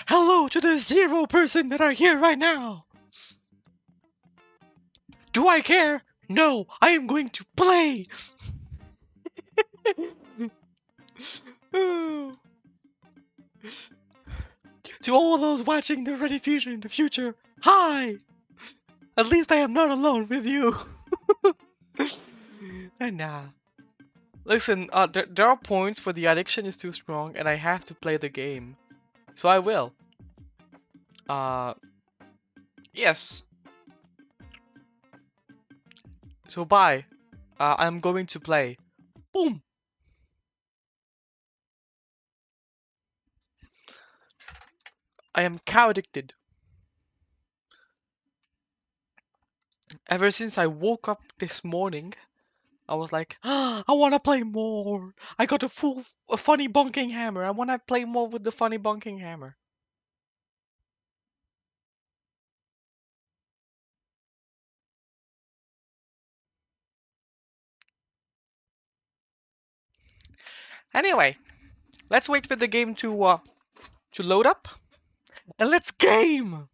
Hello to the 0 person that are here right now. Do I care? No, I am going to play. To all those watching the Ready Fusion in the future, hi! At least I am not alone with you. And listen, there are points where the addiction is too strong and I have to play the game. So I will. Uh, yes. So bye. I'm going to play. Boom! I am cow addicted. Ever since I woke up this morning, I was like, I want to play more. I got a funny bonking hammer. I want to play more with the funny bonking hammer. Anyway, let's wait for the game to load up and let's game.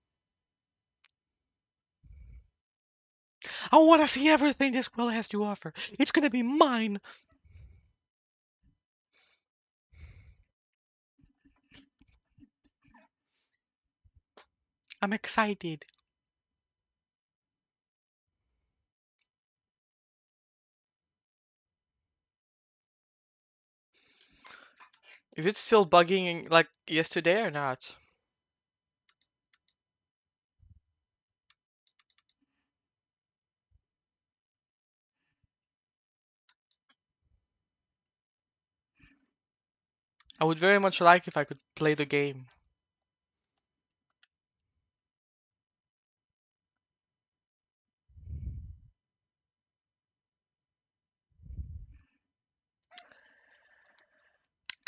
I want to see everything this world has to offer. It's gonna be mine. I'm excited. Is it still bugging like yesterday or not? I would very much like if I could play the game.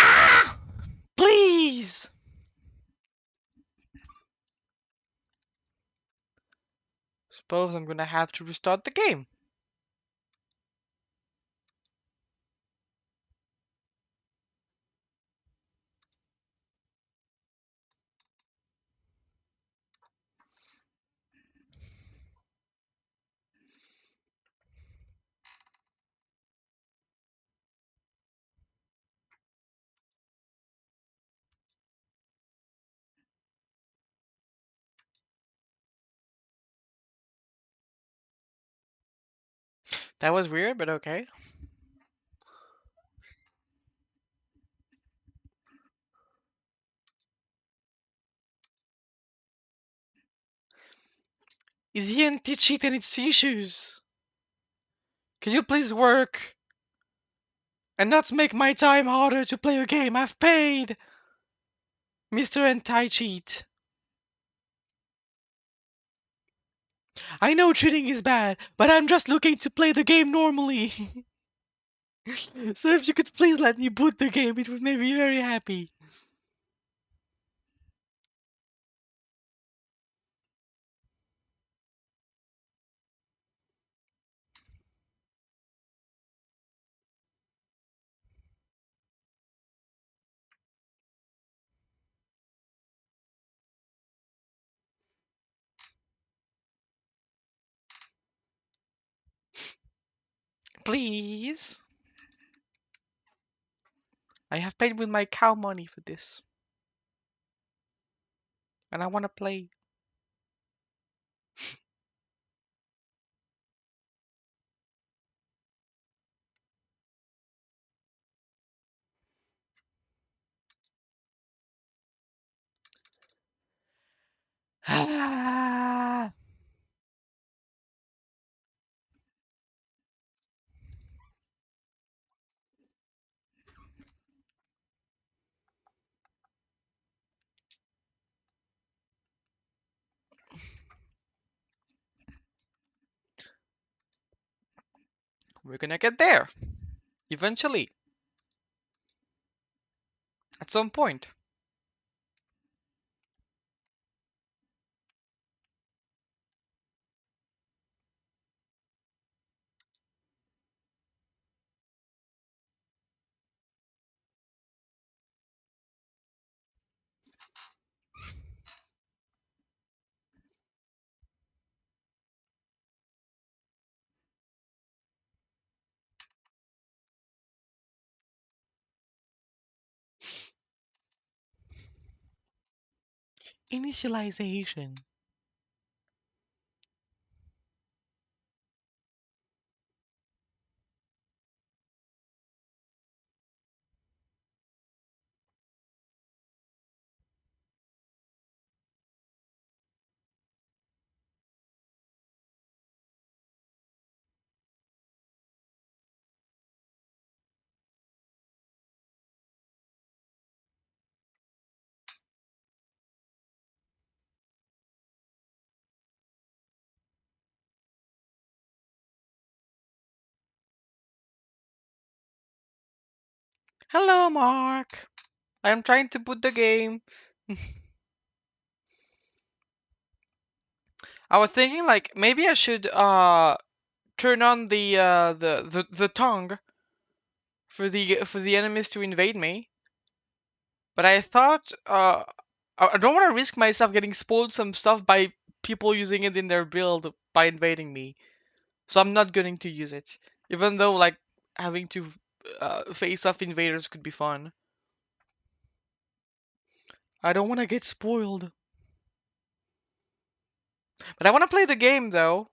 Ah! Please! Suppose I'm gonna have to restart the game. That was weird, but okay. Is ENVtuber and its issues? Can you please work and not make my time harder to play a game I've paid, Mr. Anti-cheat? I know cheating is bad, but I'm just looking to play the game normally. So if you could please let me boot the game, it would make me very happy. Please. I have paid with my cow money for this. And I want to play. We're gonna get there. Eventually. At some point. Initialization. Hello, Mark. I'm trying to put the game. I was thinking like maybe I should turn on the tongue for the enemies to invade me. But I thought I don't want to risk myself getting spoiled some stuff by people using it in their build by invading me. So I'm not going to use it. Even though like having to face off invaders could be fun. I don't want to get spoiled. But I want to play the game though.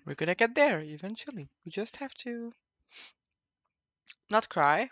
We're gonna get there eventually. We just have to not cry.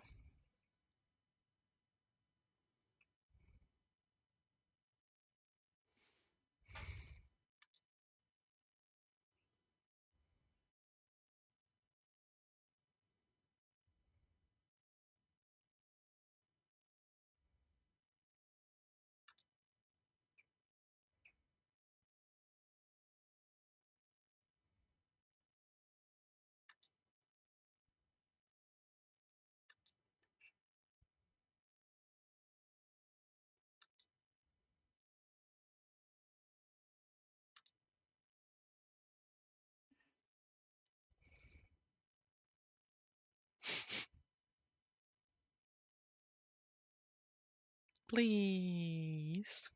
'Please.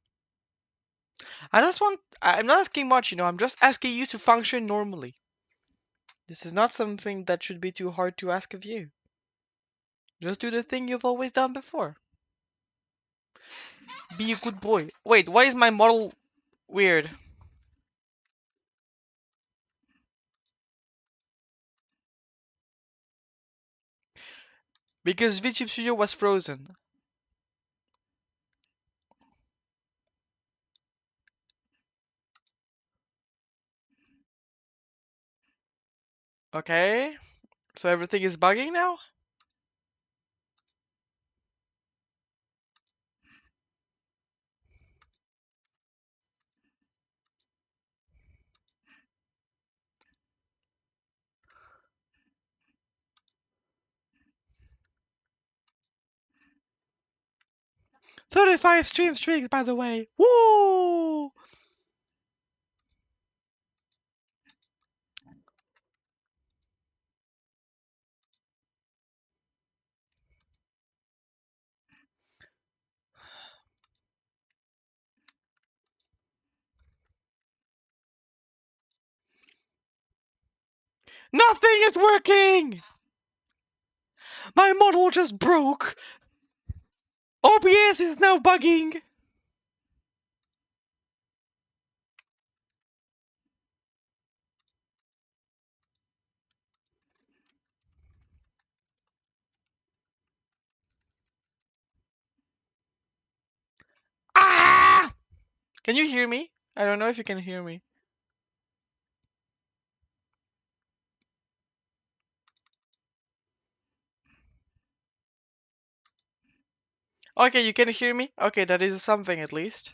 I'm not asking much, I'm just asking you to function normally. This is not something that should be too hard to ask of you. Just do the thing you've always done before. Be a good boy. Wait, why is my model weird? Because VTube Studio was frozen. Okay, so everything is bugging now? "35 stream streaks, by the way. Woo! Nothing is working! My model just broke! OBS is now bugging! Ah! Can you hear me? I don't know if you can hear me. Okay, you can hear me? Okay, that is something at least.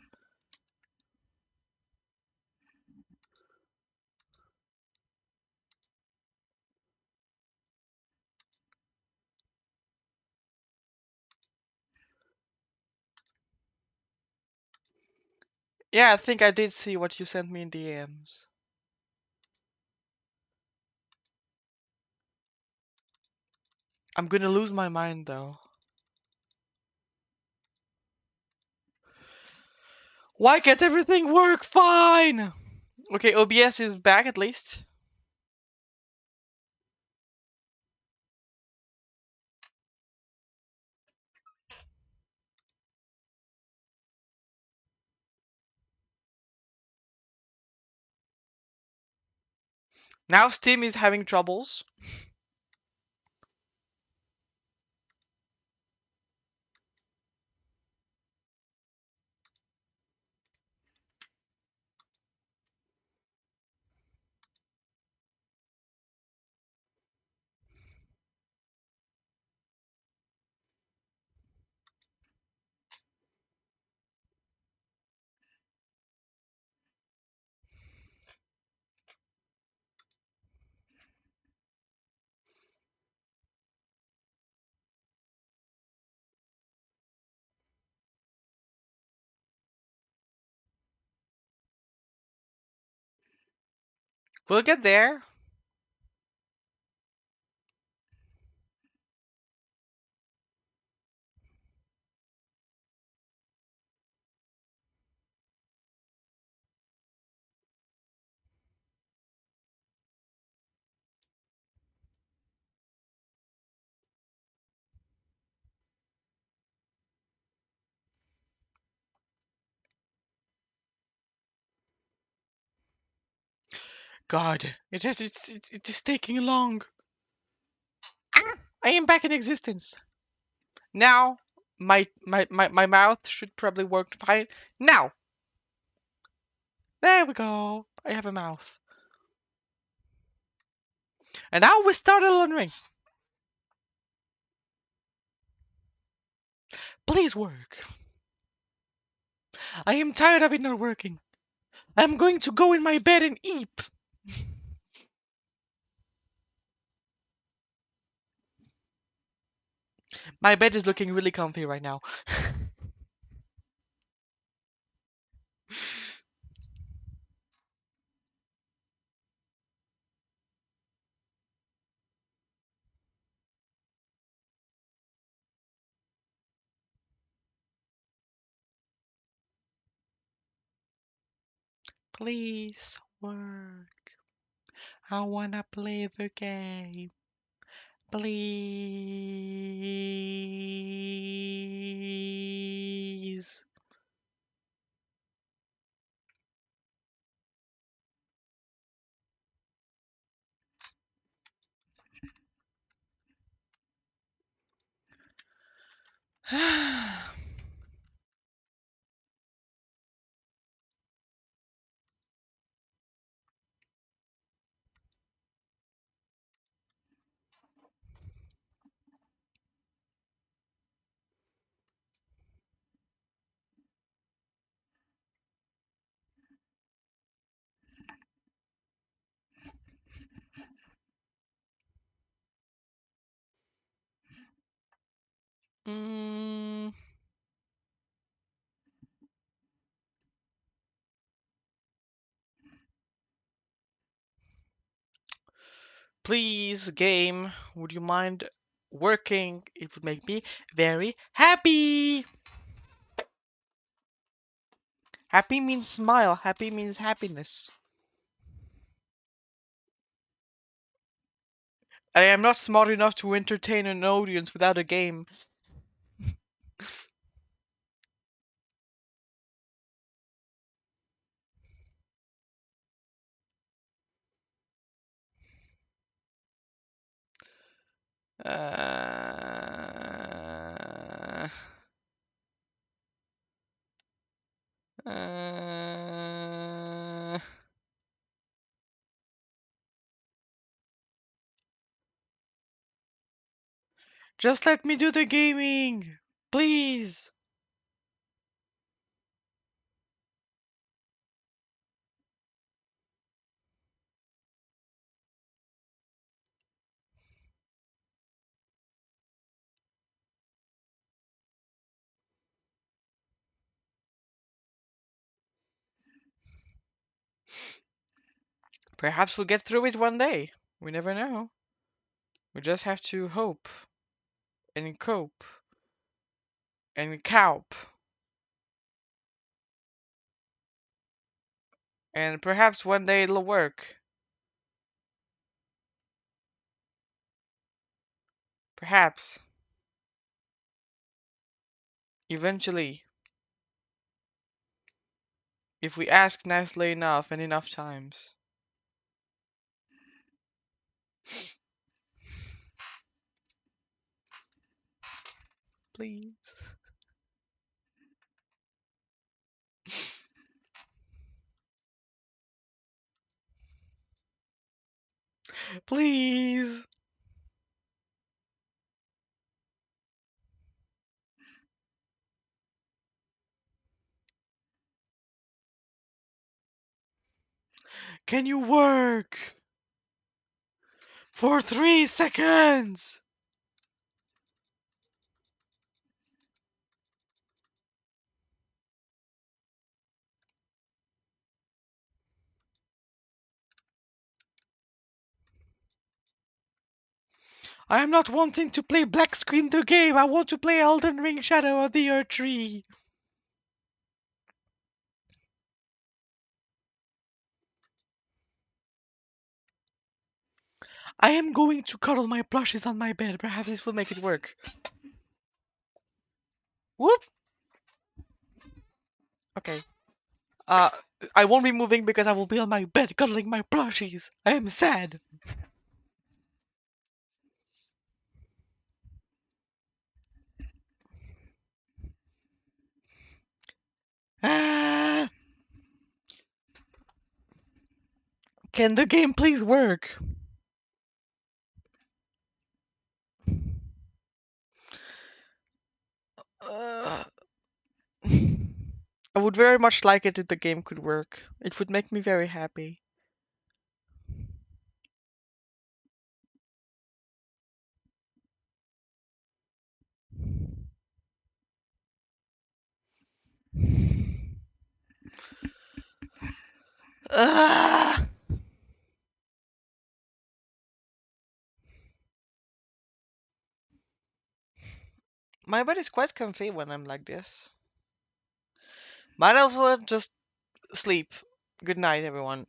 Yeah, I think I did see what you sent me in DMs. I'm gonna lose my mind though. Why can't everything work fine? Okay, OBS is back at least. Now Steam is having troubles. We'll get there. God, it is taking long. I am back in existence. Now my mouth should probably work fine. Now! There we go. I have a mouth. And now we start Elden Ring. Please work. I am tired of it not working. I'm going to go in my bed and eat. My bed is looking really comfy right now. Please work. I wanna play the game. Please. mm, please, game, would you mind working? It would make me very happy. Happy means smile. Happy means happiness. I am not smart enough to entertain an audience without a game. Uh, uh, just let me do the gaming, please. Perhaps we'll get through it one day. We never know. We just have to hope and cope and cope. And perhaps one day it'll work. Perhaps. Eventually. If we ask nicely enough and enough times. Please. Please. Can you work? For 3 seconds! I am not wanting to play black screen the game. I want to play Elden Ring Shadow of the Earth Tree. I am going to cuddle my plushies on my bed. Perhaps this will make it work. Whoop! Okay. Uh, I won't be moving because I will be on my bed cuddling my plushies. I am sad. Ah, can the game please work? Uh, I would very much like it if the game could work. It would make me very happy. Ah, my bed is quite comfy when I'm like this. Might as well just sleep. Good night, everyone.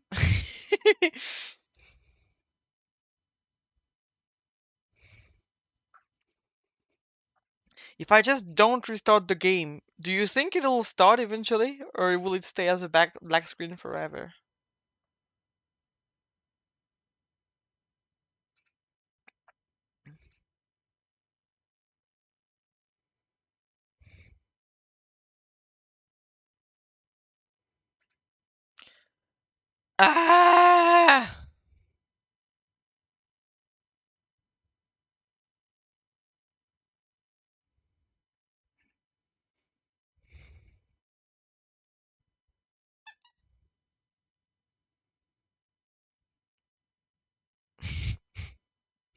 If I just don't restart the game, do you think it'll start eventually, or will it stay as a black screen forever? Ah!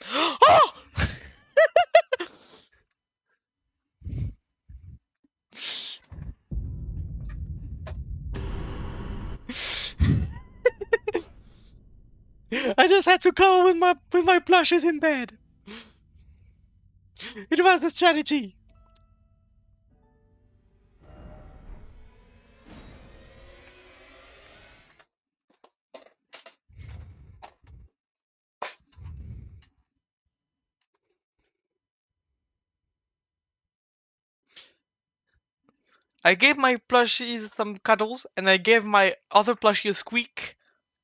Oh! I just had to go with my plushes in bed. It was a strategy. I gave my plushies some cuddles, and I gave my other plushie a squeak,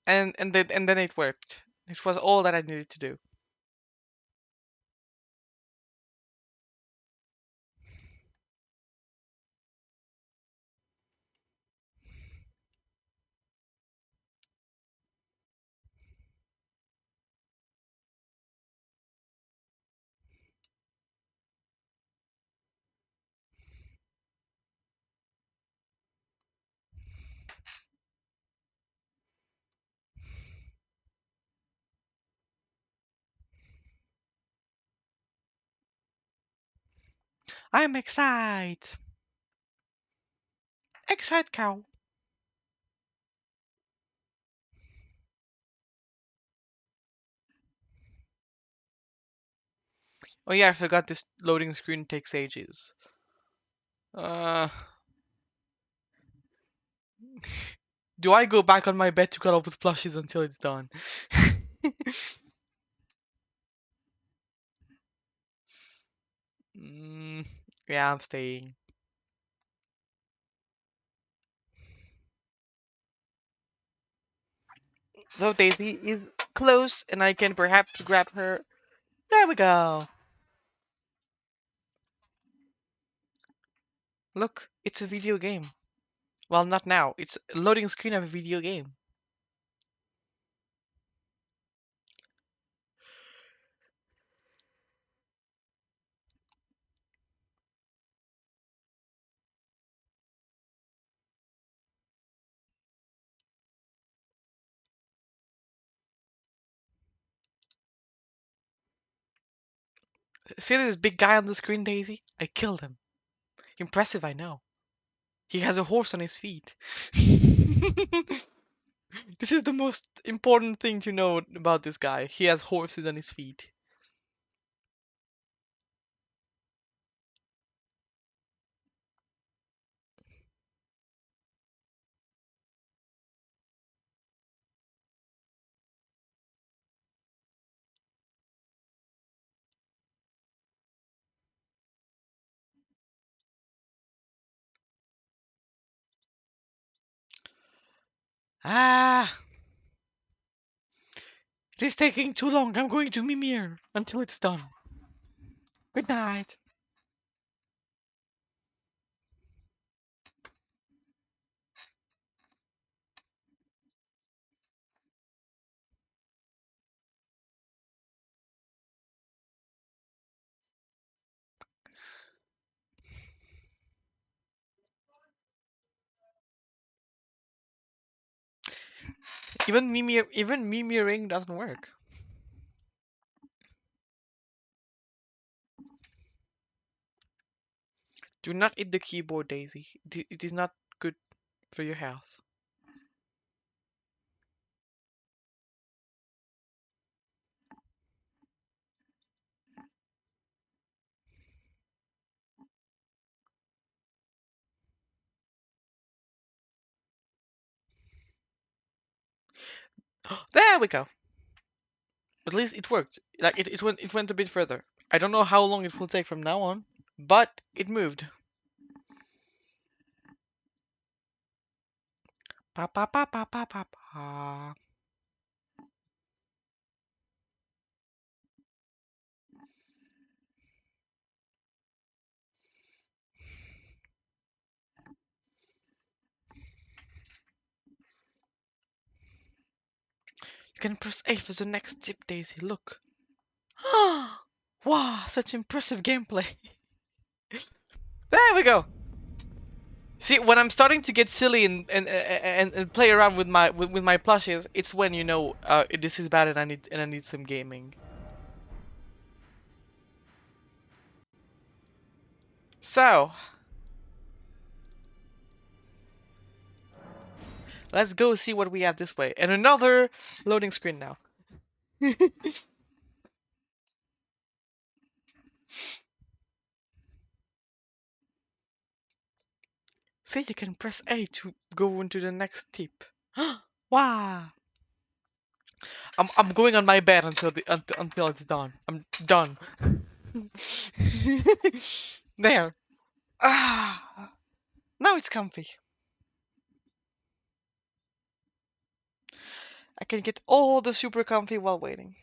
and then it worked. It was all that I needed to do. I'm excited. Excited cow. Oh yeah, I forgot this loading screen takes ages. Uh, do I go back on my bed to cuddle with plushies until it's done? mm, yeah, I'm staying. Though Daisy is close and I can perhaps grab her. There we go. Look, it's a video game. Well, not now. It's a loading screen of a video game. See this big guy on the screen, Daisy? I killed him. Impressive, I know. He has a horse on his feet. This is the most important thing to know about this guy. He has horses on his feet. Ah, it is taking too long. I'm going to Mimir until it's done. Good night. Even Mimiring doesn't work. Do not eat the keyboard, Daisy. It is not good for your health. There we go. At least it worked. Like it went a bit further. I don't know how long it will take from now on, but it moved. Pa pa pa pa pa pa pa. You can press A for the next tip, Daisy. Look. Wow, such impressive gameplay. There we go. See, when I'm starting to get silly and play around with my plushies, it's when you know this is bad and I need some gaming. So let's go see what we have this way. And another loading screen now. See, you can press A to go into the next tip. Wow. I'm going on my bed until it's done. I'm done. There. Ah. Now it's comfy. I can get all the super comfy while waiting.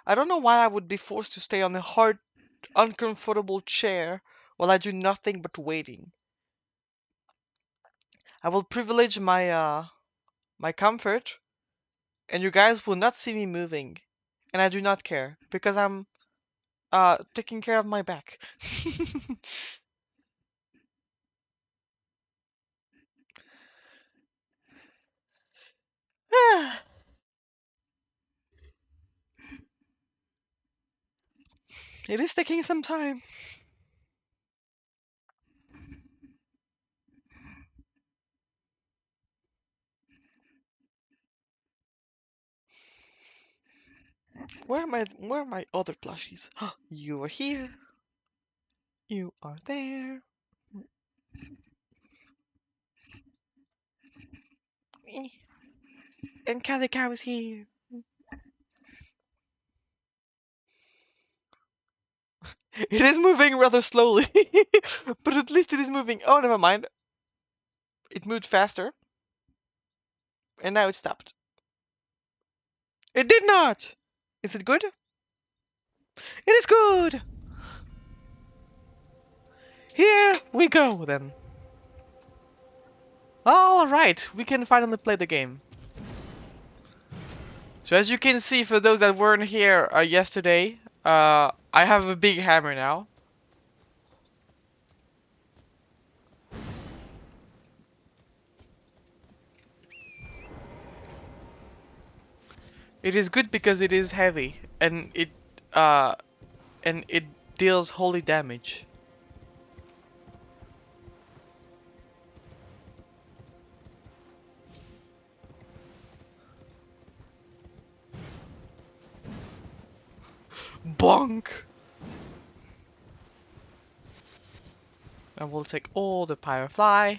I don't know why I would be forced to stay on a hard, uncomfortable chair while I do nothing but waiting. I will privilege my comfort, and you guys will not see me moving. And I do not care because I'm taking care of my back. It is taking some time. Where are my other plushies? You are here. You are there. Eh, And Calico is here. It is moving rather slowly, but at least it is moving. Oh, never mind. It moved faster, and now it stopped. It did not! Is it good? It is good! Here we go, then. Alright, we can finally play the game. So as you can see, for those that weren't here yesterday, I have a big hammer now. It is good because it is heavy, uh, and it deals holy damage. Bonk! And we'll take all the Pyrofly.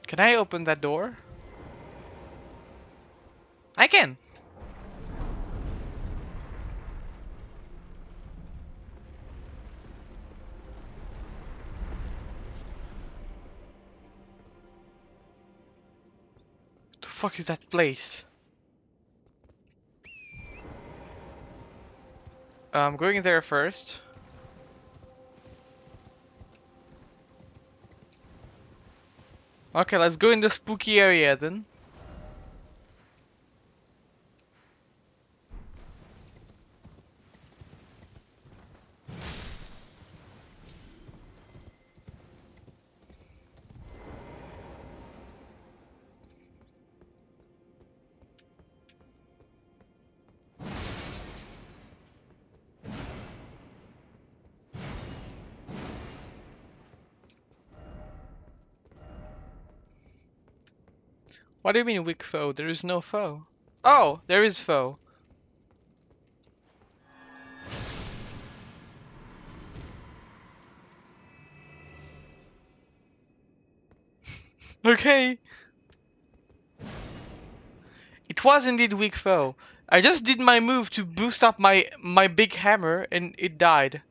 Can I open that door? I can! The fuck is that place? I'm going there first. Okay, let's go in the spooky area then. What do you mean weak foe? There is no foe. Oh, there is foe. Okay. It was indeed weak foe. I just did my move to boost up my big hammer and it died.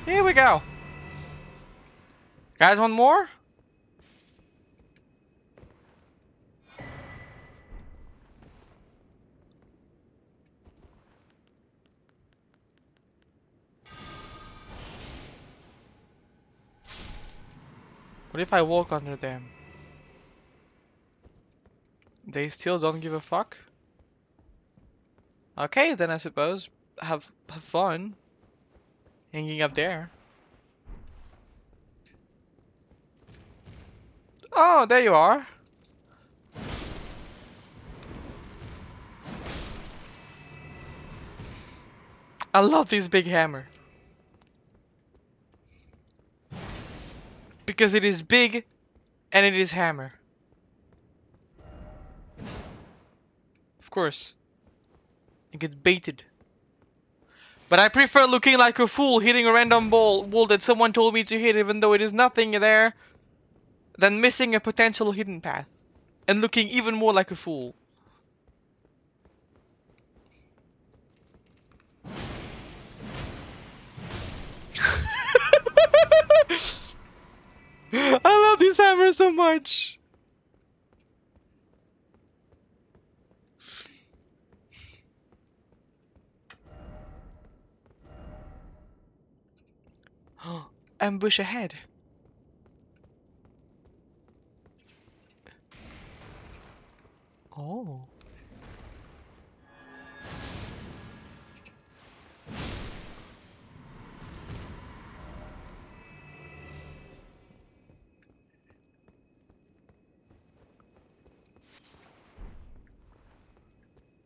Here we go. Guys want more? What if I walk under them? They still don't give a fuck? Okay, then I suppose have fun hanging up there. Oh, there you are. I love this big hammer. Because it is big and it is hammer. Of course. I get baited. But I prefer looking like a fool hitting a random wall that someone told me to hit even though it is nothing there than missing a potential hidden path. And looking even more like a fool. I love this hammer so much. Ambush ahead. Oh.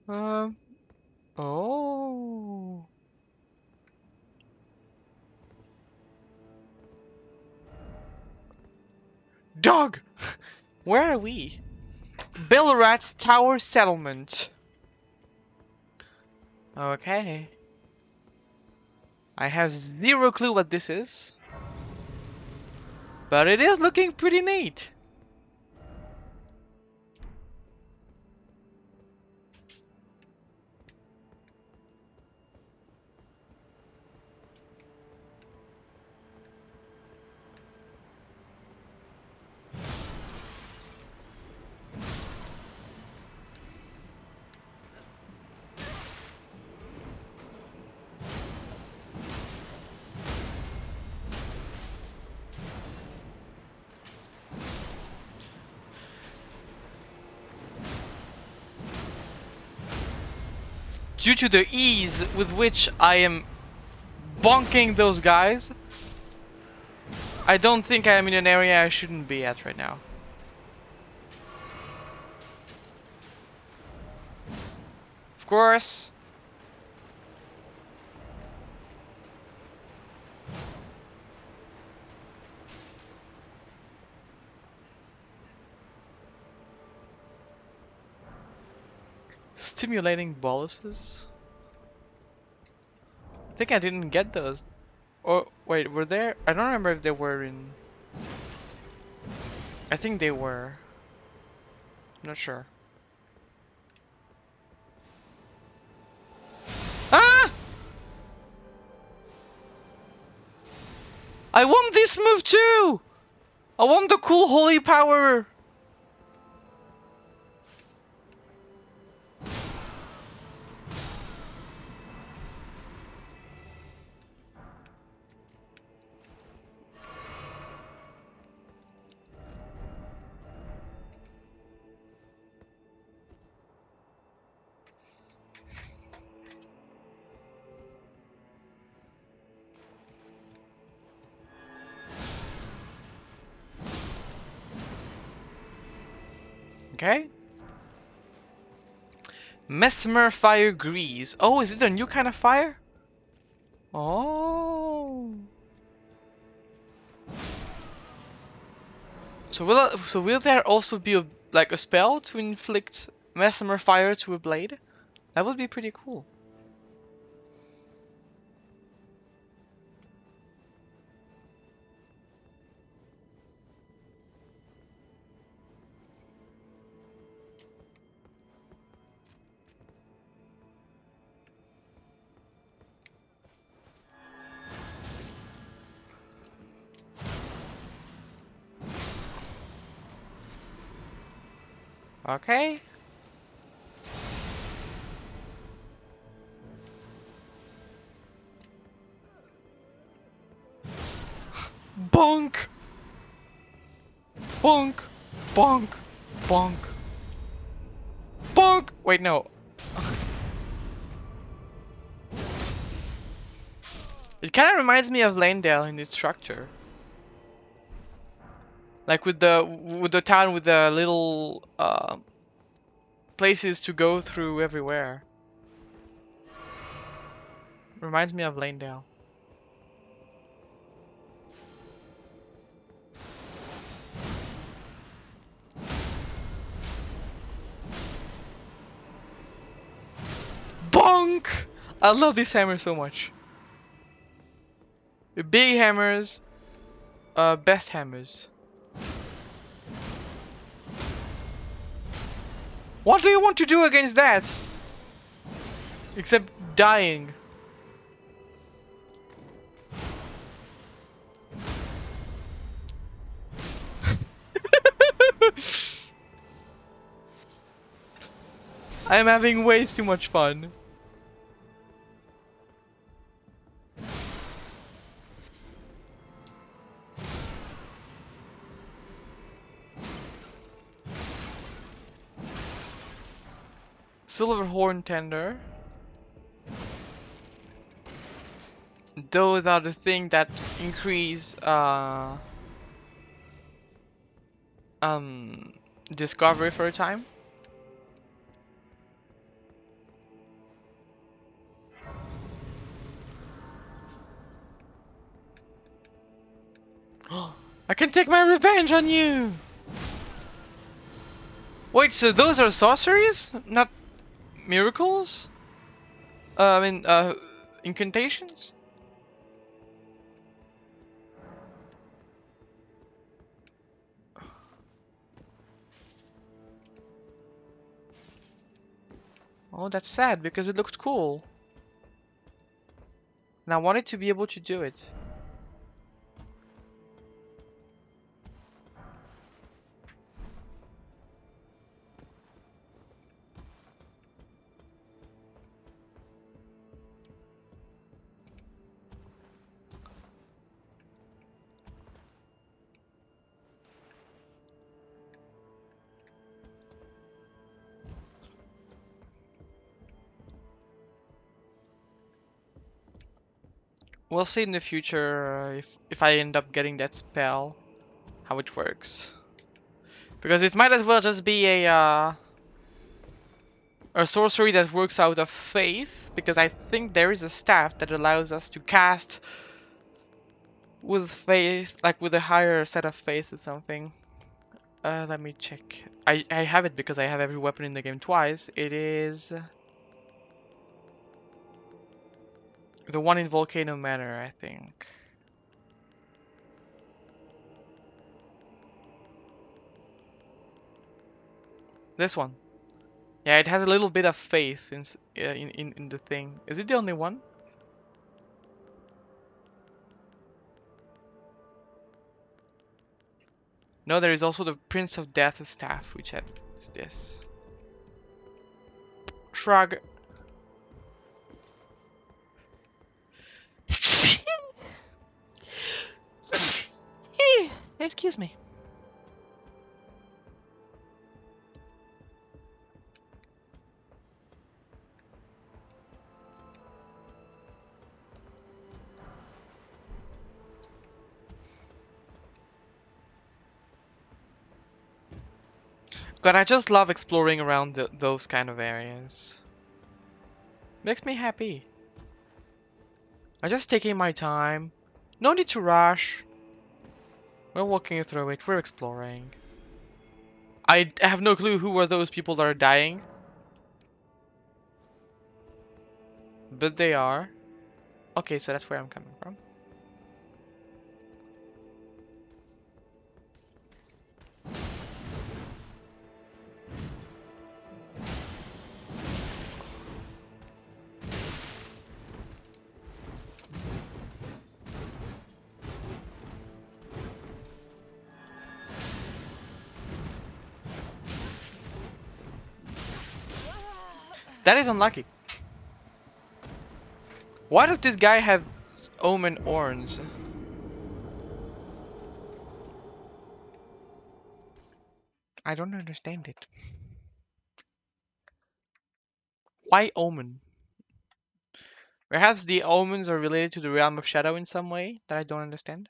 Um. Oh. Dog! Where are we? Billrat Tower Settlement. Okay. I have zero clue what this is. But it is looking pretty neat. Due to the ease with which I am bonking those guys, I don't think I am in an area I shouldn't be at right now. Of course. Stimulating boluses? I think I didn't get those. Or wait, were there? I don't remember if they were in. I think they were. I'm not sure. Ah! I want this move too! I want the cool holy power! Okay. Mesmer Fire Grease. Oh, is it a new kind of fire? Oh. So will there also be like a spell to inflict Mesmer Fire to a blade? That would be pretty cool. Okay. Bonk! Bonk! Bonk! Bonk! Bonk! Wait, no. It kind of reminds me of Lanedale in its structure. Like with the town with the little places to go through everywhere. Reminds me of Lanedale. Bonk! I love this hammer so much. The big hammers, best hammers. What do you want to do against that? Except dying. I am having way too much fun. Silverhorn Tender. Those are the things that increase um discovery for a time. I can take my revenge on you! Wait, so those are sorceries? Not miracles? I mean, incantations? Oh, that's sad because it looked cool. And I wanted to be able to do it. We'll see in the future if I end up getting that spell, how it works. Because it might as well just be a sorcery that works out of faith, because I think there is a staff that allows us to cast with faith, like with a higher set of faith or something. Let me check. I have it because I have every weapon in the game twice. It is the one in Volcano Manor, I think. This one. Yeah, it has a little bit of faith in the thing. Is it the only one? No, there is also the Prince of Death staff, which has this. Shrug. Excuse me. God, I just love exploring around those kind of areas. Makes me happy. I'm just taking my time. No need to rush. We're walking through it. We're exploring. I have no clue who are those people that are dying. But they are. Okay, so that's where I'm coming from. That is unlucky. Why does this guy have omen horns? I don't understand it. Why omen? Perhaps the omens are related to the realm of shadow in some way that I don't understand.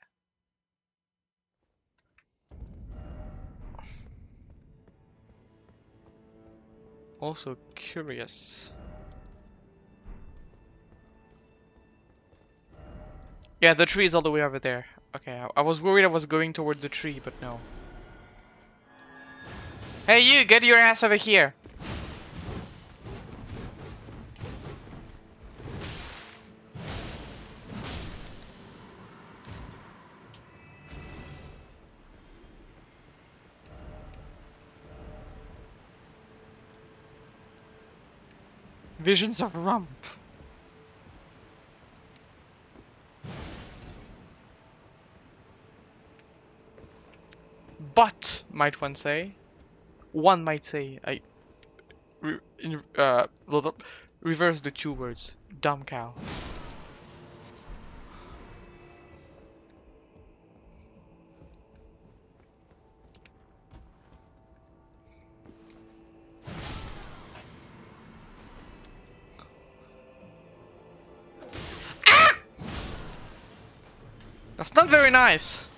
Also curious. Yeah, the tree is all the way over there. Okay, I was worried I was going towards the tree, but no. Hey you, get your ass over here! Visions of rump. But, might one say, one might say, blah, blah, reverse the two words. Dumb cow. That's not very nice.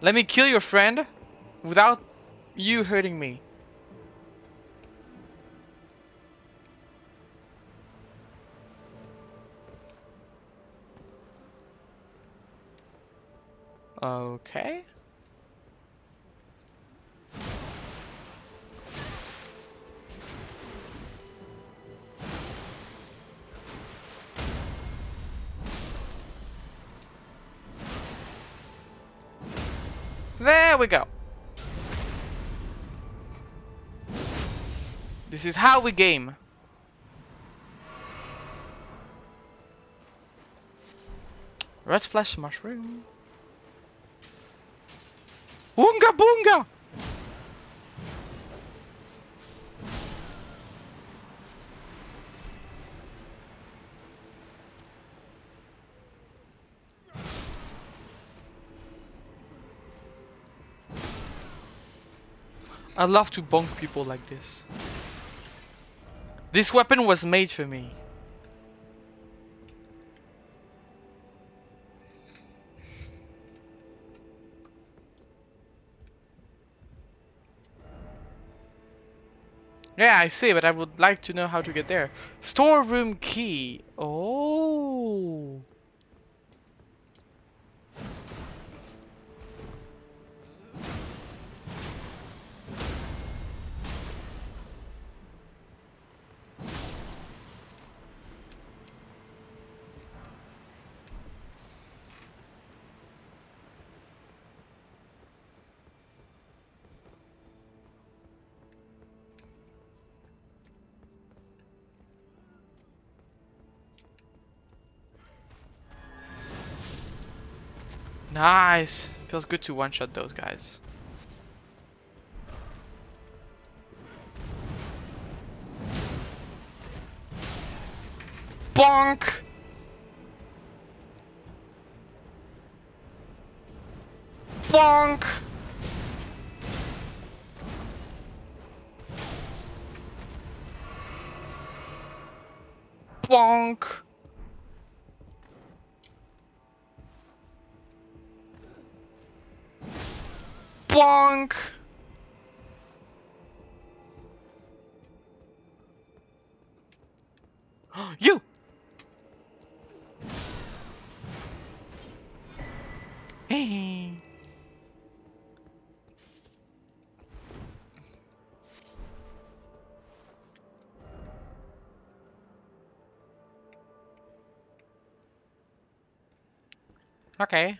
Let me kill your friend without you hurting me. Okay. There we go. This is how we game. Red flesh mushroom. Oonga boonga! I love to bonk people like this. This weapon was made for me. Yeah, I see, but I would like to know how to get there. Storeroom key. Oh. Nice. Feels good to one-shot those guys. Bonk! Bonk! Bonk! Bonk! You! Hey. Okay.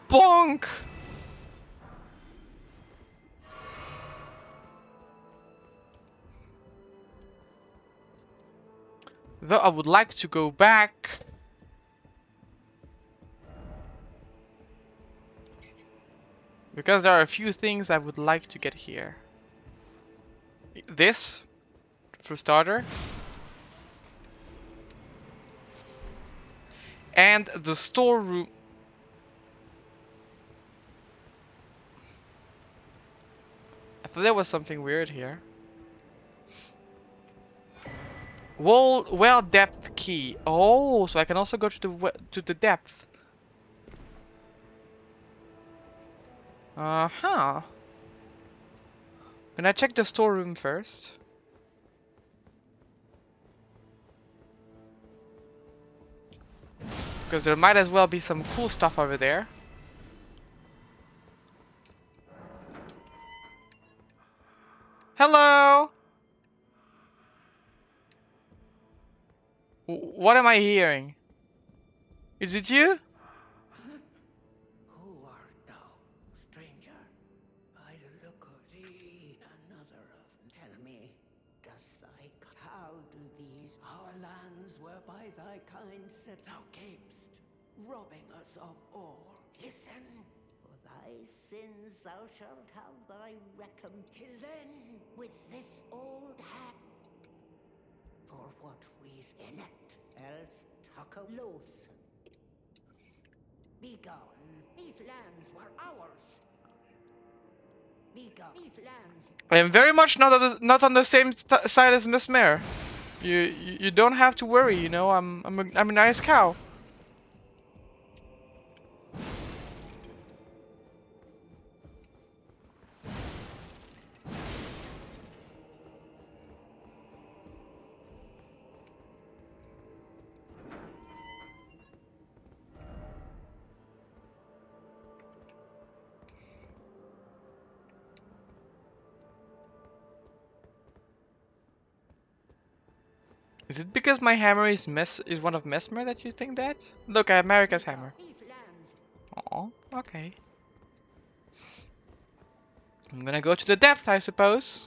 Bonk! Though I would like to go back. Because there are a few things I would like to get here. This, for starter. And the storeroom. I thought there was something weird here. Well depth key. Oh, so I can also go to the depth. Uh-huh. Can I check the storeroom first? Because there might as well be some cool stuff over there. Hello! What am I hearing? Is it you? Who art thou, stranger? By the look of thee, another of them. Tell me, how do these our lands whereby thy kind set thou camest, robbing us of all? Listen, for thy sins thou shalt have thy recompense. Till then, with this old hat, for what reason in it, else tuck a loathsome. Be gone. These lands were ours. Be gone. These lands. I am very much not on the same side as Miss Mare. You don't have to worry, you know. I'm a nice cow. Is it because my hammer is one of Mesmer that you think that? Look, I have Marika's hammer. These lands. Oh, okay. I'm gonna go to the depth, I suppose.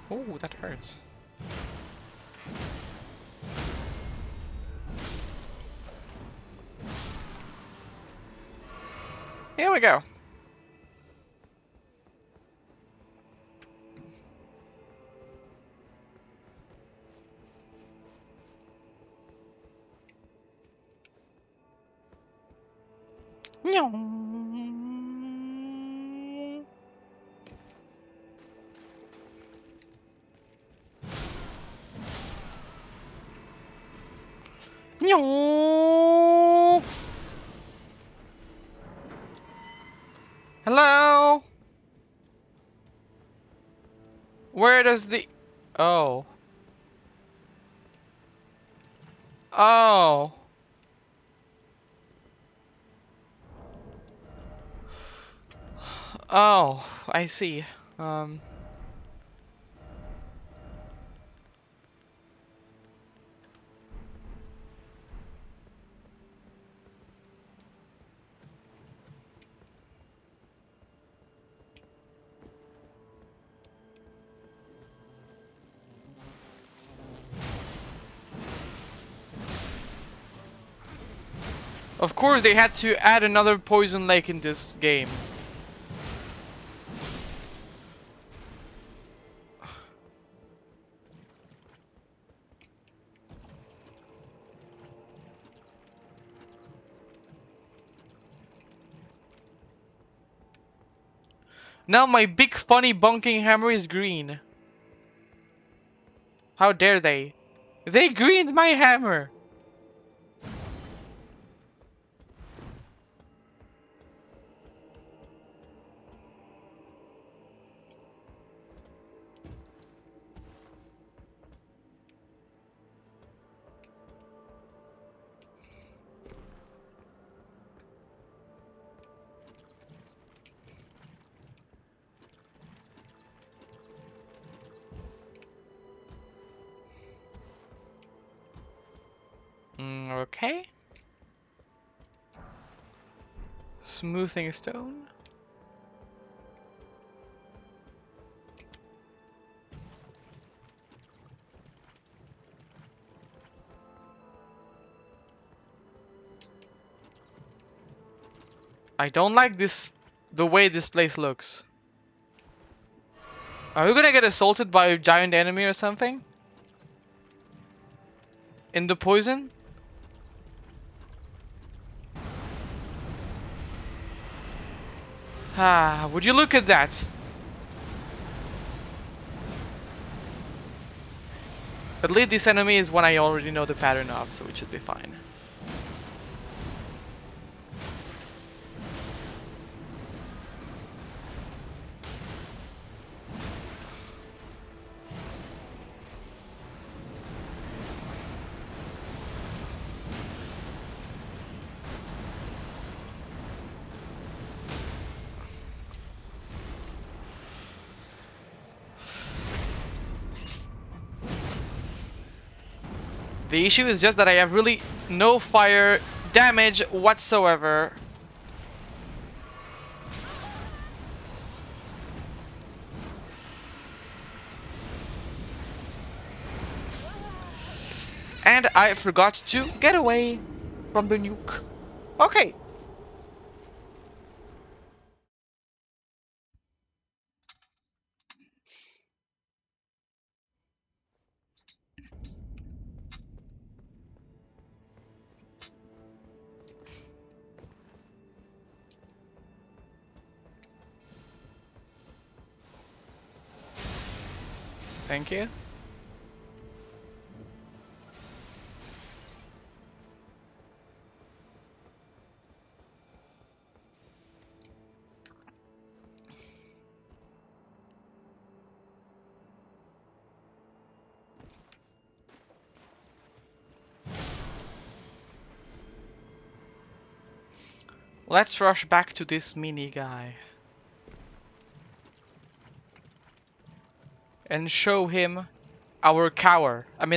Oh, that hurts. Here we go. Hello? Where does the... Oh. Oh. Oh, I see. Um... Of course they had to add another poison lake in this game. Now my big funny bunking hammer is green. How dare they? They greened my hammer! Okay. Smoothing stone. I don't like this, the way this place looks. Are we gonna get assaulted by a giant enemy or something? In the poison? Ah, would you look at that? At least this enemy is one I already know the pattern of, so it should be fine. The issue is just that I have really no fire damage whatsoever. And I forgot to get away from the nuke. Okay. Thank you. Let's rush back to this mini guy and show him our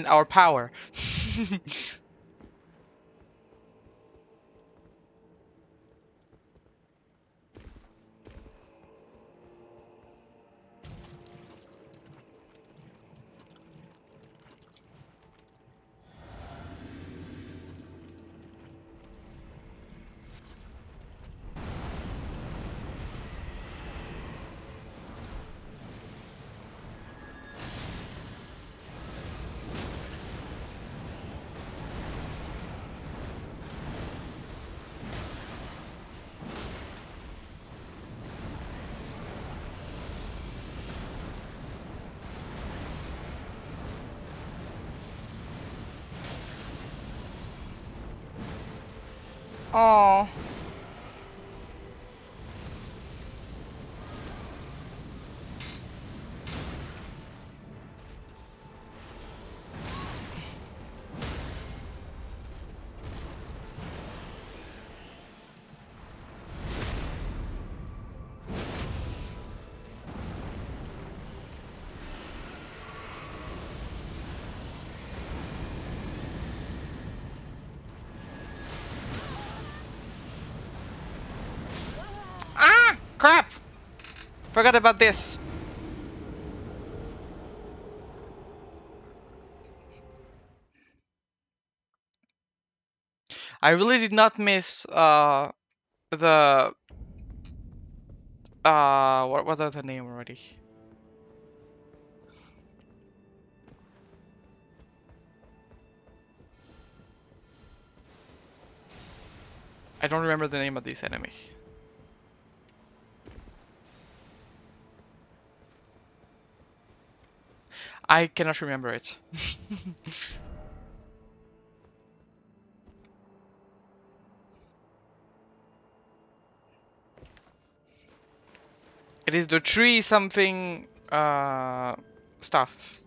our power. Oh. Ah! Crap! Forgot about this. I really did not miss the what are the name already? I don't remember the name of this enemy. I cannot remember it. It is the tree something stuff.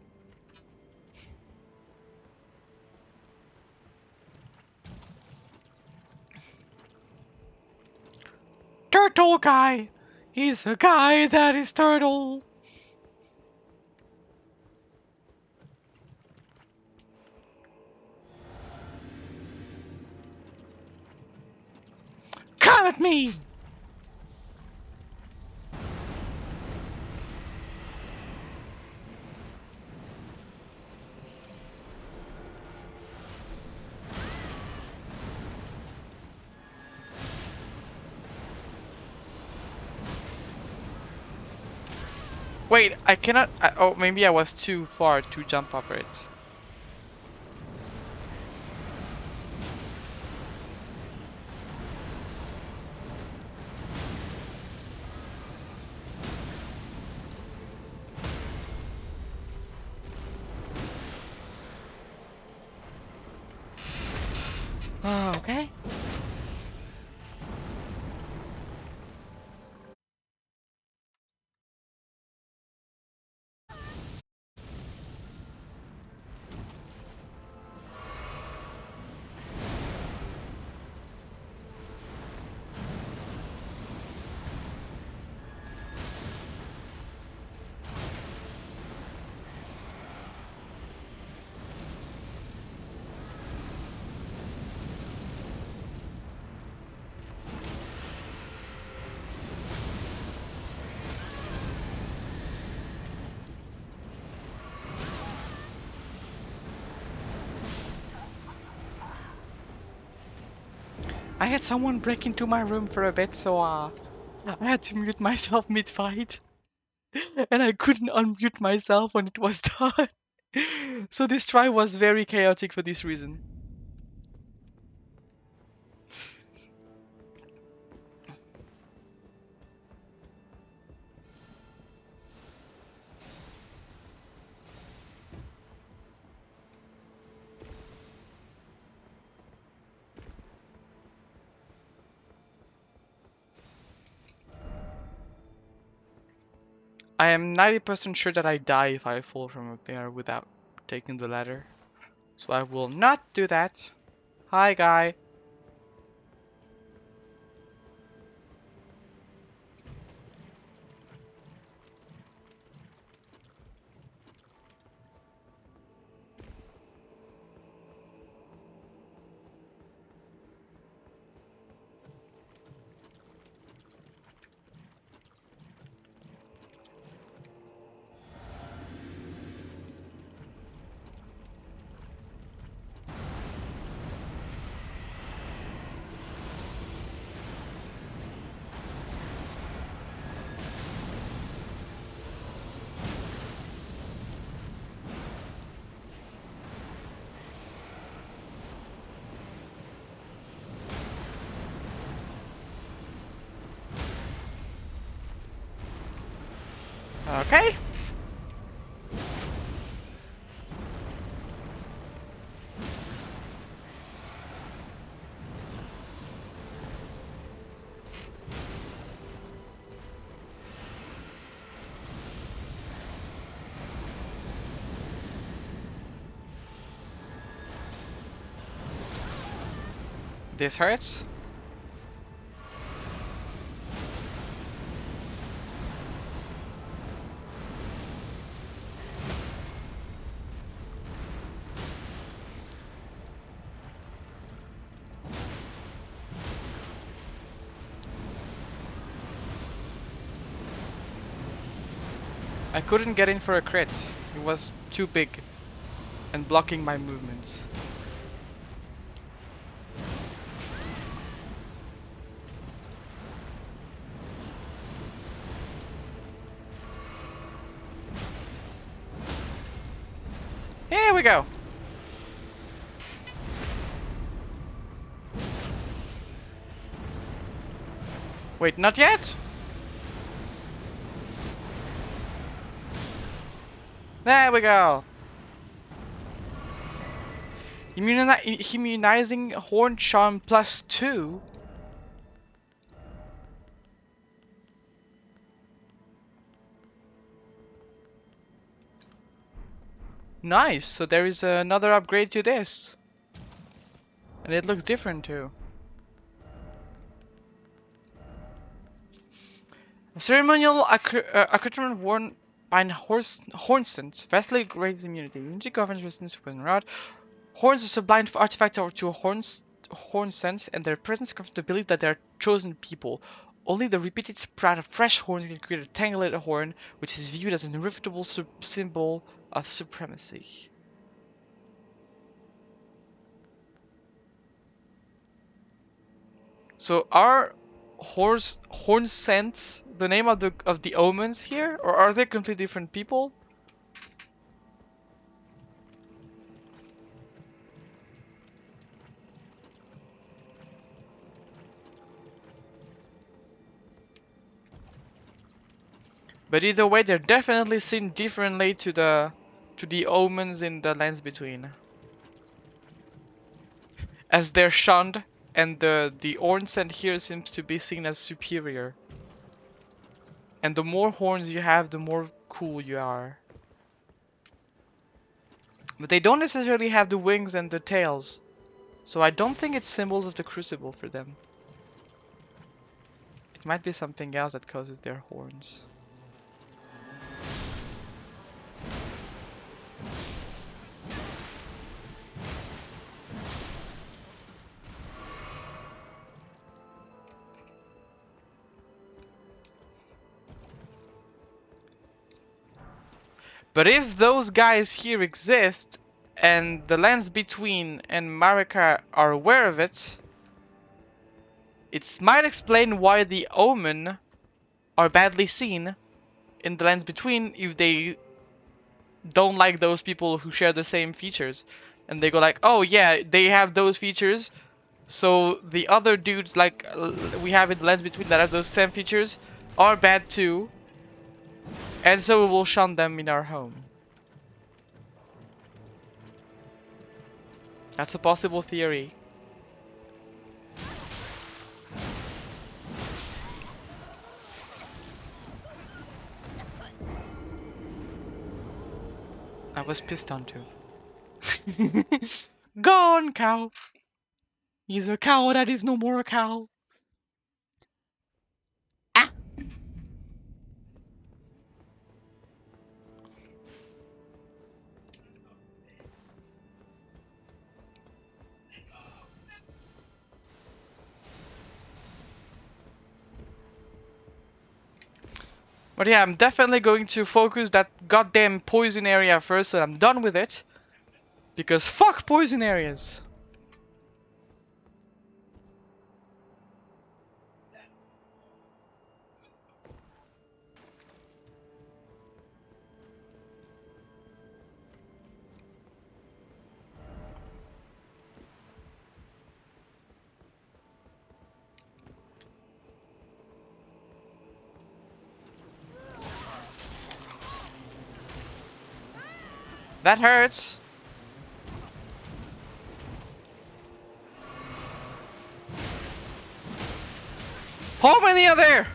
Turtle guy! He's a guy that is turtle! Come at me! Wait, I cannot. Oh, maybe I was too far to jump over it. Okay. I had someone break into my room for a bit, so I had to mute myself mid-fight. And I couldn't unmute myself when it was done. So this try was very chaotic for this reason. I am 90% sure that I die if I fall from up there without taking the ladder. So I will not do that. Hi, guy. Okay. This hurts. I couldn't get in for a crit. It was too big and blocking my movements. Here we go. Wait, not yet? There we go. Immunizing Horn Charm +2. Nice, so there is another upgrade to this. And it looks different too. A ceremonial accoutrement worn by Hornsens vastly grades immunity. Immunity governs resistance when rod. Horns are sublime artifacts to horn sense, and their presence confers the belief that they are chosen people. Only the repeated sprout of fresh horns can create a tangulated horn, which is viewed as an irrefutable symbol of supremacy. So are horn scents the name of the omens here, or are they completely different people? But either way, they're definitely seen differently to the omens in the lands between, as they're shunned, and the Ornstein here seems to be seen as superior. And the more horns you have, the more cool you are. But they don't necessarily have the wings and the tails, so I don't think it's symbols of the Crucible for them. It might be something else that causes their horns. But if those guys here exist, and the lands between and Marika are aware of it, it might explain why the Omen are badly seen in the lands between if they don't like those people who share the same features. And they go like, oh yeah, they have those features, so the other dudes like we have in the lands between that have those same features are bad too, and so we will shun them in our home. That's a possible theory. I was pissed on too. Gone cow. He's a cow that is no more a cow. Ah! But yeah, I'm definitely going to focus that goddamn poison area first so I'm done with it. Because fuck poison areas. That hurts. How many are there?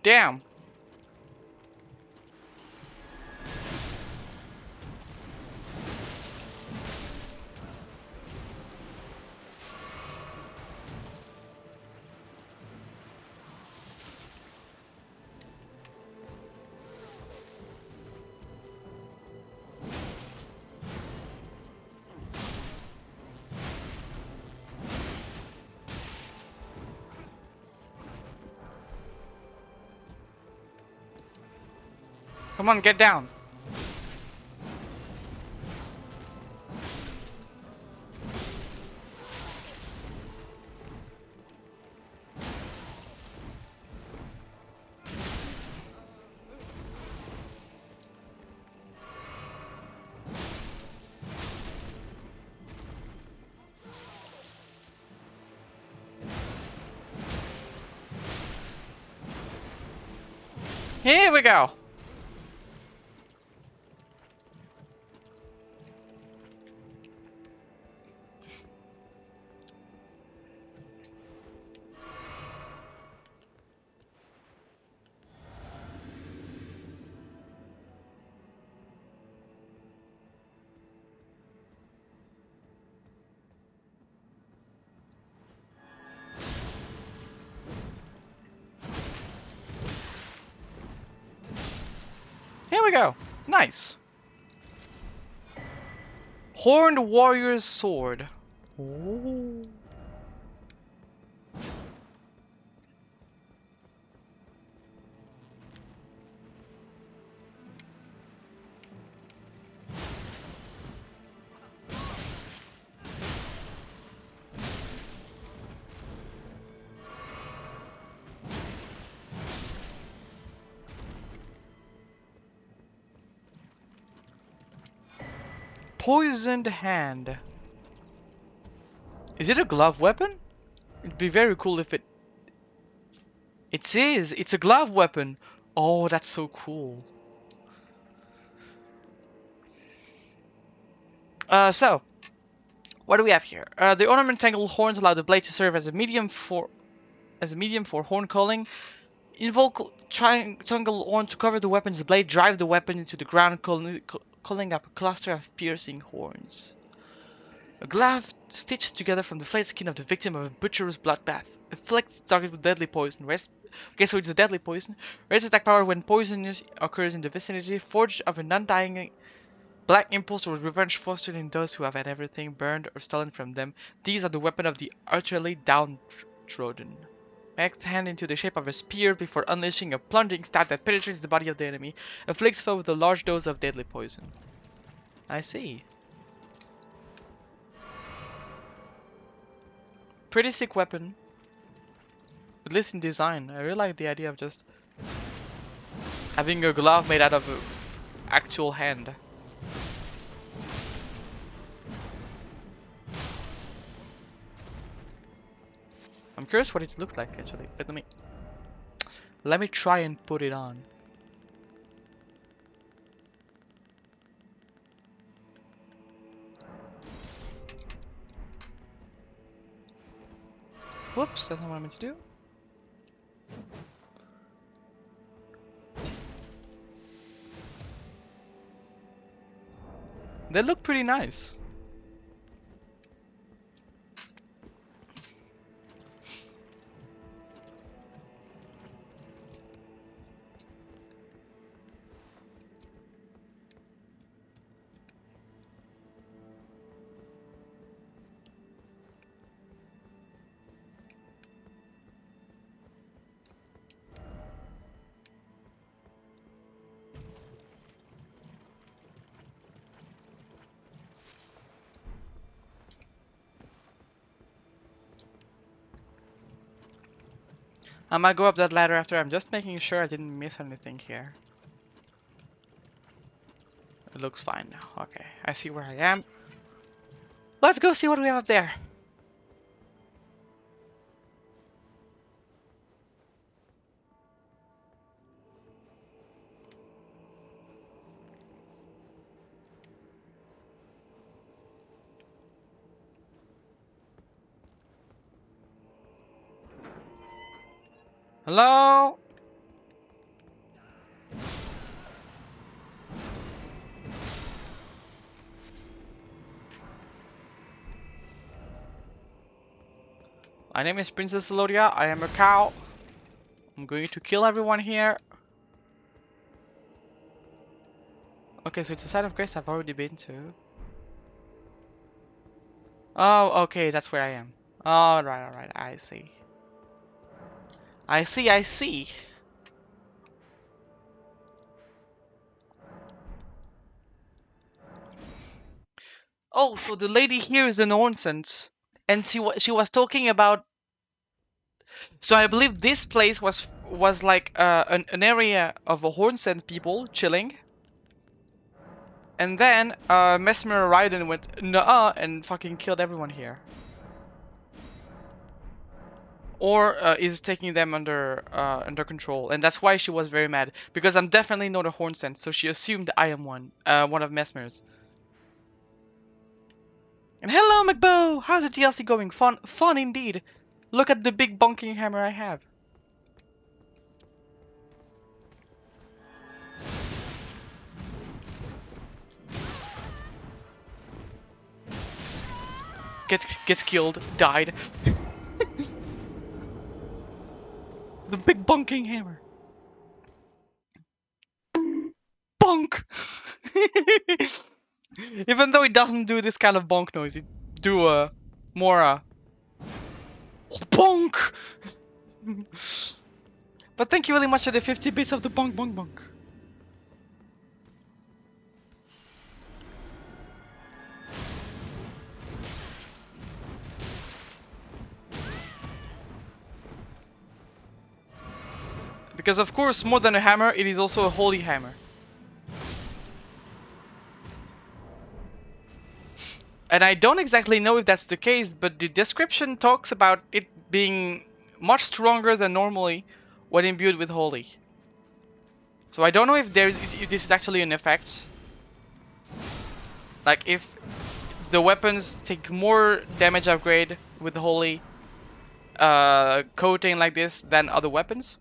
Damn. Come on, get down. Here we go. Here we go. Nice. Horned Warrior's Sword. Ooh. Poisoned Hand. Is it a glove weapon? It'd be very cool if it... It is! It's a glove weapon! Oh, that's so cool. So, what do we have here? The ornament tangled horns allow the blade to serve as a medium for horn calling. Invoke triangle horn to cover the weapon's blade. Drive the weapon into the ground, calling up a cluster of piercing horns. A glove stitched together from the flayed skin of the victim of a butcher's bloodbath. Afflicts the target with deadly poison. Okay, so it's a deadly poison. Raise attack power when poison occurs in the vicinity. Forged of an undying black impulse or revenge fostered in those who have had everything burned or stolen from them. These are the weapon of the utterly downtrodden. Make the hand into the shape of a spear before unleashing a plunging stab that penetrates the body of the enemy. Afflicts foe with a large dose of deadly poison. I see. Pretty sick weapon. At least in design. I really like the idea of just having a glove made out of an actual hand. I'm curious what it looks like actually. But let me try and put it on. Whoops, that's not what I meant to do. They look pretty nice. I might go up that ladder after. I'm just making sure I didn't miss anything here. It looks fine now. Okay, I see where I am. Let's go see what we have up there. Hello? My name is Princess Elodia. I am a cow. I'm going to kill everyone here. Okay, so it's a site of grace I've already been to. Oh, okay, that's where I am. Alright, I see. I see. Oh, so the lady here is an onsen. And she was talking about. So I believe this place was like an area of onsen people chilling. And then Mesmer arrived and went nuh-uh and fucking killed everyone here. Or is taking them under control, and that's why she was very mad, because I'm definitely not a horn sense, so she assumed I am one of Mesmer's. And hello, McBow! How's the DLC going? Fun indeed. Look at the big bonking hammer I have. Gets killed, died. The big bonking hammer. Bonk! Even though it doesn't do this kind of bonk noise, it do a more bonk! But thank you really much for the 50 bits of the bonk bonk bonk. Because of course, more than a hammer, it is also a holy hammer. And I don't exactly know if that's the case, but the description talks about it being much stronger than normally when imbued with holy. So I don't know if if this is actually an effect. Like if the weapons take more damage upgrade with holy coating like this than other weapons.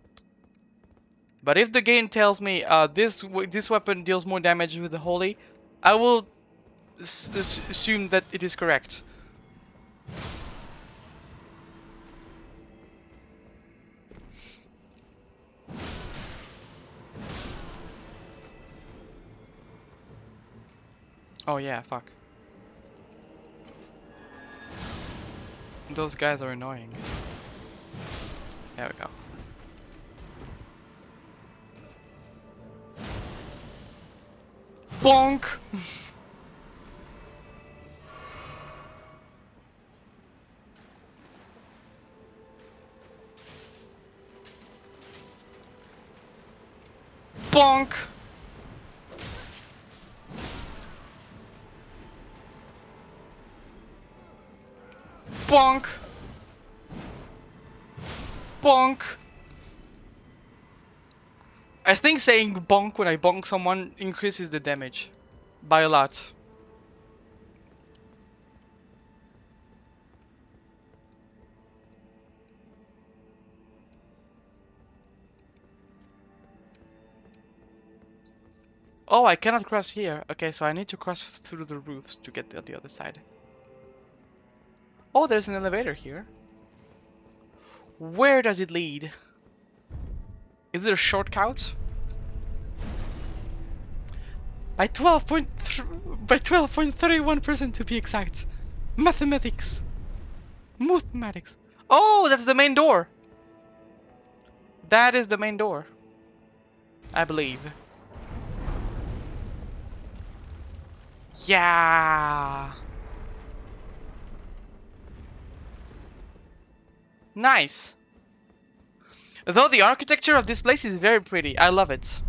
But if the game tells me this weapon deals more damage with the holy, I will assume that it is correct. Oh yeah, fuck. Those guys are annoying. There we go. Bonk! Bonk! Bonk! Bonk! I think saying bonk when I bonk someone increases the damage. By a lot. Oh, I cannot cross here. Okay, so I need to cross through the roofs to get to the other side. Oh, there's an elevator here. Where does it lead? Is it a shortcut? By 12.31% to be exact. Mathematics. Mathematics. Oh, that's the main door. That is the main door. I believe. Yeah. Nice. Though the architecture of this place is very pretty. I love it.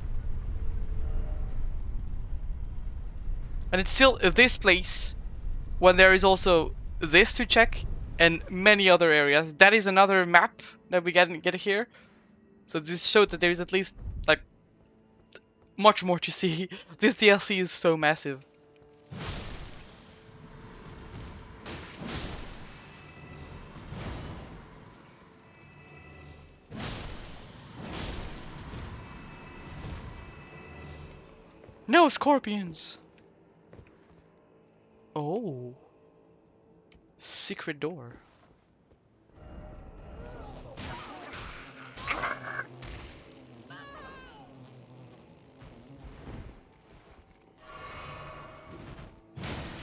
And it's still this place when there is also this to check and many other areas. That is another map that we get here. So this showed that there is at least like much more to see. This DLC is so massive. No scorpions. Oh, secret door.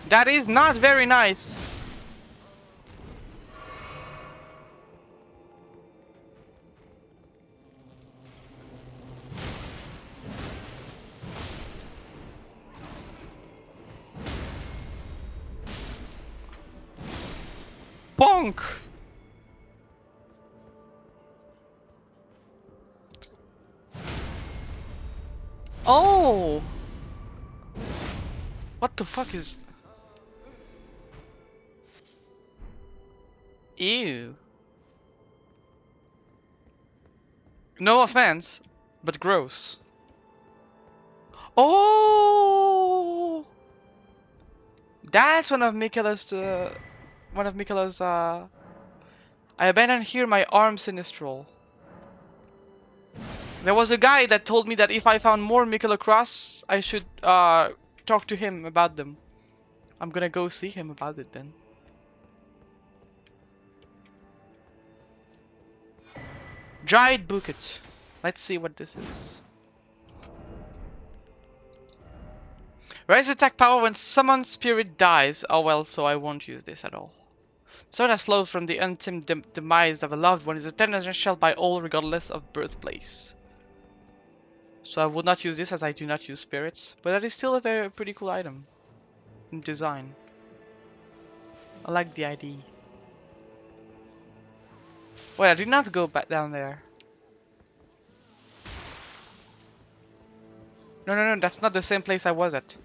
That is not very nice. Bonk! Oh! What the fuck is... Ew. No offense, but gross. Oh! That's one of Mikela's, I abandoned here my arm sinistral. There was a guy that told me that if I found more Mikela Cross, I should, talk to him about them. I'm gonna go see him about it then. Dried Bucket. Let's see what this is. Raise attack power when summoned spirit dies. Oh well, so I won't use this at all. So that flows from the untimely demise of a loved one is eternally shelled by all regardless of birthplace. So I would not use this as I do not use spirits, but that is still a very pretty cool item in design. I like the idea. Wait, I did not go back down there. No, that's not the same place I was at.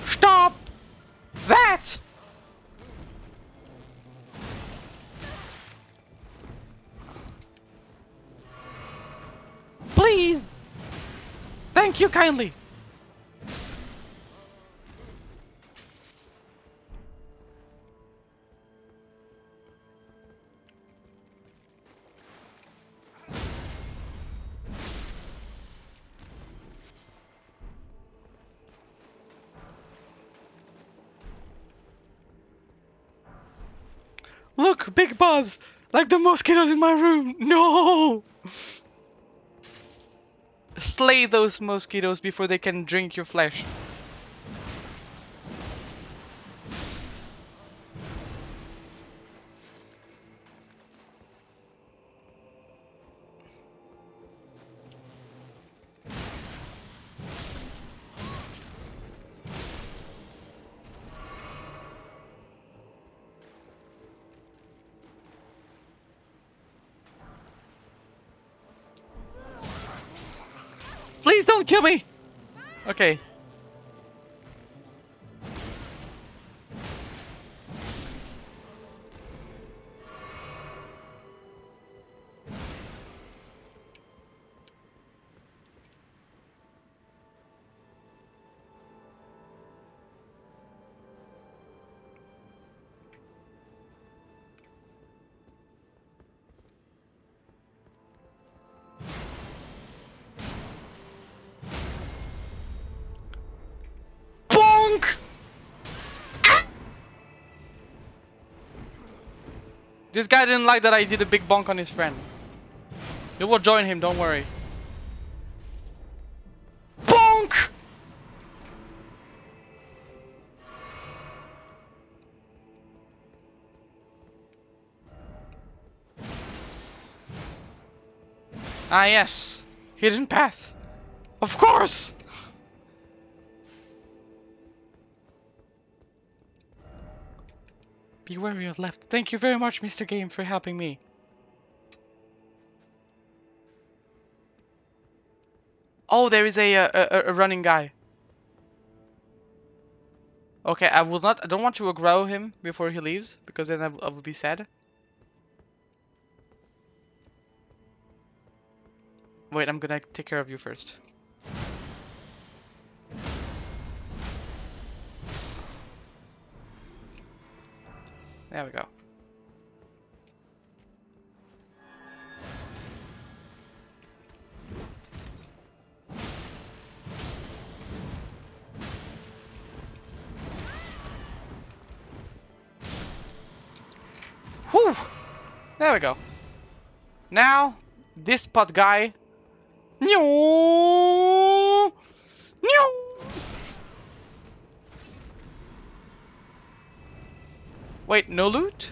Stop that! Please! Thank you kindly! Look, big bobs! Like the mosquitoes in my room! No! Slay those mosquitoes before they can drink your flesh. Please don't kill me! Okay. Bonk! This guy didn't like that I did a big bonk on his friend. You will join him, don't worry. Bonk! Ah yes, hidden path. Of course! Be wary of left. Thank you very much, Mr. Game, for helping me. Oh, there is a running guy. Okay, I don't want to aggro him before he leaves, because then I will be sad. Wait, I'm gonna take care of you first. There we go. Whew! There we go. Now, this spot guy. No! No! Wait, no loot?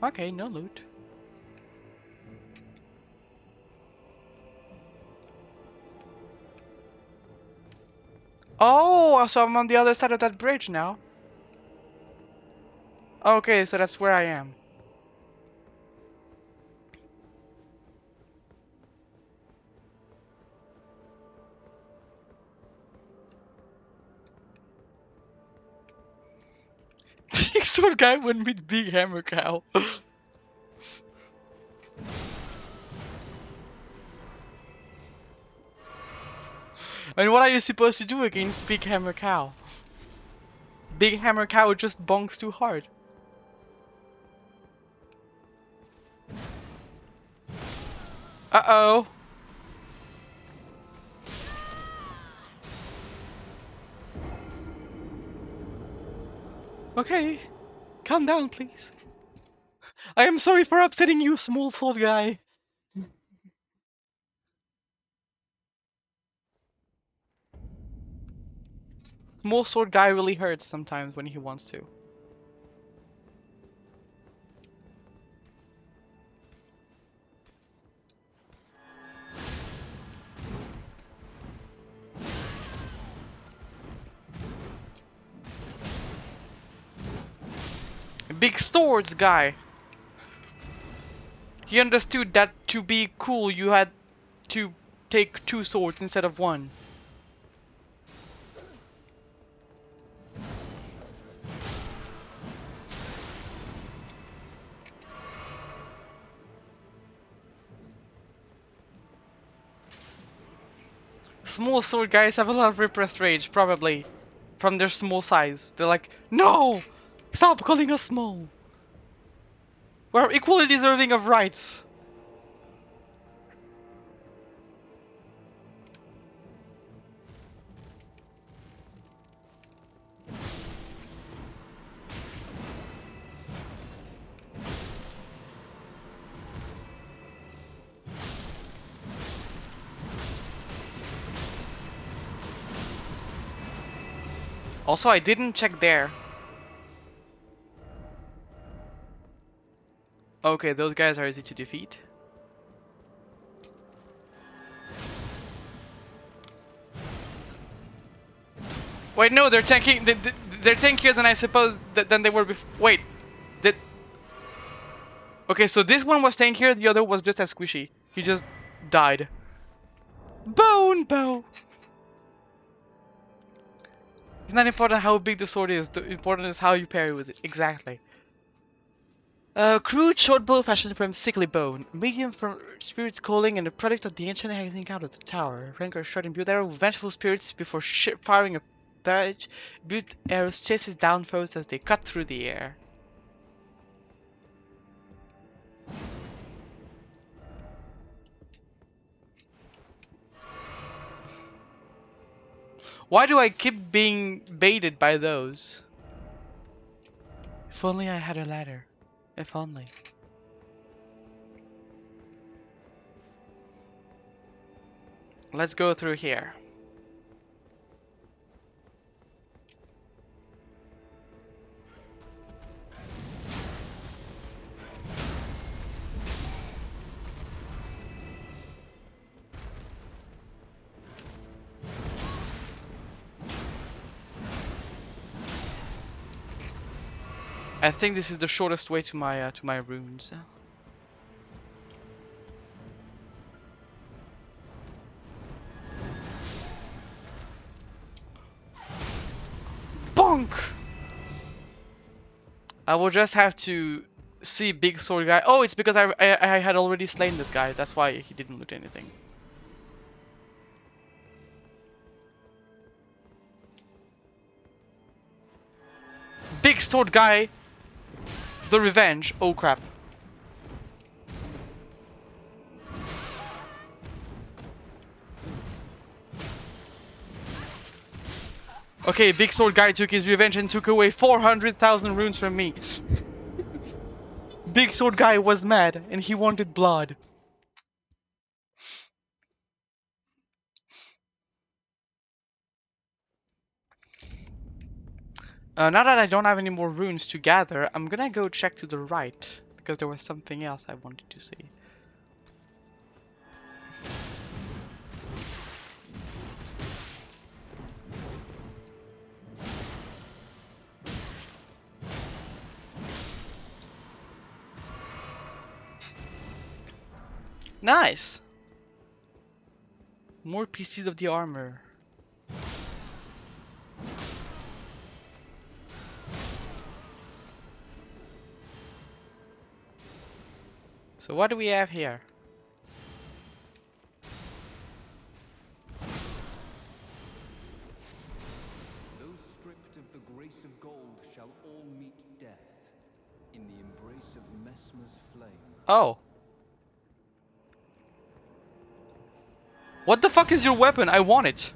Okay, no loot. Oh, so I'm on the other side of that bridge now. Okay, so that's where I am. Big sword guy wouldn't meet big hammer cow. I mean, what are you supposed to do against big hammer cow? Big hammer cow just bonks too hard. Uh-oh. Okay, calm down, please. I am sorry for upsetting you, small sword guy. Small sword guy really hurts sometimes when he wants to. Big swords guy. He understood that to be cool you had to take 2 swords instead of 1. Small sword guys have a lot of repressed rage, probably. From their small size. They're like, no! Stop calling us small! We're equally deserving of rights! Also, I didn't check there. Okay, those guys are easy to defeat. Wait, no, they're tanking. They're tankier than I suppose than they were before. Wait, did. Okay, so this one was tankier, the other was just as squishy. He just died. Bone bow! It's not important how big the sword is, the important is how you parry with it. Exactly. Crude short bow fashioned from sickly bone, medium from spirit calling, and a product of the ancient hanging out of the tower. Rancor shot imbued arrow with vengeful spirits before firing a barrage. Imbued arrows chases down foes as they cut through the air. Why do I keep being baited by those? If only I had a ladder. If only. Let's go through here. I think this is the shortest way to my runes. Bonk! I will just have to see big sword guy. Oh, it's because I had already slain this guy. That's why he didn't loot anything. Big sword guy. The revenge. Oh crap. Okay, big sword guy took his revenge and took away 400,000 runes from me. Big sword guy was mad and he wanted blood. Now that I don't have any more runes to gather, I'm gonna go check to the right because there was something else I wanted to see. Nice! More pieces of the armor. So what do we have here? Those stripped of the grace of gold shall all meet death in the embrace of Mesmer's flame. Oh. What the fuck is your weapon? I want it.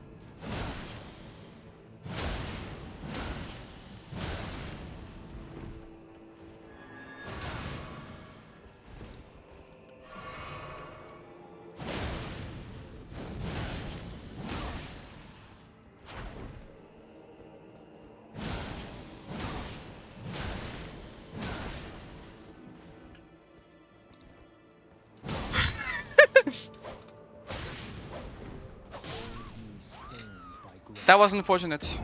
That was unfortunate.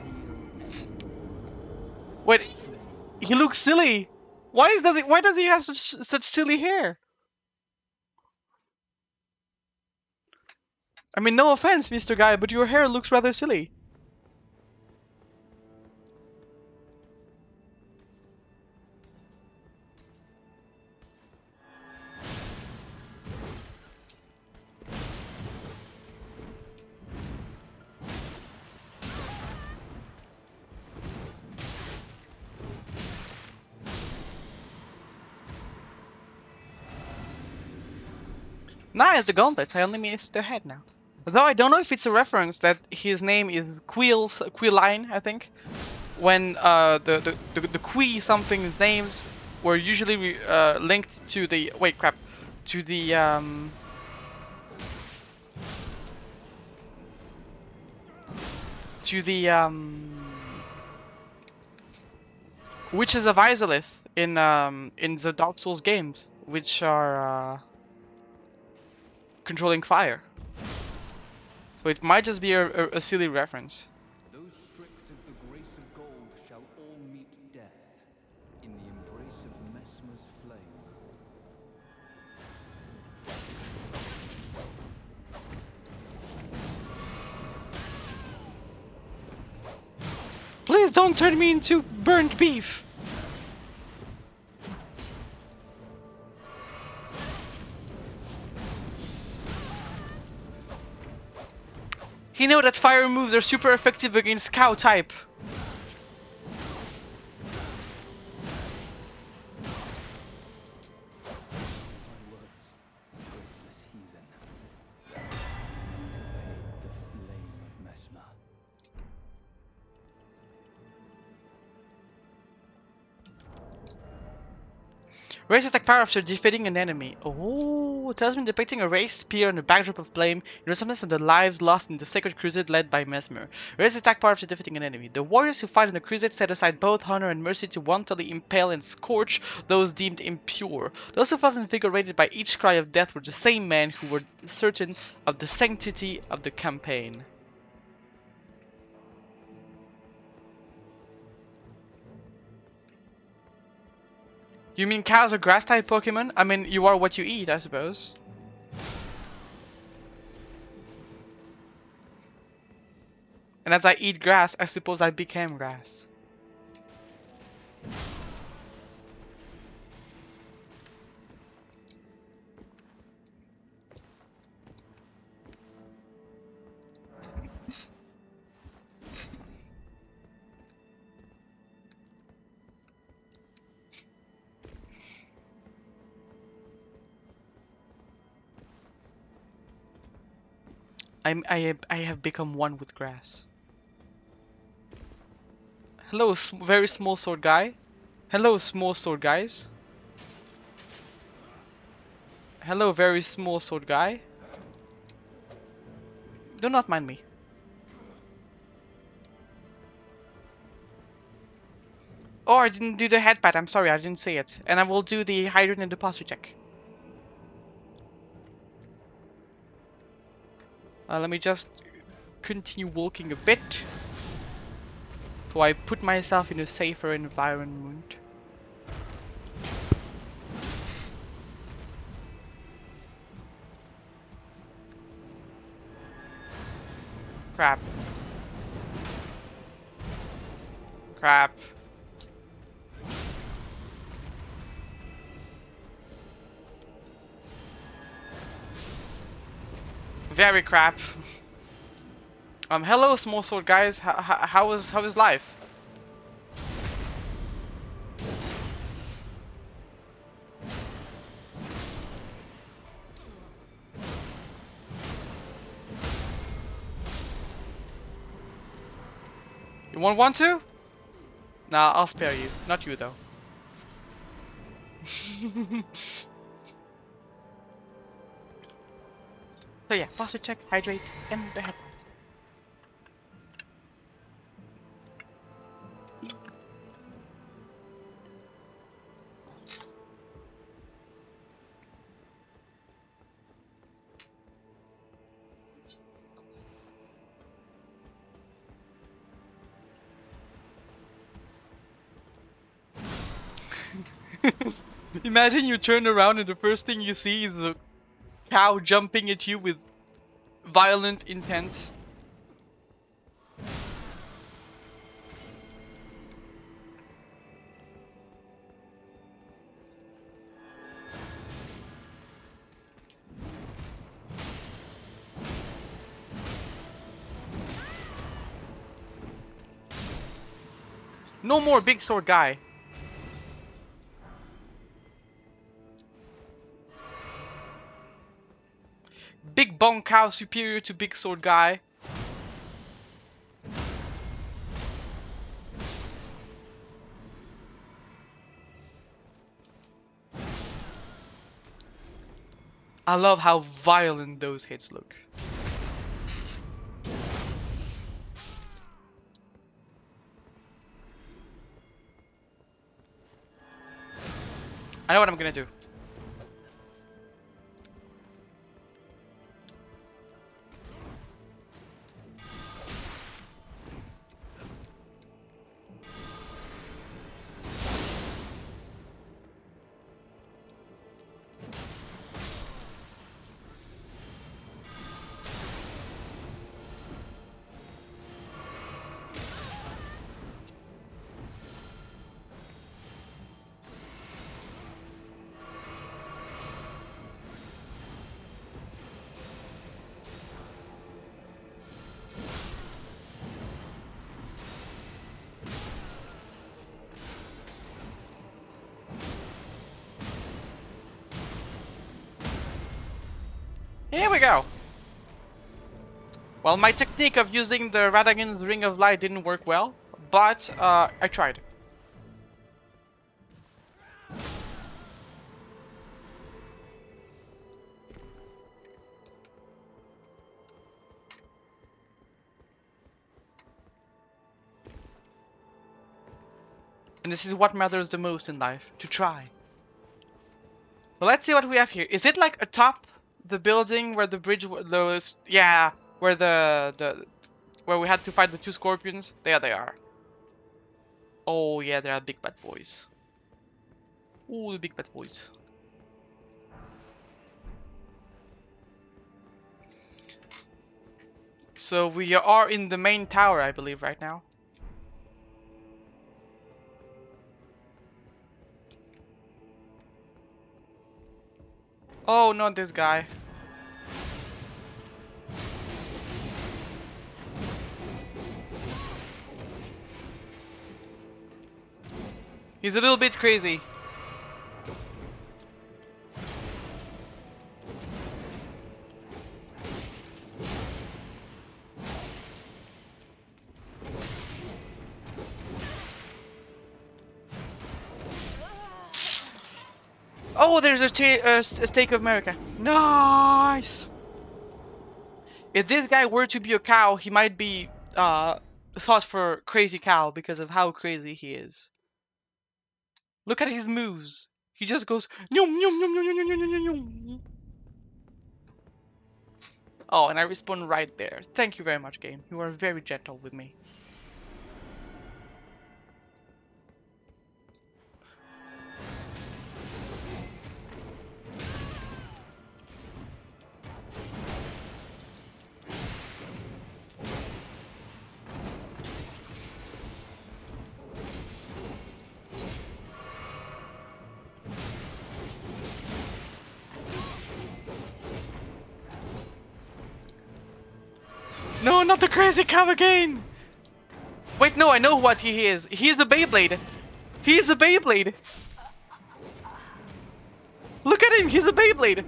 Wait, he looks silly. Why does he have such silly hair? I mean, no offense, Mr. Guy, but your hair looks rather silly. Nice, the gauntlets. I only missed the head now. Though I don't know if it's a reference that his name is Quilline, I think. When the Qui something's names were usually linked to the to the witches of Izalith in the Dark Souls games, which are controlling fire. So it might just be a silly reference. Those stripped of the grace of gold shall all meet death in the embrace of Mesmer's flame. Please don't turn me into burnt beef. He know that fire moves are super effective against cow type. My words, graceless heathen. Activate the flame of Mesmer. Raise attack power after defeating an enemy. Oh, talisman depicting a raised spear and a backdrop of flame in resemblance of the lives lost in the sacred crusade led by Mesmer. Raise attack power after defeating an enemy. The warriors who fight in the crusade set aside both honor and mercy to wantonly impale and scorch those deemed impure. Those who felt invigorated by each cry of death were the same men who were certain of the sanctity of the campaign. You mean cows are grass type Pokemon? I mean, you are what you eat, I suppose. And as I eat grass, I suppose I became grass. I have become one with grass. Hello, very small sword guy. Hello, small sword guys. Hello, very small sword guy. Do not mind me. Oh, I didn't do the headpad. I'm sorry, I didn't see it. And I will do the hydrant and deposit check. Let me just continue walking a bit. So I put myself in a safer environment. Crap. Crap. Very crap. Hello, small sword guys. How is life? You won't want to? Nah, I'll spare you. Not you though. So yeah, posture check, hydrate, and the headpad. Imagine you turn around and the first thing you see is a cow jumping at you with violent intent. No more big sword guy. Big bone cow superior to big sword guy. I love how violent those hits look. I know what I'm gonna do. Here we go. Well, my technique of using the Radagon's Ring of Light didn't work well, but I tried. And this is what matters the most in life, to try. Well, let's see what we have here. Is it like atop the building where the bridge was? Yeah, where where we had to fight the two scorpions? There they are. Oh yeah, they are big bad boys. Ooh, the big bad boys. So we are in the main tower, I believe, right now. Oh, not this guy. He's a little bit crazy. Oh, there's a stake of America. Nice. If this guy were to be a cow, he might be thought for crazy cow because of how crazy he is. Look at his moves. He just goes yum yum yum yum yum yum yum yum yum. Oh, and I respawn right there. Thank you very much, game. You are very gentle with me. No, not the crazy cow again. Wait, no, I know what he is. He's the Beyblade. He's a Beyblade. Look at him. He's a Beyblade.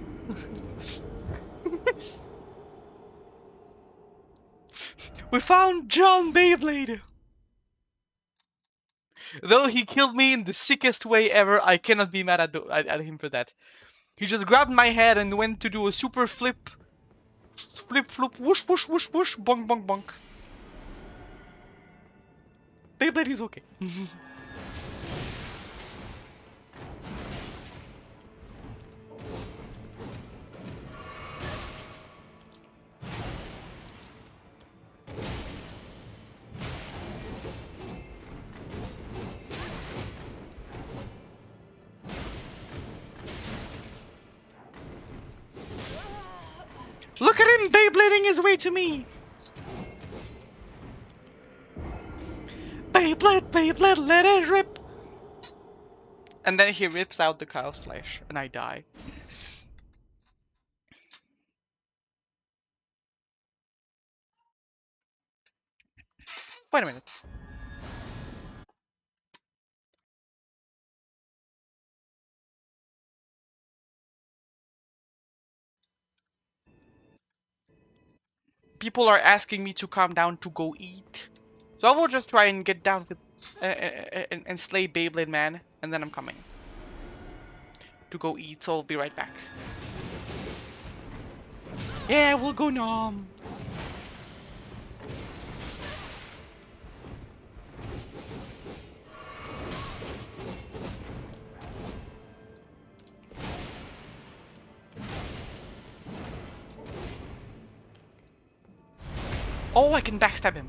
We found John Beyblade. Though he killed me in the sickest way ever, I cannot be mad at him for that. He just grabbed my head and went to do a super flip, flip, whoosh, whoosh, whoosh, whoosh, bonk, bonk, bonk. Beyblade is okay. Look at him Beyblading his way to me. Beyblade, Beyblade, let it rip. And then he rips out the cow slash, and I die. Wait a minute. People are asking me to calm down to go eat. So I will just try and get down with and slay Beyblade Man, and then I'm coming to go eat. So I'll be right back. Yeah, we'll go nom. Oh, I can backstab him.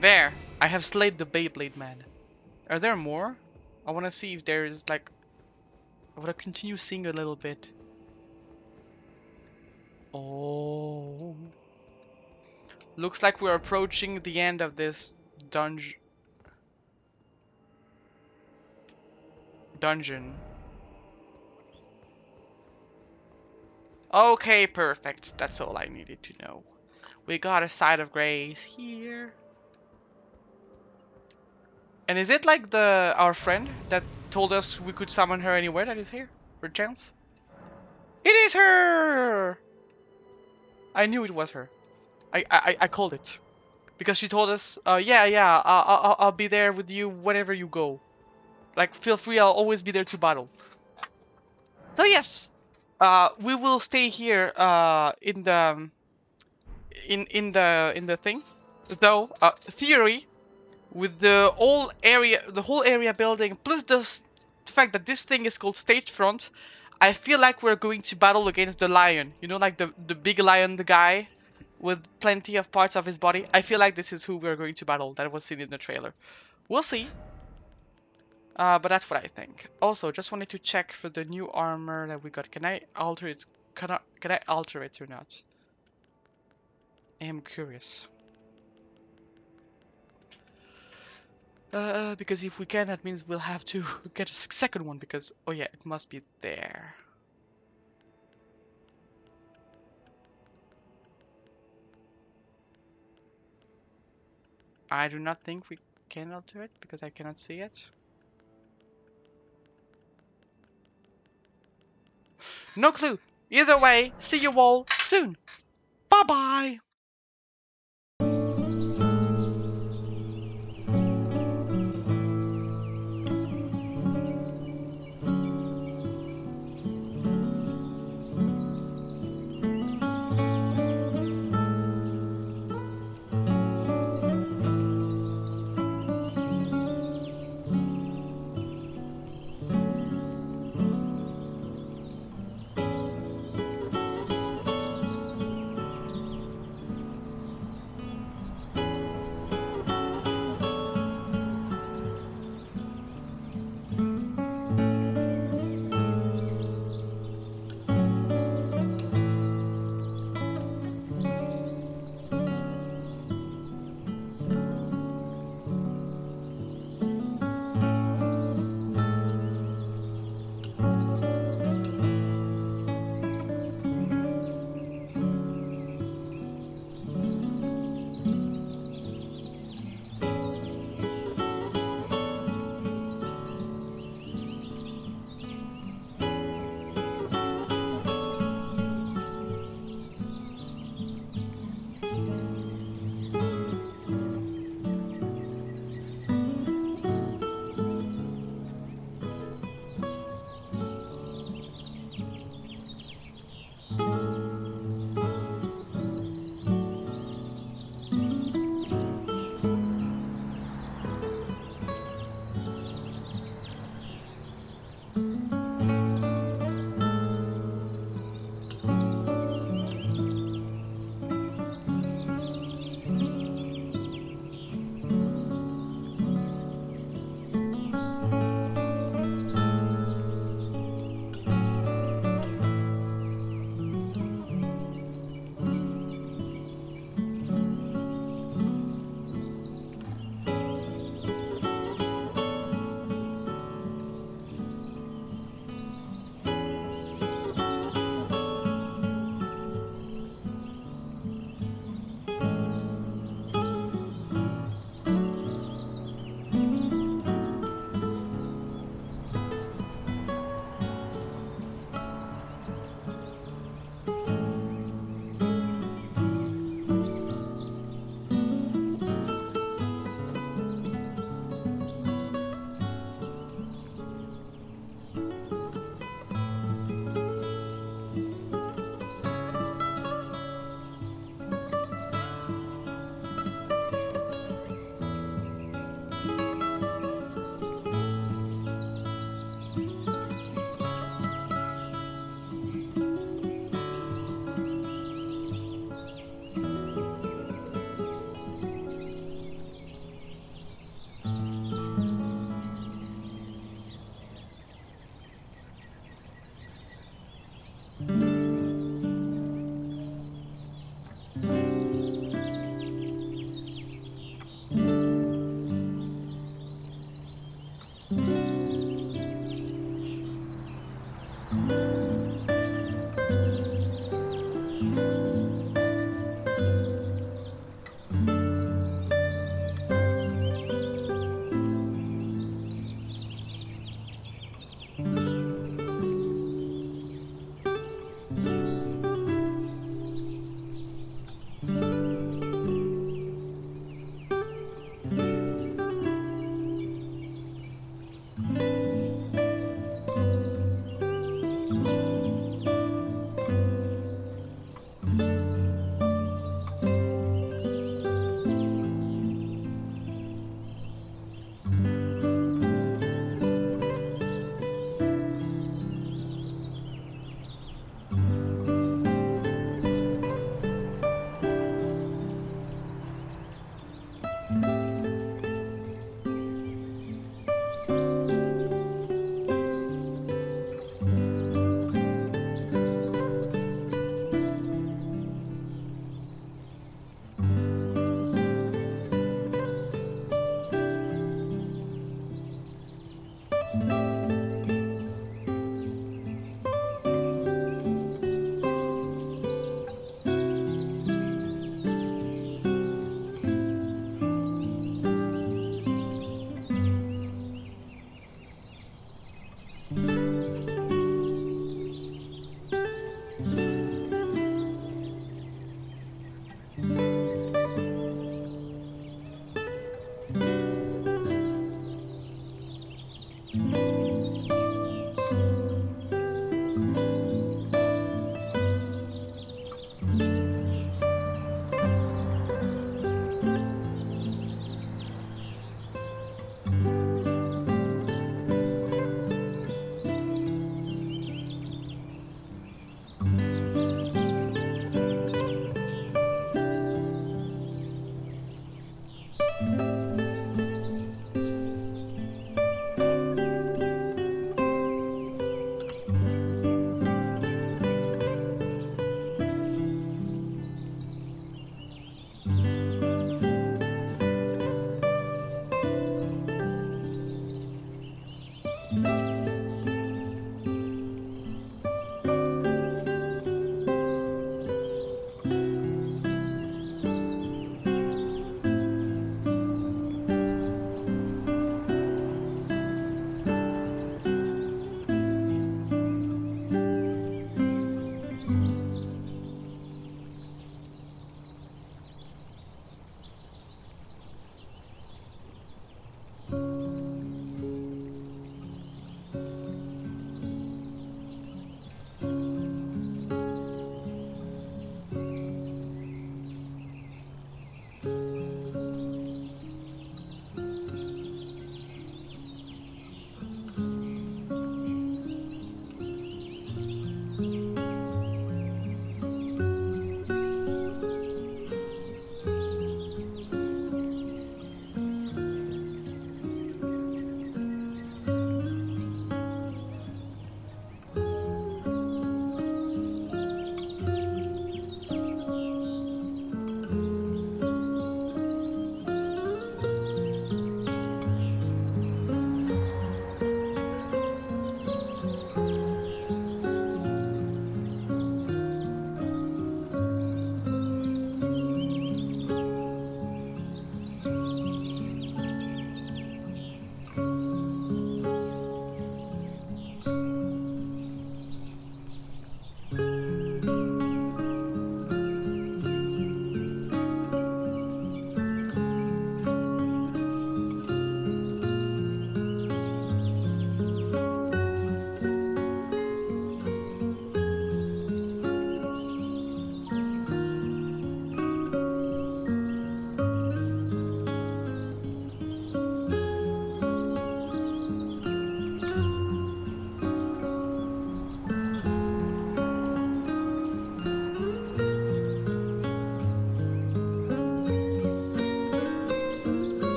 There, I have slayed the Beyblade Man. Are there more? I want to see if there is like. I want to continue seeing a little bit. Oh, looks like we're approaching the end of this dungeon. Okay, perfect. That's all I needed to know. We got a side of grace here. And is it like our friend that told us we could summon her anywhere that is here? For chance? It is her! I knew it was her. I called it. Because she told us, yeah, I'll be there with you whenever you go. Like, feel free, I'll always be there to battle. So yes, we will stay here in the thing. Though, theory, with the whole area building, plus the fact that this thing is called stage front, I feel like we're going to battle against the lion. You know, like the big lion, the guy with plenty of parts of his body. I feel like this is who we're going to battle. That was seen in the trailer. We'll see. But that's what I think. Also, just wanted to check for the new armor that we got. Can I alter it? Can I alter it or not? I am curious. Because if we can, that means we'll have to get a second one. Because oh yeah, it must be there. I do not think we can alter it because I cannot see it. No clue. Either way, see you all soon. Bye bye.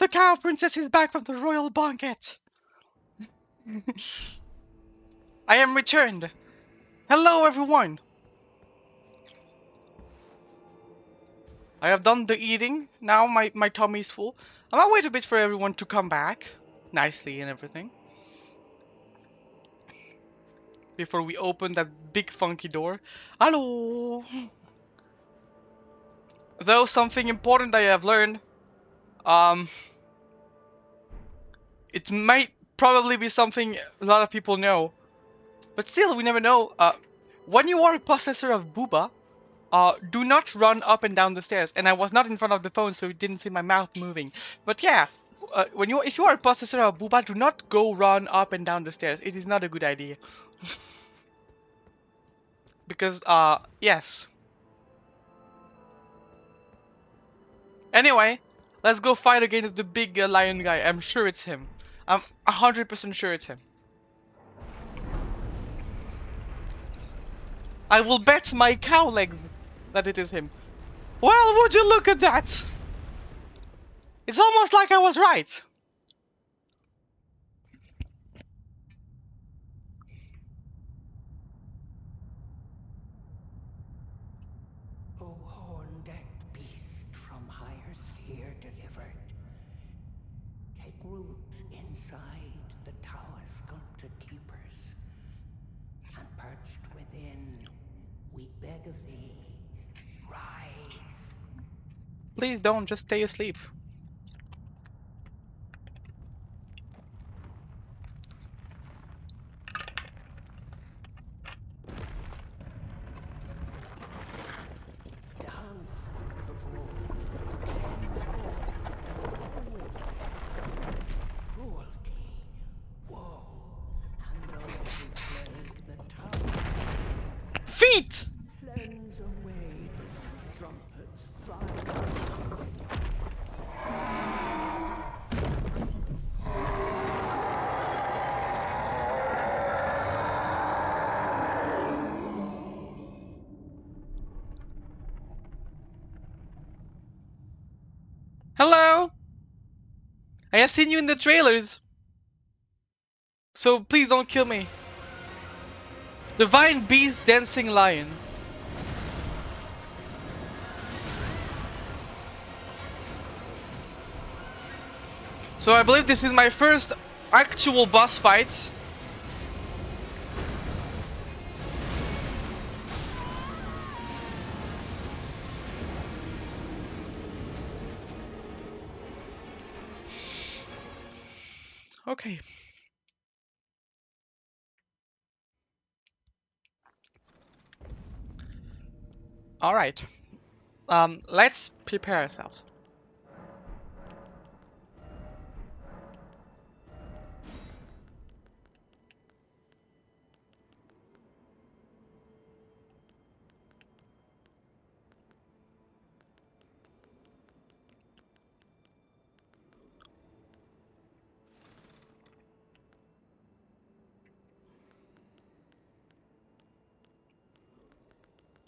the cow princess is back from the royal banquet. I am returned. Hello, everyone. I have done the eating. Now my tummy is full. I might wait a bit for everyone to come back nicely and everything before we open that big funky door. Hello. Though something important I have learned, um, it might probably be something a lot of people know, but still we never know. When you are a possessor of Booba, do not run up and down the stairs. And I was not in front of the phone, so you didn't see my mouth moving. But yeah, if you are a possessor of Booba, do not go run up and down the stairs. It is not a good idea. Because, yes. Anyway, let's go fight against the big lion guy. I'm sure it's him. I'm 100% sure it's him. I will bet my cow legs that it is him. Well, would you look at that? It's almost like I was right. O horn-decked beast from higher sphere delivered, take root inside the tower sculpted keepers, and perched within, we beg of thee, rise. Please don't, just stay asleep. Dance unto vote, cleanse all that thou wilt. Cruelty, woe, and those who plague the tower. Feet! Cleanse away the strumpet's fire. Hello! I have seen you in the trailers. So please don't kill me. Divine Beast Dancing Lion. So I believe this is my first actual boss fight. Okay. Alright. Let's prepare ourselves.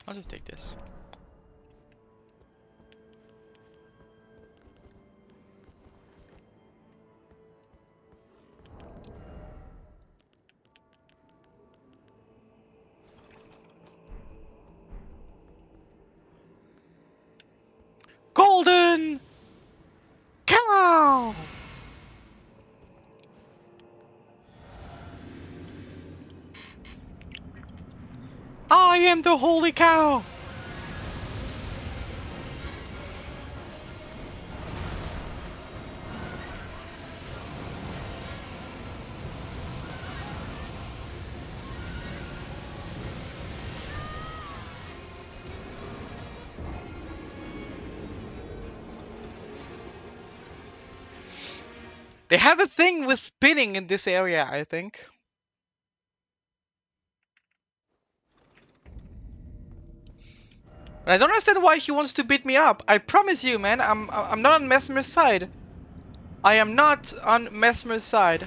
I'll just take this. Golden cow! I am the holy cow! They have a thing with spinning in this area, I think. But I don't understand why he wants to beat me up. I promise you, man, I'm not on Mesmer's side. I am not on Mesmer's side.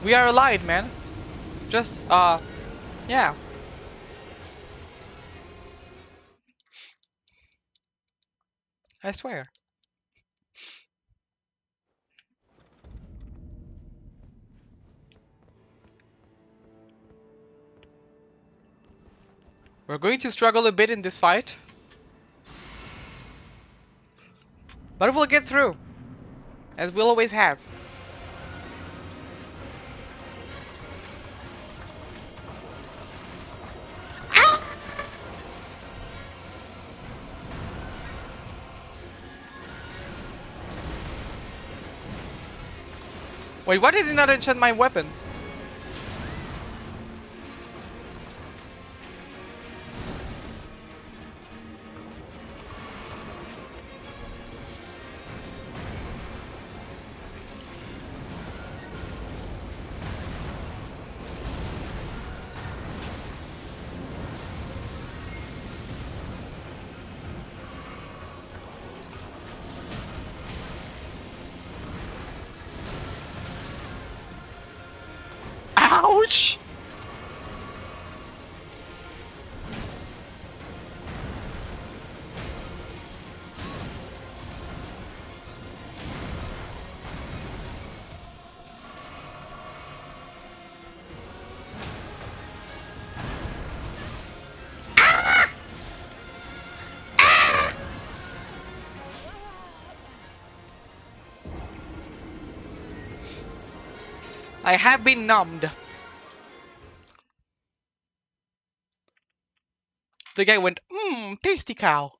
We are allied, man. Just Yeah. I swear. We're going to struggle a bit in this fight. But we'll get through. As we'll always have. Wait, why did he not enchant my weapon? Ouch! I have been numbed. The guy went, tasty cow.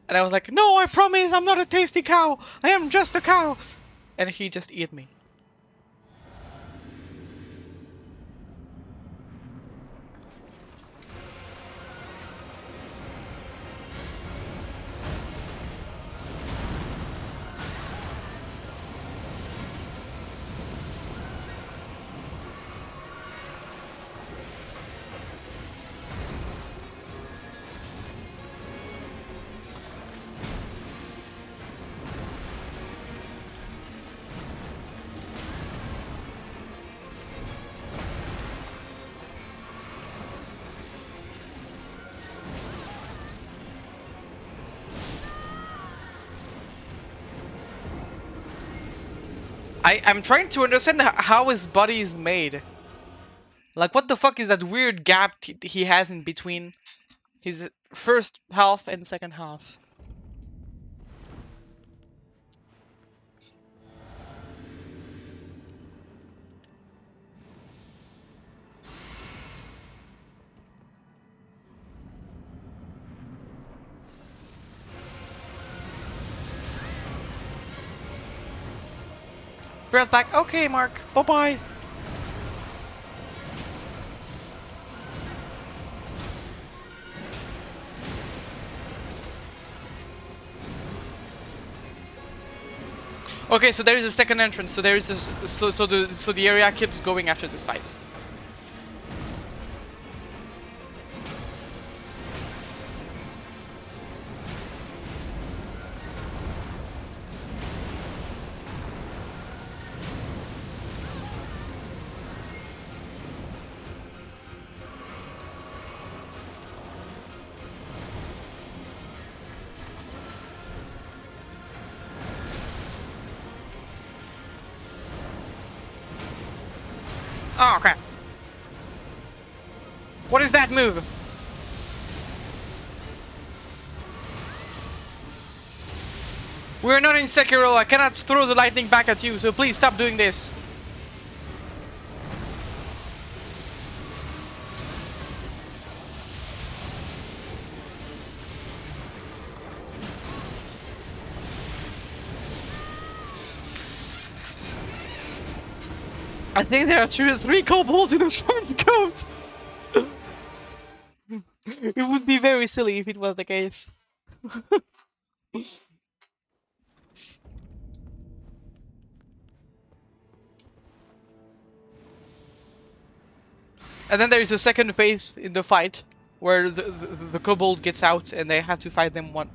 And I was like, no, I promise I'm not a tasty cow. I am just a cow. And he just ate me. I'm trying to understand how his body is made. Like, what the fuck is that weird gap he has in between his first half and second half? Brent back, okay, Mark, bye-bye. Okay, so there is a second entrance. So there is this, so the area keeps going after this fight. Oh crap! What is that move? We're not in Sekiro. I cannot throw the lightning back at you. So please stop doing this. I think there are 3 kobolds in a short coat. It would be very silly if it was the case. And then there is a second phase in the fight where the kobold gets out and they have to fight them one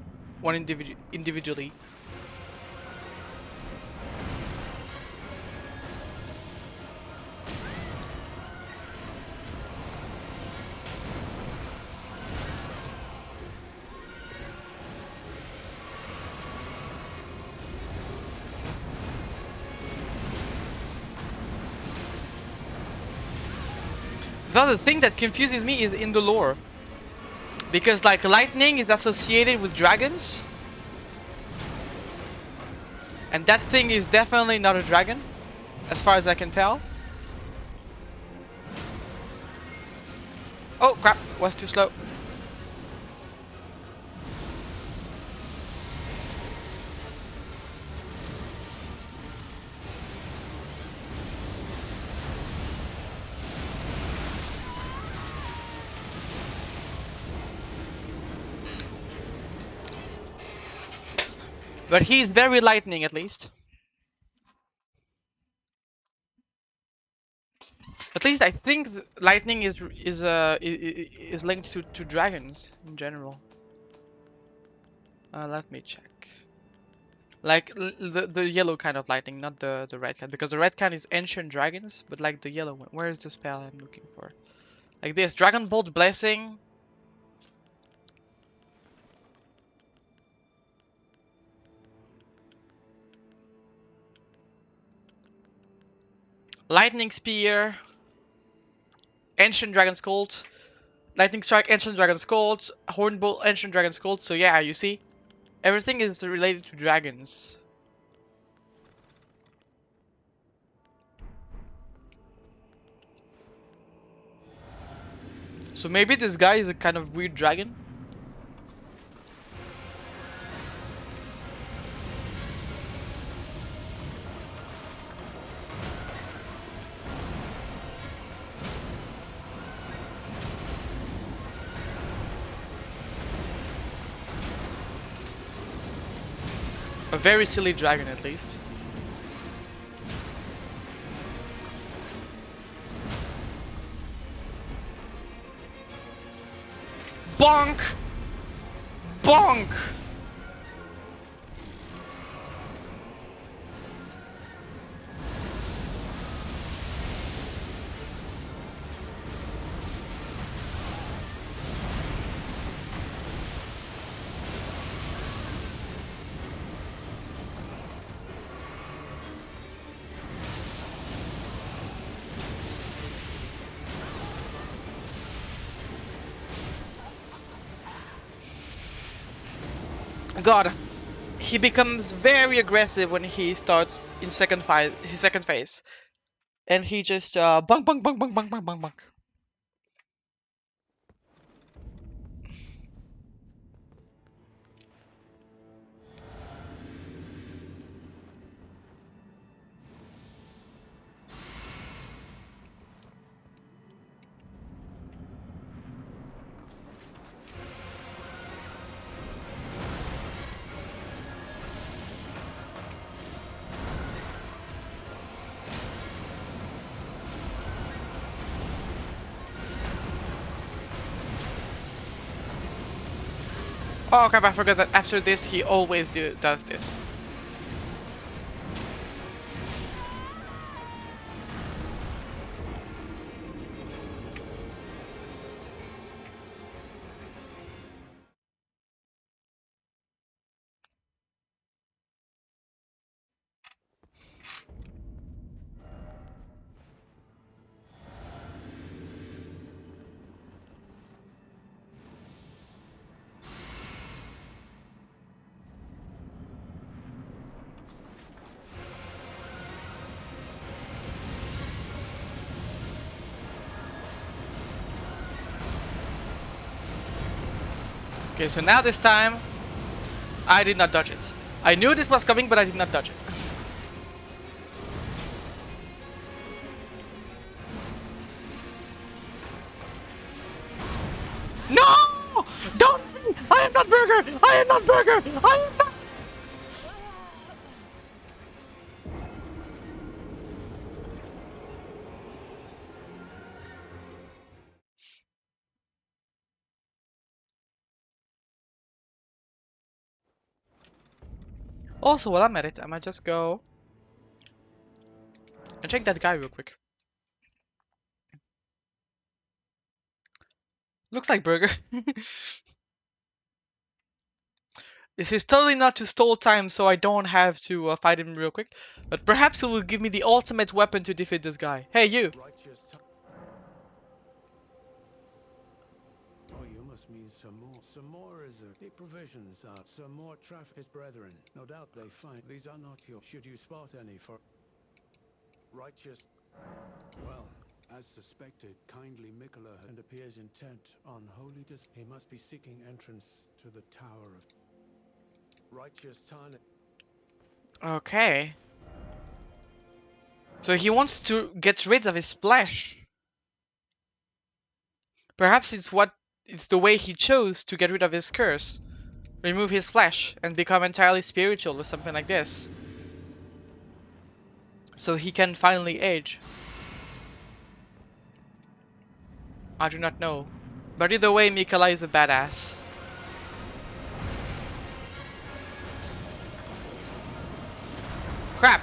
individually. The other thing that confuses me is in the lore. Because like lightning is associated with dragons. And that thing is definitely not a dragon, as far as I can tell. Oh crap, was too slow. But he's very lightning at least. At least I think lightning is linked to dragons in general. Let me check. Like the yellow kind of lightning, not the red kind, because the red kind is ancient dragons, but like the yellow one. Where is the spell I'm looking for? Like this, Dragon Bolt Blessing. Lightning Spear. Ancient Dragon's Colt. Lightning Strike, Ancient Dragon's Colt. Hornbolt, Ancient Dragon's Colt. So yeah, you see? Everything is related to dragons. So maybe this guy is a kind of weird dragon? A very silly dragon at least. Bonk! Bonk! God, he becomes very aggressive when he starts in his second phase. And he just bunk bunk bunk bunk bunk bunk bunk bunk. Oh crap, I forgot that after this he always does this. Okay, so now this time I did not dodge it. I knew this was coming, but I did not dodge it. No! Don't! I am not Burger! I am not Burger! I am not. Also, while I'm at it, I might just go and check that guy real quick. Looks like Burger. This is totally not to stall time, so I don't have to fight him real quick. But perhaps he will give me the ultimate weapon to defeat this guy. Hey, you! Some more is the provisions are some more traffic, his brethren. No doubt they find these are not your. Should you spot any for righteous? Well, as suspected, kindly Mikola and appears intent on holy dis. He must be seeking entrance to the tower of righteous Tana. Okay. So he wants to get rid of his flesh. Perhaps it's the way he chose to get rid of his curse. Remove his flesh and become entirely spiritual or something like this. So he can finally age. I do not know. But either way, Mikola is a badass. Crap!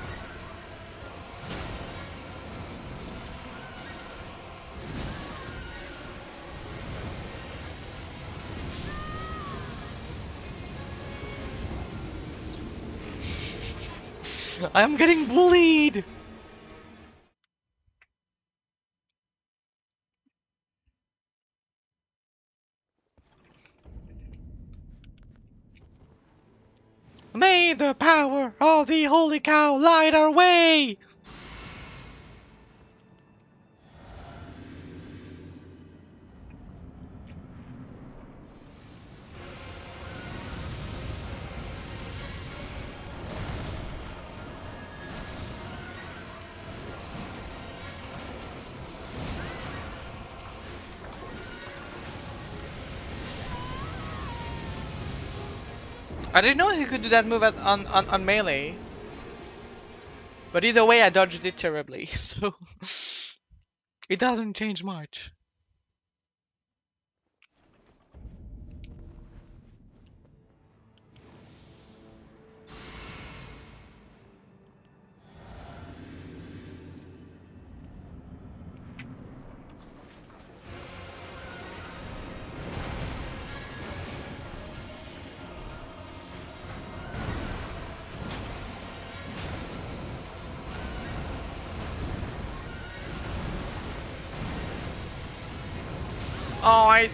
I'm getting bullied! May the power of the holy cow light our way! I didn't know he could do that move on melee. But either way, I dodged it terribly, so... It doesn't change much. Oh, I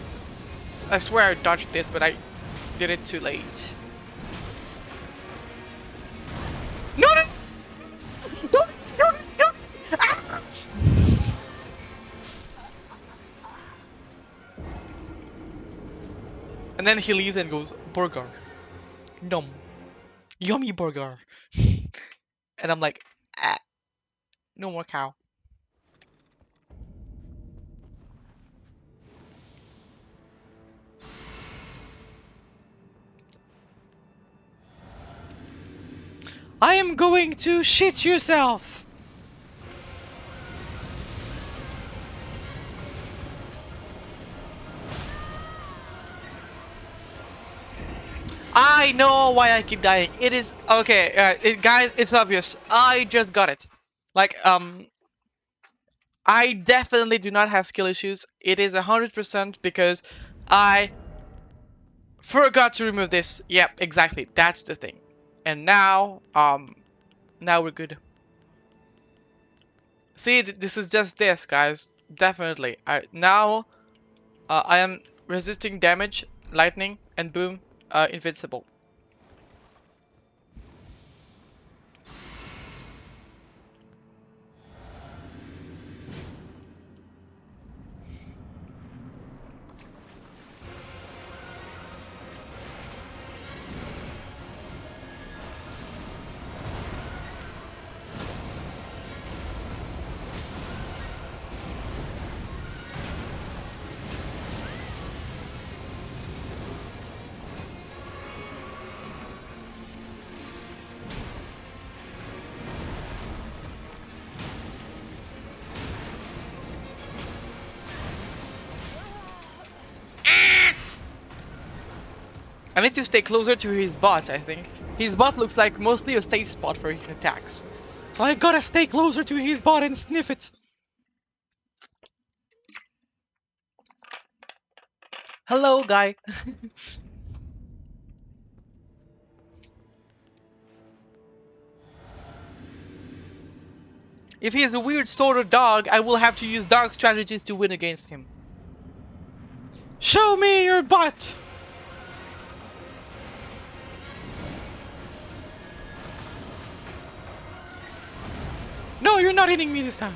swear I dodged this, but I did it too late. No, no! Don't! Don't! Ah! And then he leaves and goes, burger. Nom. Yummy burger. And I'm like, ah, no more cow. I am going to shit yourself! I know why I keep dying. It is okay, guys. It's obvious. I just got it. Like, I definitely do not have skill issues. It is 100% because I forgot to remove this. Yep, exactly. That's the thing. And now we're good. See, this is just this, guys. Definitely. I am resisting damage, lightning, and boom, invincible. I need to stay closer to his bot, I think. His bot looks like mostly a safe spot for his attacks. I gotta stay closer to his bot and sniff it. Hello, guy. If he is a weird sort of dog, I will have to use dog strategies to win against him. Show me your butt! No, you're not hitting me this time.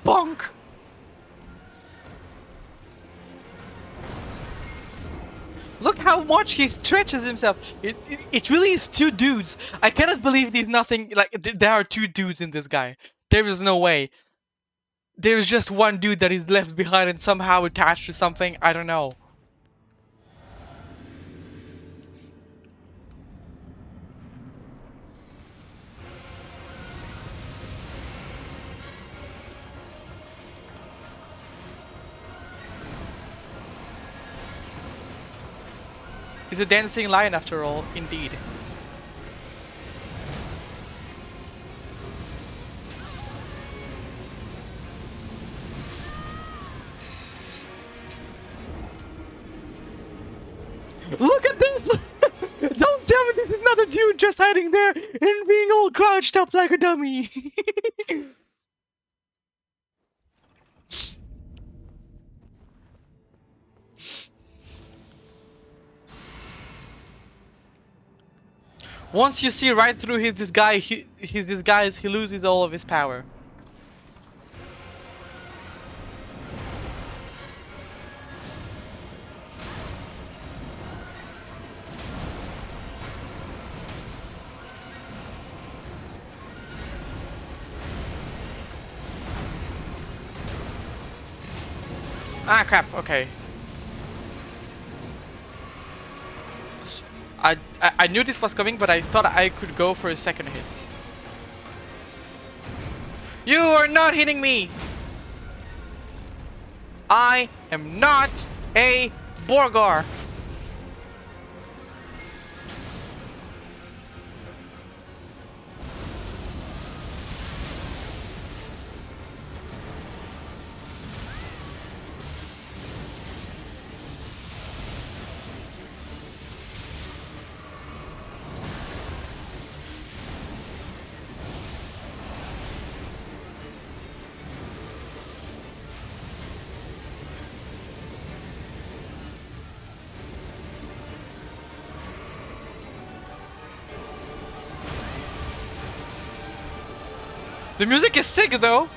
Bonk! Look how much he stretches himself. It really is two dudes. I cannot believe there's nothing like there are two dudes in this guy. There is no way. There is just one dude that is left behind and somehow attached to something. I don't know. He's a dancing lion after all, indeed. Look at this! Don't tell me there's another dude just hiding there and being all crouched up like a dummy. Once you see right through his disguise, he loses all of his power. Ah, crap. Okay. I knew this was coming, but I thought I could go for a second hit. You are not hitting me! I am not a Borgar! The music is sick though!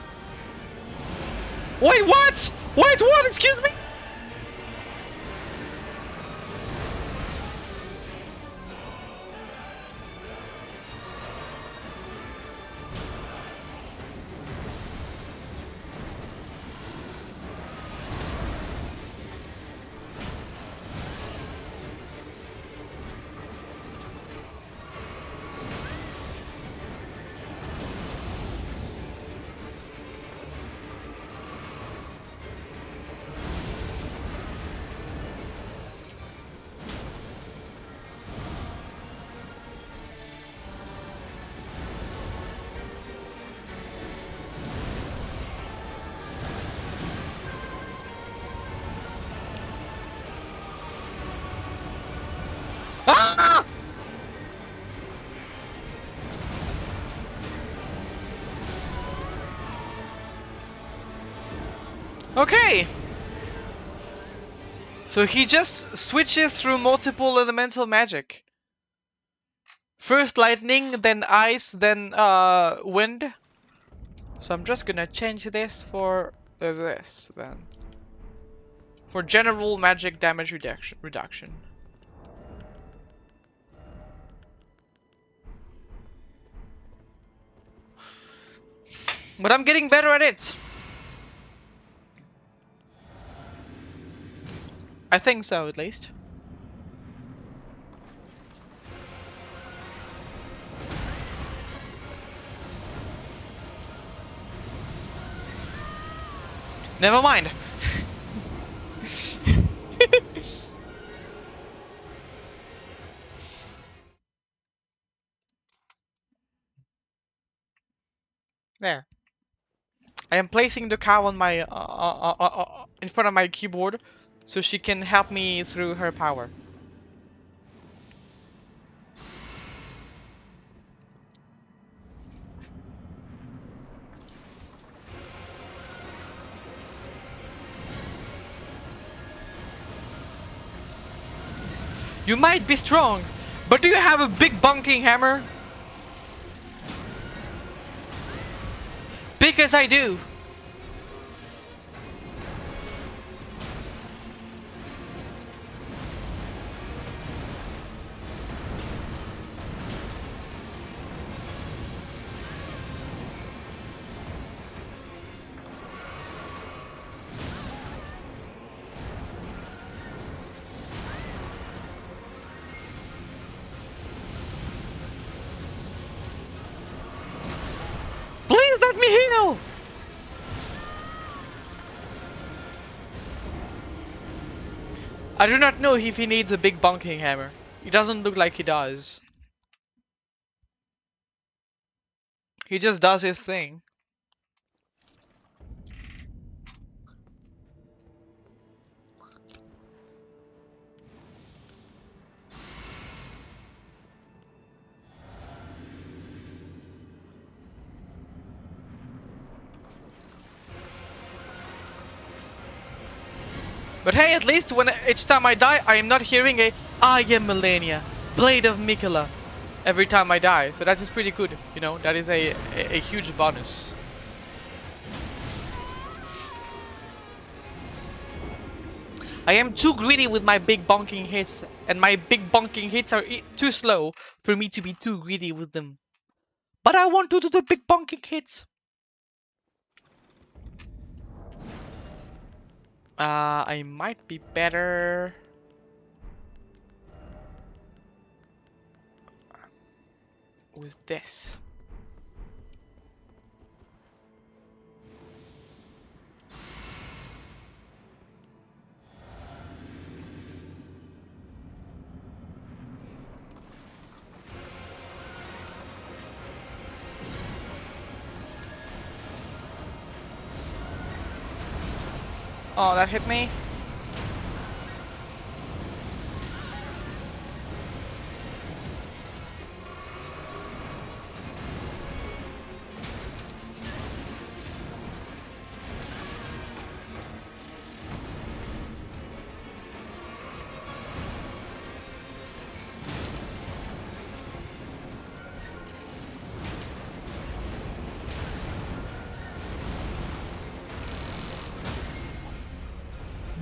Wait, what? Wait, what? Excuse me? Ah! Okay! So he just switches through multiple elemental magic. First lightning, then ice, then wind. So I'm just gonna change this for this then. For general magic damage reduction. But I'm getting better at it. I think so, at least. Never mind. There. I am placing the cow on my in front of my keyboard so she can help me through her power. You might be strong, but do you have a big bunking hammer? Because I do. Please let me heal! I do not know if he needs a big bunking hammer. He doesn't look like he does. He just does his thing. But hey, at least when each time I die, I am not hearing a I am Melania, Blade of Mikola every time I die. So that is pretty good, you know, that is a huge bonus. I am too greedy with my big bonking hits, and my big bonking hits are too slow for me to be too greedy with them. But I want to do the big bonking hits. I might be better with this. Oh, that hit me.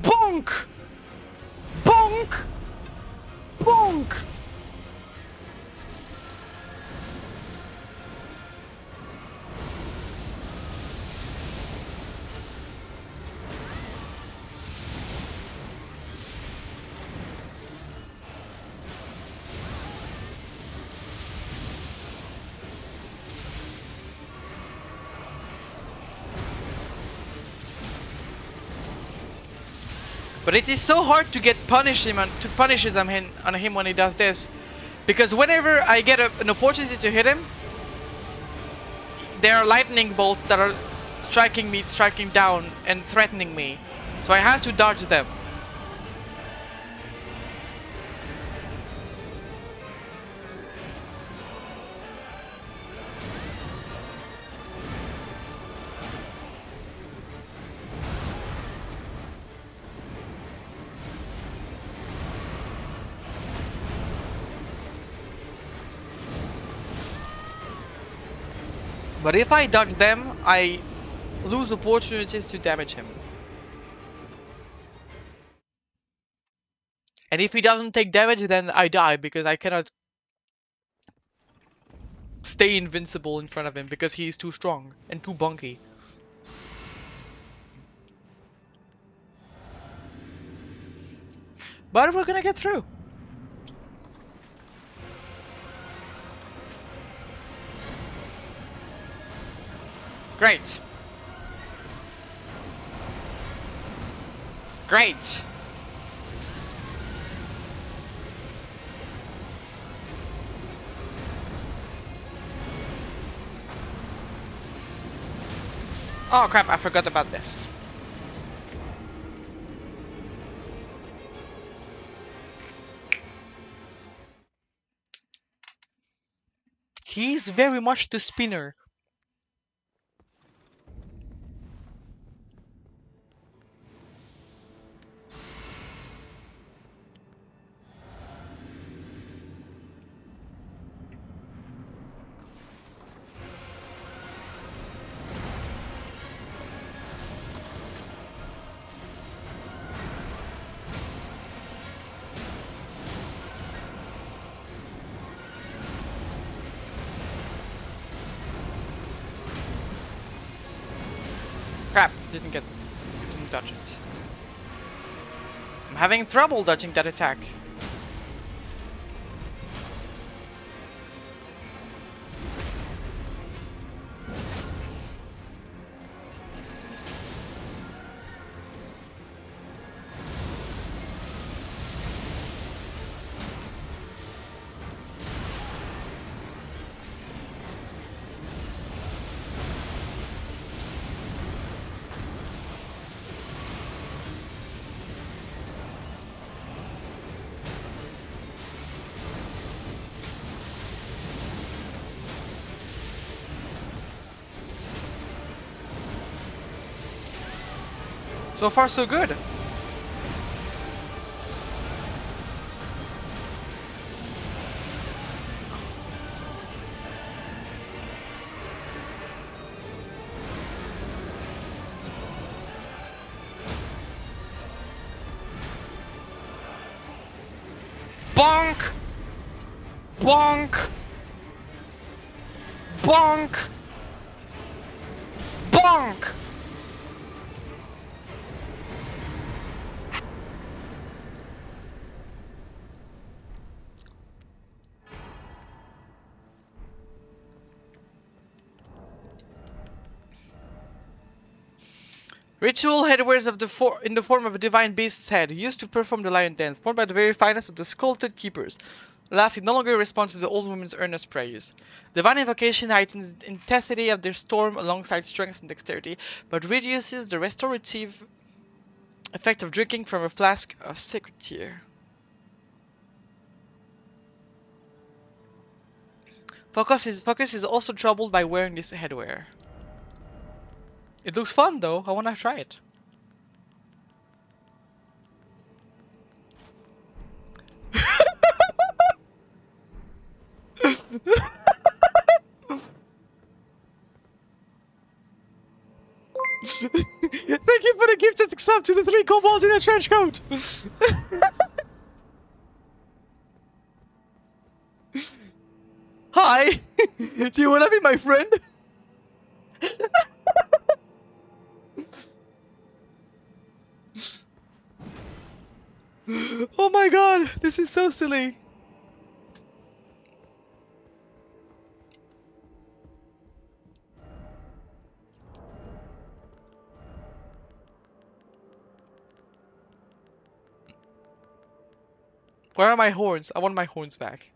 Bonk! Bonk! Bonk! But it is so hard to get punishes on him when he does this, because whenever I get an opportunity to hit him, there are lightning bolts that are striking down and threatening me, so I have to dodge them. But if I dodge them, I lose opportunities to damage him. And if he doesn't take damage, then I die because I cannot stay invincible in front of him because he is too strong and too bunky. But we're gonna get through. Great. Great. Oh crap, I forgot about this. He's very much the spinner. Crap, didn't dodge it. I'm having trouble dodging that attack. So far, so good. Bonk! Bonk! Bonk! Bonk! Ritual headwears of in the form of a divine beast's head, used to perform the lion dance, formed by the very finest of the sculpted keepers. Alas, it no longer responds to the old woman's earnest prayers. Divine invocation heightens the intensity of their storm alongside strength and dexterity, but reduces the restorative effect of drinking from a flask of sacred tear. Focus is also troubled by wearing this headwear. It looks fun though, I wanna try it. Thank you for the gifted sub to the 3 kobolds in a trench coat! Hi! Do you wanna be my friend? Oh my god, this is so silly. Where are my horns? I want my horns back.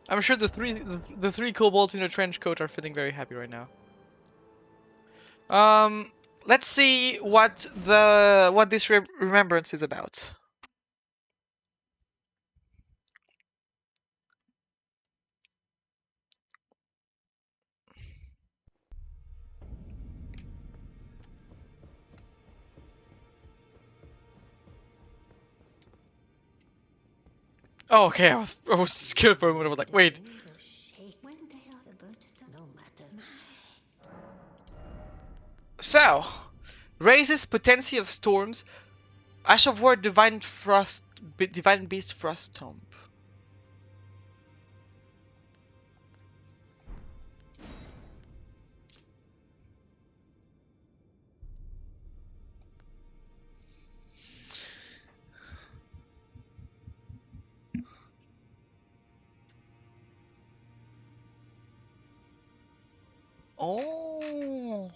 I'm sure the three kobolds in a trench coat are feeling very happy right now. Let's see what this remembrance is about. Oh, okay. I was scared for a moment. I was like, wait. So, raises potency of storms. Ash of War, Divine Beast Frost Tomb. Oh.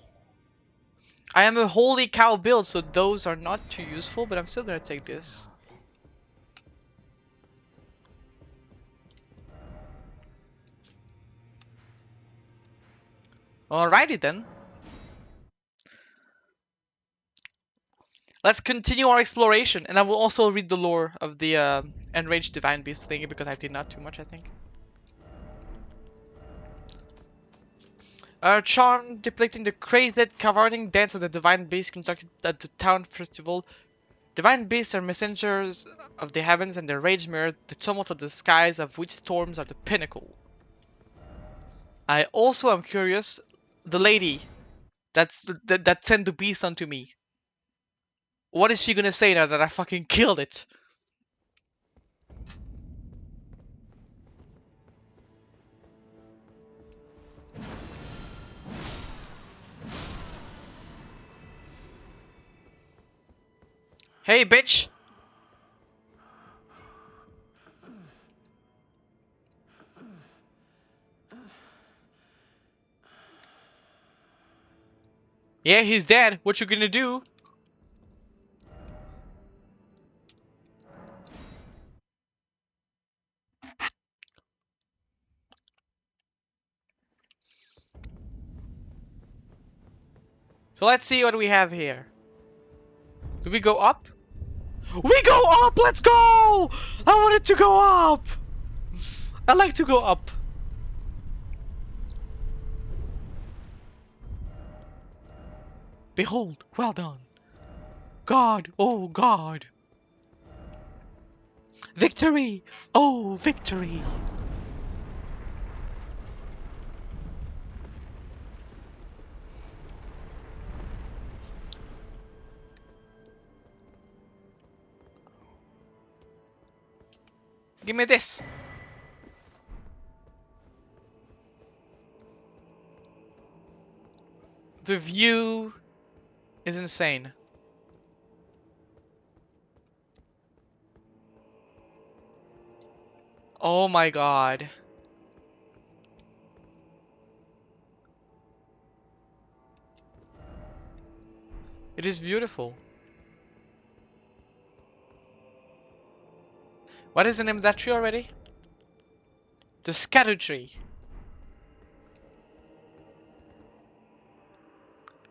I am a holy cow build, so those are not too useful, but I'm still gonna take this. Alrighty then. Let's continue our exploration, and I will also read the lore of the enraged divine beast thingy because I did not too much, I think. A charm depicting the crazed, cavorting dance of the divine beast conducted at the town festival. Divine beasts are messengers of the heavens, and their rage mirror the tumult of the skies, of which storms are the pinnacle. I also am curious, the lady that sent the beast unto me. What is she gonna say now that I fucking killed it? Hey, bitch! Yeah, he's dead. What you gonna do? So let's see what we have here. Do we go up? We go up! Let's go! I wanted to go up! I like to go up. Behold, well done. God, oh God. Victory! Oh, victory! Give me this. The view is insane. Oh my God. It is beautiful. What is the name of that tree already? The scatter tree.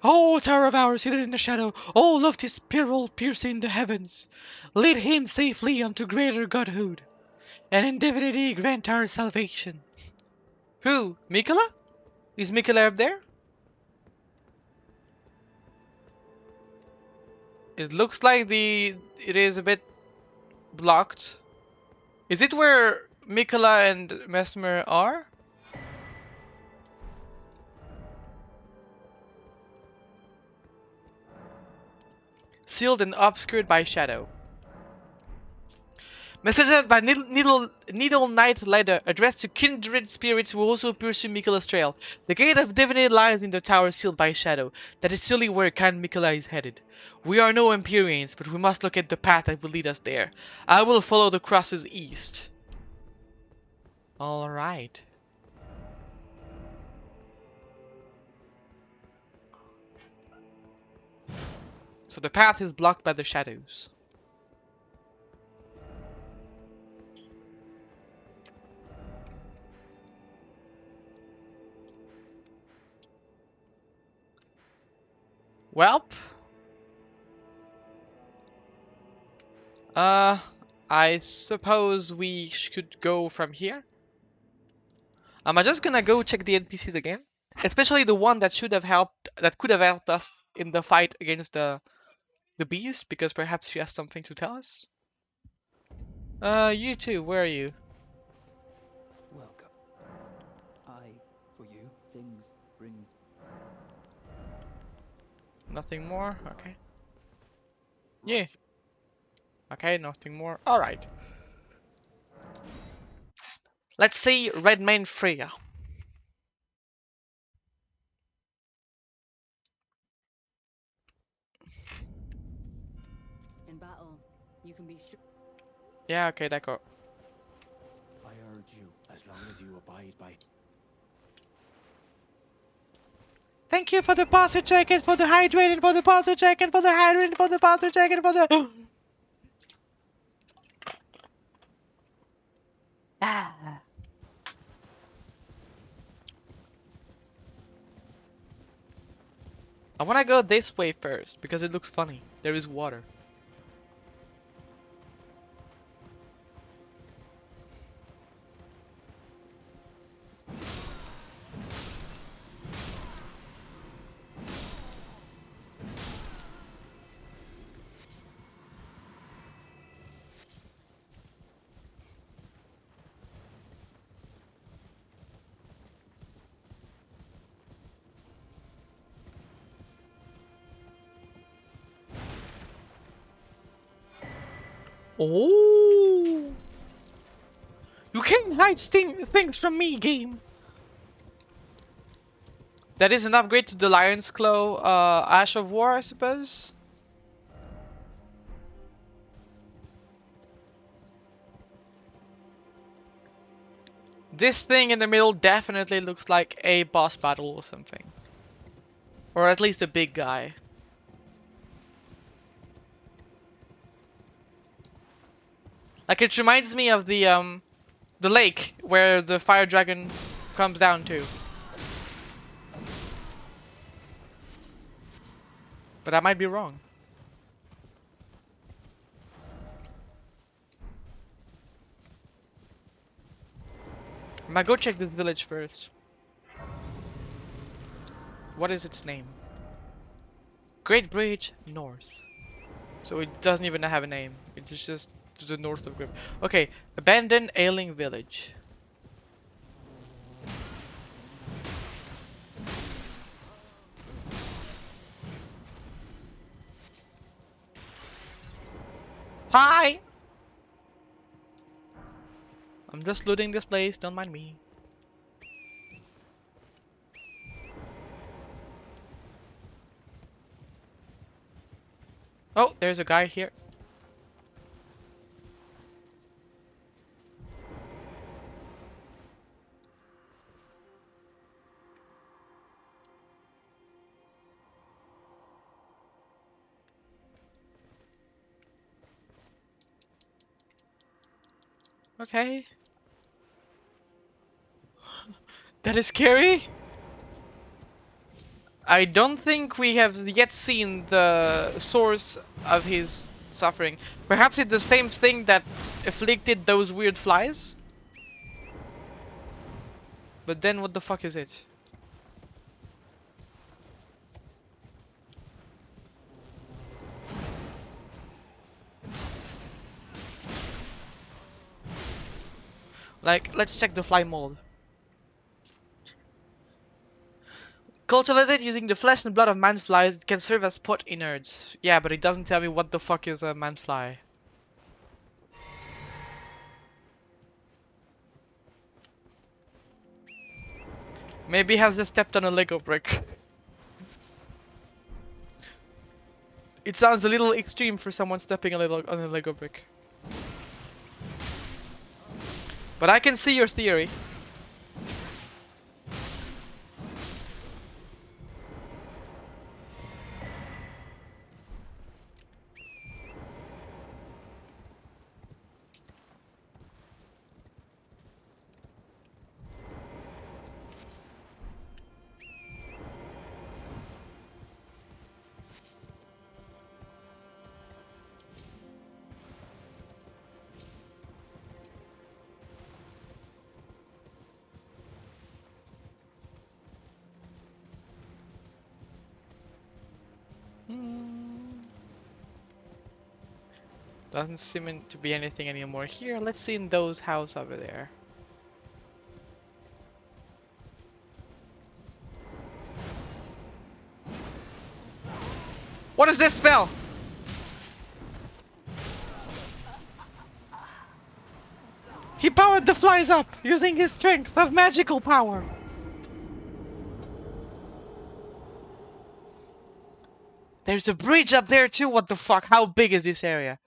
Oh, tower of ours, hidden in the shadow, oh, lofty spiral piercing the heavens, lead him safely unto greater godhood, and in divinity grant our salvation. Who? Mikola? Is Mikola up there? It looks like it is a bit blocked. Is it where Mikola and Mesmer are? Sealed and obscured by shadow. Message by Needle Knight Leather, addressed to kindred spirits who also pursue Mikola's trail. The gate of divinity lies in the tower sealed by shadow. That is surely where kind Mikola is headed. We are no Empyreans, but we must look at the path that will lead us there. I will follow the crosses east. Alright. So the path is blocked by the shadows. Welp. Uh, I suppose we should go from here. I'm just gonna go check the NPCs again, especially the one that could have helped us in the fight against the beast, because perhaps she has something to tell us. You too. Where are you? Welcome. I, for you, things bring. Nothing more. Okay. Right. Yeah. Okay. Nothing more. All right. Let's see Redmane Freya. In battle, you can be sure. Yeah. Okay. D'accord. I urge you, as long as you abide by. Thank you for the posture check and for the hydrating, for the posture check and for the hydrating, for the posture check and for the. Ah. I want to go this way first because it looks funny. There is water. Oh! You can't hide things from me, game! That is an upgrade to the Lion's Claw, Ash of War, I suppose? This thing in the middle definitely looks like a boss battle or something. Or at least a big guy. Like, it reminds me of the lake where the fire dragon comes down to. But I might be wrong. I might go check this village first. What is its name? Great Bridge North. So it doesn't even have a name. It's just to the north of Grip. Okay, abandoned ailing village. Hi! I'm just looting this place, don't mind me. Oh, there's a guy here. Okay. That is scary. I don't think we have yet seen the source of his suffering. Perhaps it's the same thing that afflicted those weird flies? But then what the fuck is it? Like, let's check the fly mold. Cultivated using the flesh and blood of manflies, it can serve as pot innards. Yeah, but it doesn't tell me what the fuck is a manfly. Maybe he has just stepped on a Lego brick. It sounds a little extreme for someone stepping a little on a Lego brick. But I can see your theory. Doesn't seem to be anything anymore here. Let's see in those house over there. What is this spell? He powered the flies up using his strength of magical power. There's a bridge up there too. What the fuck? How big is this area?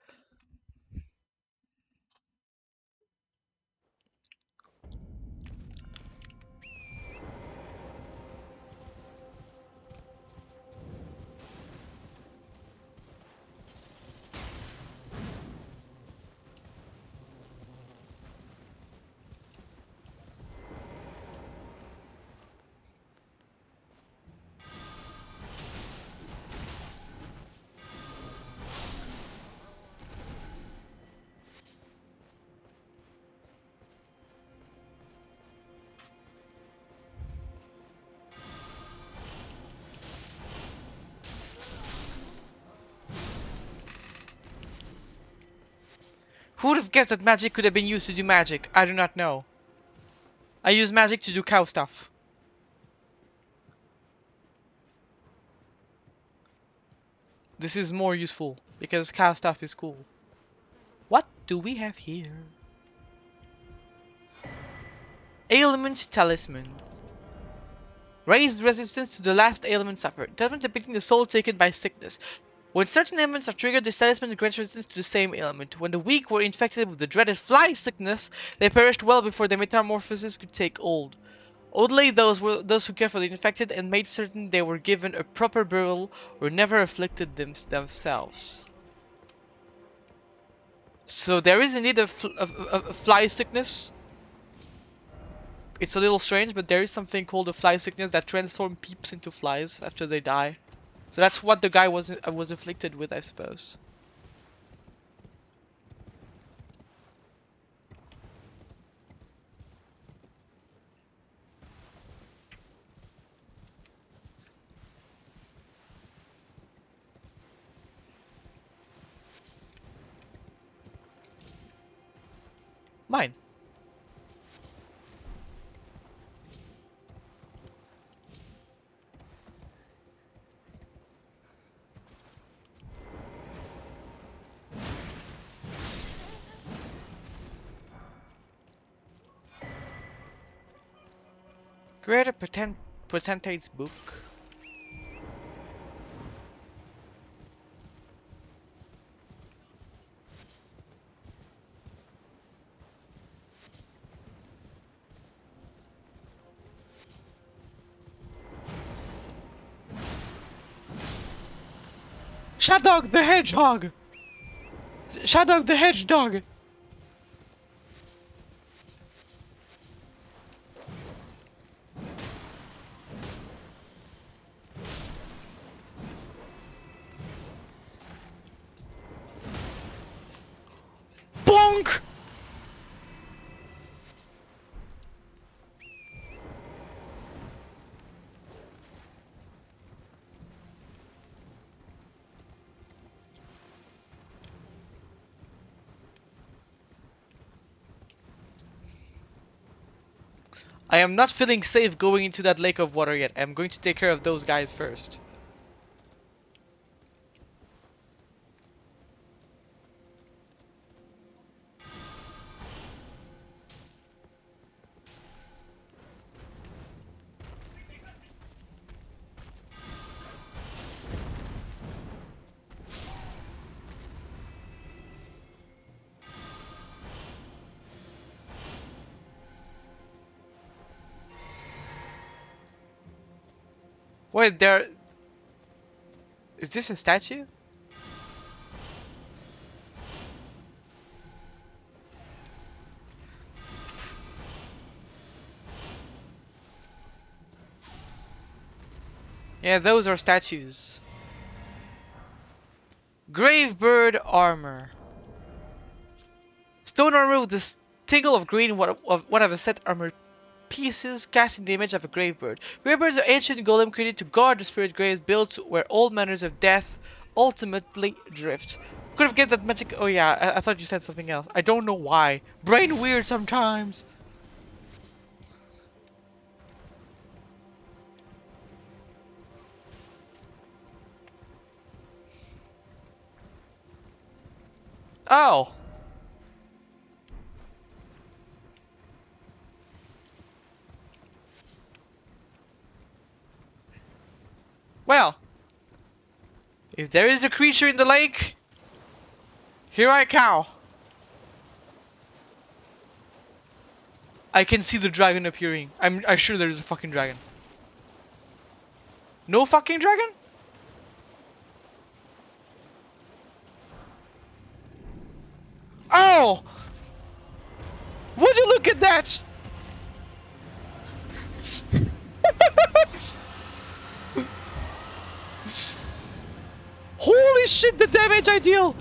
Who would have guessed that magic could have been used to do magic? I do not know. I use magic to do cow stuff. This is more useful because cow stuff is cool. What do we have here? Ailment Talisman. Raised resistance to the last ailment suffered. Talisman depicting the soul taken by sickness. When certain ailments are triggered, this talisman grants resistance to the same ailment. When the weak were infected with the dreaded fly sickness, they perished well before their metamorphosis could take hold. Only those who cared for the infected and made certain they were given a proper burial were never afflicted themselves. So there is indeed a fly sickness. It's a little strange, but there is something called a fly sickness that transforms peeps into flies after they die. So that's what the guy was afflicted with, I suppose. Mine. Create a potentate's book. Shadog the Hedgehog! Shadog the Hedgehog! Bonk! I am not feeling safe going into that lake of water yet. I'm going to take care of those guys first. Wait, there... Is this a statue? Yeah, those are statues. Gravebird armor. Stone armor with the tingle of green, one of the set armor pieces, casting the image of a gravebird. Gravebirds are ancient golem created to guard the spirit graves built where all manners of death ultimately drift. Could have guessed that magic. Oh yeah, I thought you said something else. I don't know why. Brain weird sometimes. Oh. Well. If there is a creature in the lake, here I cow. I can see the dragon appearing. I'm sure there is a fucking dragon. No fucking dragon? Oh! Would you look at that? Holy shit, the damage I deal!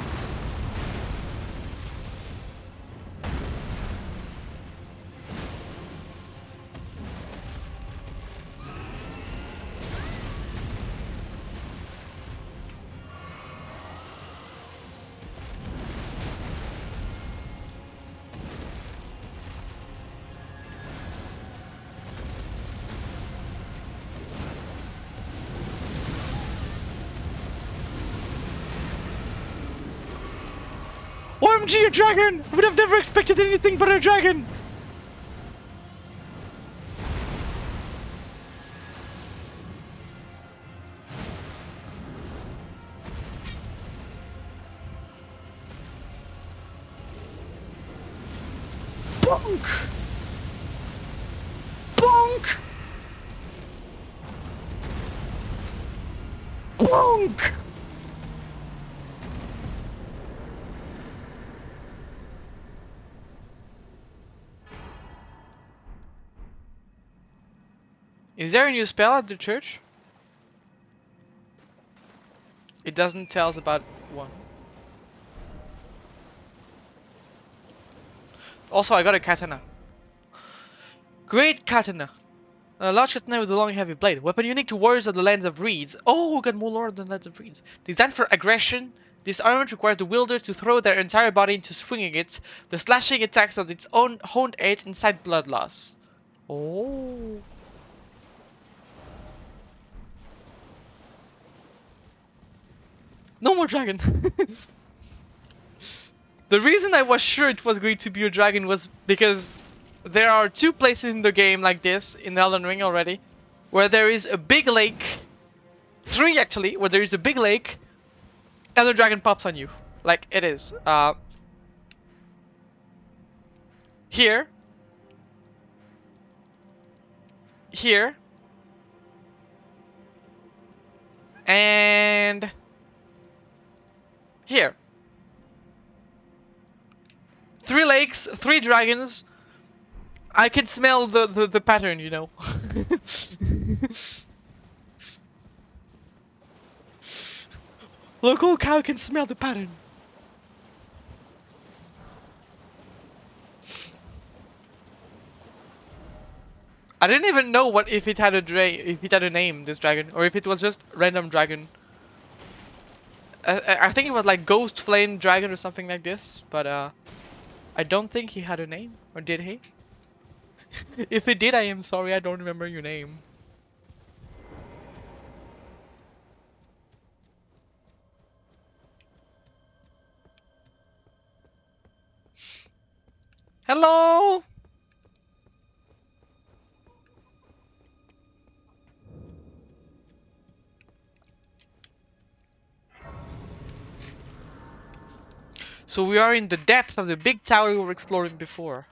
OMG, a dragon! Would have never expected anything but a dragon! Bonk! Bonk! Bonk! Is there a new spell at the church? It doesn't tell us about one. Also, I got a katana. Great katana. A large katana with a long heavy blade. Weapon unique to warriors of the lands of reeds. Oh, we got more lore than lands of reeds. Designed for aggression, this armament requires the wielder to throw their entire body into swinging it. The slashing attacks of its own honed edge incite blood loss. Oh. No more dragon. The reason I was sure it was going to be a dragon was because there are two places in the game like this, in Elden Ring already, where there is a big lake, three actually, where there is a big lake, and the dragon pops on you. Like it is. Here, here, and here. Three lakes, three dragons. I can smell the pattern, you know. Local cow can smell the pattern. I didn't even know what if it had a name, this dragon, or if it was just random dragon. I think it was like Ghost Flame Dragon or something like this, but I don't think he had a name, or did he? If he did, I am sorry, I don't remember your name. Hello! So we are in the depth of the big tower we were exploring before.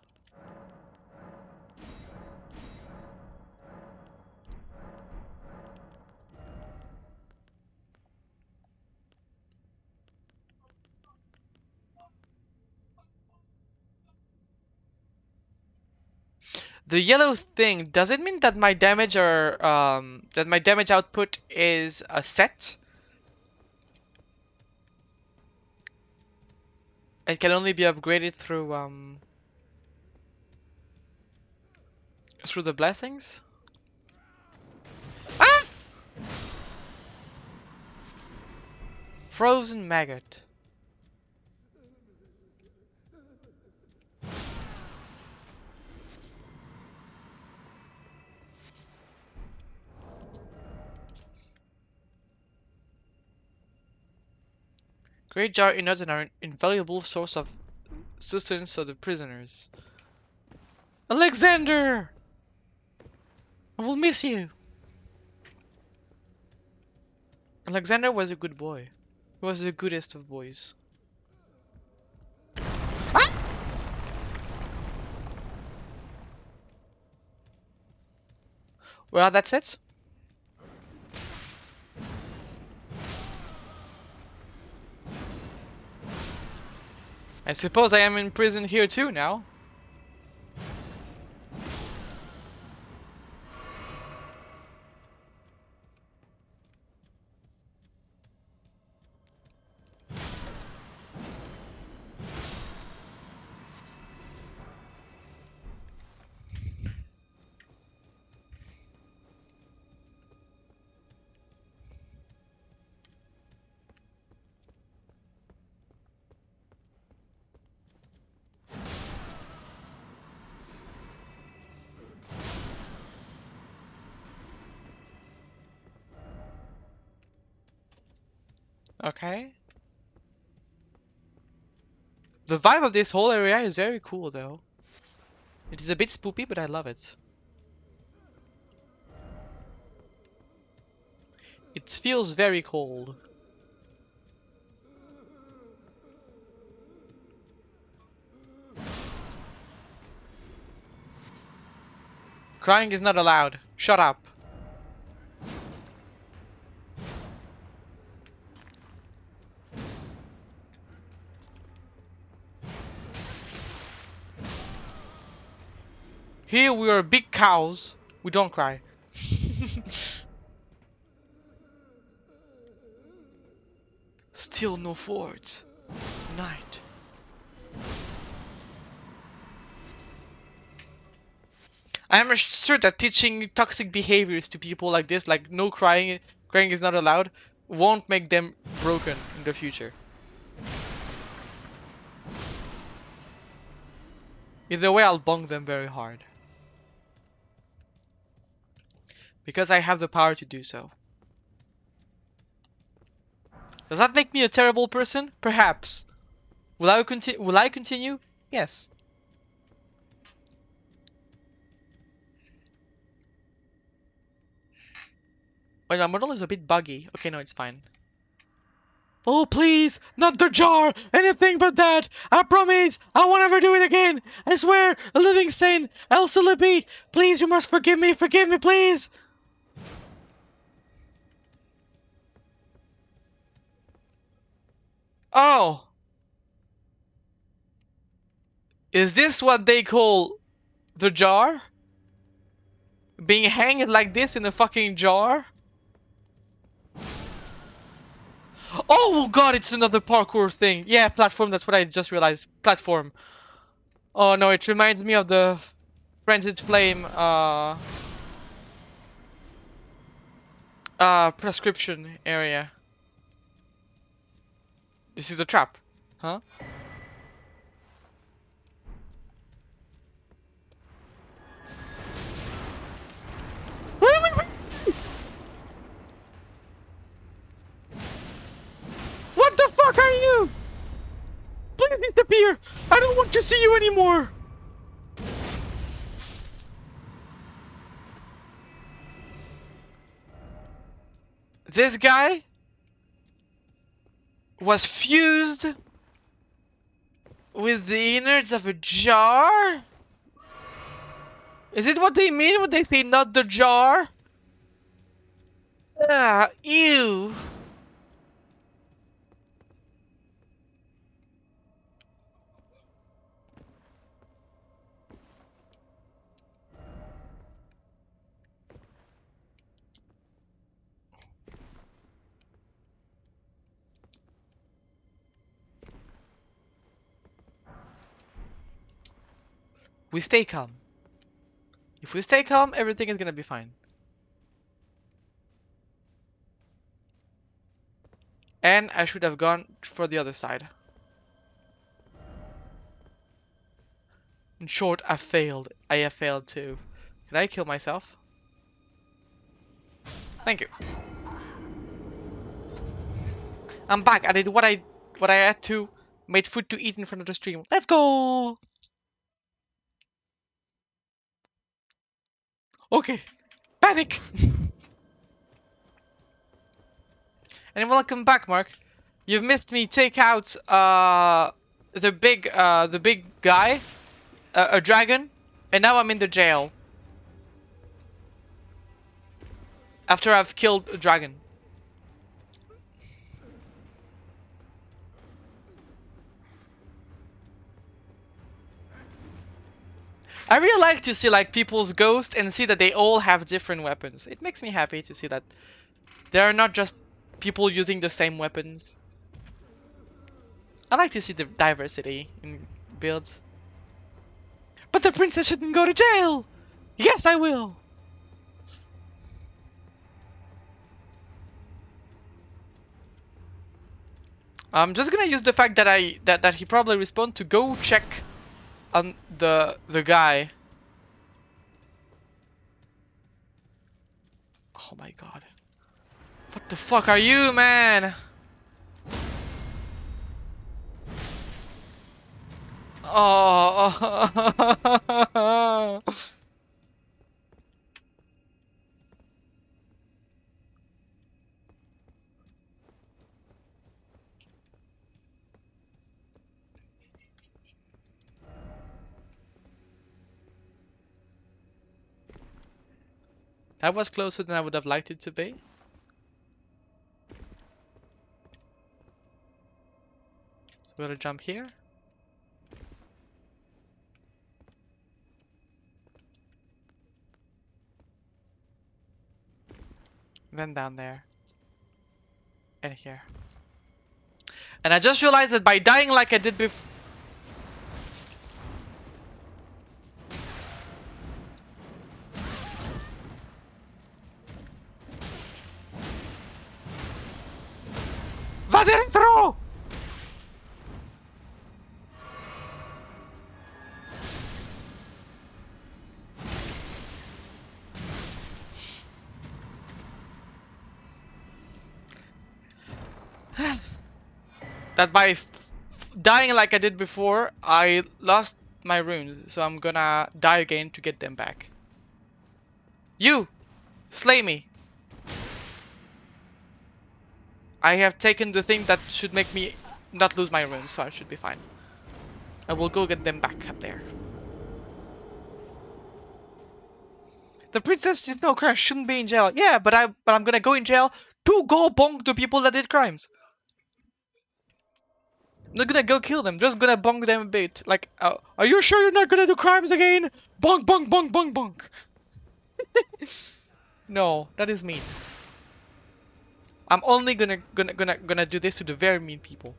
The yellow thing, does it mean that my damage output is a set? It can only be upgraded through the blessings? Ah! Frozen maggot. Great jar innards are an invaluable source of sustenance of the prisoners. Alexander! I will miss you. Alexander was a good boy. He was the goodest of boys. Well, that's it. I suppose I am in prison here too now. Okay. The vibe of this whole area is very cool, though. It is a bit spoopy, but I love it. It feels very cold. Crying is not allowed. Shut up. Here we are big cows. We don't cry. Still no fort. Night. I am sure that teaching toxic behaviors to people like this, like no crying, crying is not allowed, won't make them broken in the future. Either way, I'll bonk them very hard. Because I have the power to do so. Does that make me a terrible person? Perhaps. Will I continue? Yes. Wait, my model is a bit buggy. Okay, no, it's fine. Oh, please, not the jar! Anything but that! I promise! I won't ever do it again! I swear! A living saint! Elsa Libby! Please, you must forgive me! Forgive me, please! Oh! Is this what they call the jar? Being hanged like this in a fucking jar? Oh god, it's another parkour thing. Yeah, platform, that's what I just realized. Platform. Oh no, it reminds me of the Frenzied Flame, prescription area. This is a trap. Huh? What the fuck are you? Please disappear! I don't want to see you anymore! This guy was fused with the innards of a jar? Is it what they mean when they say not the jar? Ah, ew. We stay calm. If we stay calm, everything is gonna be fine. And I should have gone for the other side. In short, I failed. I have failed too. Can I kill myself? Thank you. I'm back. I did what I had to. Made food to eat in front of the stream. Let's go! Okay. Panic! And welcome back, Mark. You've missed me take out the big guy, a dragon, and now I'm in the jail. After I've killed a dragon. I really like to see like people's ghosts and see that they all have different weapons. It makes me happy to see that there are not just people using the same weapons. I like to see the diversity in builds. But the princess shouldn't go to jail! Yes, I will! I'm just gonna use the fact that that he probably respawned to go check on the guy. Oh my god. What the fuck are you, man? Oh. That was closer than I would have liked it to be. So we're gonna jump here. Then down there. And here. And I just realized that by dying like I did before. Va dentro! That by dying like I did before, I lost my runes. So I'm gonna die again to get them back. You! Slay me! I have taken the thing that should make me not lose my runes, so I should be fine. I will go get them back up there. The princess did no crime, shouldn't be in jail. Yeah, but I'm gonna go in jail to go bonk the people that did crimes. I'm not gonna go kill them, just gonna bonk them a bit. Like, are you sure you're not gonna do crimes again? Bonk, bonk, bonk, bonk, bonk. No, that is mean. I'm only gonna do this to the very mean people.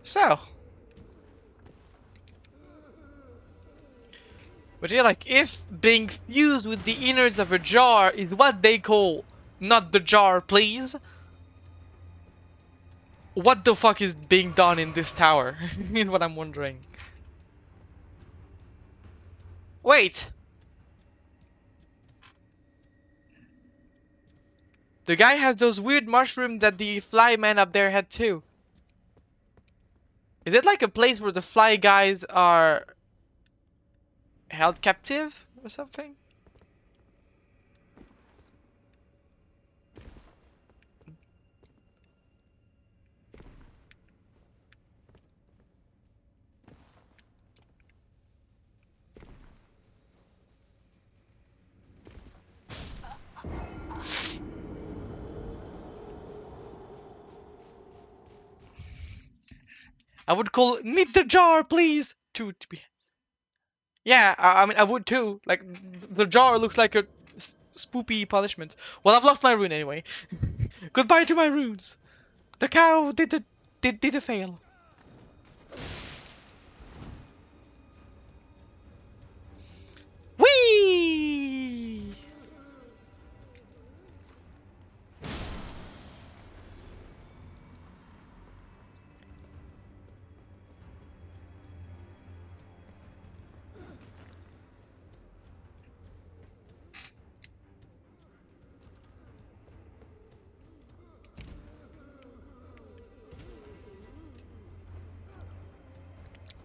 So, but yeah, like, if being fused with the innards of a jar is what they call not the jar, please, what the fuck is being done in this tower? Is what I'm wondering. Wait! The guy has those weird mushrooms that the fly man up there had too. Is it like a place where the fly guys are held captive or something? I would call need the jar, please. To be. Yeah, I mean I would too. Like the jar looks like a spoopy punishment. Well, I've lost my rune anyway. Goodbye to my runes. The cow did a fail. Whee!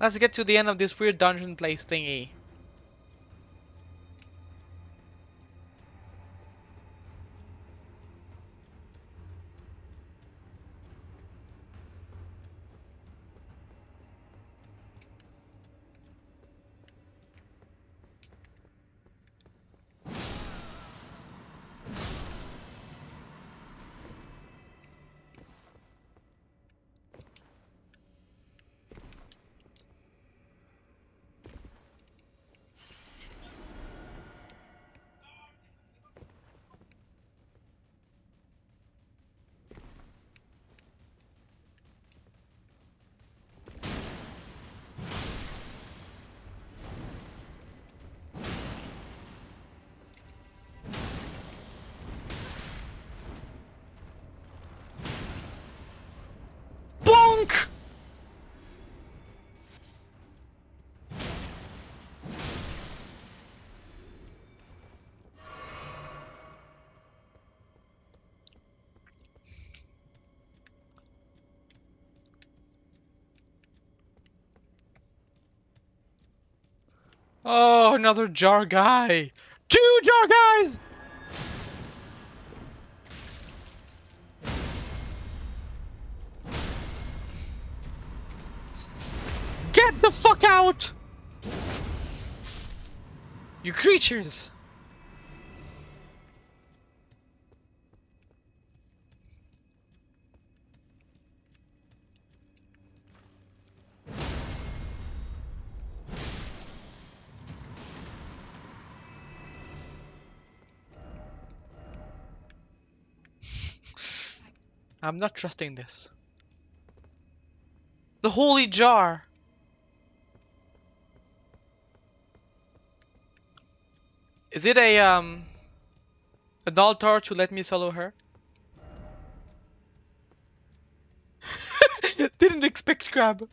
Let's get to the end of this weird dungeon place thingy. Oh, another jar guy. 2 jar guys! Get the fuck out! You creatures! I'm not trusting this. The holy jar! Is it a doll torch who let me solo her? Didn't expect crab.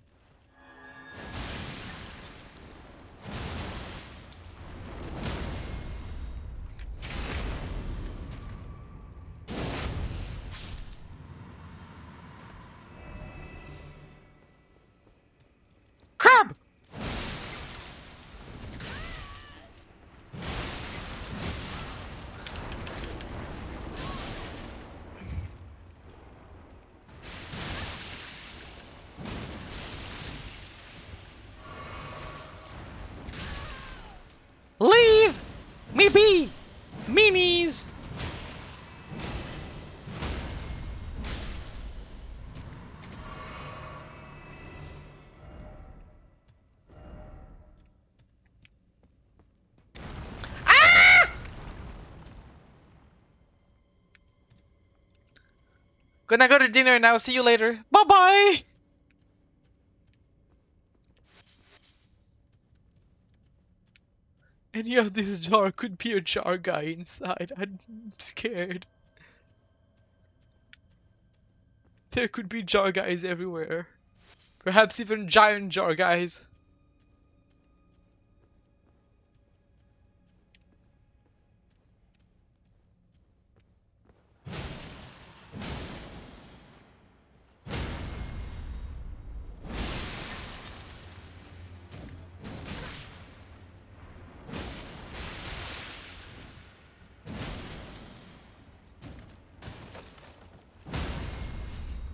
Crab! Leave me be! Meanies! Ah! Gonna go to dinner now. See you later. Bye bye! Any of this jar could be a jar guy inside. I'm scared. There could be jar guys everywhere. Perhaps even giant jar guys.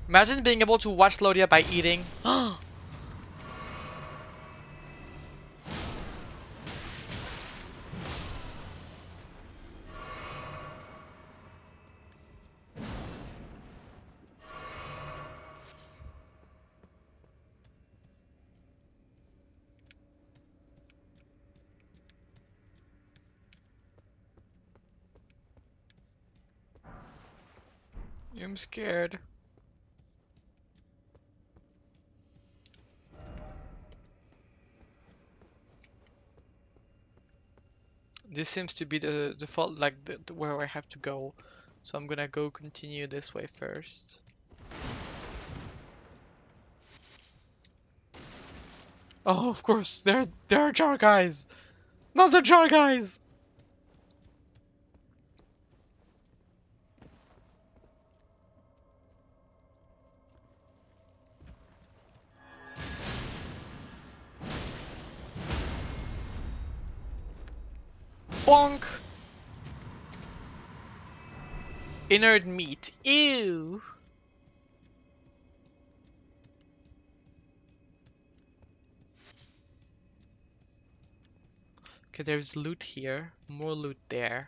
Imagine being able to watch Lodia by eating. I'm scared. This seems to be the default, like where I have to go. So I'm gonna go continue this way first. Oh, of course, there are jar guys. Not the jar guys. Bonk. Inert meat. Ew. Okay, there's loot here. More loot there.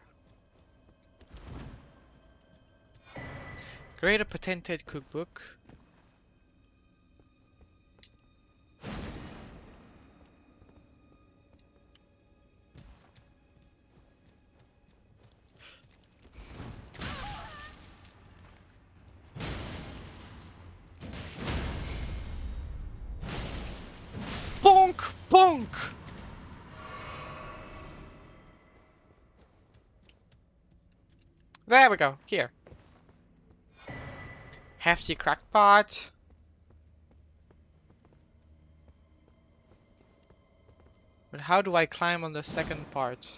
Create a patented cookbook. Bonk! Bonk! There we go. Here. Hefty crackpot. But how do I climb on the second part?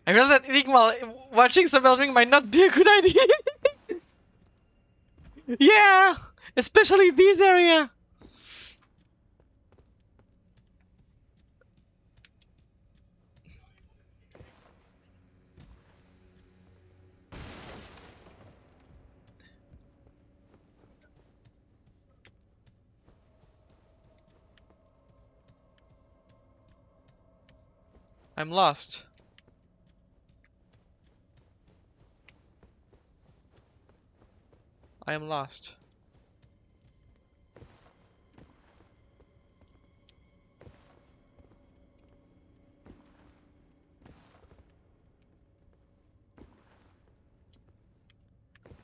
I realized that eating while watching some Elden Ring might not be a good idea. Yeah, especially this area. I'm lost. I am lost.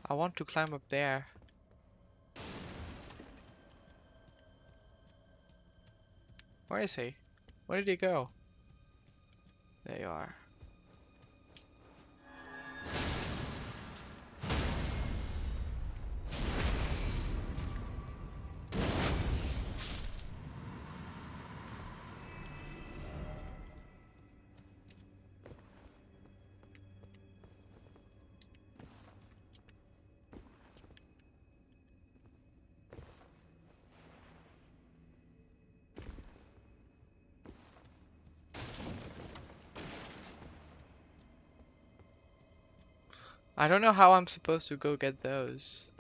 I want to climb up there. Where is he? Where did he go? There you are. I don't know how I'm supposed to go get those.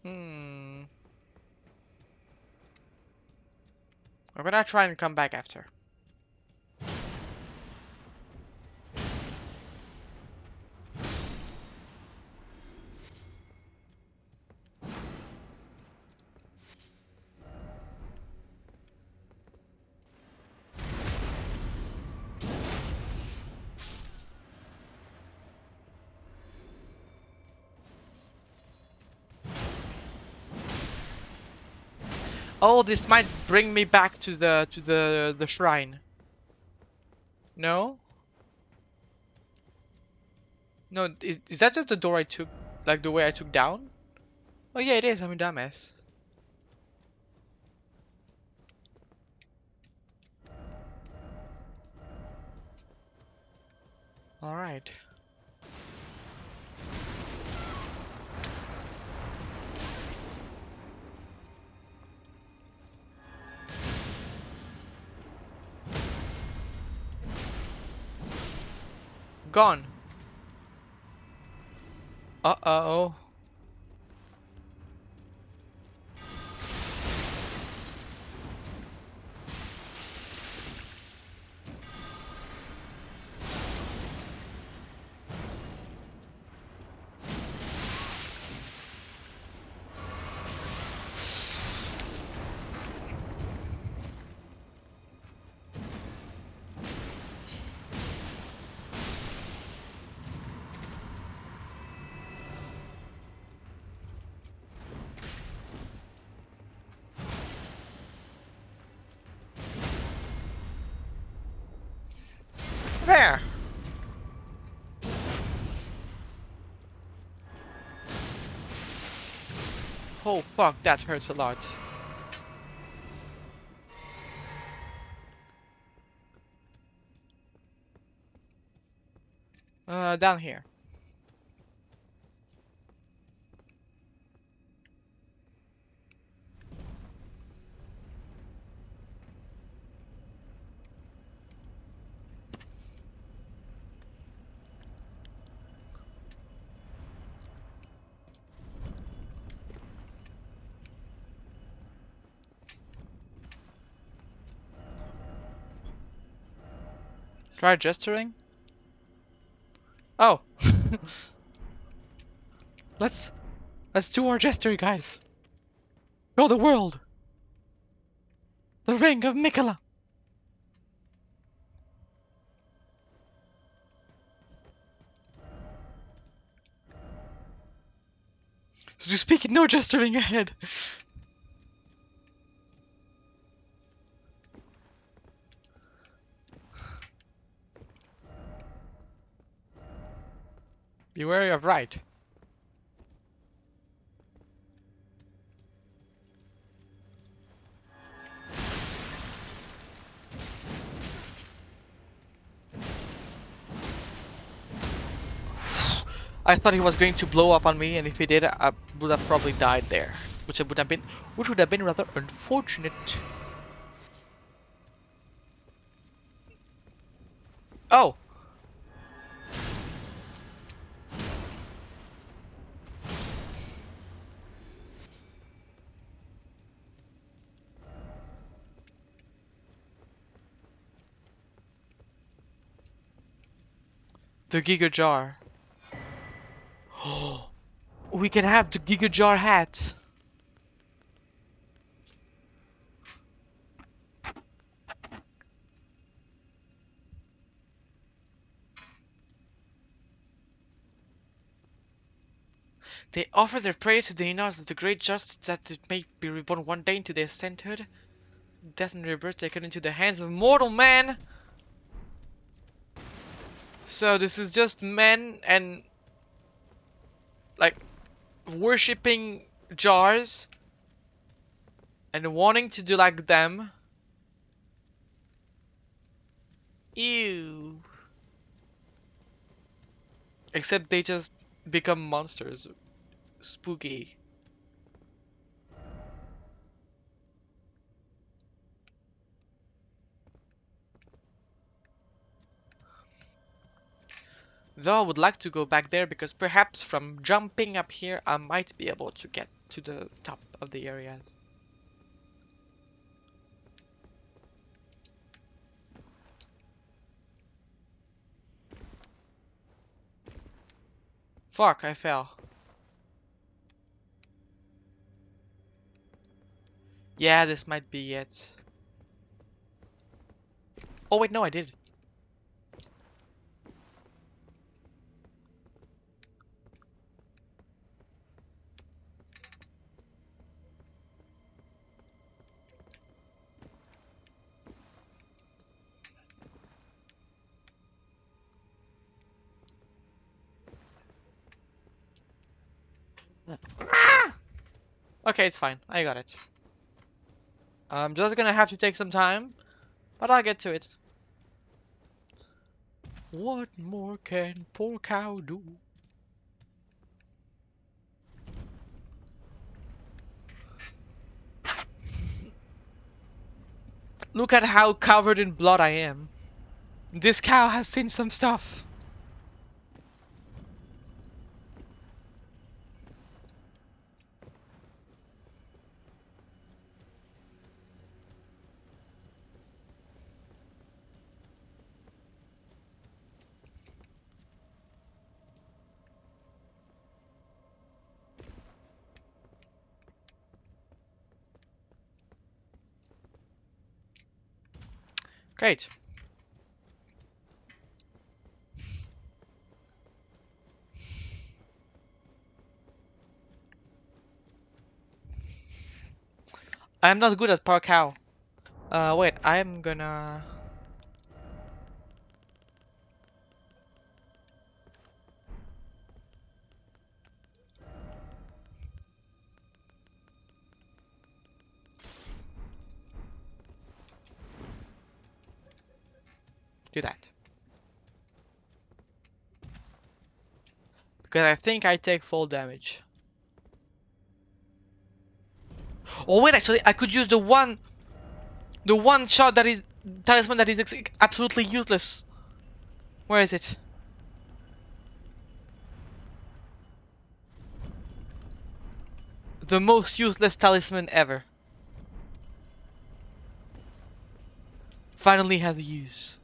Hmm. I'm gonna try and come back after. Oh, this might bring me back to the shrine. No? No, is that just the door I took, like the way I took down? Oh yeah, it is. I'm a dumbass. All right. Gone. Uh-oh. There. Oh fuck, that hurts a lot. Down here. Try gesturing? Oh. let's let's do our gesturing, guys. Show the world. The ring of Mikola. So to speak, no gesturing ahead. Be wary of right. I thought he was going to blow up on me, and if he did, I would have probably died there, which would have been rather unfortunate. Oh, the Giga Jar. Oh, we can have the Giga Jar hat. They offer their praise to the innards of the great justice that it may be reborn one day into their sainthood. Death and rebirth taken into the hands of mortal man. So this is just men and like worshipping jars and wanting to do like them. Ew. Except they just become monsters. Spooky. Though I would like to go back there because perhaps from jumping up here I might be able to get to the top of the areas. Fuck, I fell. Yeah, this might be it. Oh wait, no, I did. Okay, it's fine. I got it. I'm just gonna have to take some time, but I'll get to it. What more can poor cow do? Look at how covered in blood I am. This cow has seen some stuff. Great. I'm not good at poor cow. Wait, I'm gonna do that. Because I think I take full damage. Oh wait, actually, I could use the one shot that is talisman that is absolutely useless. Where is it? The most useless talisman ever. Finally has a use.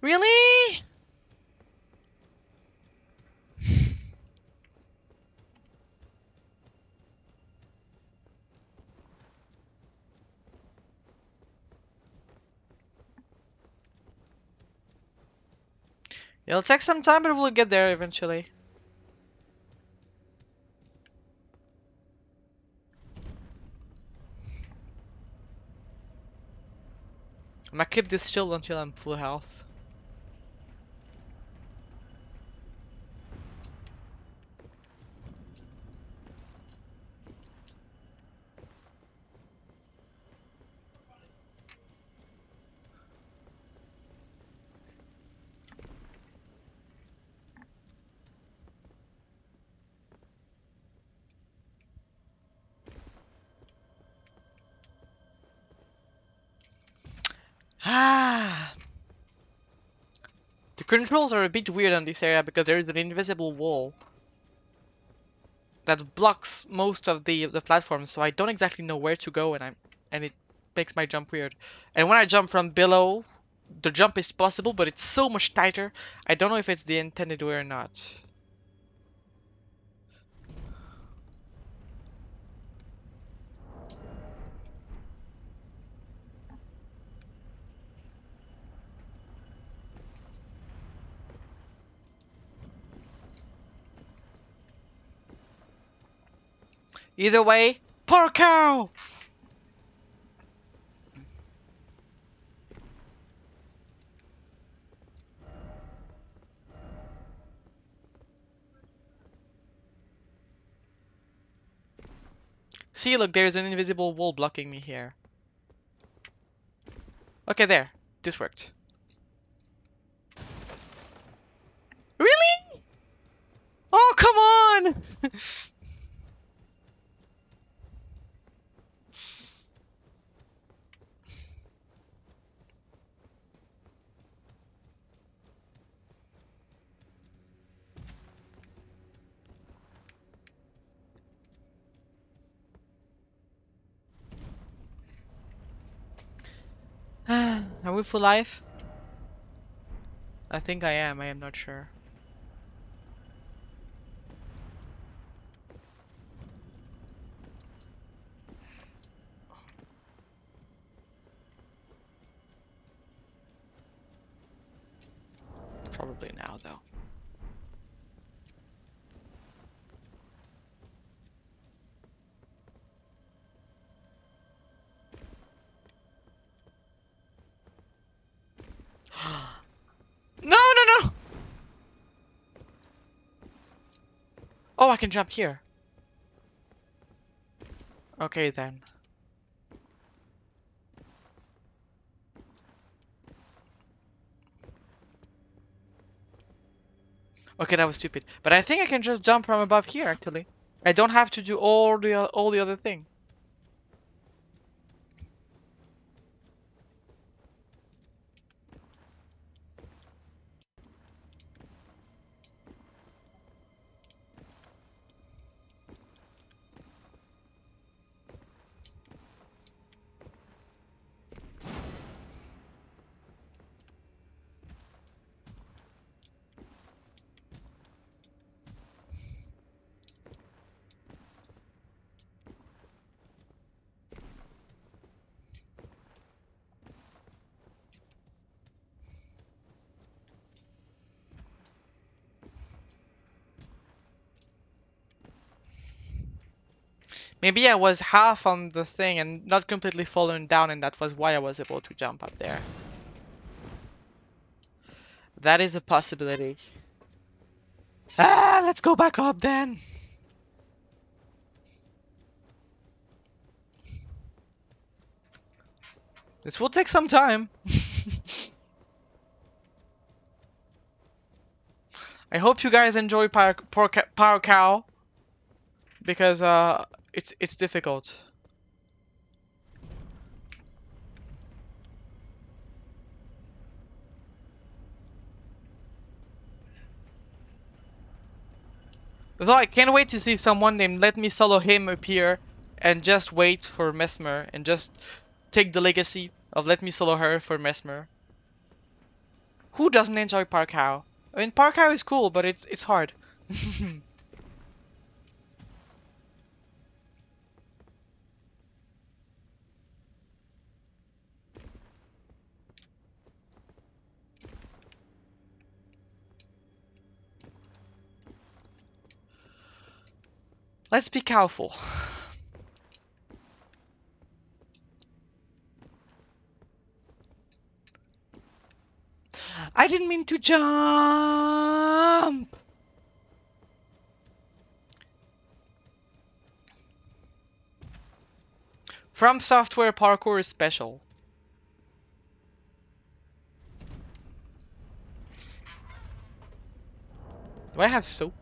Really? It'll take some time, but we'll get there eventually. I'm gonna keep this shield until I'm full health. Ah! The controls are a bit weird on this area because there is an invisible wall that blocks most of the platform, so I don't exactly know where to go, and it makes my jump weird. And when I jump from below, the jump is possible, but it's so much tighter. I don't know if it's the intended way or not. Either way, poor cow! See, look, there's an invisible wall blocking me here. Okay, there. This worked. Really? Oh, come on! Are we full life? I think I am not sure. Probably now, though. No, no, no! Oh, I can jump here. Okay, then. Okay, that was stupid. But I think I can just jump from above here, actually. I don't have to do all the other thing. Maybe I was half on the thing and not completely fallen down, and that was why I was able to jump up there. That is a possibility. Ah, let's go back up then. This will take some time. I hope you guys enjoy Power Cow because it's difficult. Though I can't wait to see someone named Let Me Solo Him appear and just wait for Mesmer and just take the legacy of Let Me Solo Her for Mesmer. Who doesn't enjoy Power Cow? I mean, Power Cow is cool, but it's hard. Let's be careful. I didn't mean to jump. From Software parkour is special. Do I have soap?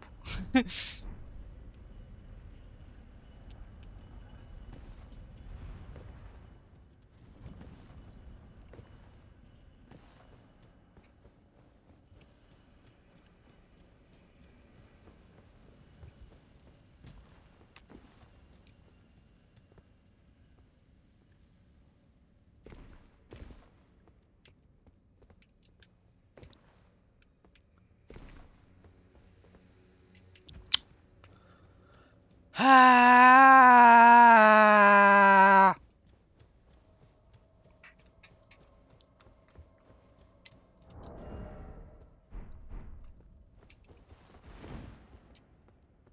Ah!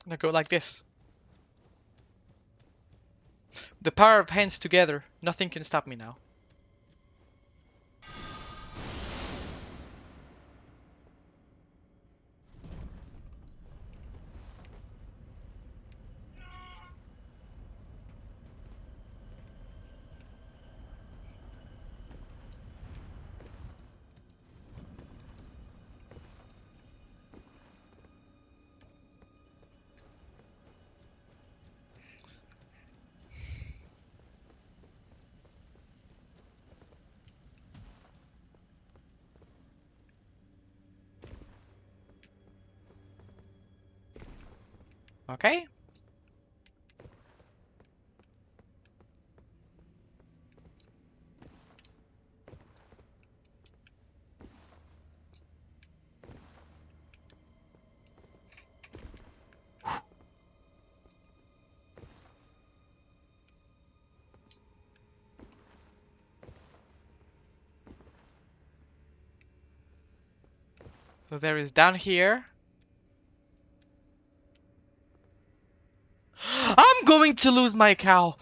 I'm gonna go like this. The power of hands together. Nothing can stop me now. Okay? So there is down here. I'm going to lose my cow.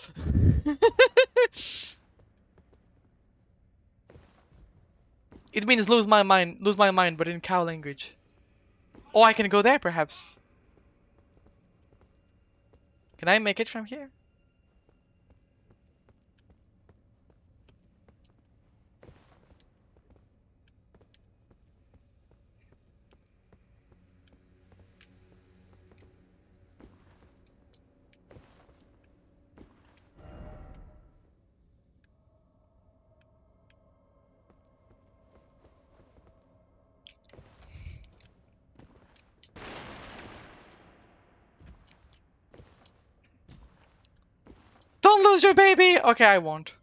It means lose my mind, but in cow language. Oh, I can go there perhaps. Can I make it from here? Don't lose your baby! Okay, I won't.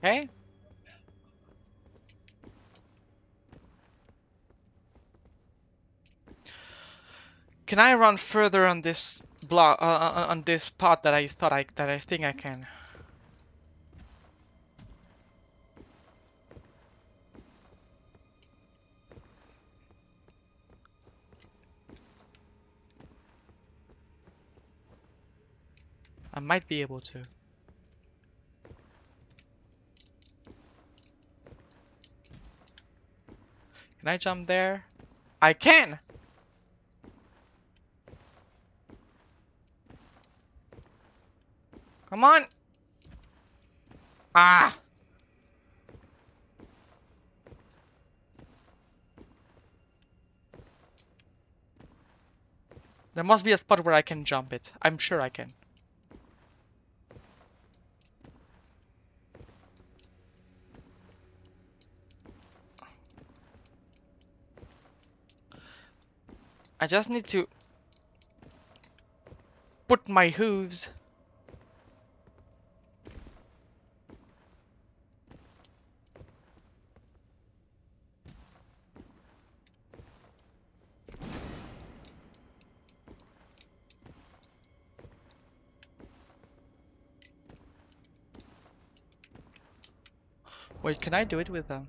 Okay? Can I run further on this block on this part that I think I can? I might be able to. Can I jump there? I can! Come on! Ah! There must be a spot where I can jump it. I'm sure I can. I just need to put my hooves. Wait, can I do it with them?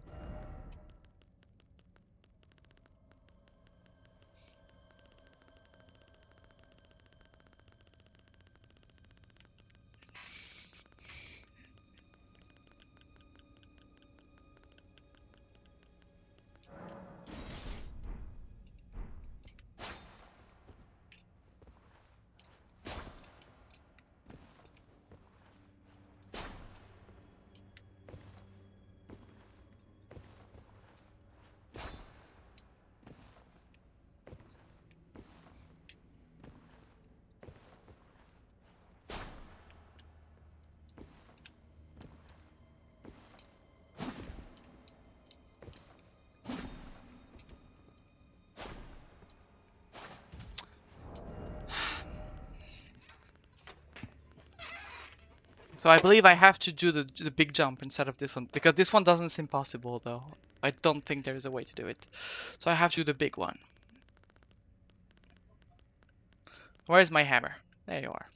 So I believe I have to do the big jump instead of this one, because this one doesn't seem possible though. I don't think there is a way to do it. So I have to do the big one. Where is my hammer? There you are.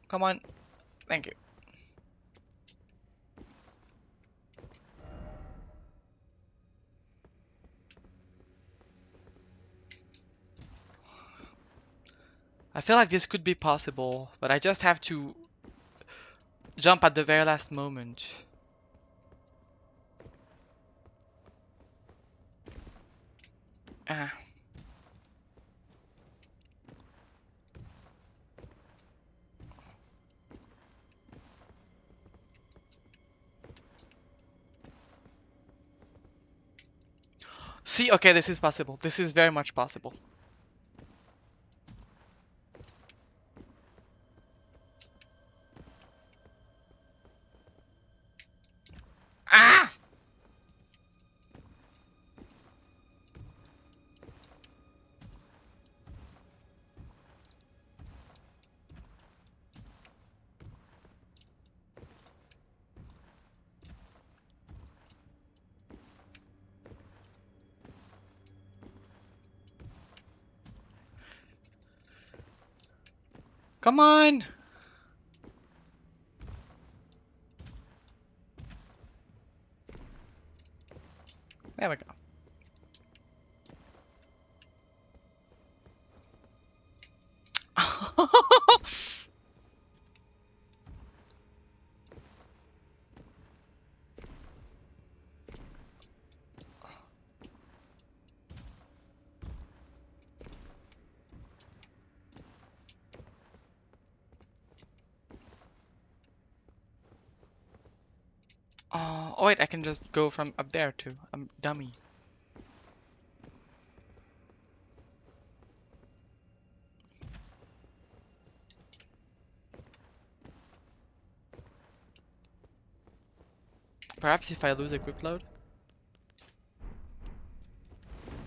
Come on. Thank you. I feel like this could be possible, but I just have to jump at the very last moment. Ah. See, okay, this is possible. This is very much possible. Ah! Come on! There we go. Oh wait, I can just go from up there too. I'm dummy. Perhaps if I lose a grip load?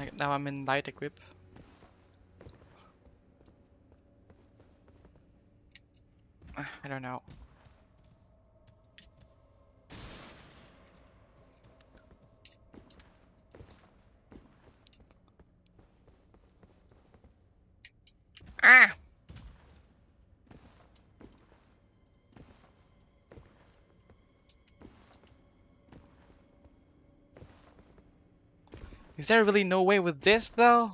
Like now I'm in light equip. I don't know. Ah! Is there really no way with this though?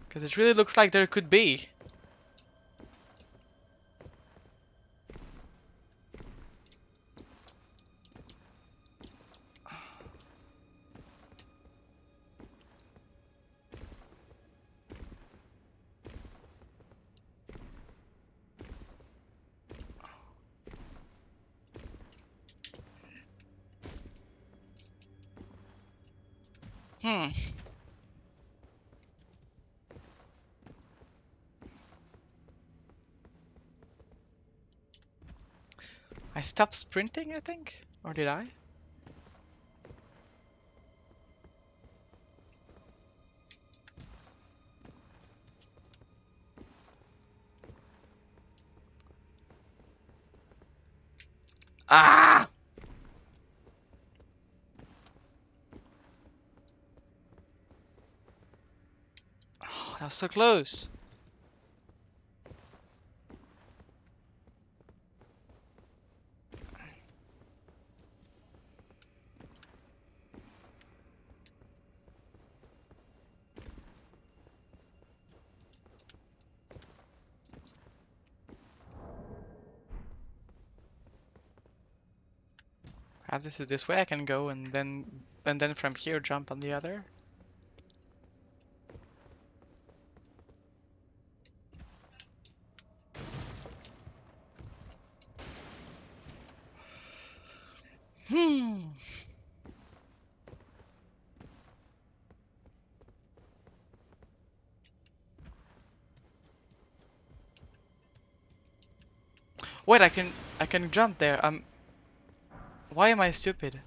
Because it really looks like there could be. Hmm. stopped sprinting, I think? Or did I? Ah! Oh, that was so close. Perhaps this is this way I can go and then from here jump on the other. Hmm. Wait, I can jump there. Why am I stupid?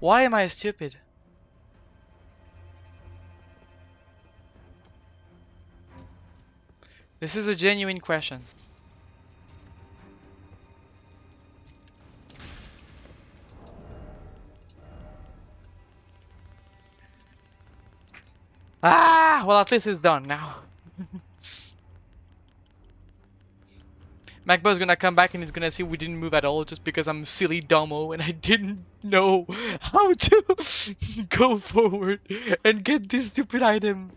Why am I stupid? This is a genuine question. Ah! Well, at least it's done now. MacBo's gonna come back and he's gonna see we didn't move at all just because I'm silly dumbo and I didn't know how to go forward and get this stupid item.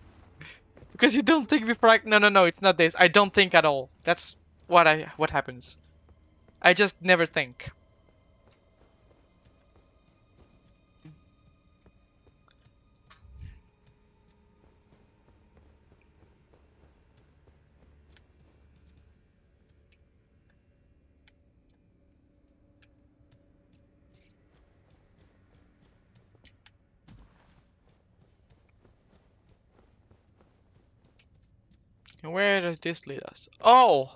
Because you don't think before I... No, it's not this. I don't think at all. That's what happens. I just never think. Where does this lead us? Oh!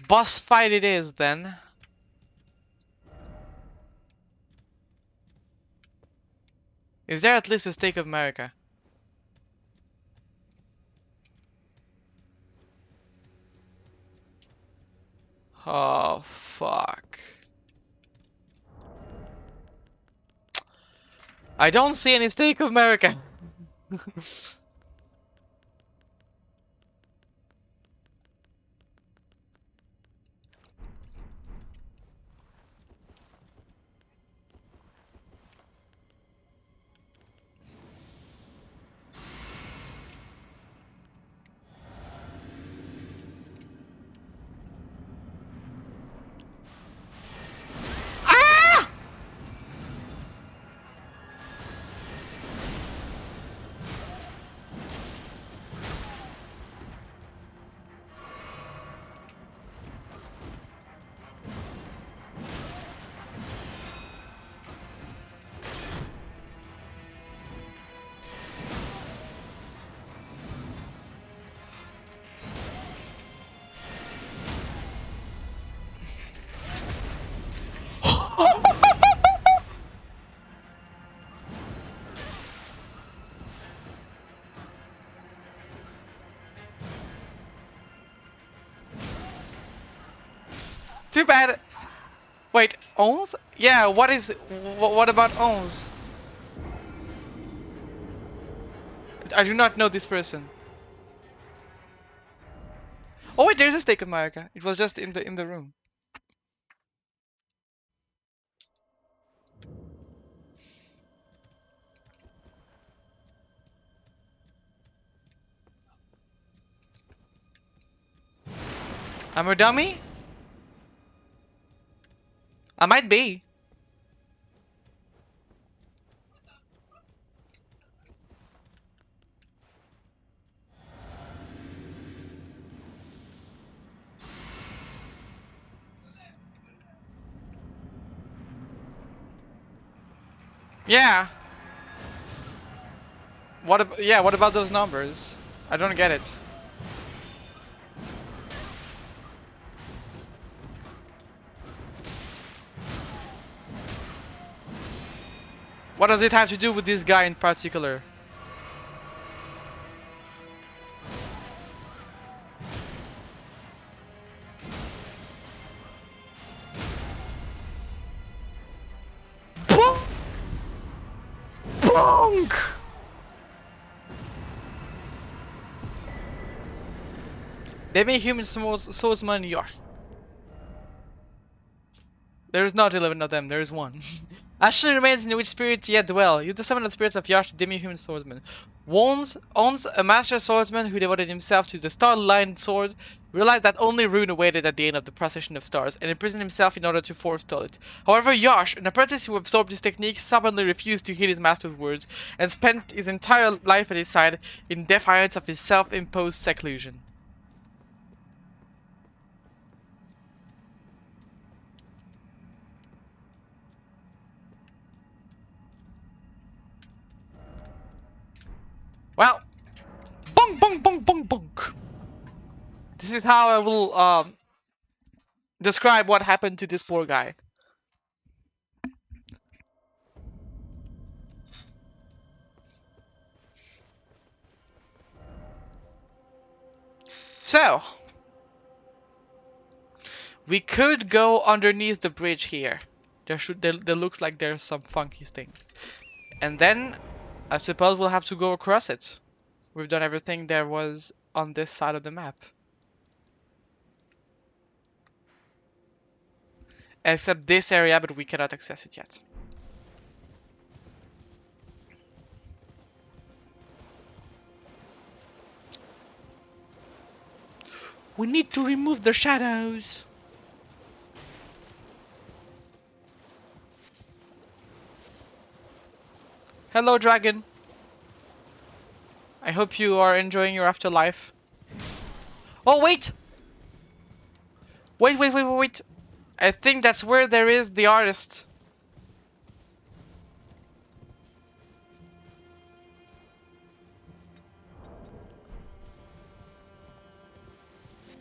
Boss fight it is then. Is there at least a stake of America? Oh, fuck. I don't see any stake of America. Ah! Too bad. Wait, Ons? Yeah, what about Ons? I do not know this person. Oh wait, there's a stake of America. It was just in the room. I'm a dummy? I might be. Yeah. Yeah, what about those numbers? I don't get it. What does it have to do with this guy in particular? Bonk! Bonk! Demi-human swordsman Yosh. There is not 11 of them, there is one. Ashley remains in which spirit yet dwell. Use the summon the spirits of Yash, the demi-human swordsman. Owns a master swordsman who devoted himself to the star-lined sword, realized that only ruin awaited at the end of the procession of stars, and imprisoned himself in order to forestall it. However, Yash, an apprentice who absorbed this technique, stubbornly refused to heed his master's words, and spent his entire life at his side in defiance of his self-imposed seclusion. Well, bonk, bonk, bonk, bonk, bonk. This is how I will describe what happened to this poor guy. So, we could go underneath the bridge here. There looks like there's some funky thing. And then, I suppose we'll have to go across it. We've done everything there was on this side of the map. Except this area, but we cannot access it yet. We need to remove the shadows. Hello, dragon. I hope you are enjoying your afterlife. Oh, wait! Wait, wait, wait, wait, wait. I think that's where there is the artist.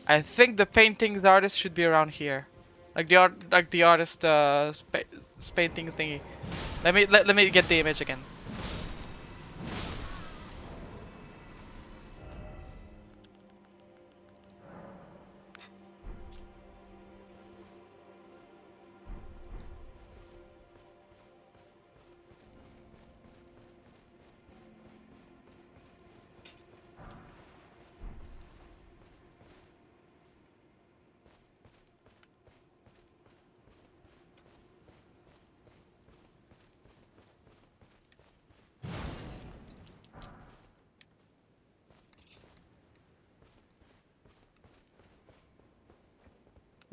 I think the painting's artist should be around here. Like the artist painting thingy. Let me get the image again.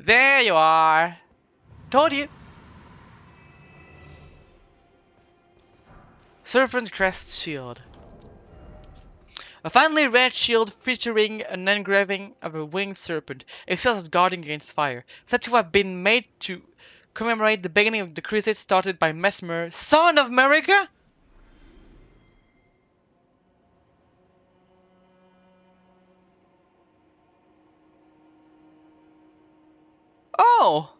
There you are. Told you. Serpent Crest Shield. A finely red shield featuring an engraving of a winged serpent, excels as guarding against fire, said to have been made to commemorate the beginning of the crusade started by Mesmer, son of America? Oh!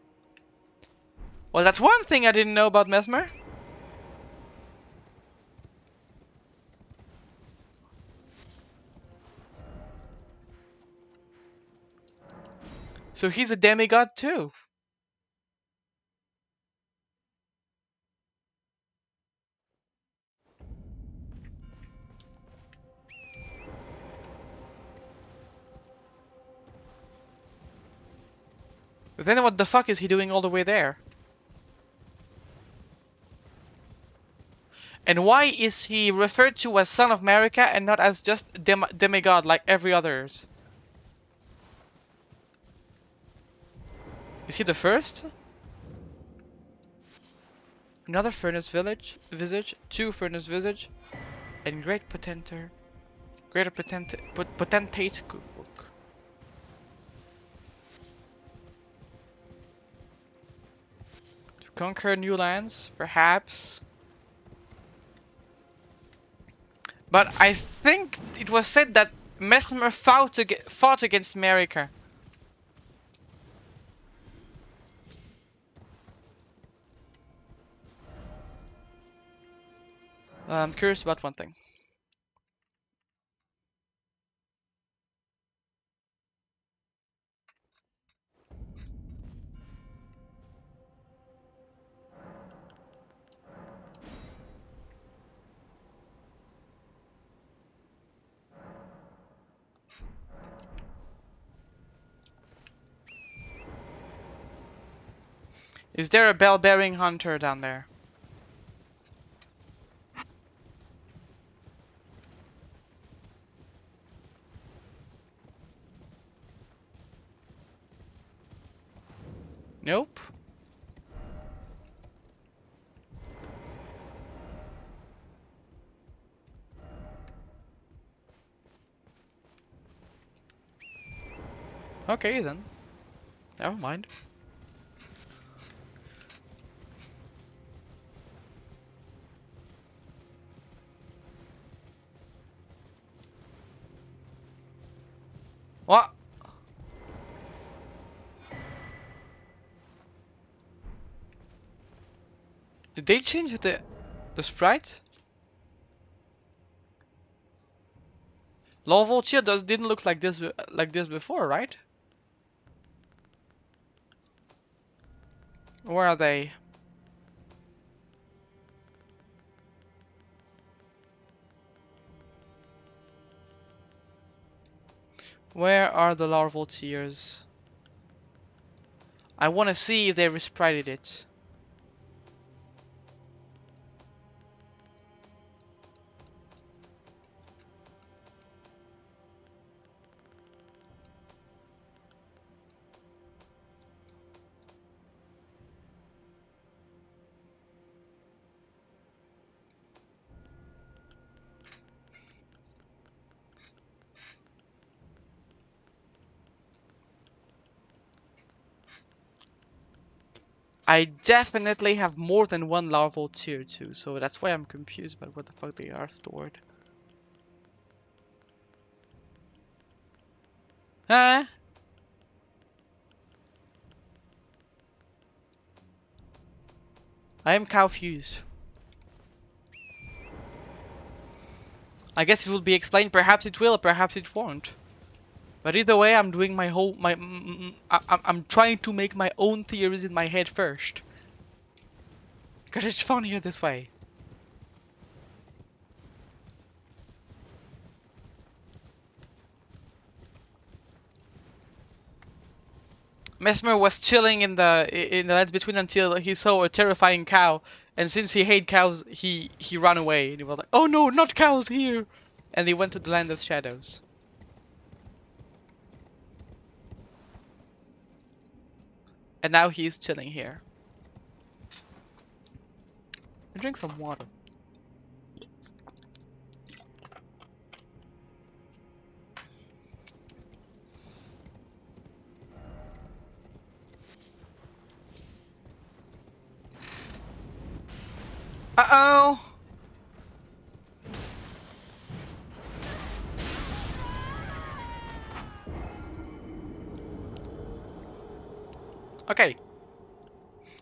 Well, that's one thing I didn't know about Mesmer. So he's a demigod too. But then what the fuck is he doing all the way there? And why is he referred to as Son of America and not as just demigod like every others? Is he the first? Another furnace visage, two furnace visage, and greater potentate cookbook. To conquer new lands, perhaps. But I think it was said that Mesmer fought against Marika. I'm curious about one thing. Is there a bell-bearing hunter down there? Nope. Okay then. Never mind. What? Did they change the sprite? Voltia didn't look like this before, right? Where are they? Where are the larval tears? I want to see if they resprited it. I definitely have more than one larval tier too, so that's why I'm confused about what the fuck they are stored. Huh? I am confused. I guess it will be explained. Perhaps it will, perhaps it won't. But either way, I'm doing my whole I'm trying to make my own theories in my head first, because it's funnier this way. Mesmer was chilling in the lands between until he saw a terrifying cow, and since he hated cows, he ran away. And he was like, "Oh no, not cows here!" And he went to the land of shadows. And now he's chilling here. Drink some water. Uh-oh! Okay.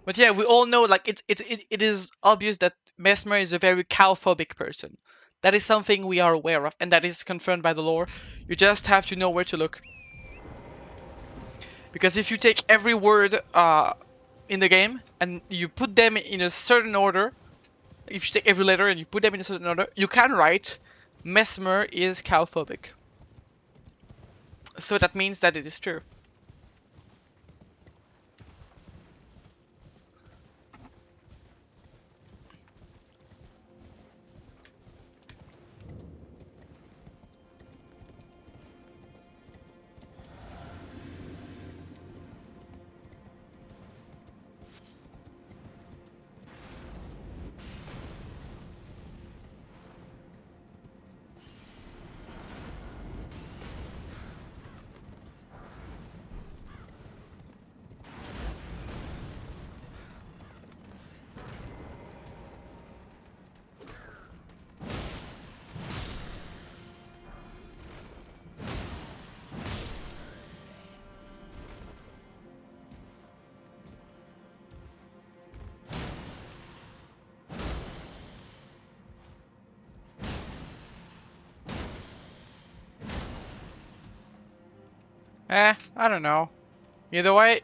But yeah, we all know, like, it is obvious that Mesmer is a very cow-phobic person. That is something we are aware of, and that is confirmed by the lore. You just have to know where to look. Because if you take every word in the game and you put them in a certain order, if you take every letter and you put them in a certain order, you can write Mesmer is cow-phobic. So that means that it is true. I don't know. Either way.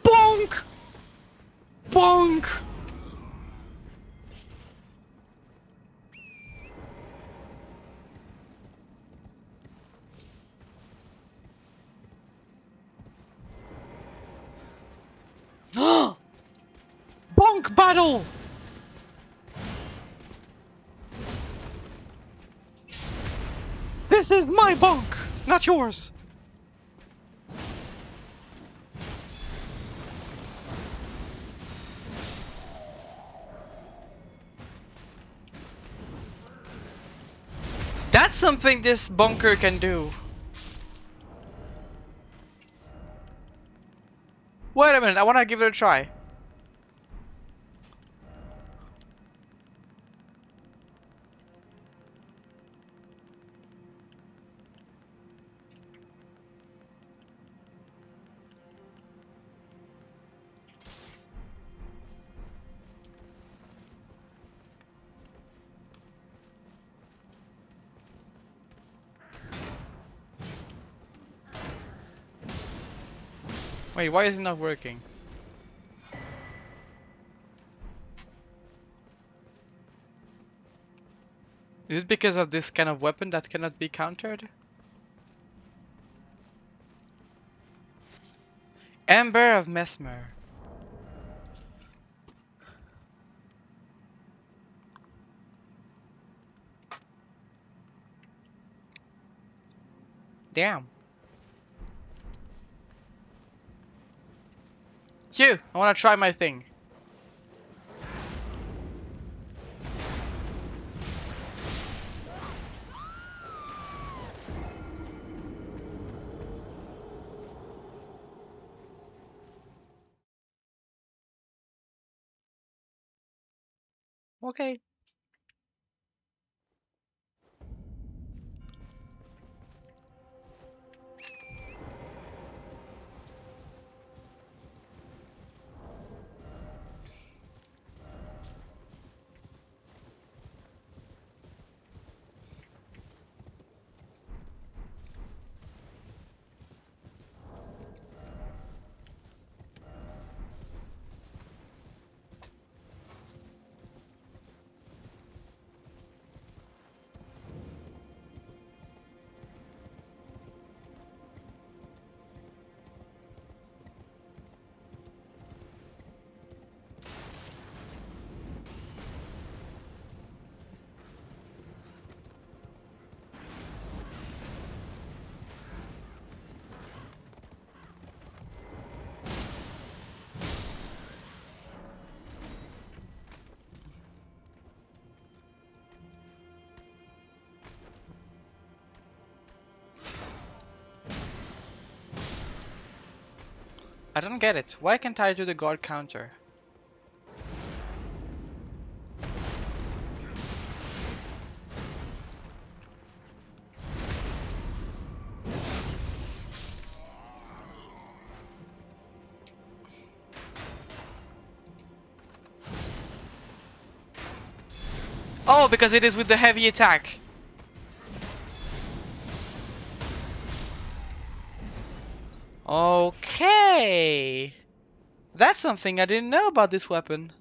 Bonk! Bonk! Bonk battle! This is my bonk, not yours. That's something this bunker can do. Wait a minute, I want to give it a try. Wait, why is it not working? Is it because of this kind of weapon that cannot be countered? Ember of Mesmer. Damn. You, I want to try my thing. Okay. I don't get it. Why can't I do the guard counter? Oh, because it is with the heavy attack. Okay. That's something I didn't know about this weapon.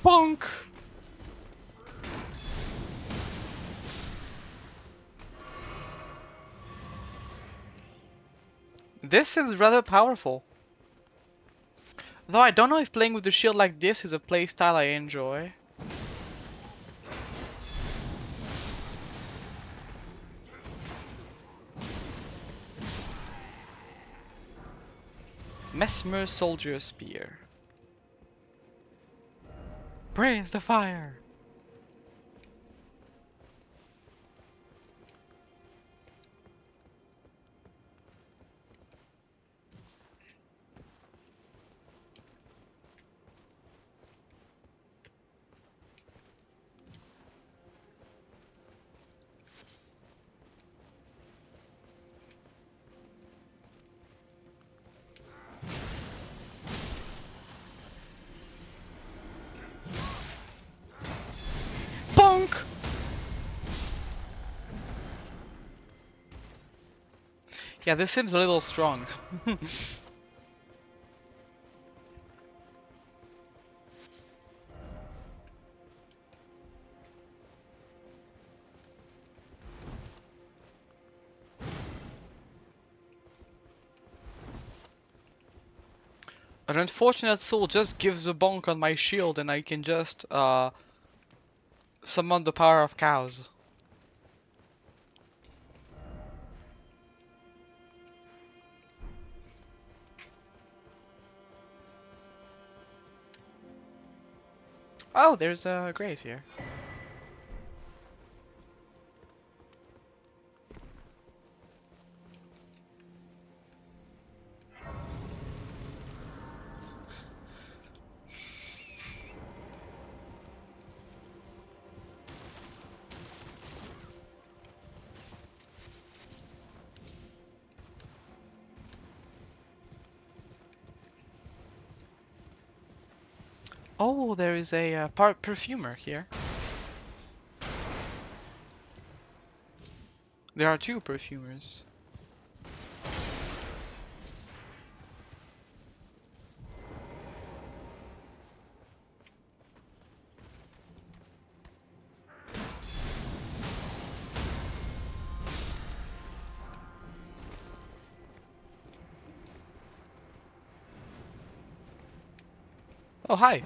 Bonk! This seems rather powerful. Though I don't know if playing with the shield like this is a playstyle I enjoy. Mesmer Soldier Spear. Praise the fire. Bonk! Yeah, this seems a little strong. An unfortunate soul just gives a bonk on my shield and I can just summon the power of cows. Oh, there's Grace here. Oh, there is a perfumer here. There are two perfumers. Oh, hi.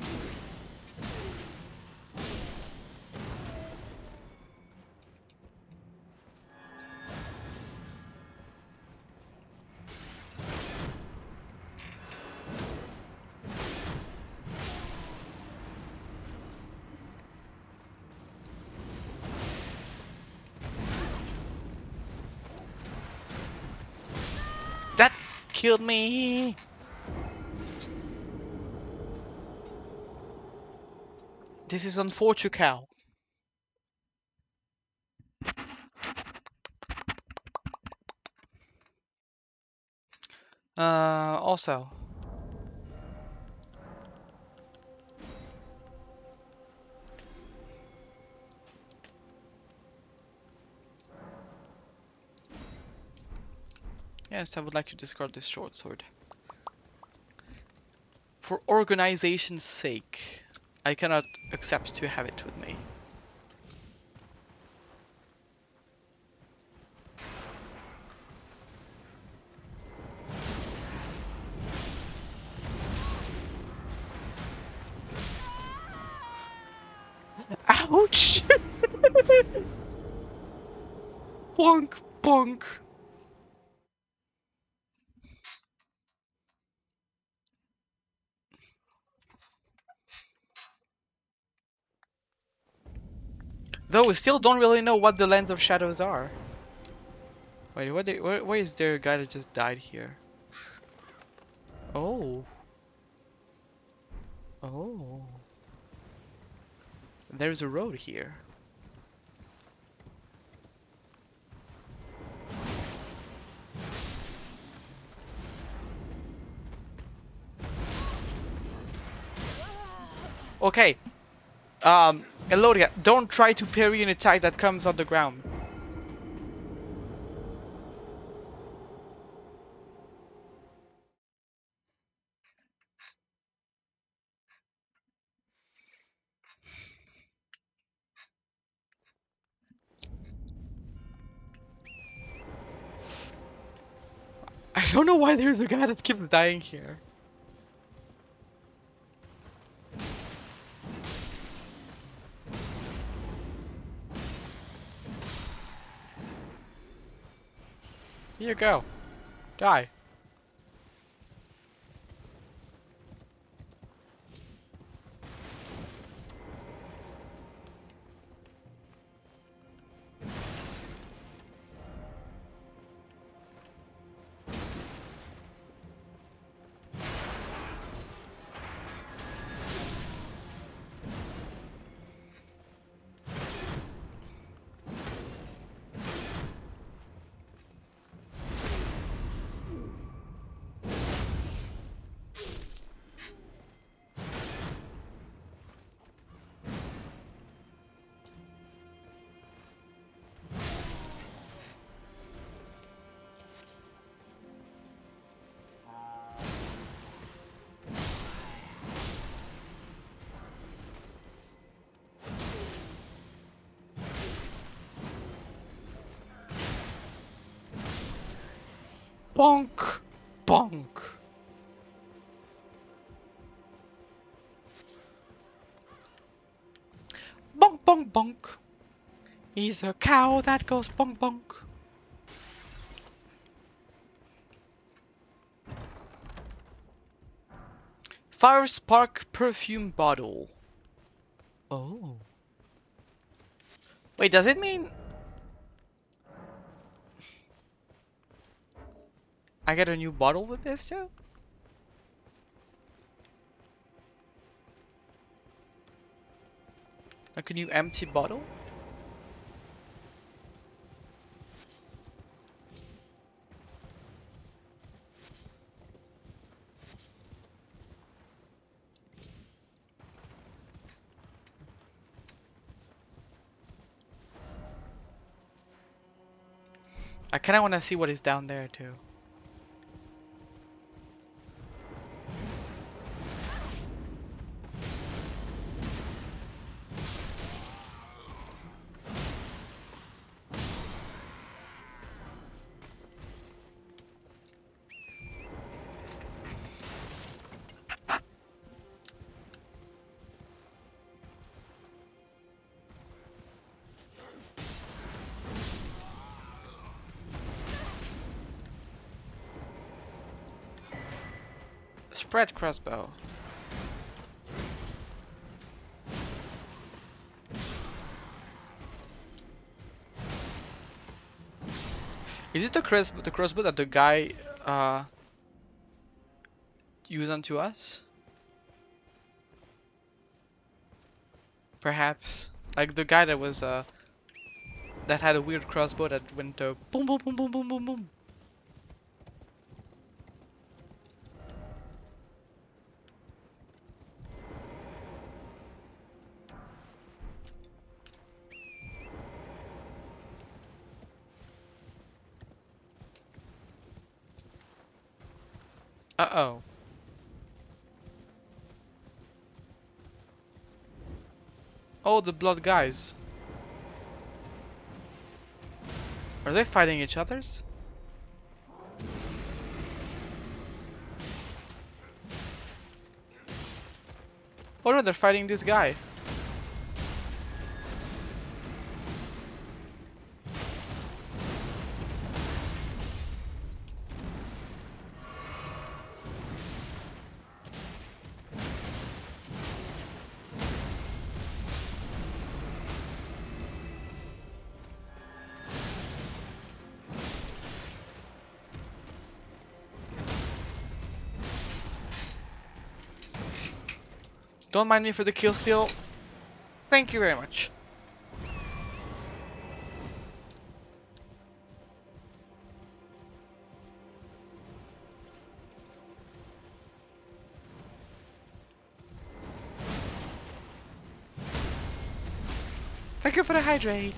That killed me. This is unfortunate. Also. Yes, I would like to discard this short sword. For organization's sake, I cannot accept to have it with me. Ouch! Bonk, bonk. Though we still don't really know what the Lens of Shadows are. Wait, where is there a guy that just died here? Oh. Oh. There's a road here. Okay. Elodia, don't try to parry an attack that comes on the ground. don't know why there's a guy that keeps dying here. Here you go. Die. Bonk. Bonk. Bonk, bonk, bonk. He's a cow that goes bonk, bonk. Fire spark perfume bottle. Oh. Wait, does it mean I get a new bottle with this too? Like a new empty bottle? I kinda wanna see what is down there too. Spread crossbow. Is it the crossbow that the guy used onto us? Perhaps. Like the guy that was that had a weird crossbow that went boom boom boom boom boom boom boom. Uh-oh. Oh, the blood guys. Are they fighting each others? Oh no, they're fighting this guy. Don't mind me for the kill steal. Thank you very much. Thank you for the hydrate.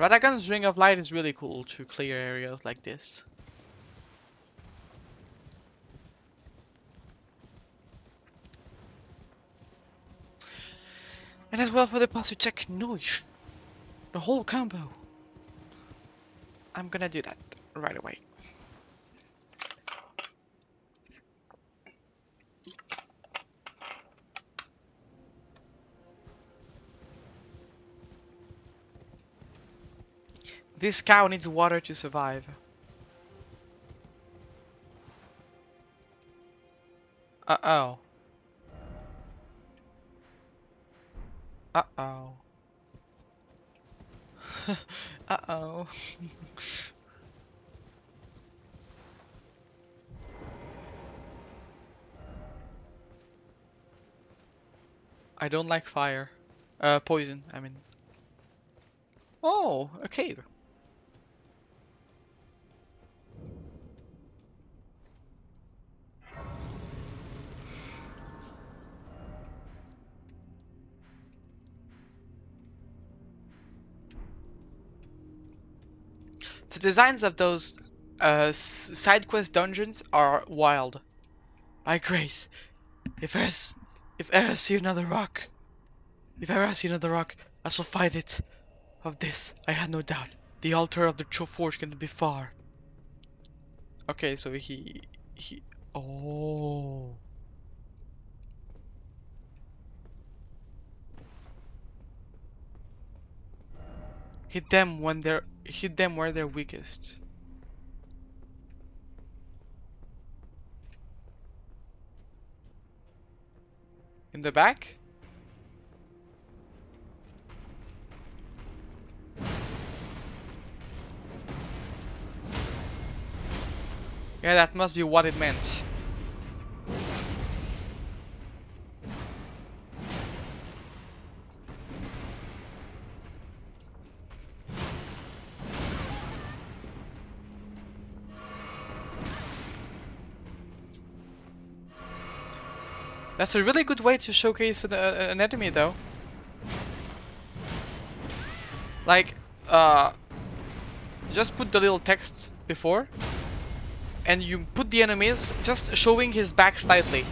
Radagon's Ring of Light is really cool to clear areas like this. And as well for the puzzle check noise. The whole combo. I'm gonna do that right away. This cow needs water to survive. Uh-oh. Uh-oh. Uh-oh. I don't like fire. Poison, I mean. Oh, a cave. The designs of those side quest dungeons are wild. By grace, if ever see another rock, if ever see another rock, I shall find it. Of this, I had no doubt. The altar of the forge can be far. Okay, so he. Oh. Hit them where they're weakest. In the back? Yeah, that must be what it meant. That's a really good way to showcase an enemy, though. Like, just put the little text before, and you put the enemies just showing his back slightly,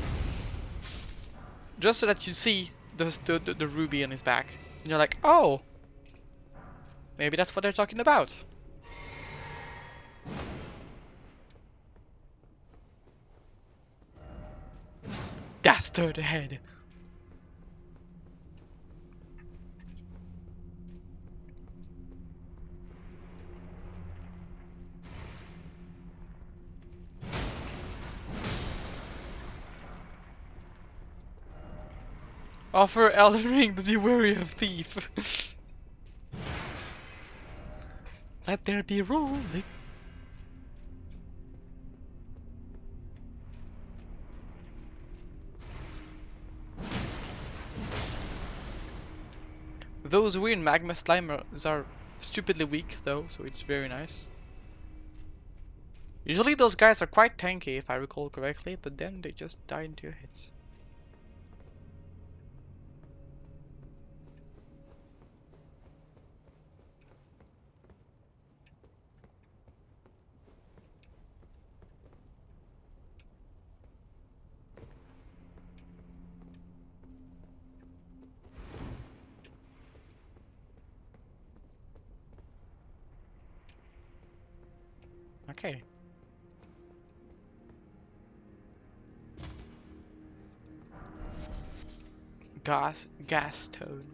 just so that you see the ruby on his back, and you're like, oh, maybe that's what they're talking about. Dastard ahead. Offer Elden Ring, but be wary of thief. Let there be rolling. Those weird magma slimers are stupidly weak though, so it's very nice. Usually those guys are quite tanky if I recall correctly, but then they just die in 2 hits. Okay. Gas tone.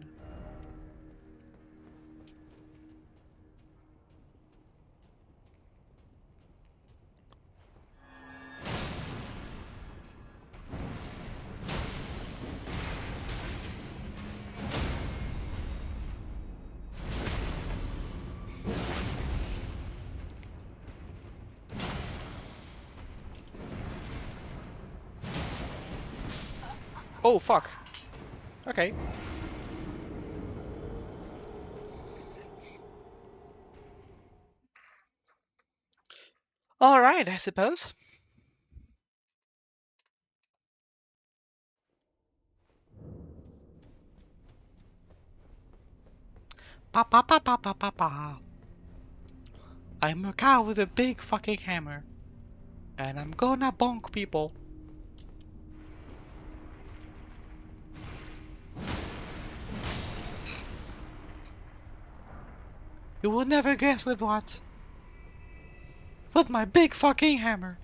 Oh fuck. Okay. Alright, I suppose. pa pa pa pa pa pa pa. I'm a cow with a big fucking hammer. And I'm gonna bonk people. You will never guess with what. With my big fucking hammer.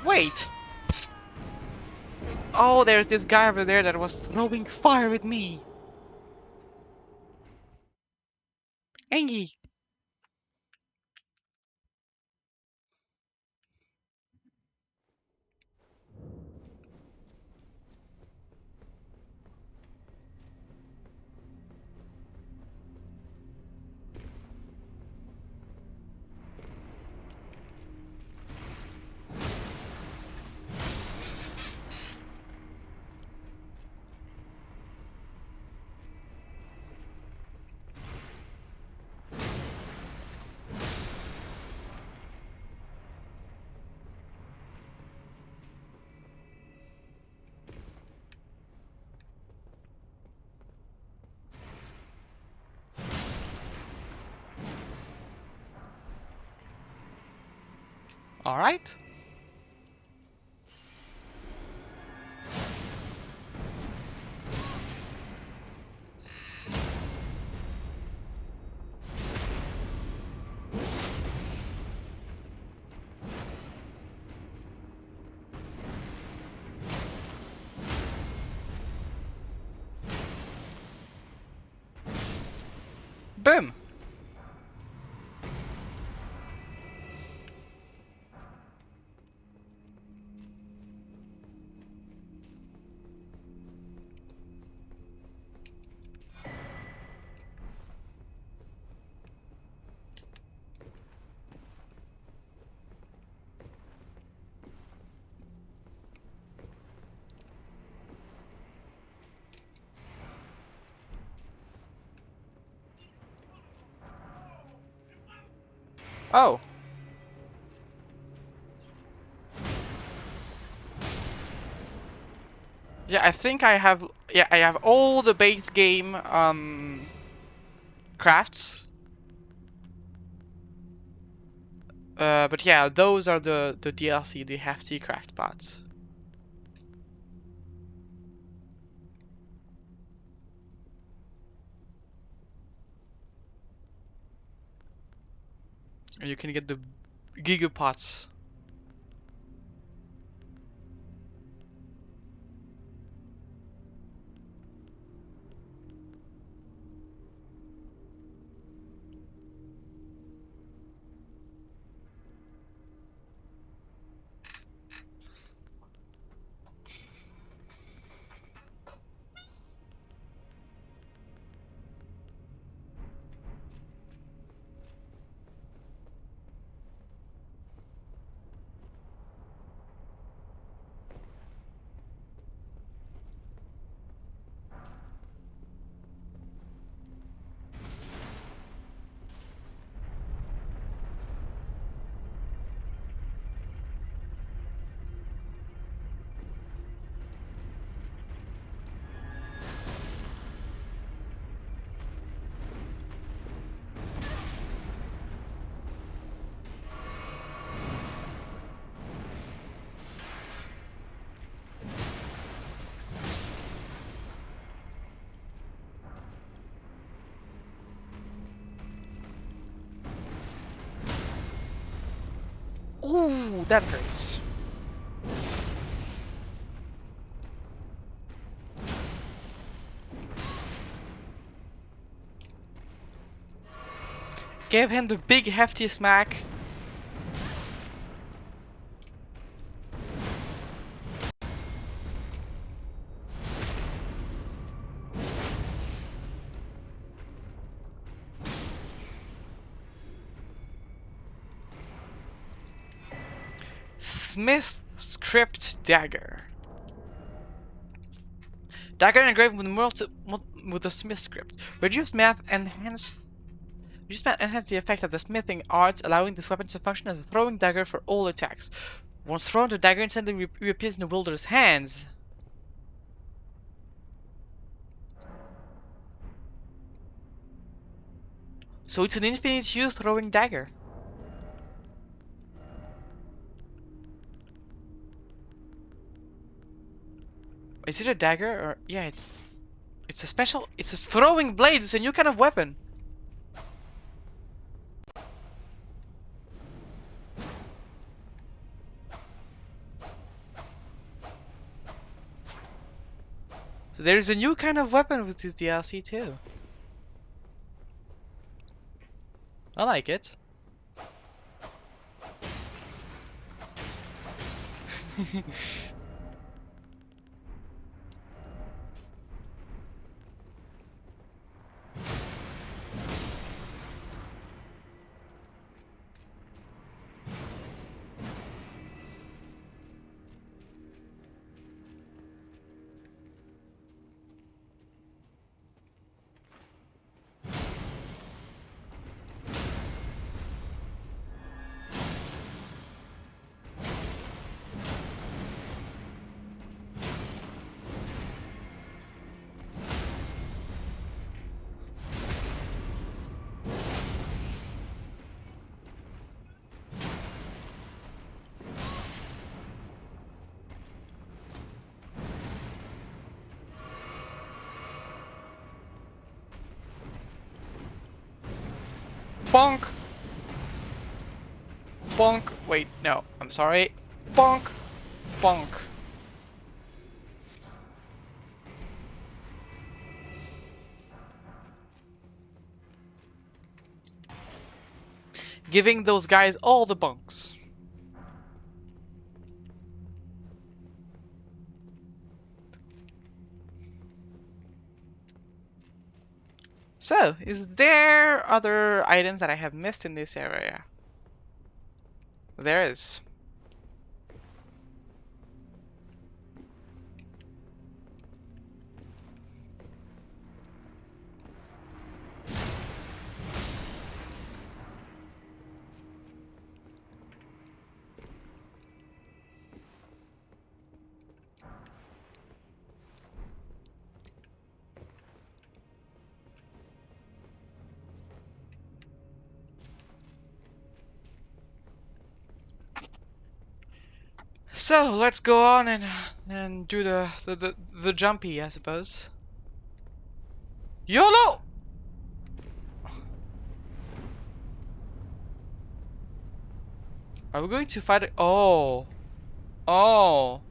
Wait! Oh, there's this guy over there that was throwing fire at me. Angie. Alright. Boom! Oh. Yeah, I think I have. Yeah, I have all the base game crafts. But yeah, those are the DLC, the hefty craft pots. And you can get the gigapots. Ooh, that hurts. Give him the big hefty smack. Smith script dagger. Dagger engraved with the Smith script. Reduced math enhance the effect of the smithing art, allowing this weapon to function as a throwing dagger for all attacks. Once thrown, the dagger instantly reappears in the wielder's hands. So it's an infinite use throwing dagger. Is it a dagger or yeah? It's a special. It's a throwing blade. It's a new kind of weapon. So there is a new kind of weapon with this DLC too. I like it. Bonk! Bonk! Wait, no, I'm sorry. Bonk! Bonk! Giving those guys all the bonks. So, is there other items that I have missed in this area? There is. So let's go on and do the jumpy, I suppose. YOLO! Are we going to fight it? Oh. Oh.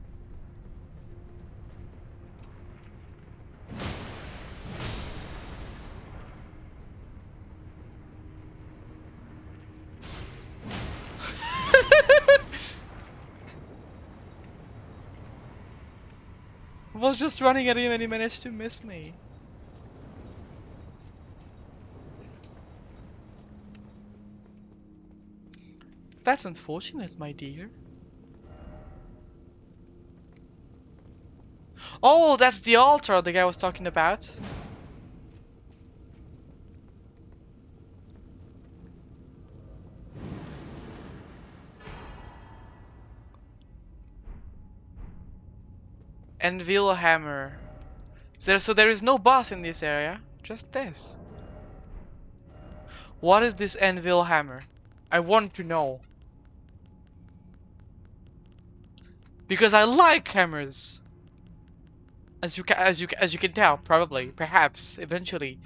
I was just running at him and he managed to miss me. That's unfortunate, my dear. Oh, that's the altar the guy was talking about. Envil hammer. So there is no boss in this area, just this. What is this Envil hammer? I want to know. Because I like hammers. As you can tell, probably, perhaps, eventually.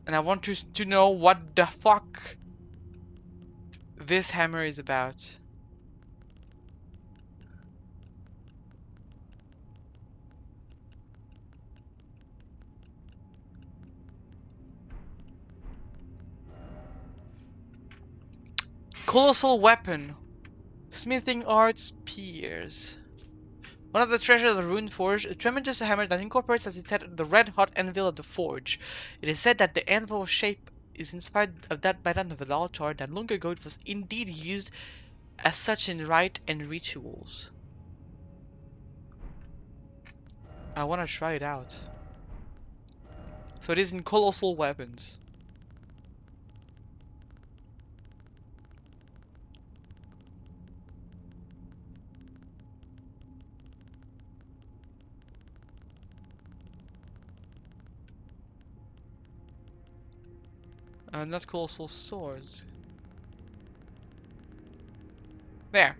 And I want to know what the fuck this hammer is about. Colossal weapon. Smithing arts peers. One of the treasures of the Ruined Forge, a tremendous hammer that incorporates as its head the red-hot anvil of the forge. It is said that the anvil shape is inspired by that of the altar, that long ago it was indeed used as such in rite and rituals. I want to try it out. So it is in colossal weapons. Not colossal swords. There.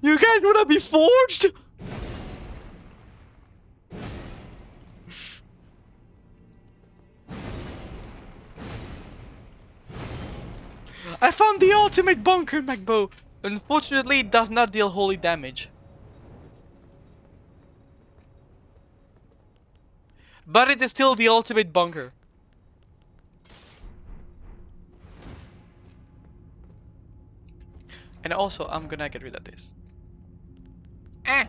You guys wanna be forged? I found the ultimate bunker, Magbo. Unfortunately, it does not deal holy damage. But it is still the ultimate bunker. And also, I'm gonna get rid of this. Eh.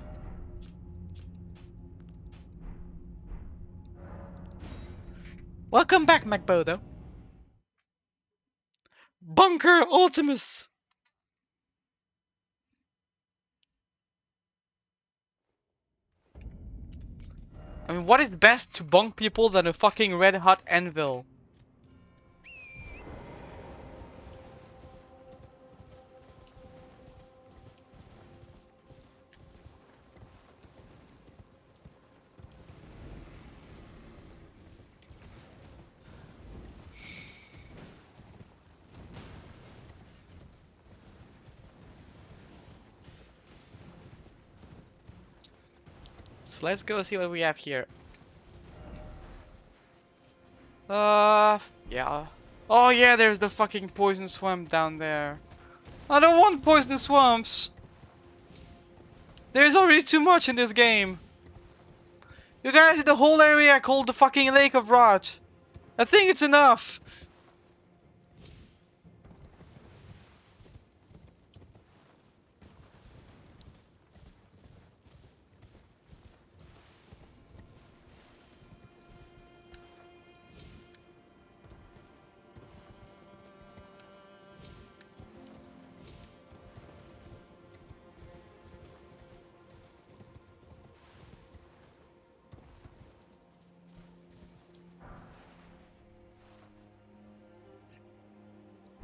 Welcome back, Magbo, though. Bunker Ultimus! I mean, what is best to bunk people than a fucking red hot anvil? So let's go see what we have here. Yeah. Oh yeah, there's the fucking poison swamp down there. I don't want poison swamps! There's already too much in this game. You guys in the whole area called the fucking Lake of Rot. I think it's enough.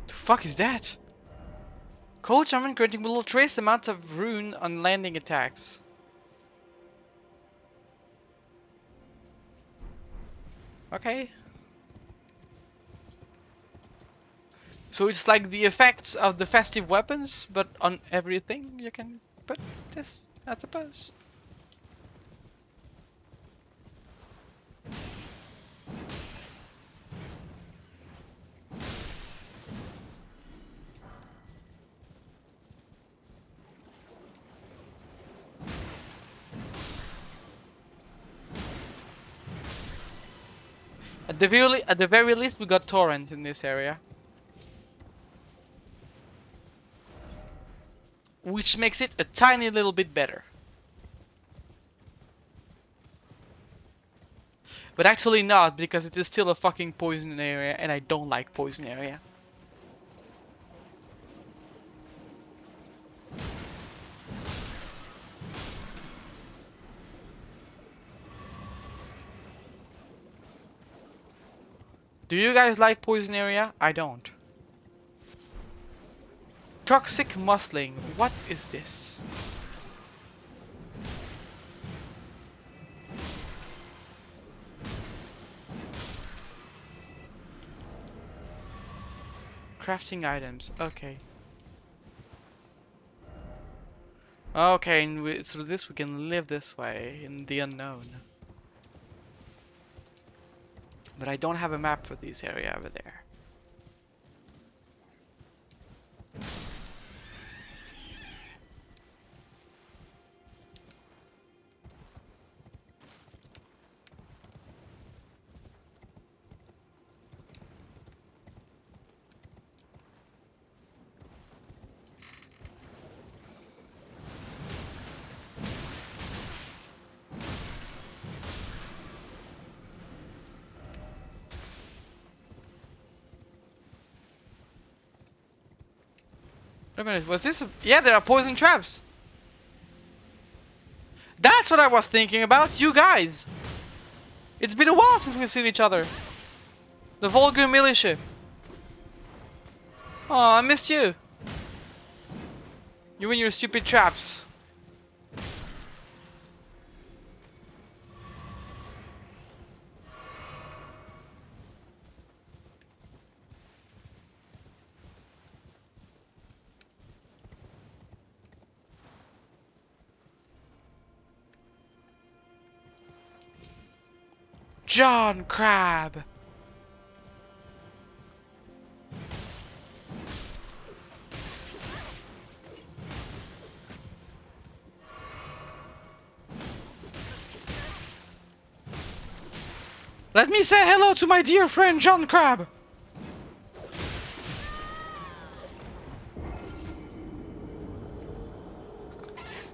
The fuck is that? Coach armament granting little trace amounts of rune on landing attacks. Okay. So it's like the effects of the festive weapons, but on everything you can put this, I suppose. At the very least, we got torrent in this area, which makes it a tiny little bit better. But actually not, because it is still a fucking poison area, and I don't like poison area. Do you guys like poison area? I don't. Toxic muscling. What is this? Crafting items. Okay. Okay, and through this we can live this way in the unknown. But I don't have a map for this area over there. Wait a minute, was this? Yeah, there are poison traps. That's what I was thinking about, you guys. It's been a while since we've seen each other. The Volga militia. Oh, I missed you. You and your stupid traps. John Crab. Let me say hello to my dear friend John Crab.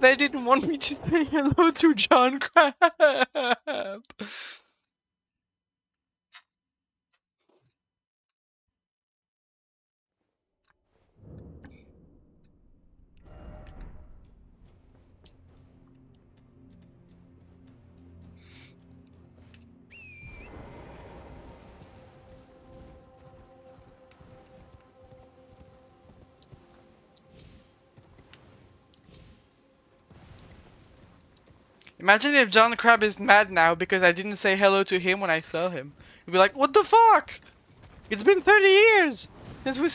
They didn't want me to say hello to John Crab. Imagine if John Crab is mad now because I didn't say hello to him when I saw him. He'd be like, "What the fuck? It's been 30 years since we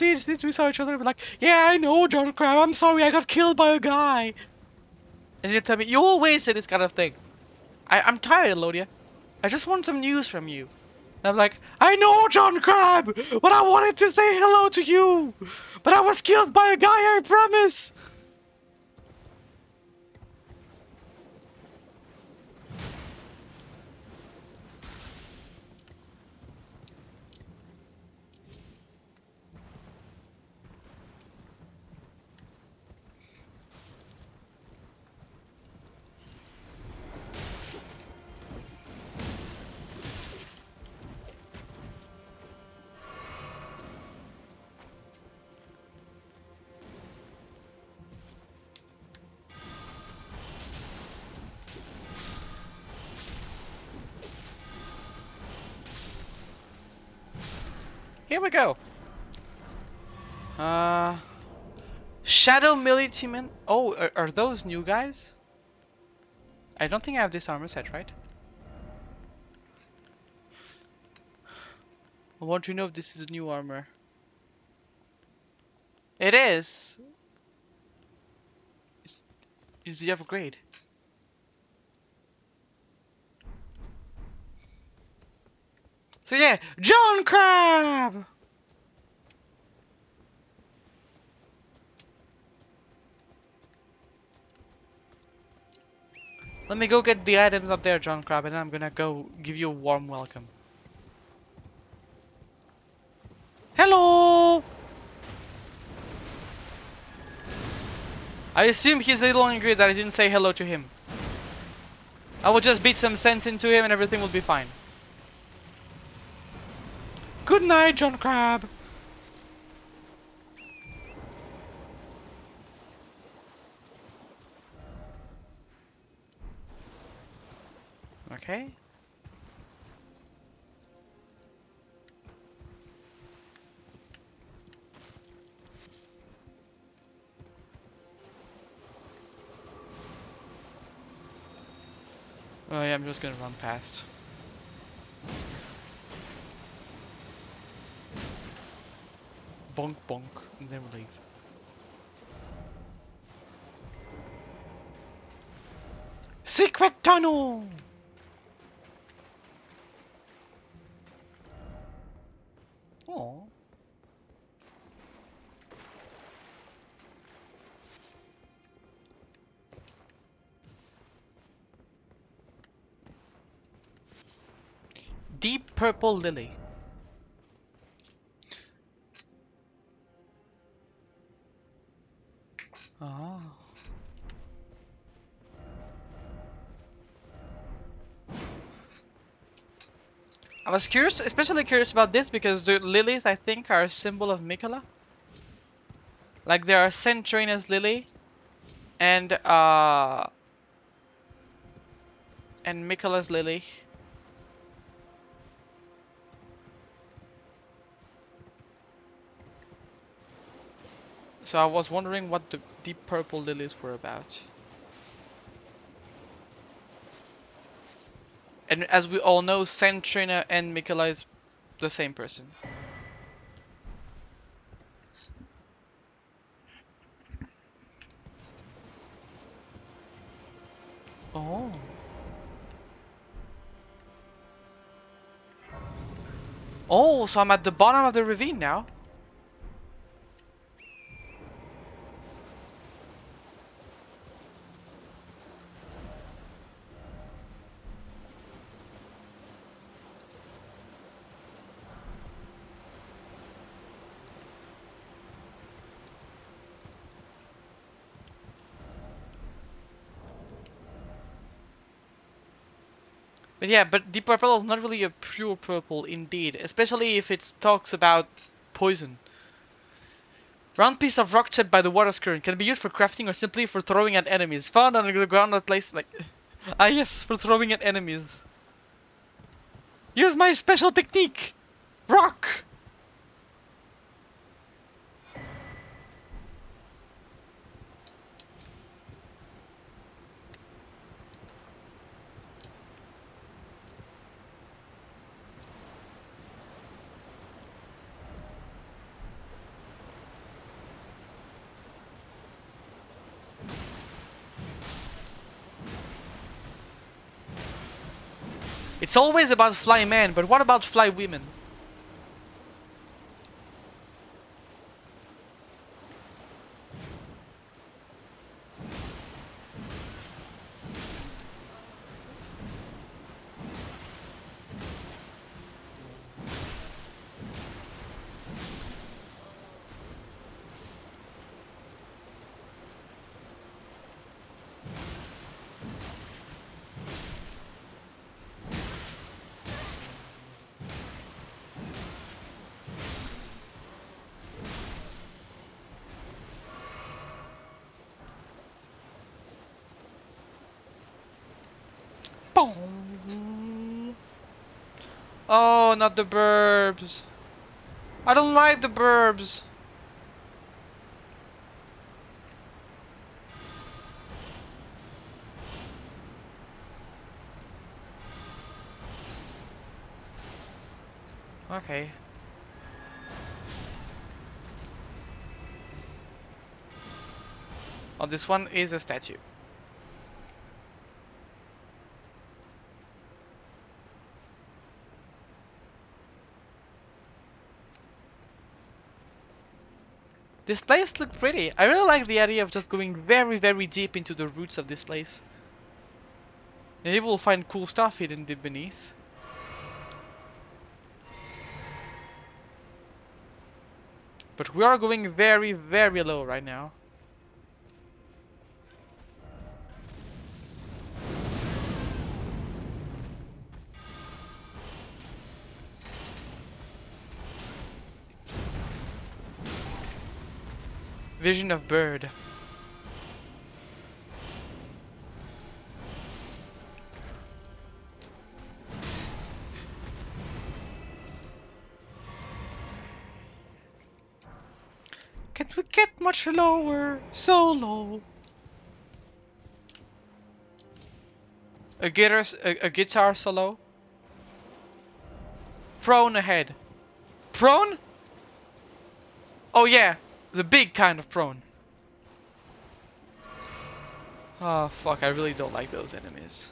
saw each other." He'd be like, "Yeah, I know, John Crab. I'm sorry, I got killed by a guy." And he'd tell me, "You always say this kind of thing. I'm tired, Elodia. I just want some news from you." And I'm like, "I know, John Crab, but I wanted to say hello to you. But I was killed by a guy, I promise." Here we go. Shadow Militiamen. Oh, are those new guys? I don't think I have this armor set, right? I want to know if this is a new armor. It is. Is the upgrade? So yeah, John Crab. Let me go get the items up there, John Crab, and I'm gonna go give you a warm welcome. Hello. I assume he's a little angry that I didn't say hello to him. I will just beat some sense into him and everything will be fine. Good night, John Crab. Okay. Oh yeah, I'm just gonna run past. Bonk bonk, and then we leave. Secret tunnel! Oh. Deep purple lily. Oh. I was curious, especially curious about this because the lilies, I think, are a symbol of Mikola. Like there are Centrina's Lily and Michaela's Lily. So I was wondering what the deep purple lilies were about. And as we all know, Centrina and Michaela is the same person. Oh. Oh, so I'm at the bottom of the ravine now. But yeah, but deep purple is not really a pure purple indeed, especially if it talks about poison. Round piece of rock chipped by the water current can be used for crafting or simply for throwing at enemies. Found on the ground at place like ah yes, for throwing at enemies. Use my special technique! Rock! It's always about fly men, but what about fly women? Boom. Oh, not the burbs. I don't like the burbs. Okay. Oh, this one is a statue. This place looked pretty. I really like the idea of just going very, very deep into the roots of this place. Maybe we'll find cool stuff hidden deep beneath. But we are going very, very low right now. Vision of bird. Can't we get much lower? So low. A guitar solo. Prone ahead. Prone? Oh yeah, the big kind of prone. Oh fuck, I really don't like those enemies.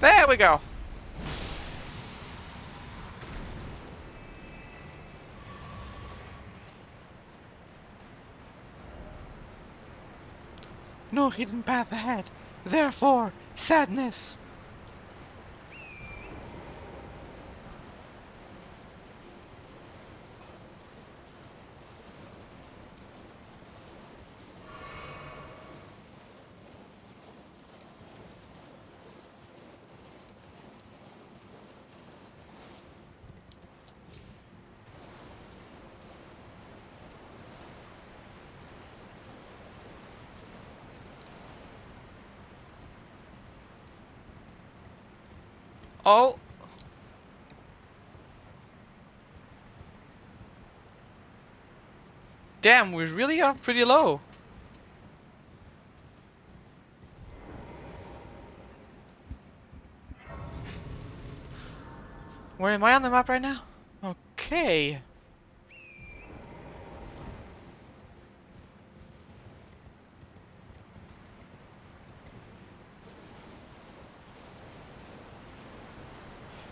There we go. No hidden path ahead. Therefore, sadness. Oh. Damn, we really are pretty low. Where am I on the map right now? Okay.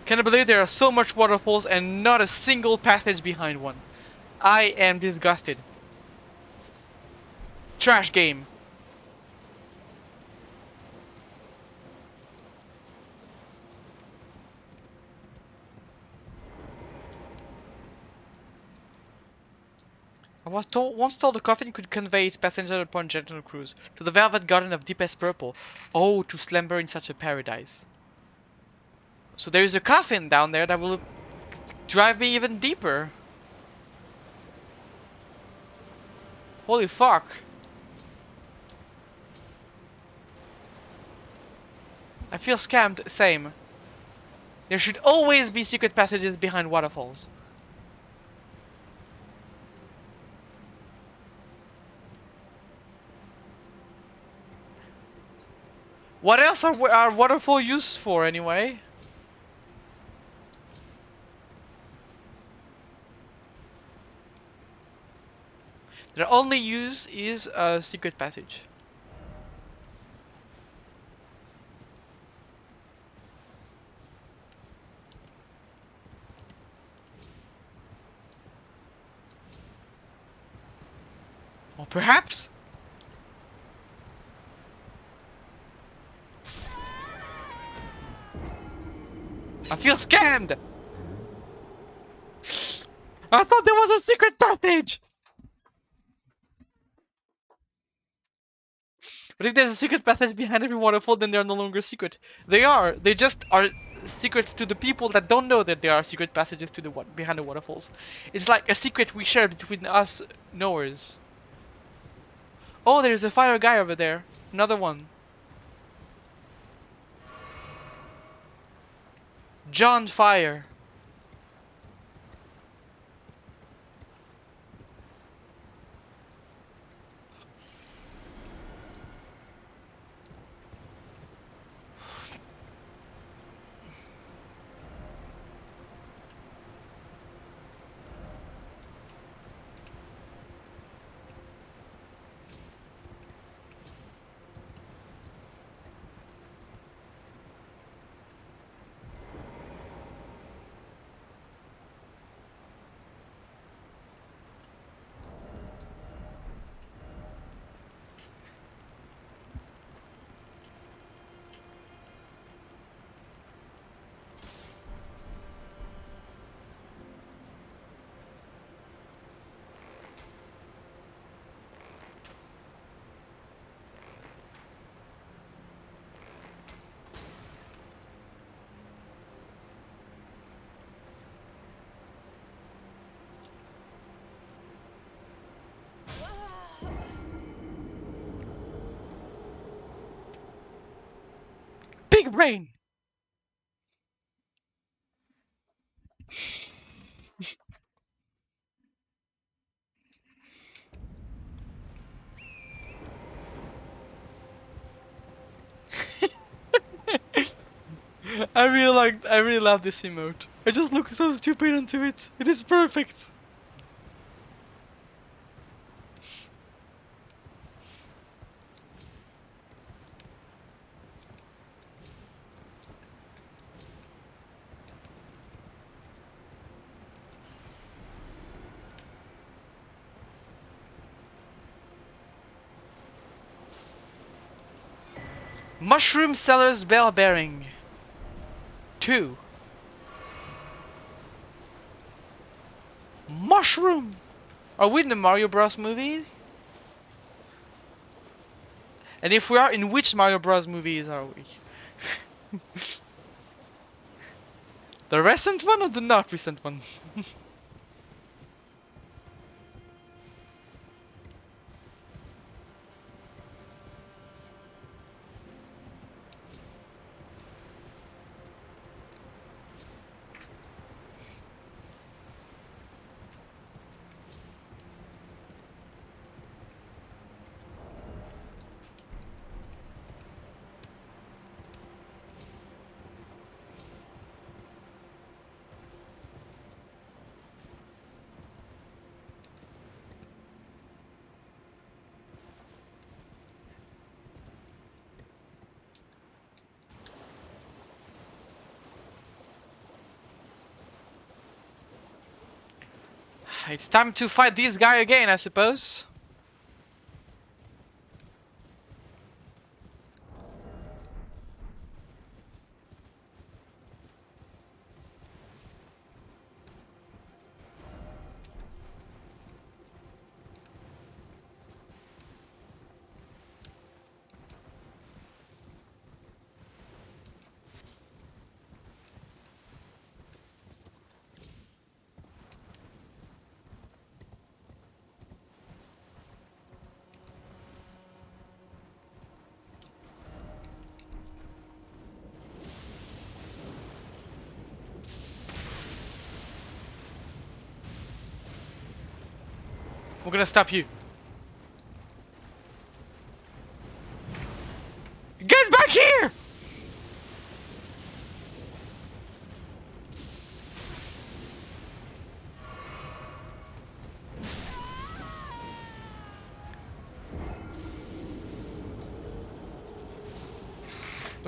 Can I believe there are so much waterfalls and not a single passage behind one? I am disgusted. Trash game. I was once told a coffin could convey its passenger upon gentle cruise to the velvet garden of deepest purple. Oh, to slumber in such a paradise. So there is a coffin down there that will drive me even deeper. Holy fuck. I feel scammed, same. There should always be secret passages behind waterfalls. What else are waterfall used for anyway? Their only use is a secret passage. Or perhaps I feel scammed! I thought there was a secret passage! But if there's a secret passage behind every waterfall, then they're no longer secret. They are. They just are secrets to the people that don't know that there are secret passages to the behind the waterfalls. It's like a secret we share between us knowers. Oh, there's a fire guy over there. Another one. John Fire. Big brain! I really love this emote. I just look so stupid into it. It is perfect. Mushroom Seller's Bell Bearing 2. Mushroom! Are we in the Mario Bros. Movie? And if we are, in which Mario Bros. Movies are we? The recent one or the not recent one? It's time to fight this guy again, I suppose. We're gonna stop you. Get back here!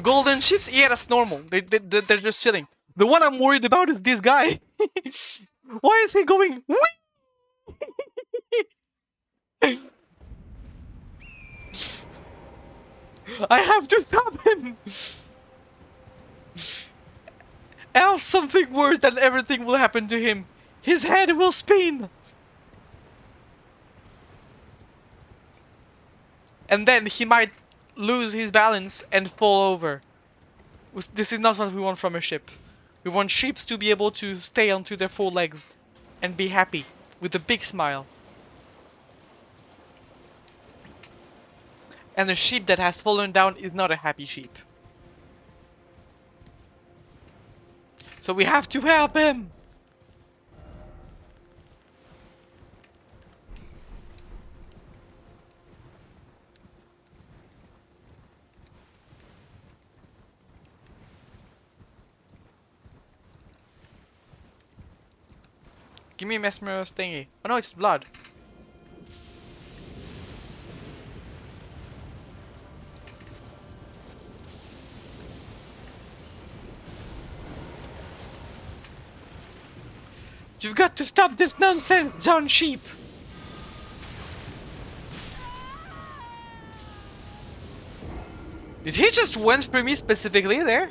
Golden ships? Yeah, that's normal. They're just chilling. The one I'm worried about is this guy. Why is he going? I have to stop him! Else something worse than everything will happen to him. His head will spin! And then he might lose his balance and fall over. This is not what we want from a ship. We want ships to be able to stay onto their four legs and be happy with a big smile. And a sheep that has fallen down is not a happy sheep. So we have to help him! Give me a mesmer's thingy. Oh no, it's blood. You've got to stop this nonsense, John Sheep! Did he just went for me specifically there?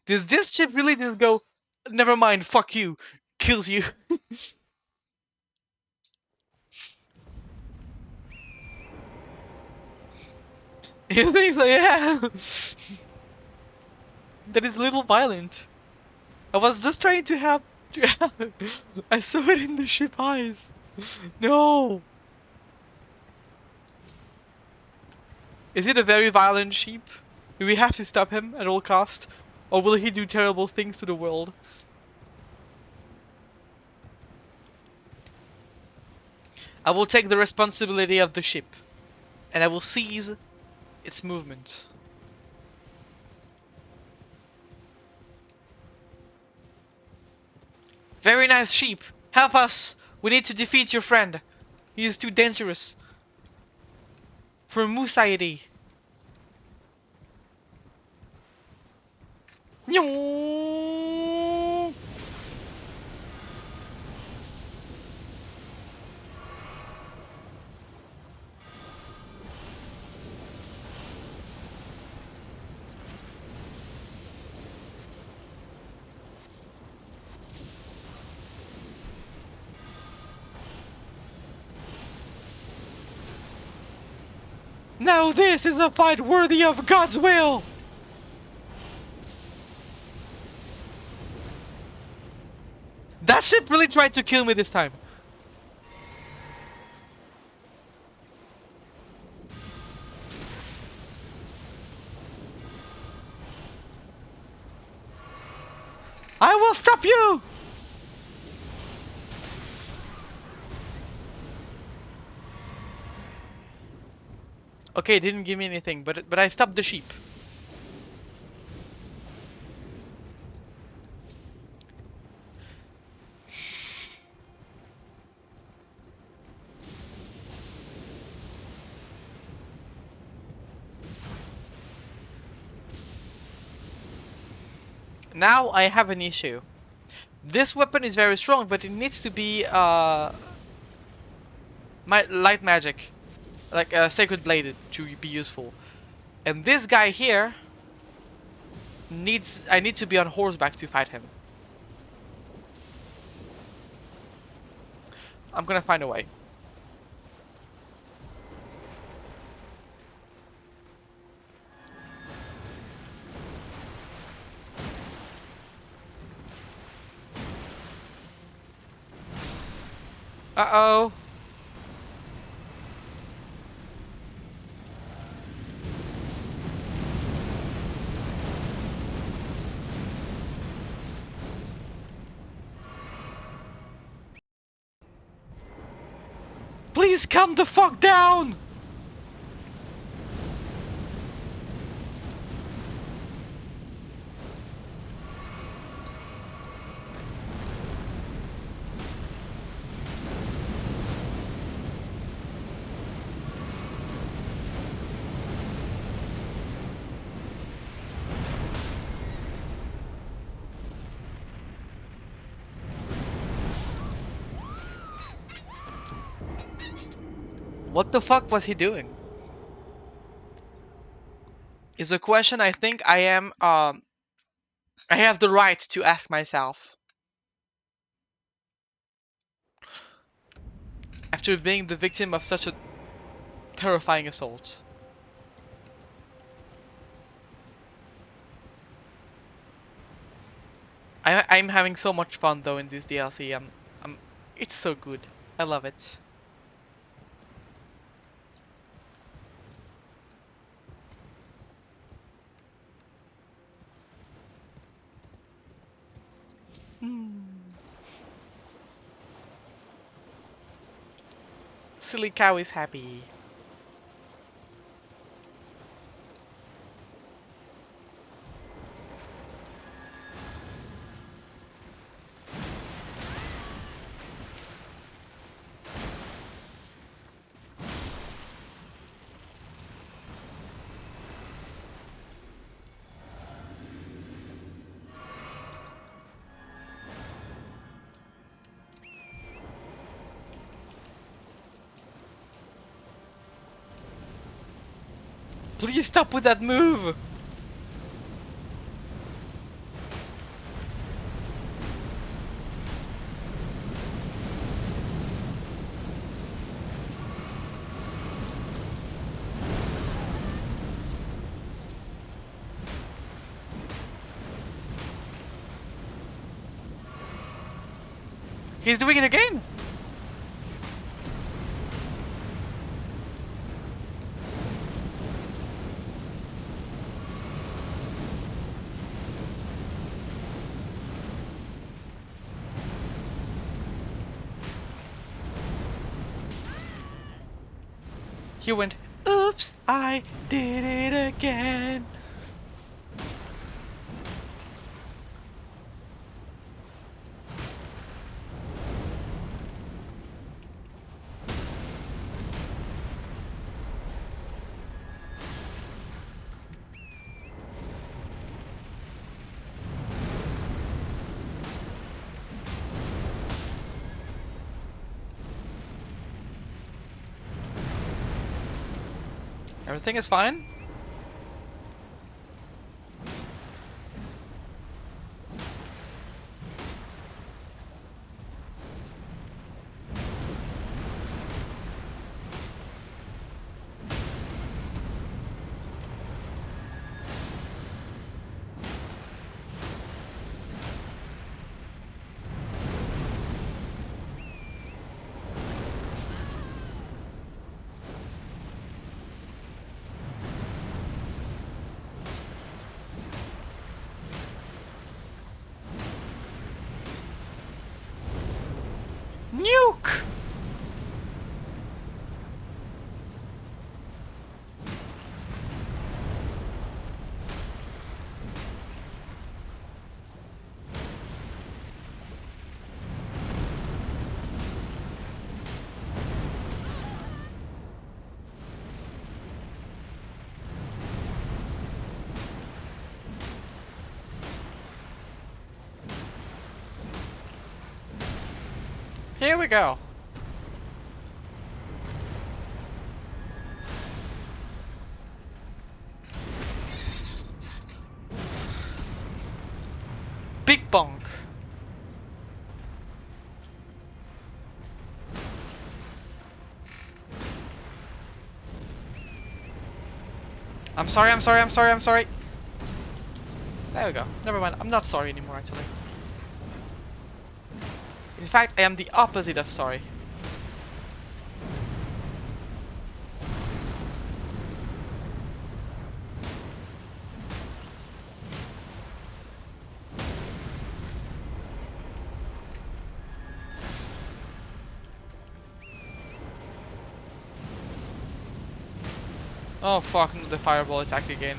Does this ship really just go, never mind, fuck you, kills you? You think so? Yeah. That is a little violent. I was just trying to help. I saw it in the ship eyes. No. Is it a very violent sheep? Do we have to stop him at all cost? Or will he do terrible things to the world? I will take the responsibility of the ship. And I will seize its movement. Very nice sheep. Help us. We need to defeat your friend. He is too dangerous. For Musaidi. Now this is a fight worthy of God's will! That ship really tried to kill me this time. I will stop you! Okay, it didn't give me anything, but I stopped the sheep. Now I have an issue. This weapon is very strong, but it needs to be light magic, like sacred bladed, to be useful. And this guy here I need to be on horseback to fight him. I'm gonna find a way. Uh-oh. Please calm the fuck down! What the fuck was he doing? Is a question I think I have the right to ask myself after being the victim of such a terrifying assault. I'm having so much fun though in this DLC. It's so good. I love it. Silly cow is happy. Please stop with that move! He's doing it again! He went, oops, I did it again. Everything is fine? Here we go. Big bonk. I'm sorry, I'm sorry, I'm sorry, I'm sorry. There we go. Never mind. I'm not sorry anymore, actually. In fact, I am the opposite of sorry. Oh fuck, no, the fireball attack again.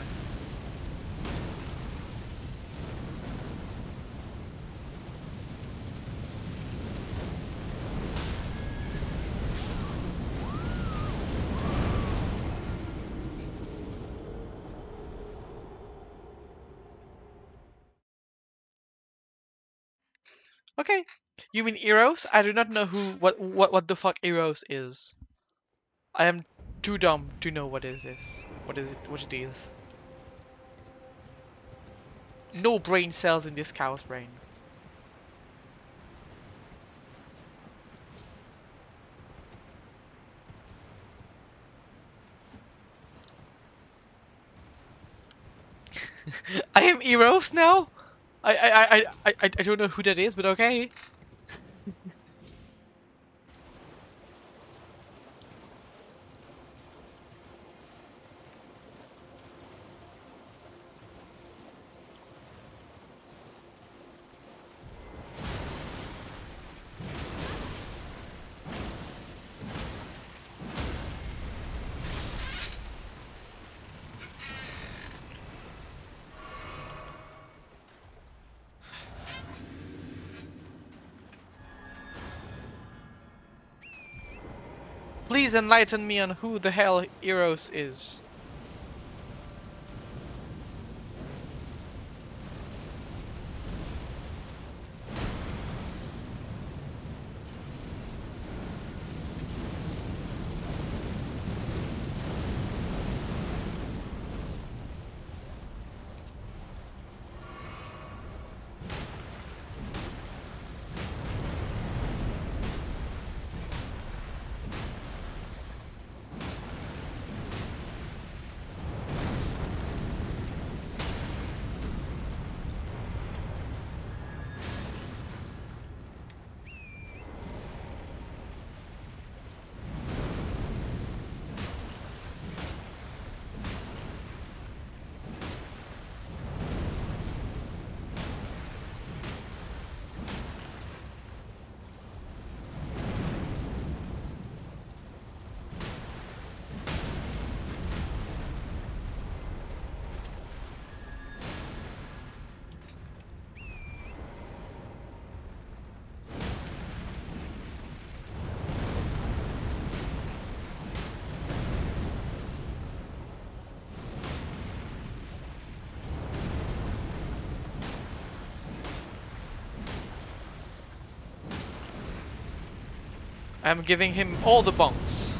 Okay. You mean Eros? I do not know what the fuck Eros is. I am too dumb to know what is this. What it is. No brain cells in this cow's brain. I am Eros now? I don't know who that is, but okay. Please enlighten me on who the hell Eros is. I'm giving him all the bonks.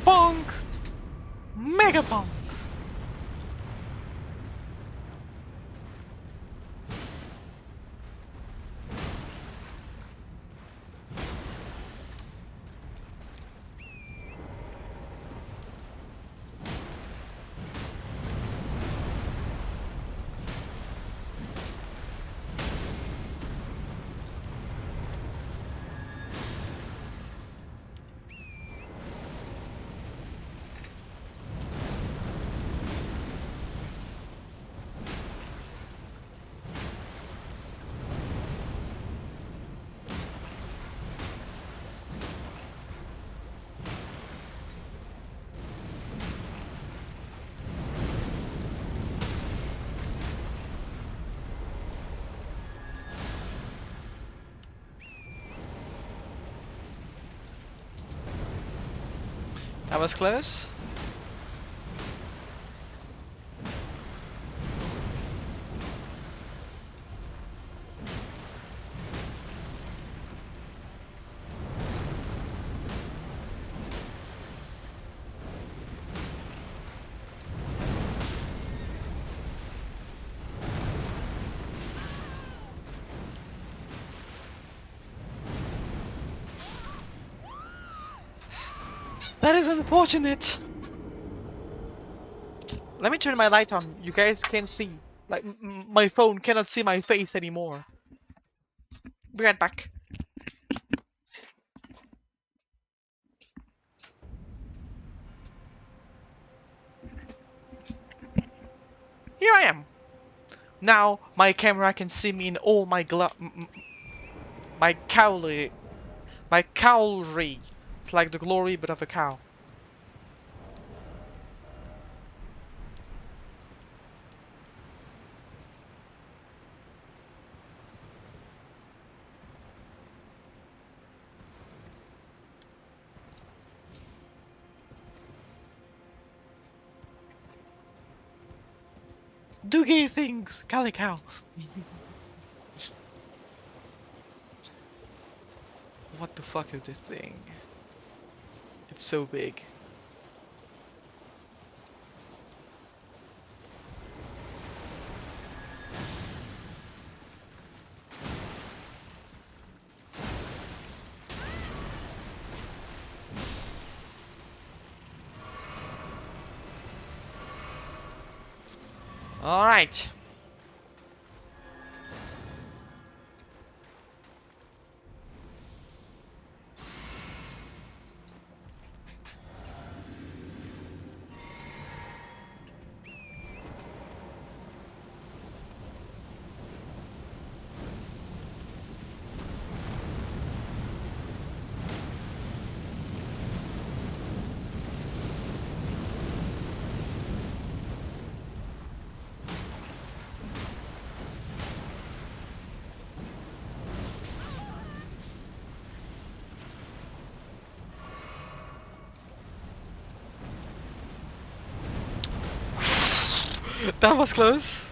Bonk! Mega bonk! That was close. That is unfortunate. Let me turn my light on. You guys can't see. Like, my phone cannot see my face anymore. Be right back. Here I am. Now my camera can see me in all my my cowlery. My cowlery. It's like the glory but of a cow. Do gay things, Cali Cow. What the fuck is this thing? It's so big. Alright. That was close.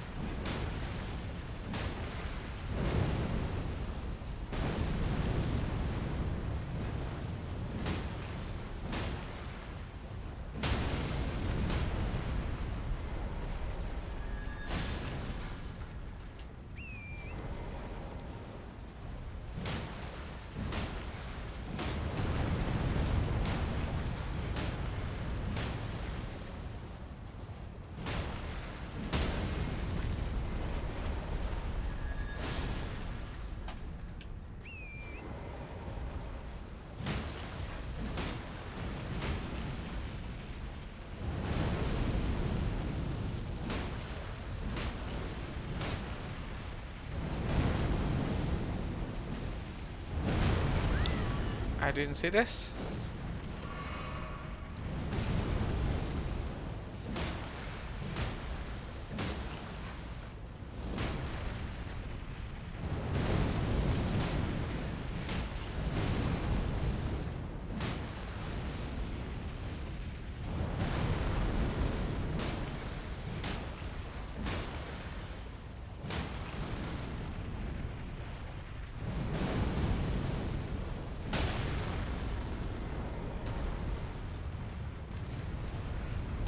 I didn't see this.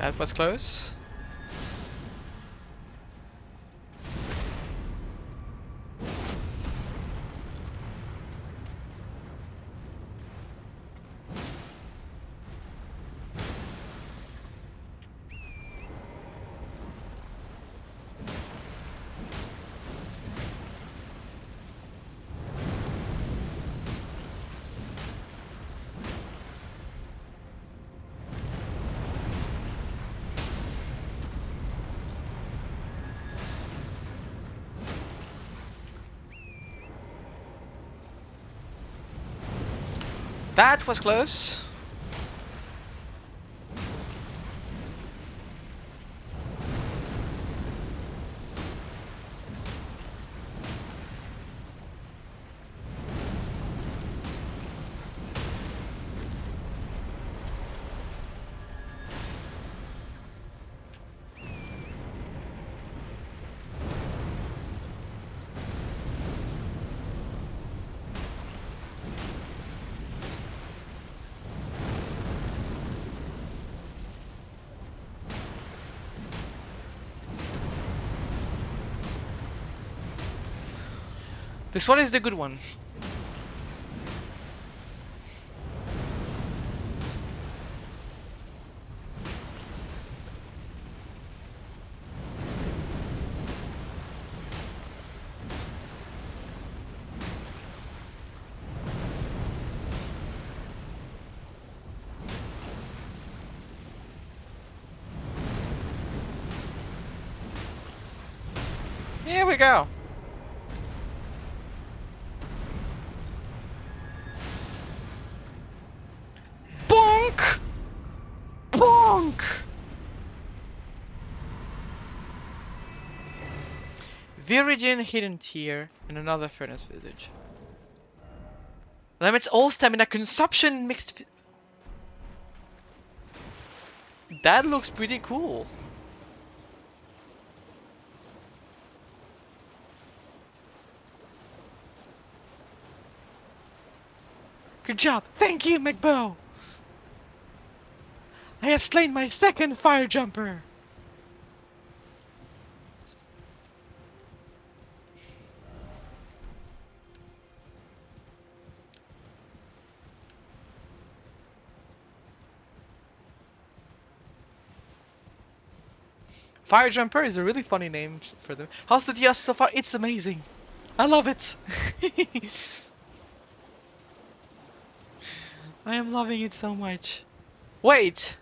That was close. That was close. This one is the good one. Here we go. Bonk! Bonk! Viridian Hidden Tear and another Furnace Visage. Limits all stamina consumption mixed. That looks pretty cool. Good job. Thank you, McBow. I have slain my second fire jumper. Fire jumper is a really funny name for them. How's the DS so far? It's amazing. I love it. I am loving it so much. Wait.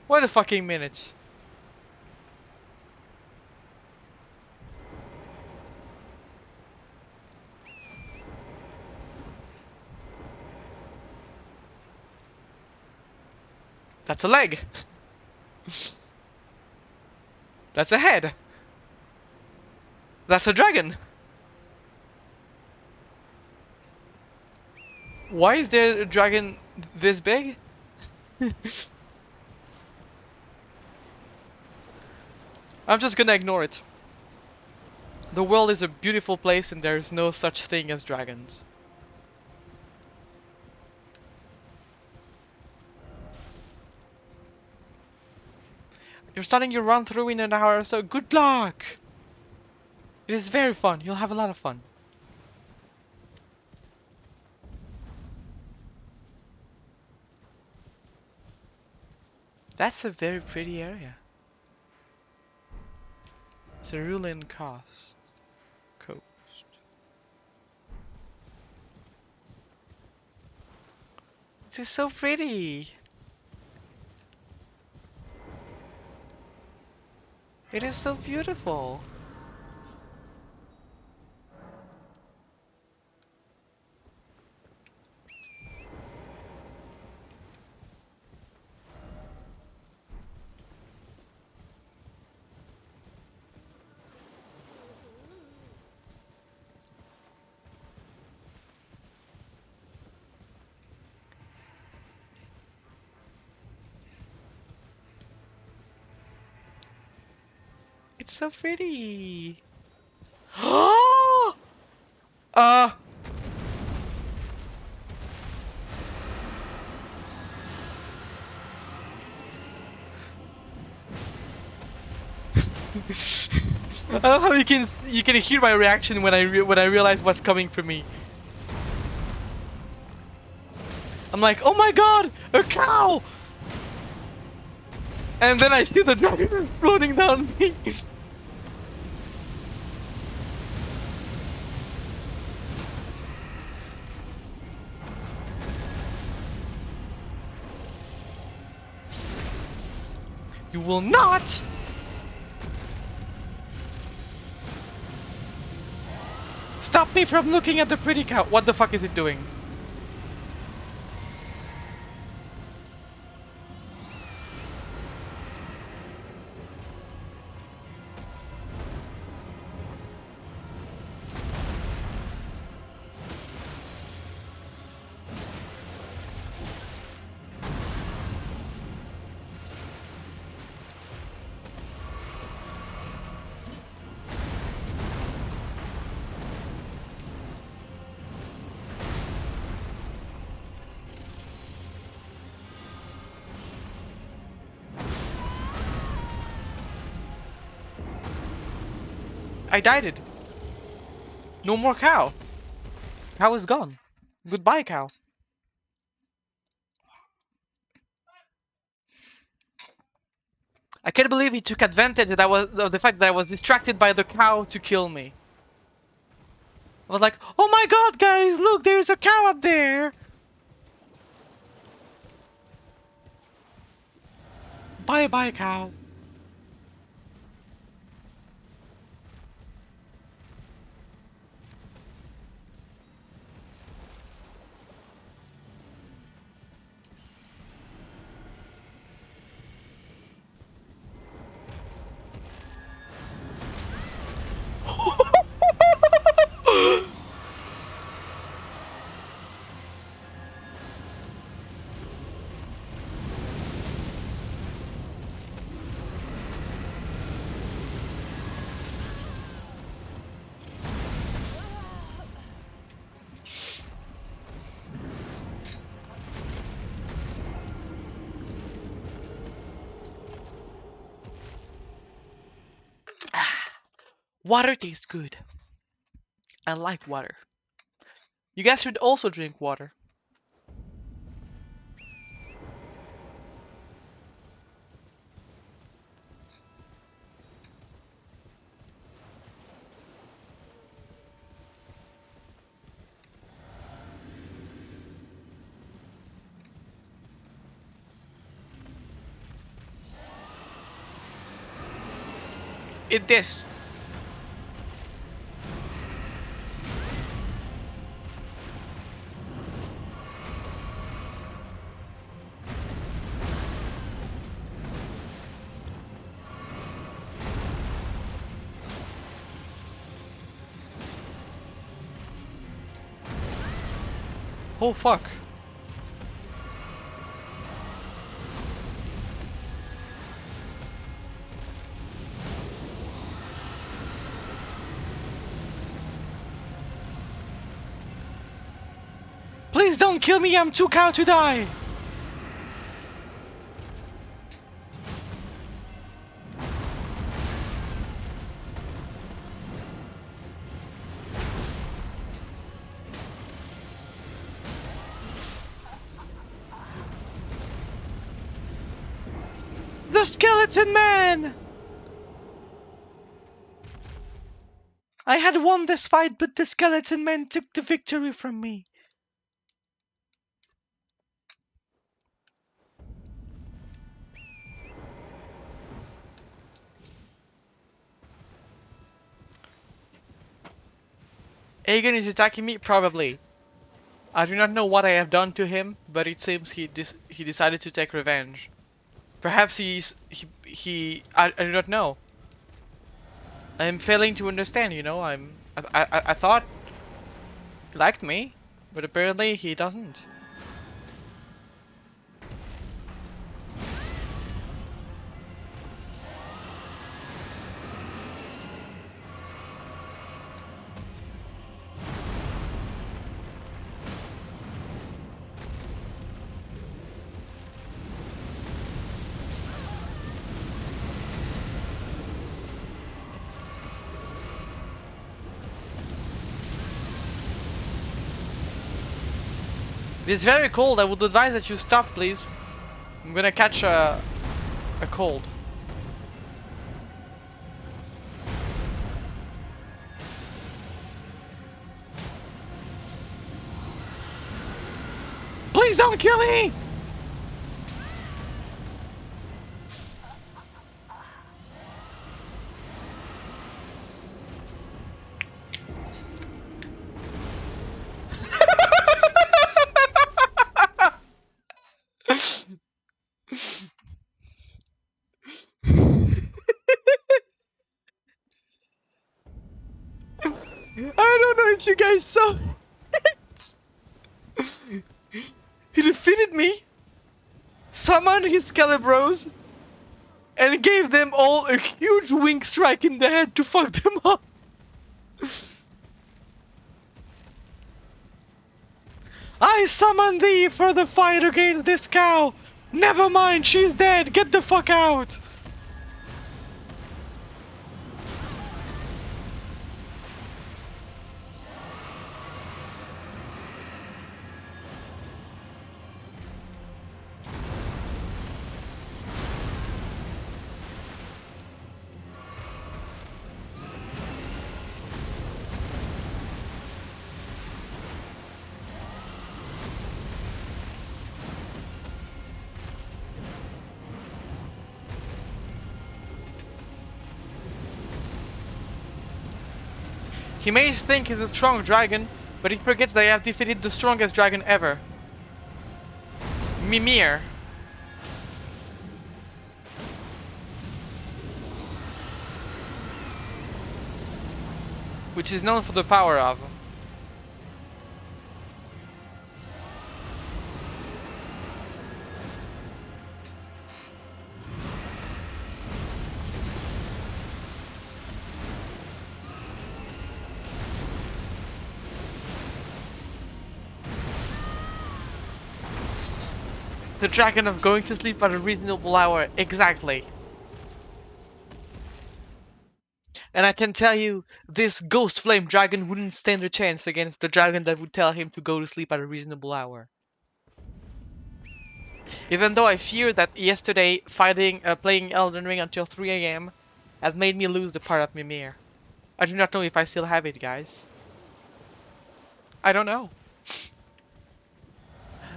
Wait a fucking minute. That's a leg. That's a head. That's a dragon. Why is there a dragon this big? I'm just gonna ignore it. The world is a beautiful place and there is no such thing as dragons. You're starting your run through in an hour, so good luck! It is very fun. You'll have a lot of fun. That's a very pretty area. Cerulean Coast. This is so pretty. It is so beautiful. It's so pretty. uh. I love how you can hear my reaction when I realize what's coming for me. I'm like, oh my god, a cow! And then I see the dragon floating down me. You will not! Stop me from looking at the pretty cow. What the fuck is it doing? I died it. No more cow. Cow is gone. Goodbye, cow. I can't believe he took advantage that of the fact that I was distracted by the cow to kill me. I was like, oh my god, guys, look, there's a cow up there. Bye bye, cow. Water tastes good. I like water. You guys should also drink water. Eat this. Oh fuck. Please don't kill me, I'm too cow to die. The skeleton man! I had won this fight, but the skeleton man took the victory from me. Aegon is attacking me? Probably. I do not know what I have done to him, but it seems he decided to take revenge. Perhaps I do not know. I am failing to understand, you know. I thought he liked me, but apparently he doesn't. It's very cold. I would advise that you stop, please. I'm gonna catch a cold. Please don't kill me! I don't know if you guys saw. He defeated me, summoned his Calibros, and gave them all a huge wing strike in the head to fuck them up. I summon thee for the fight against this cow. Never mind, she's dead. Get the fuck out. He may think he's a strong dragon, but he forgets that I have defeated the strongest dragon ever. Mimir. Which is known for the power of. The dragon of going to sleep at a reasonable hour, exactly. And I can tell you, this ghost flame dragon wouldn't stand a chance against the dragon that would tell him to go to sleep at a reasonable hour. Even though I fear that yesterday playing Elden Ring until 3 AM has made me lose the part of Mimir. I do not know if I still have it, guys. I don't know.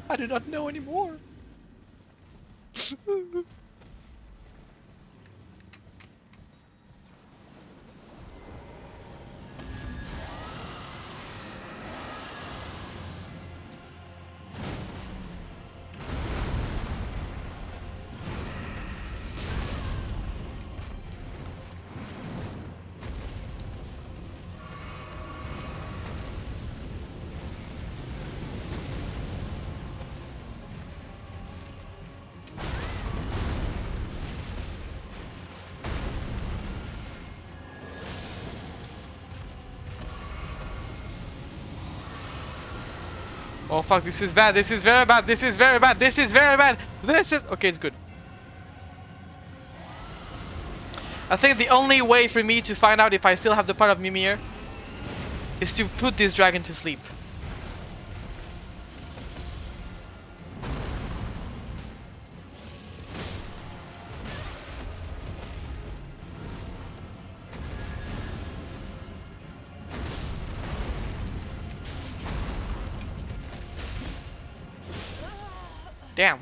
I do not know anymore. Oh fuck, this is bad, this is very bad, this is very bad, this is very bad, this is... Okay, it's good. I think the only way for me to find out if I still have the part of Mimir is to put this dragon to sleep. Damn.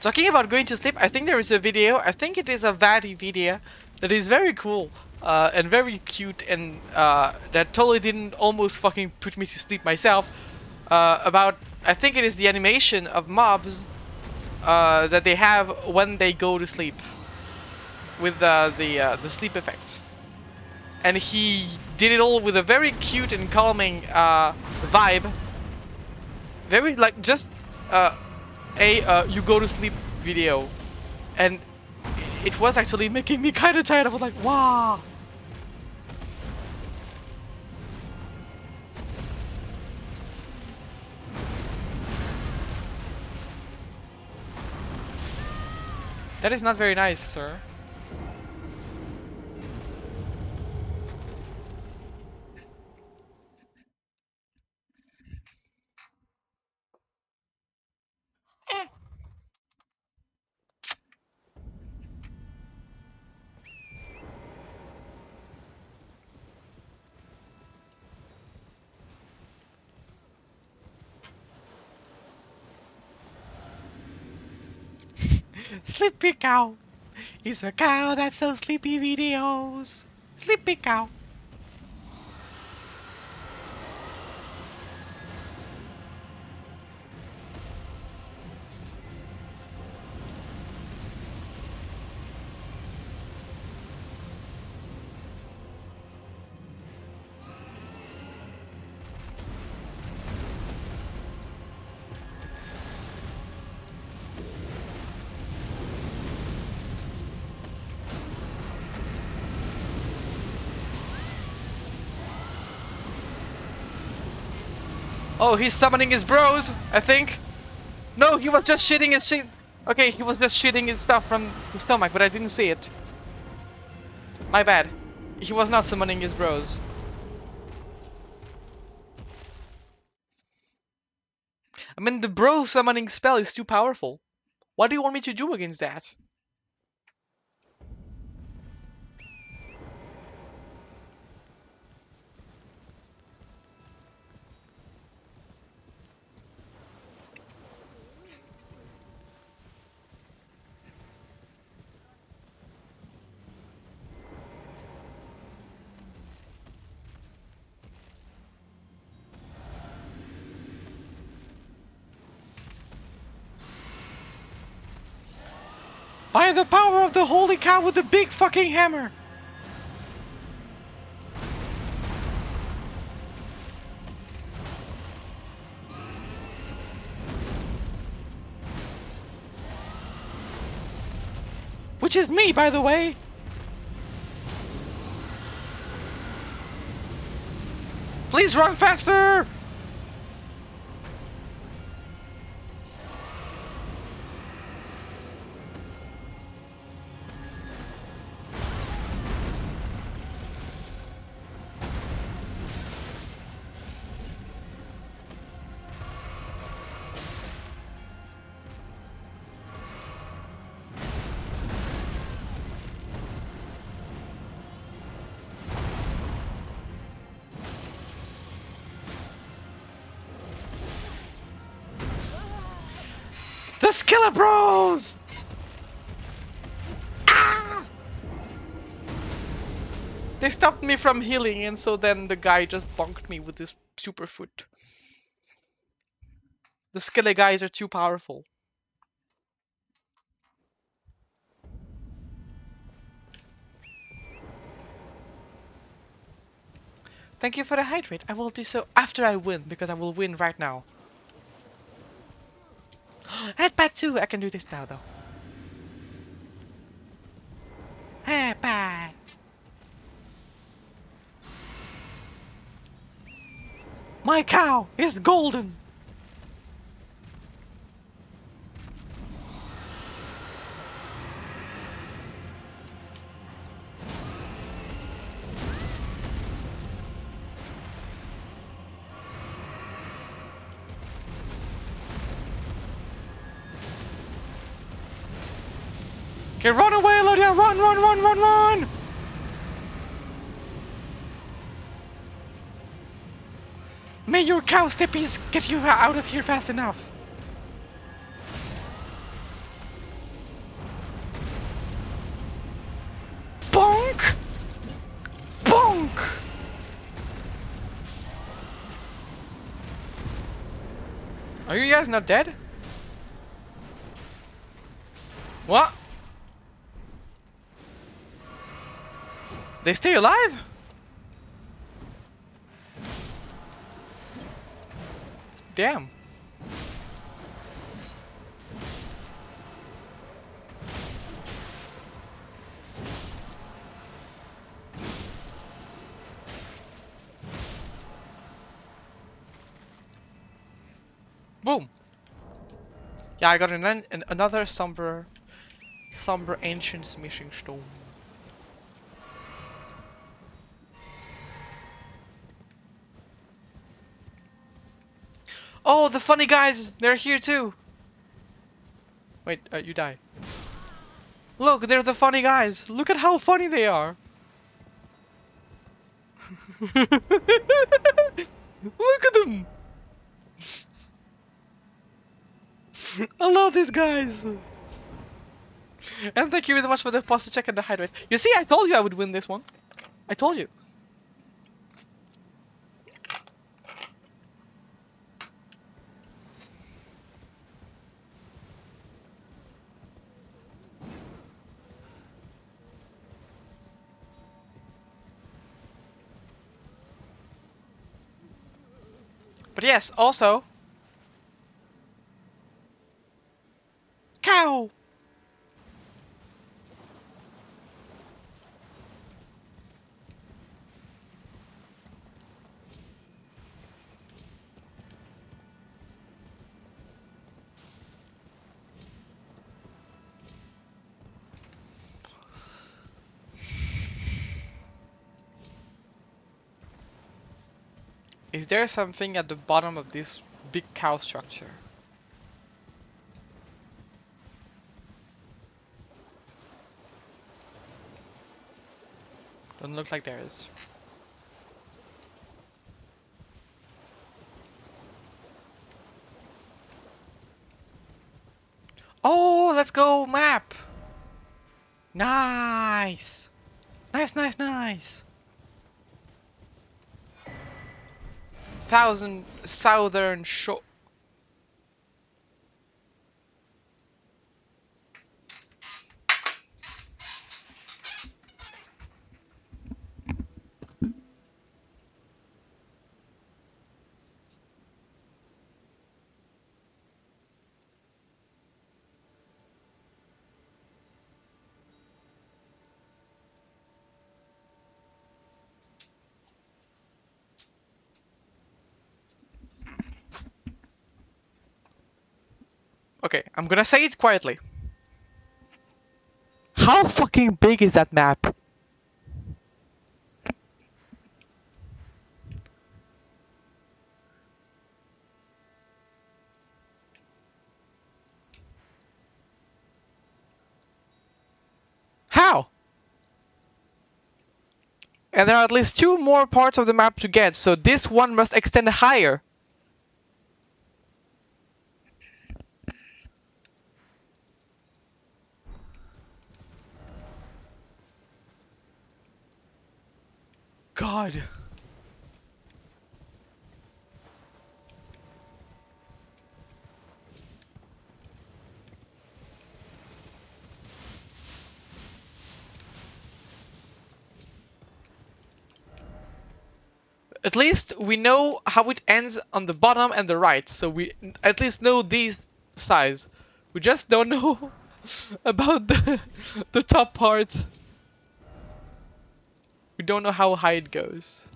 Talking about going to sleep, I think there is a video, I think it is a Vati video, that is very cool, and very cute, and that totally didn't almost fucking put me to sleep myself, about, I think it is the animation of mobs, that they have when they go to sleep, with the sleep effect. And he did it all with a very cute and calming vibe. Very, like, just you go to sleep video, and it was actually making me kind of tired. I was like, wow. That is not very nice, sir. Sleepy cow. He's a cow that sells sleepy videos. Sleepy cow. Oh, he's summoning his bros, I think. No, he was just shitting his shit. Okay, he was just shitting his stuff from his stomach, but I didn't see it. My bad. He was not summoning his bros. I mean, the bro summoning spell is too powerful. What do you want me to do against that? By the power of the holy cow with the big fucking hammer! Which is me, by the way! Please run faster! The Skilla Bros! Ah! They stopped me from healing, and so then the guy just bonked me with his super foot. The Skele guys are too powerful. Thank you for the hydrate. I will do so after I win, because I will win right now. Headbutt too! I can do this now, though. Headbutt! My cow is golden! Okay, run away, Lydia! Run, run, run, run, run! May your cow steppies get you out of here fast enough! Bonk! Bonk! Are you guys not dead? What? They stay alive? Damn. Boom. Yeah, I got another somber ancient smishing stone. Oh, the funny guys! They're here too! Wait, you die. Look, they're the funny guys! Look at how funny they are! Look at them! I love these guys! And thank you very much for the posture check and the hydrate. You see, I told you I would win this one. I told you. But yes, also... Cow! Is there something at the bottom of this big cow structure. Doesn't look like there is. Oh, let's go map. Nice. Nice, nice, nice. Thousand Southern Shore. Okay, I'm gonna say it quietly. How fucking big is that map? How? And there are at least 2 more parts of the map to get, so this one must extend higher. God. At least we know how it ends on the bottom and the right, so we at least know these sides. We just don't know about the top part. We don't know how high it goes.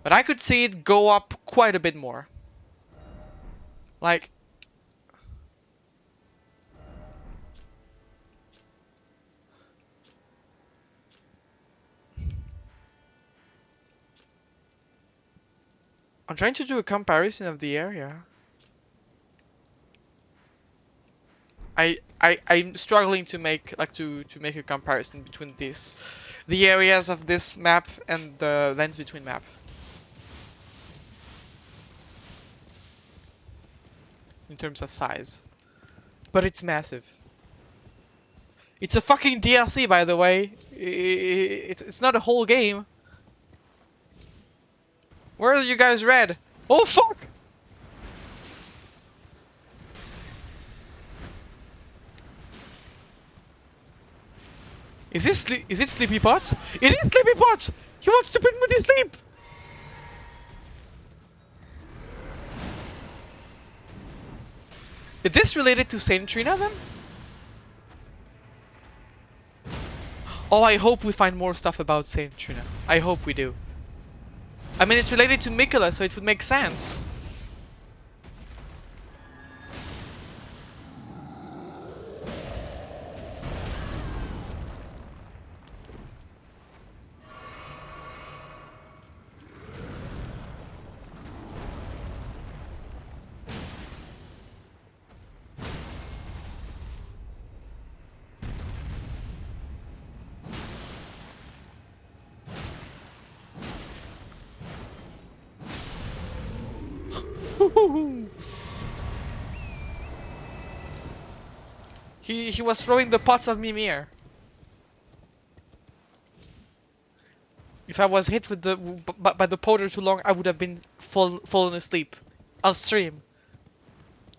But I could see it go up quite a bit more. Like, I'm trying to do a comparison of the area. I'm struggling to make to make a comparison between the areas of this map and the lens between map in terms of size. But it's massive. It's a fucking DLC, by the way. It's not a whole game. Where are you guys red? Oh fuck! Is it Sleepy Pot? It is Sleepy Pot! He wants to put me to sleep! Is this related to Saint Trina then? Oh, I hope we find more stuff about Saint Trina. I hope we do. I mean, it's related to Mikola, so it would make sense. He was throwing the pots of Mimir. If I was hit with by the powder too long, I would have been fallen asleep on stream.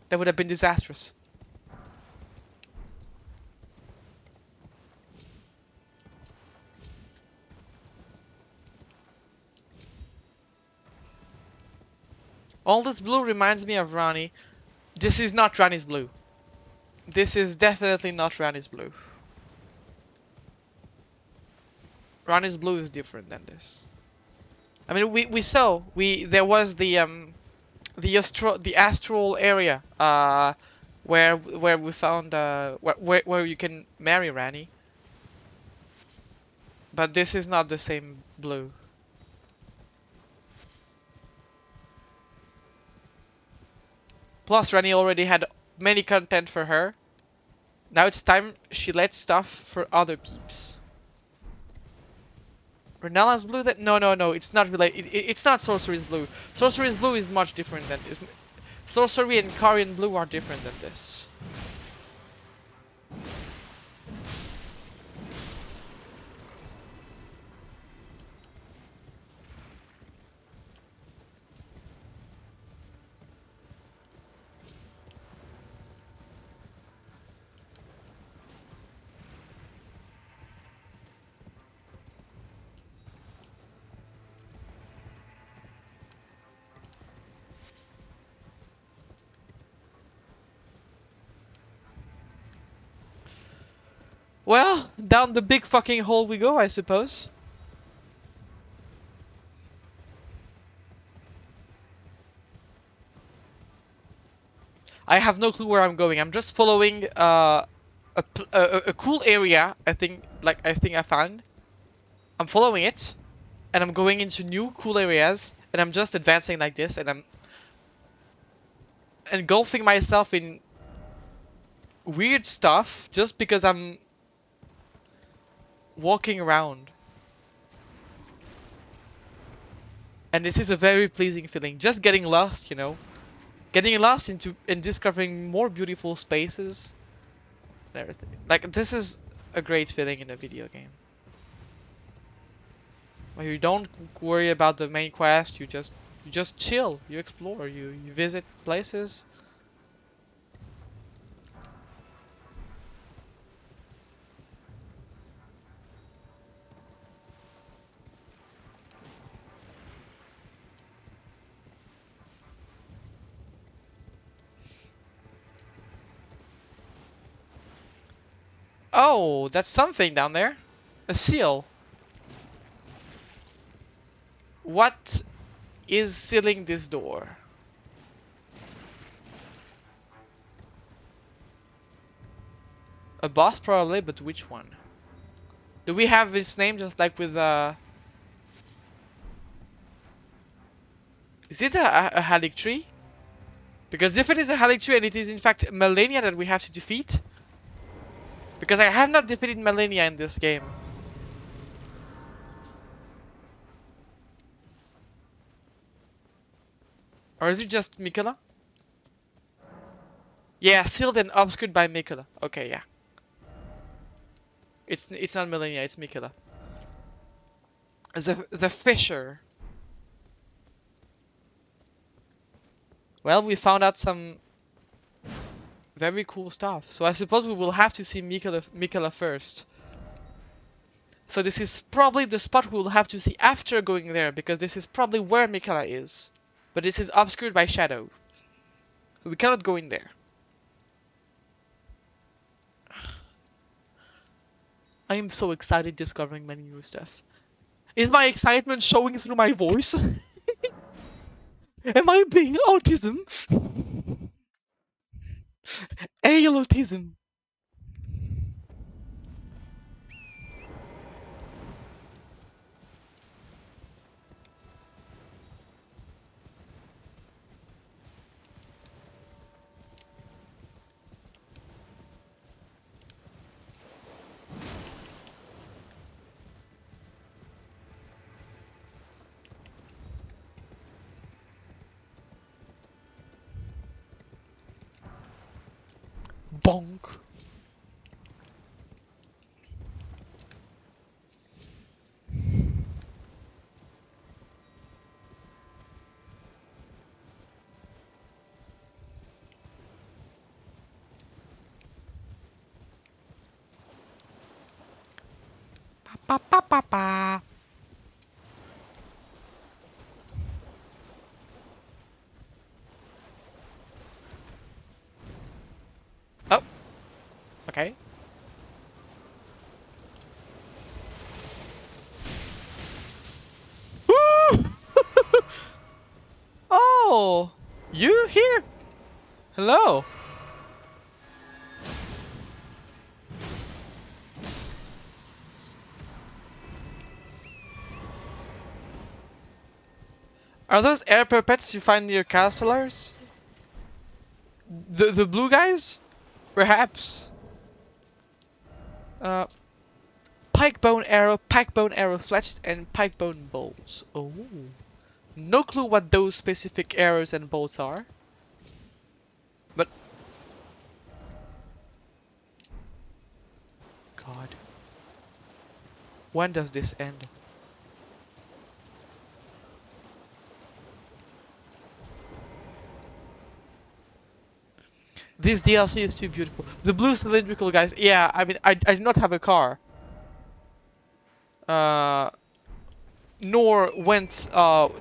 That would have been disastrous. All this blue reminds me of Rani. This is not Rani's blue. This is definitely not Rani's blue. Rani's blue is different than this. I mean, we saw there was the astral area where we found where you can marry Rani. But this is not the same blue. Plus, Rani already had many content for her. Now it's time she lets stuff for other peeps. Renella's blue? That no. It's not related. It's not Sorcery's blue. Sorcery's blue is much different than this. Sorcery and Carian blue are different than this. Well, down the big fucking hole we go, I suppose. I have no clue where I'm going. I'm just following a cool area. I think I found. I'm following it, and I'm going into new cool areas, and I'm just advancing like this, and I'm engulfing myself in weird stuff just because I'm walking around. And this is a very pleasing feeling. Just getting lost, you know. Getting lost into and discovering more beautiful spaces and everything. Like, this is a great feeling in a video game. Where you don't worry about the main quest, you just chill, you explore, you visit places. Oh, that's something down there. A seal. What is sealing this door? A boss probably, but which one? Do we have its name just like with Is it a Halictree? Because if it is a Halictree and it is in fact Melania that we have to defeat, because I have not defeated Melania in this game. Or is it just Mikola? Yeah, sealed and obscured by Mikola. Okay, yeah. It's not Melania, it's Mikola. The Fisher. Well, we found out some very cool stuff. So I suppose we will have to see Mikola first. So this is probably the spot we will have to see after going there, because this is probably where Mikola is. But this is obscured by shadow. So we cannot go in there. I am so excited discovering many new stuff. Is my excitement showing through my voice? Am I being autism? Ale autism. Bonk. Pa pa pa pa. Oh, okay. Woo! Oh, you here? Hello. Are those air puppets you find near castlers? The blue guys? Perhaps. Uh, pike bone arrow fletched, and pike bone bolts. Oh. No clue what those specific arrows and bolts are. But God, when does this end? This DLC is too beautiful. The blue cylindrical guys. Yeah, I mean, I do not have a car. Nor went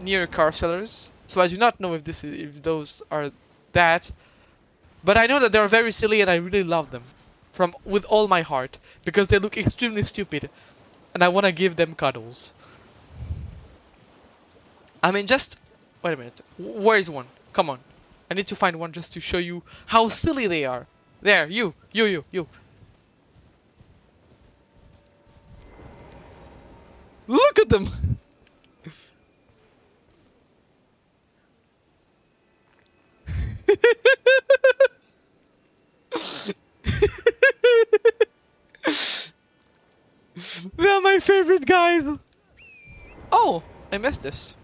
near car sellers, so I do not know if those are that. But I know that they're very silly, and I really love them, from with all my heart, because they look extremely stupid, and I want to give them cuddles. I mean, just wait a minute. Where is one? Come on, I need to find one just to show you how silly they are. There, you. Look at them. They are my favorite guys. Oh, I missed this.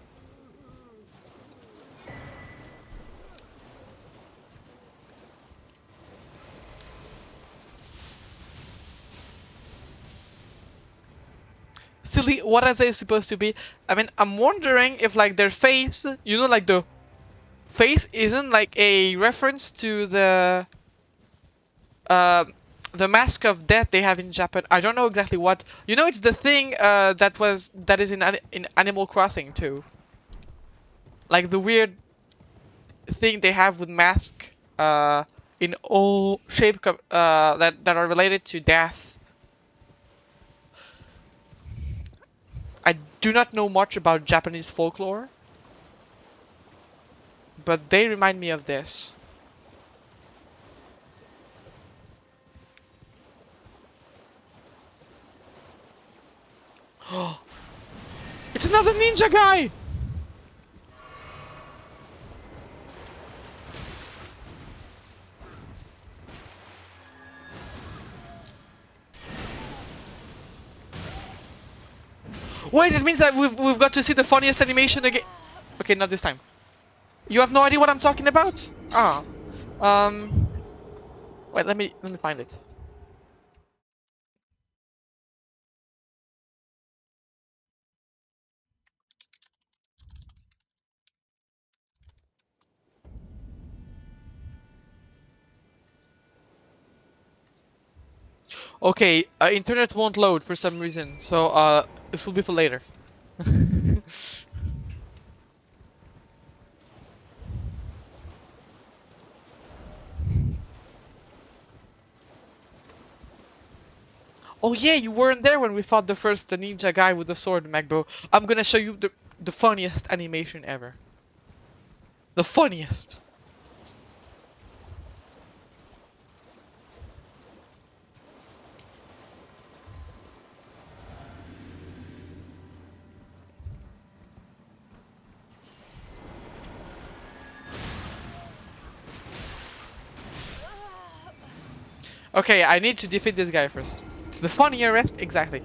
Silly, what are they supposed to be? I mean, I'm wondering if like their face, like the face isn't like a reference to uh, the mask of death they have in Japan. I don't know exactly what. It's the thing that is in Animal Crossing too. Like the weird thing they have with mask in all that are related to death. I do not know much about Japanese folklore, but they remind me of this. It's another ninja guy! Wait, it means that we've got to see the funniest animation again. Okay, not this time. You have no idea what I'm talking about? Ah. Wait, let me find it. Okay, internet won't load for some reason, so this will be for later. Oh yeah, you weren't there when we fought the ninja guy with the sword, Magbo. I'm gonna show you the funniest animation ever. The funniest. Okay, I need to defeat this guy first. The funniest, exactly.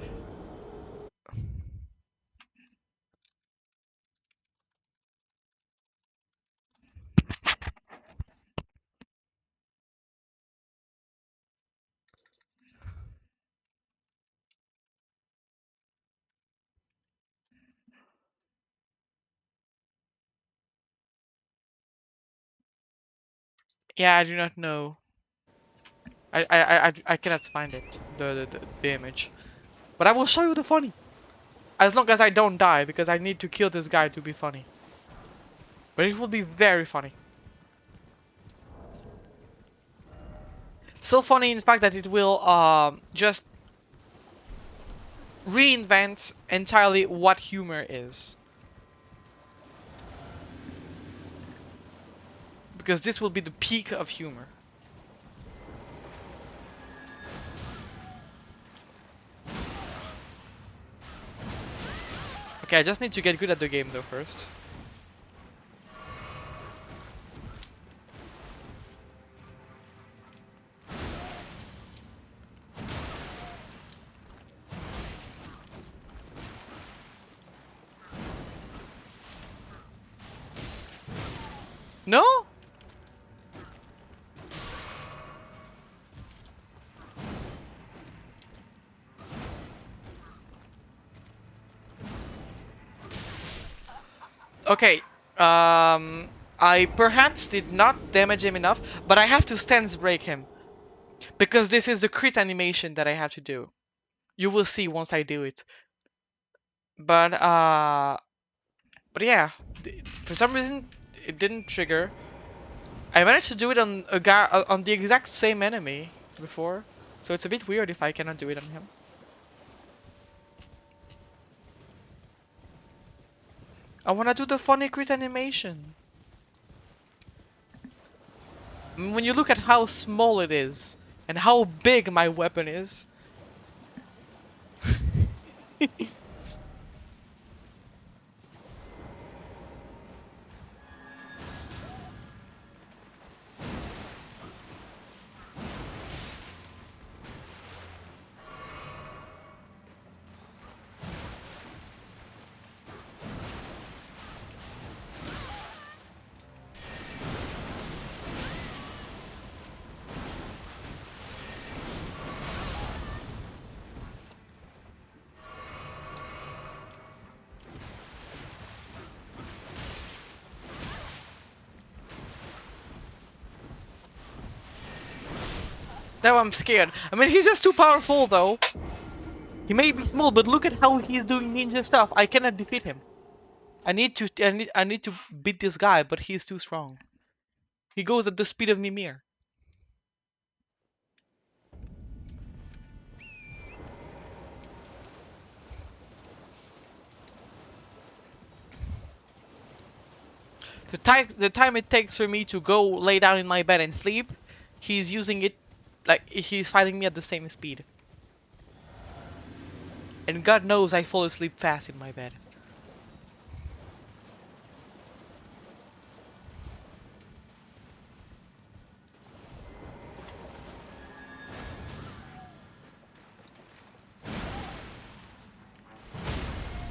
Yeah, I do not know. I cannot find it, the image. But I will show you the funny. As long as I don't die, because I need to kill this guy to be funny. But it will be very funny. So funny, in fact, that it will just reinvent entirely what humor is. Because this will be the peak of humor. Okay, I just need to get good at the game though first. No? Okay. I perhaps did not damage him enough, but I have to stance break him. Because this is the crit animation that I have to do. You will see once I do it. But yeah, for some reason it didn't trigger. I managed to do it on a guy on the exact same enemy before, so it's a bit weird if I cannot do it on him. I wanna do the funny crit animation. When you look at how small it is and how big my weapon is. Now I'm scared. I mean, he's just too powerful though. He may be small, but look at how he's doing ninja stuff. I cannot defeat him. I need to beat this guy, but he's too strong. He goes at the speed of Mimir. The time it takes for me to go lay down in my bed and sleep, he's using it like he's fighting me at the same speed. And God knows I fall asleep fast in my bed.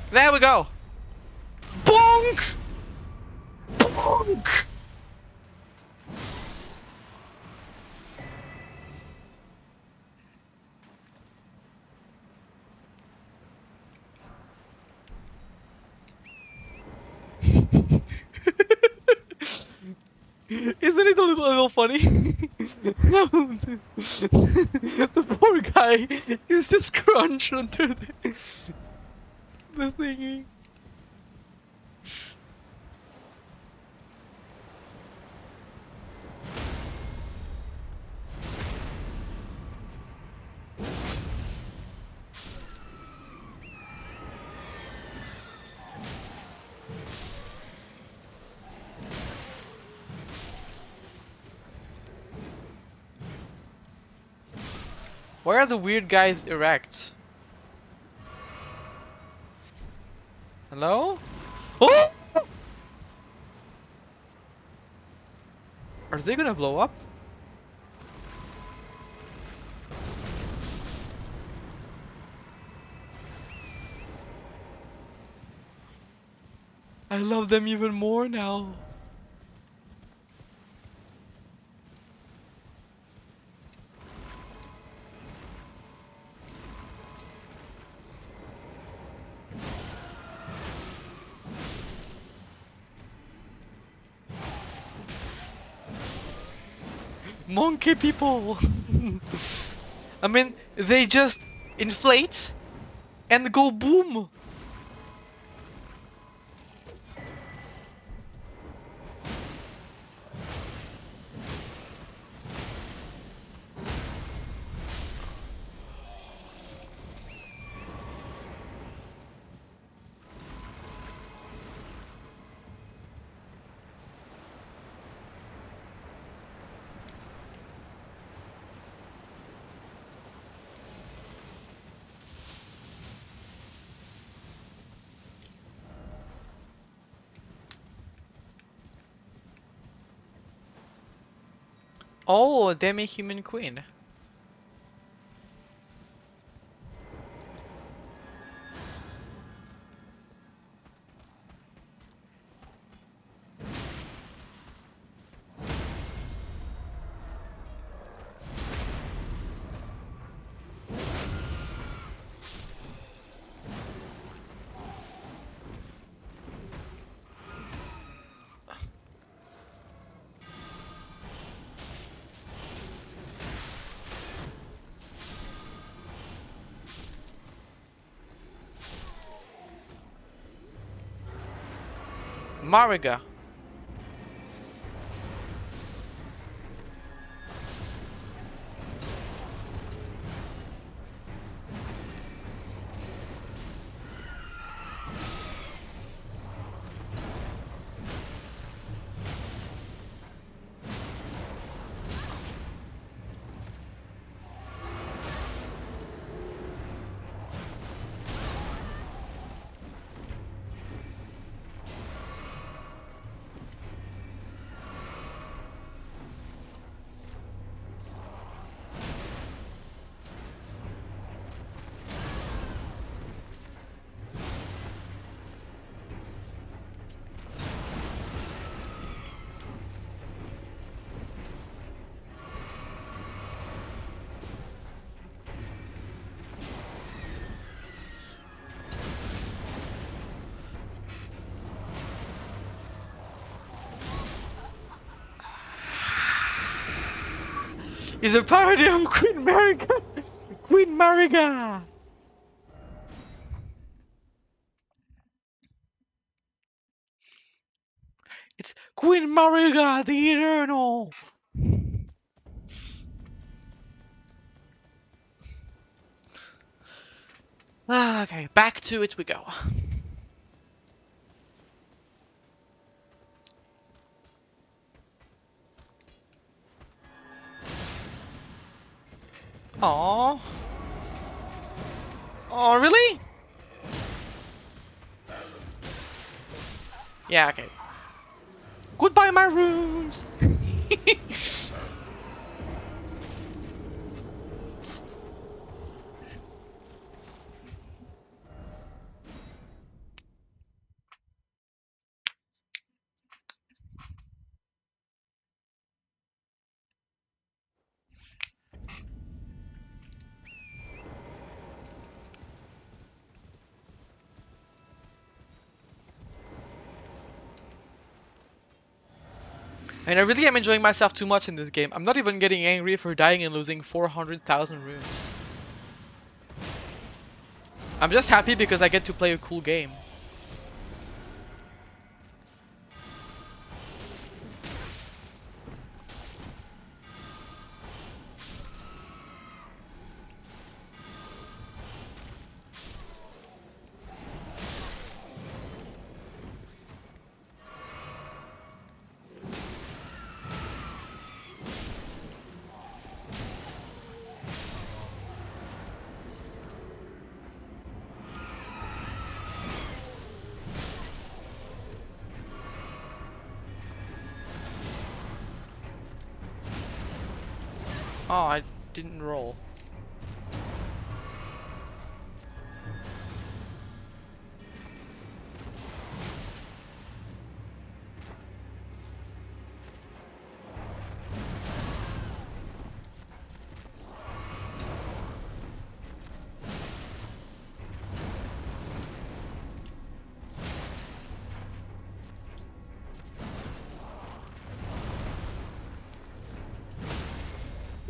There we go. Bonk! Bonk! Isn't it a little funny? The poor guy is just crunched under the thingy. Why are the weird guys erect? Hello? Oh! Are they gonna blow up? I love them even more now. Monkey people! I mean, they just inflate and go boom! Oh, demi-human queen. Mariga. Is a parody of Queen Mariga. Queen Mariga. It's Queen Mariga the Eternal. Okay, back to it we go. Aww. Oh, really? Yeah, okay. Goodbye, my runes. And I really am enjoying myself too much in this game. I'm not even getting angry for dying and losing 400,000 runes. I'm just happy because I get to play a cool game. Oh, I didn't roll.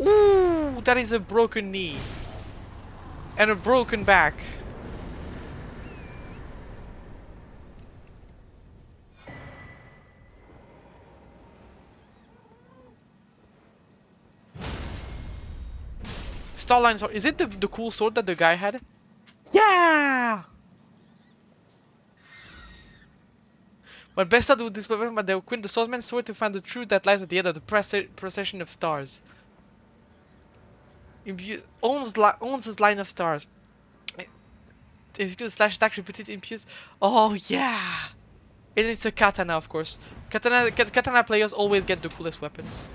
Ooh, that is a broken knee. And a broken back. Starline sword. Is it the cool sword that the guy had? Yeah! When best started with this weapon, but they quit the swordsman's sword to find the truth that lies at the end of the procession of stars. Owns his line of stars. Execute slash attack repeated impues. Oh yeah! And it's a katana, of course. Katana players always get the coolest weapons.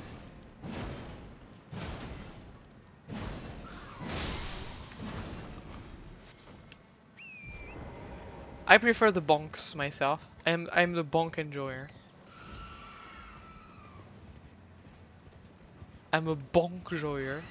I prefer the bonks myself. I'm the bonk enjoyer. I'm a bonk enjoyer.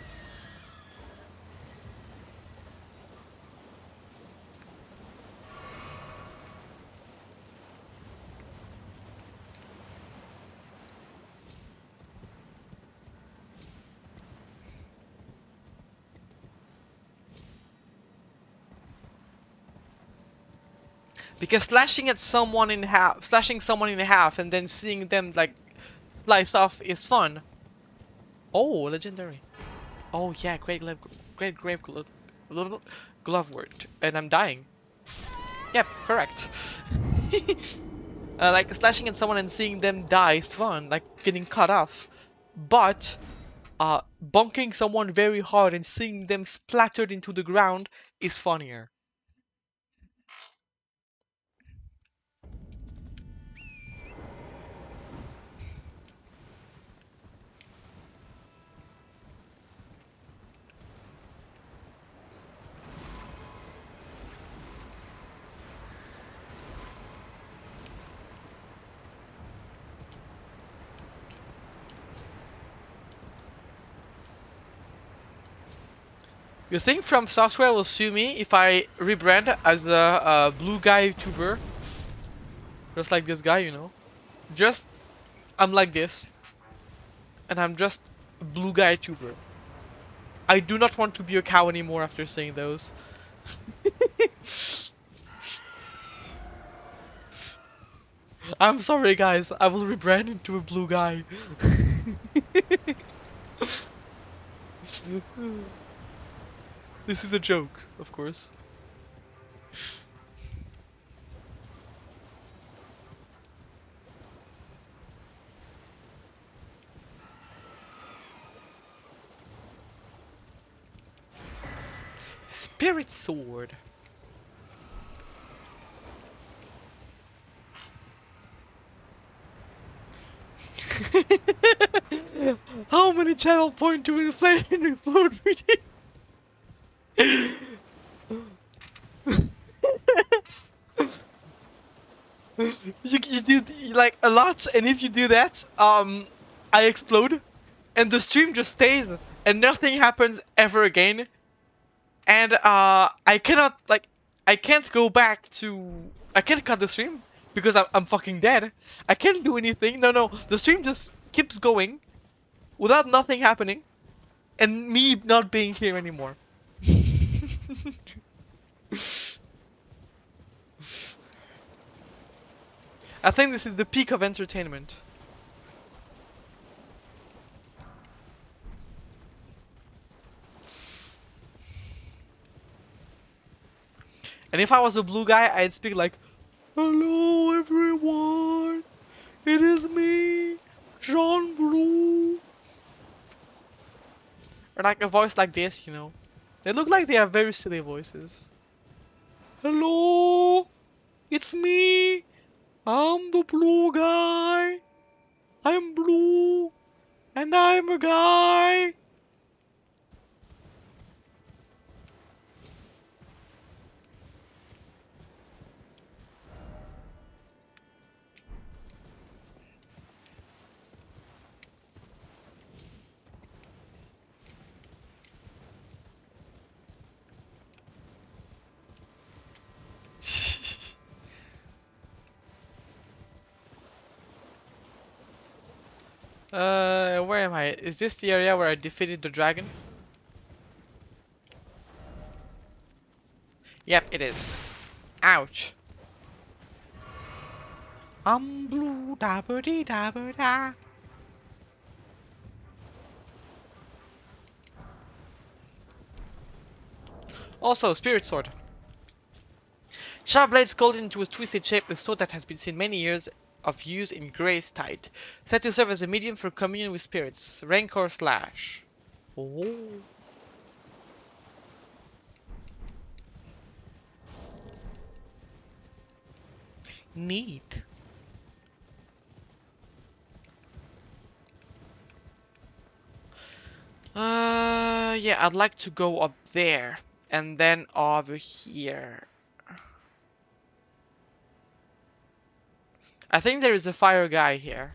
Because slashing someone in half, and then seeing them like slice off is fun. Oh, legendary. Oh yeah, great grave glove word, and I'm dying. Yep, correct. Like slashing at someone and seeing them die is fun, like getting cut off. But bonking someone very hard and seeing them splattered into the ground is funnier. You think From Software will sue me if I rebrand as the blue guy tuber? Just like this guy, you know? Just, I'm like this, and I'm just a blue guy tuber. I do not want to be a cow anymore after saying those. I'm sorry, guys. I will rebrand into a blue guy. This is a joke, of course. Spirit Sword. How many channel point to inflate and explode video? You do like a lot, and if you do that, I explode, and the stream just stays, and nothing happens ever again, and I can't go back to, I can't cut the stream because I'm fucking dead. I can't do anything. No, the stream just keeps going without nothing happening, and me not being here anymore. I think this is the peak of entertainment. And if I was a blue guy, I'd speak like, "Hello everyone, it is me, Jean Blue." Or like a voice like this, you know. They look like they have very silly voices. Hello, it's me. I'm the blue guy. I'm blue, and I'm a guy. Where am I? Is this the area where I defeated the dragon? Yep, it is. Ouch. I'm blue, da ba dee da ba da. Also, Spirit Sword. Sharp blade sculpted into a twisted shape, a sword that has been seen many years of use in Grey's Tide. Said to serve as a medium for communion with spirits. Rancor slash. Oh. Neat. Yeah, I'd like to go up there. And then over here. I think there is a fire guy here.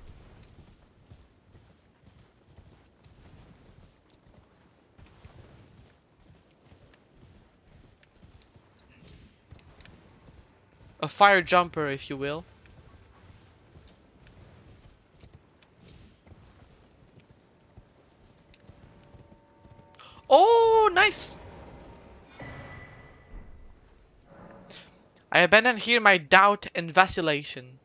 A fire jumper, if you will. Oh, nice! I abandon here my doubt and vacillation.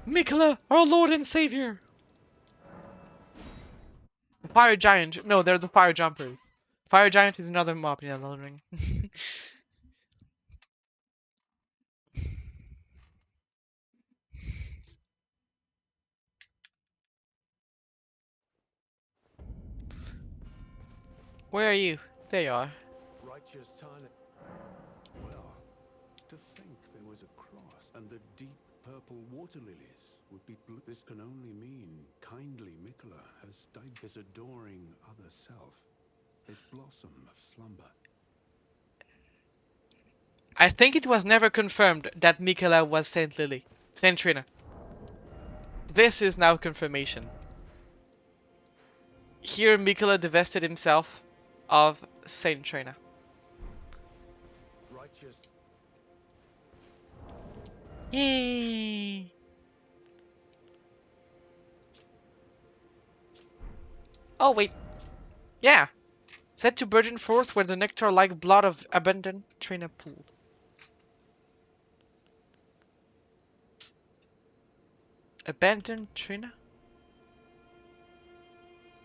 Mikola, our Lord and Savior! The fire giant. No, they're the fire jumpers. Fire giant is another mob in Elden Ring. Where are you? There you are. Righteous time. Well, to think there was a cross and the deep purple water lilies would be blue. This can only mean kindly Mikola has died his adoring other self, his blossom of slumber. I think it was never confirmed that Mikola was Saint Lily. Saint Trina. This is now confirmation. Here Mikola divested himself of Saint Trina. Righteous. Yay! Oh wait. Yeah. Set to burgeon forth where the nectar-like blood of abundant Trina pooled. Abandoned Trina?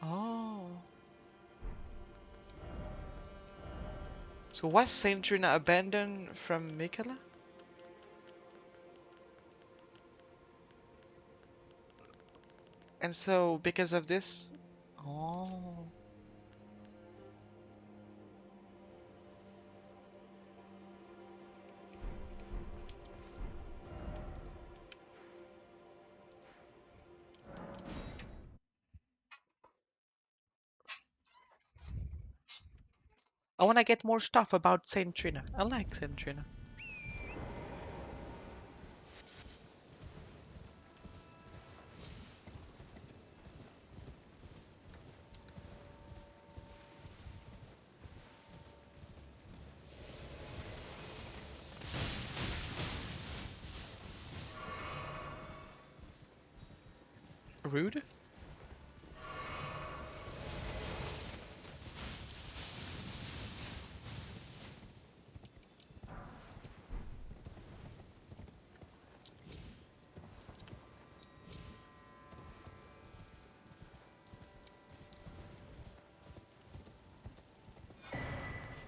Oh. So was Saint Trina abandoned from Mikola? And so because of this... Oh. I wanna get more stuff about Saint Trina. I like Saint Trina. Rude?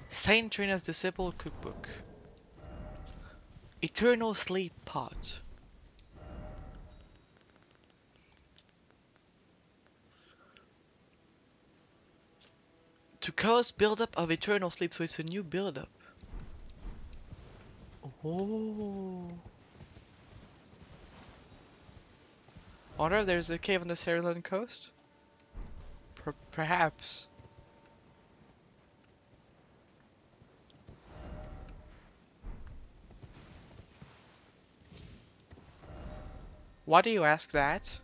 Saint Trina's Disciple Cookbook. Eternal Sleep Pot. To cause buildup of eternal sleep, so it's a new buildup. Oh. Wonder if there's a cave on the Cerulean coast? Perhaps. Why do you ask that?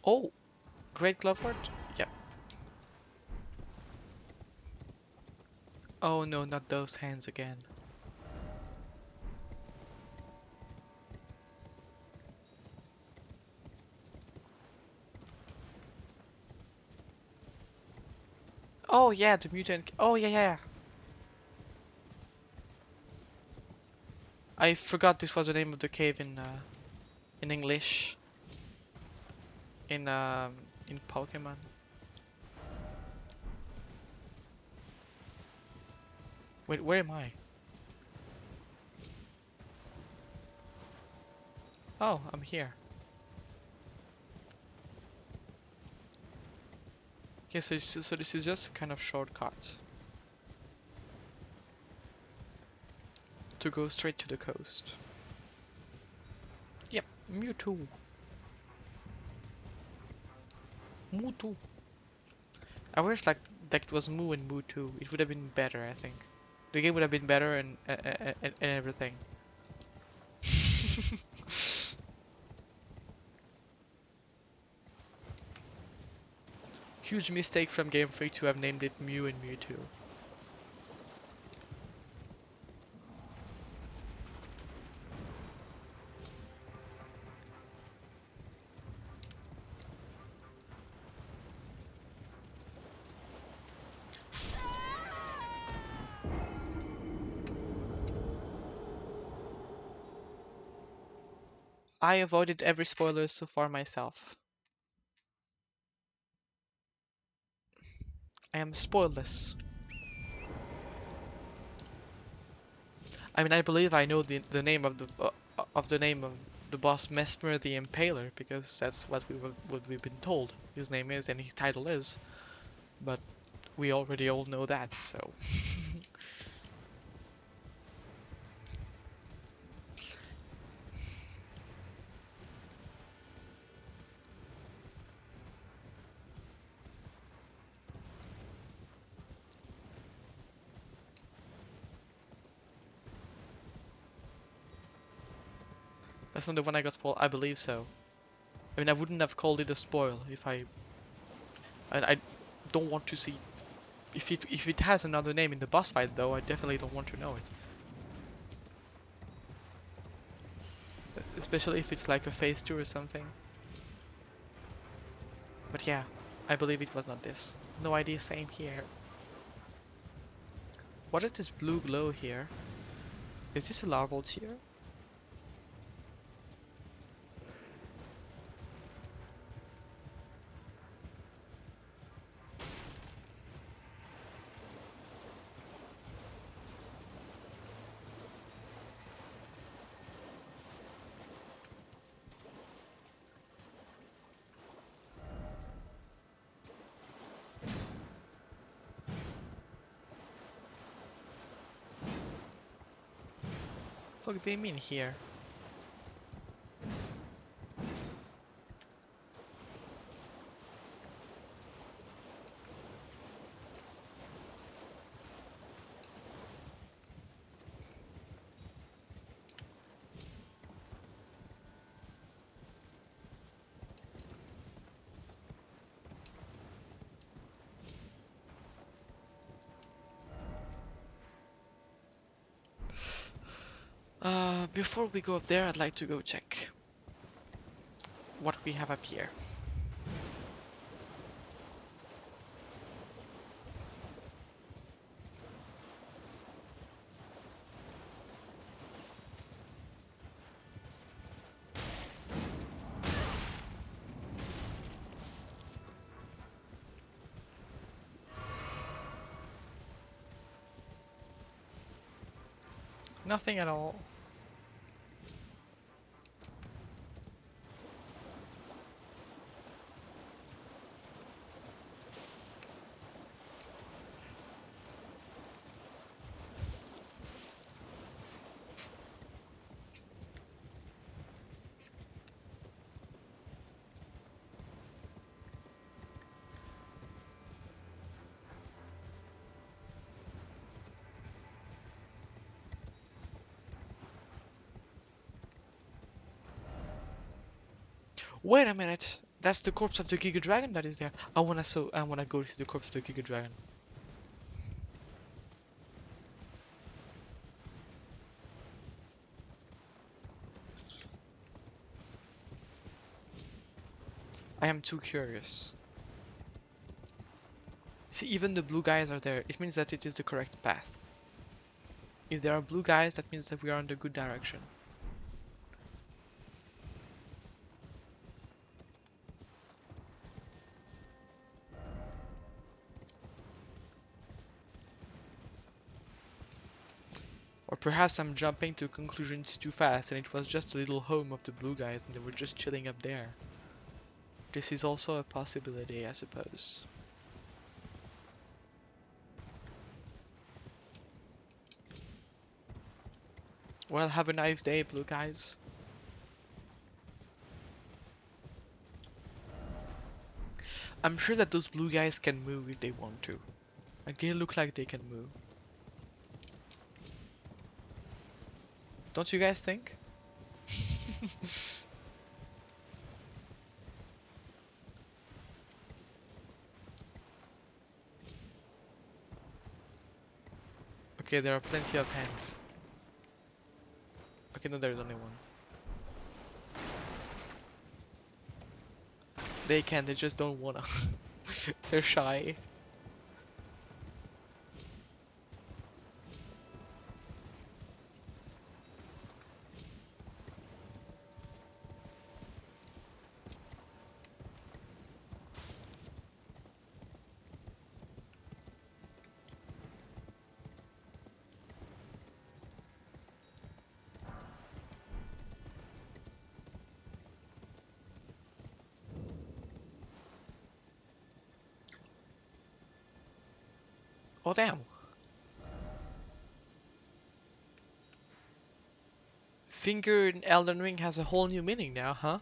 Oh, Great Glovewort? Yep. Oh no, not those hands again. Oh yeah, the mutant. Oh yeah, yeah. I forgot this was the name of the cave in English. In Pokemon. Wait, where am I? Oh, I'm here. Okay, so this is just a kind of shortcut to go straight to the coast. Yep. Mewtwo. Mewtwo. I wish like that was Moo and Mewtwo. It would have been better, I think. The game would have been better and everything. Huge mistake from Game Freak to have named it Mew and Mewtwo. I avoided every spoiler so far myself. I am spoilless. I mean, I believe I know the name of the name of the boss, Mesmer the Impaler, because that's what we've been told his name is and his title is. But we already all know that, so that's not the one I got spoiled. I believe so. I mean, I wouldn't have called it a spoil if I don't want to see if it has another name in the boss fight though. I definitely don't want to know it, especially if it's like a phase 2 or something. But yeah, I believe it was not this. No idea, same here. What is this blue glow here? Is this a larval tear? What do they mean here? Before we go up there, I'd like to go check what we have up here. Nothing at all. Wait a minute! That's the corpse of the Giga Dragon that is there. I wanna go see the corpse of the Giga Dragon. I am too curious. See, even the blue guys are there. It means that it is the correct path. If there are blue guys, that means that we are in the good direction. Or perhaps I'm jumping to conclusions too fast and it was just a little home of the blue guys and they were just chilling up there. This is also a possibility, I suppose. Well, have a nice day, blue guys. I'm sure that those blue guys can move if they want to. Like they look like they can move. Don't you guys think? Okay, there are plenty of hands. Okay, no, there's only one. They can, they just don't wanna. They're shy. Oh damn. Finger in Elden Ring has a whole new meaning now, huh?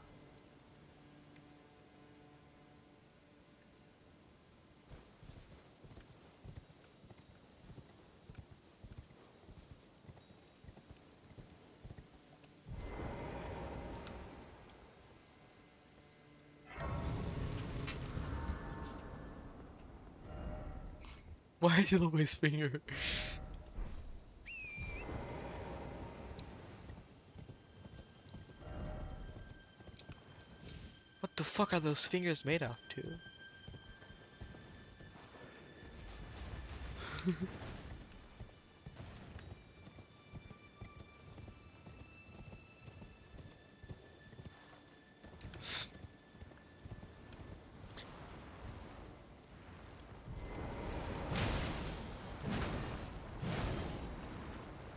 Why is it always finger? What the fuck are those fingers made of, too?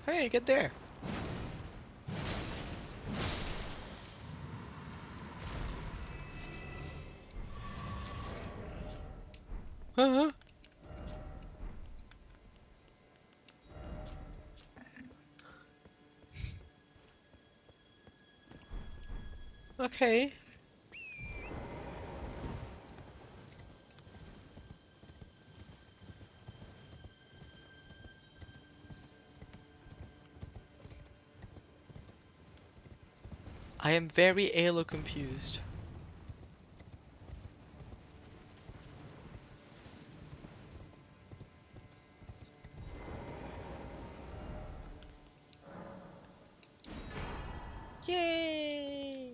Hey, get there. Huh? Okay. I am very Halo confused. Yay!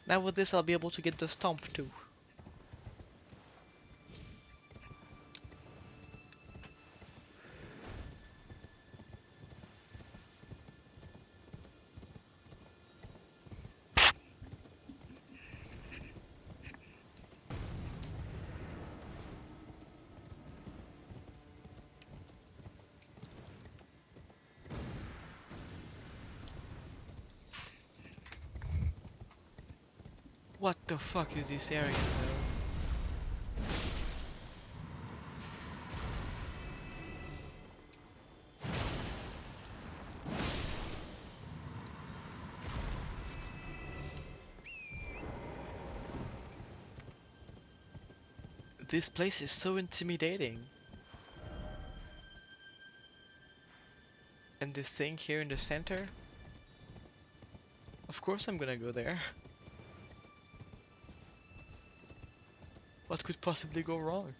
Now with this I'll be able to get the stomp too. What the fuck is this area though? This place is so intimidating. And this thing here in the center? Of course I'm gonna go there. What could possibly go wrong?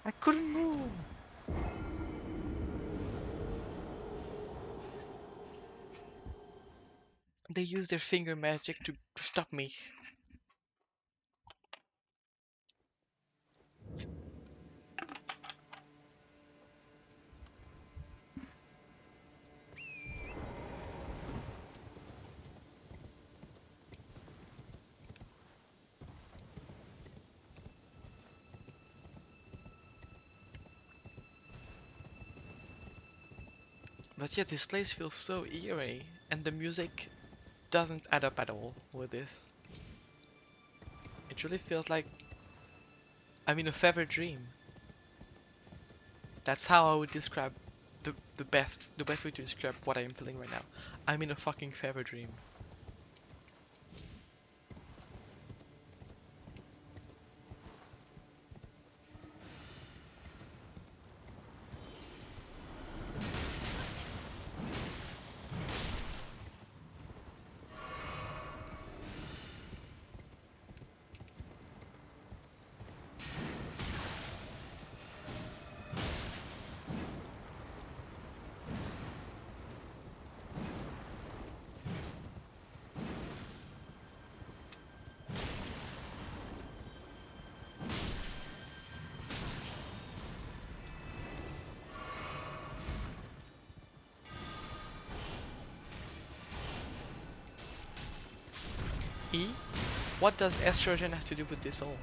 I couldn't move! They use their finger magic to stop me. But yeah, this place feels so eerie, and the music doesn't add up at all with this. It really feels like I'm in a fever dream. That's how I would describe the best way to describe what I am feeling right now. I'm in a fucking fever dream. E? What does estrogen has to do with this all?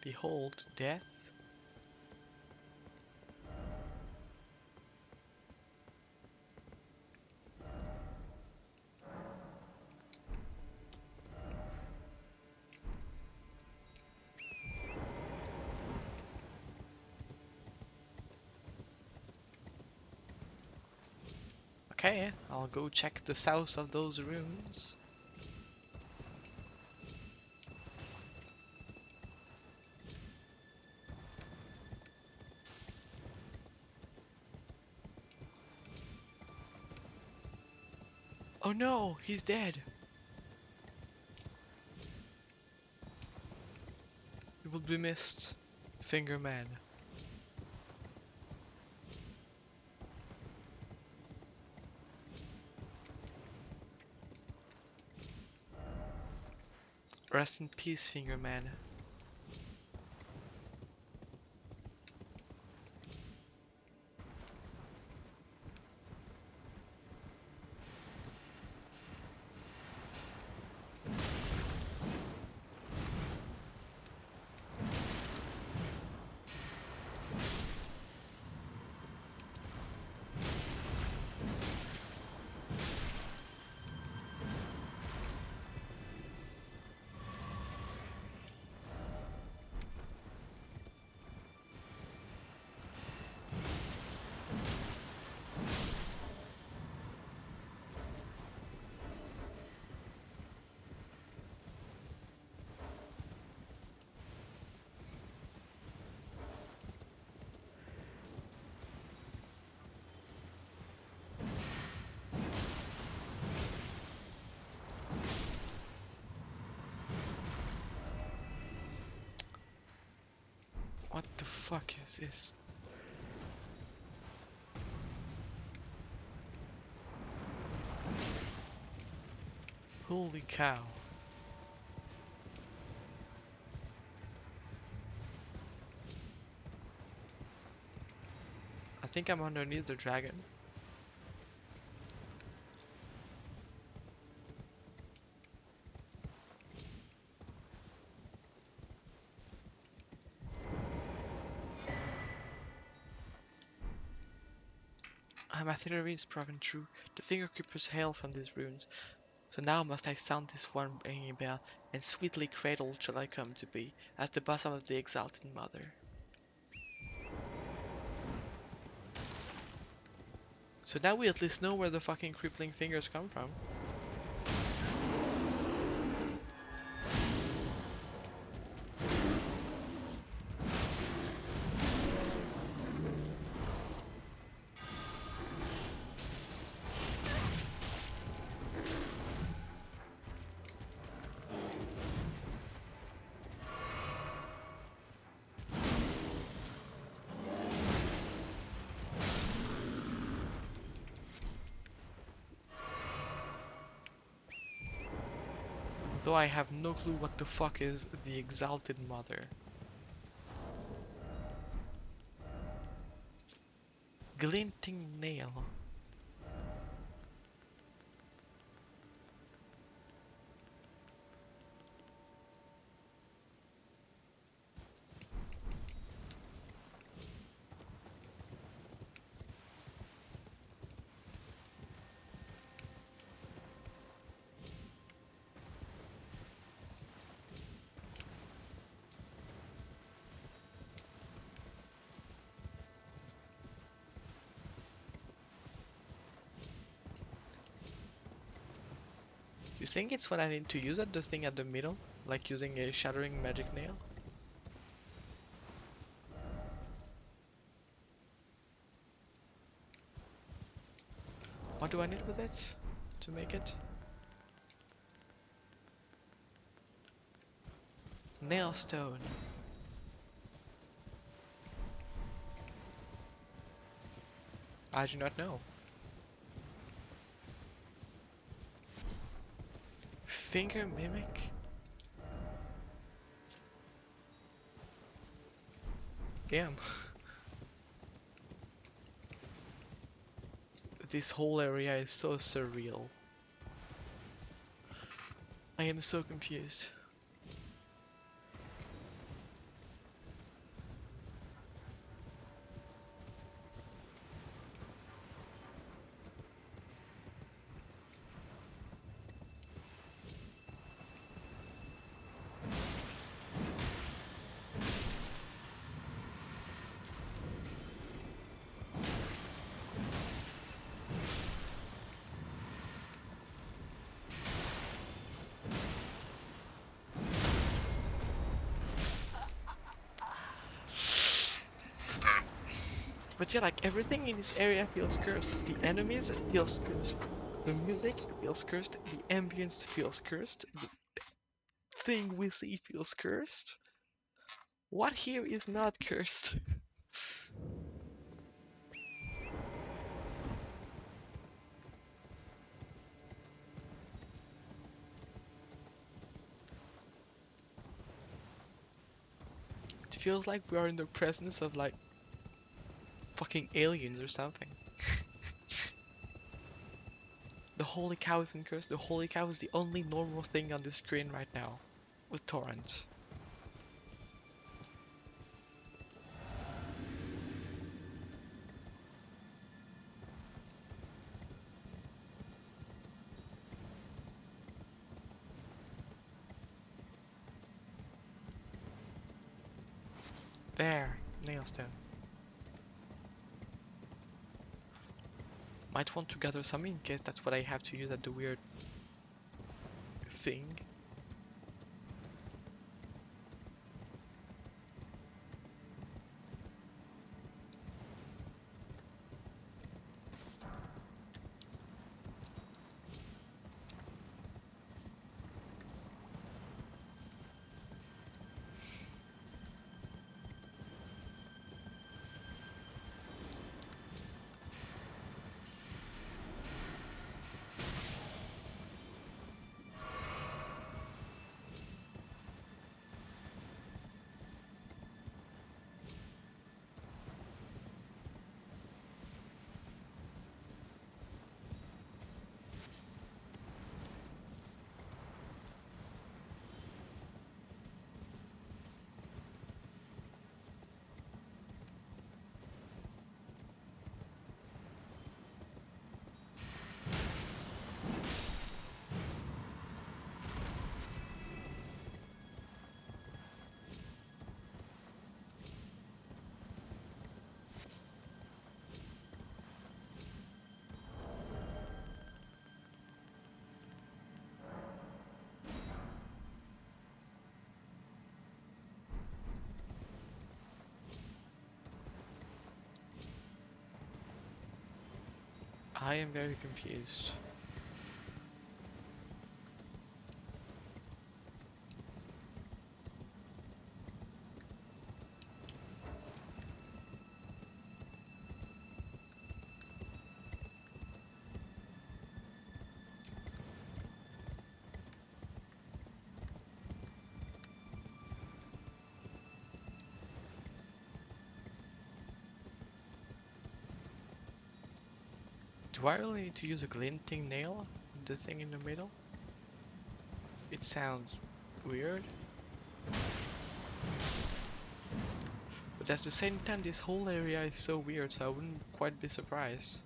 Behold, death? Okay, I'll go check the south of those ruins. Oh no, he's dead. You will be missed, Finger Man. Rest in peace, Finger Man. What the fuck is this? Holy cow. I think I'm underneath the dragon. My theory is proven true. The finger creepers hail from these ruins. So now must I sound this one ringing bell, and sweetly cradled shall I come to be, as the bosom of the exalted mother. So now we at least know where the fucking crippling fingers come from. Though I have no clue what the fuck is the Exalted Mother. Glinting nail. You think it's what I need to use at the thing at the middle? Like using a shattering magic nail? What do I need with it to make it? Nail stone. I do not know. Finger mimic? Damn. This whole area is so surreal. I am so confused. But yeah, like everything in this area feels cursed. The enemies feels cursed. The music feels cursed. The ambience feels cursed. The thing we see feels cursed. What here is not cursed? It feels like we are in the presence of like fucking aliens or something. The holy cow isn't cursed. The holy cow is the only normal thing on the screen right now. With torrent. There, nailstone. Might want to gather some in case that's what I have to use at the weird thing. I am very confused. Do I really need to use a glinting nail? The thing in the middle? It sounds weird. But at the same time, this whole area is so weird, so I wouldn't quite be surprised.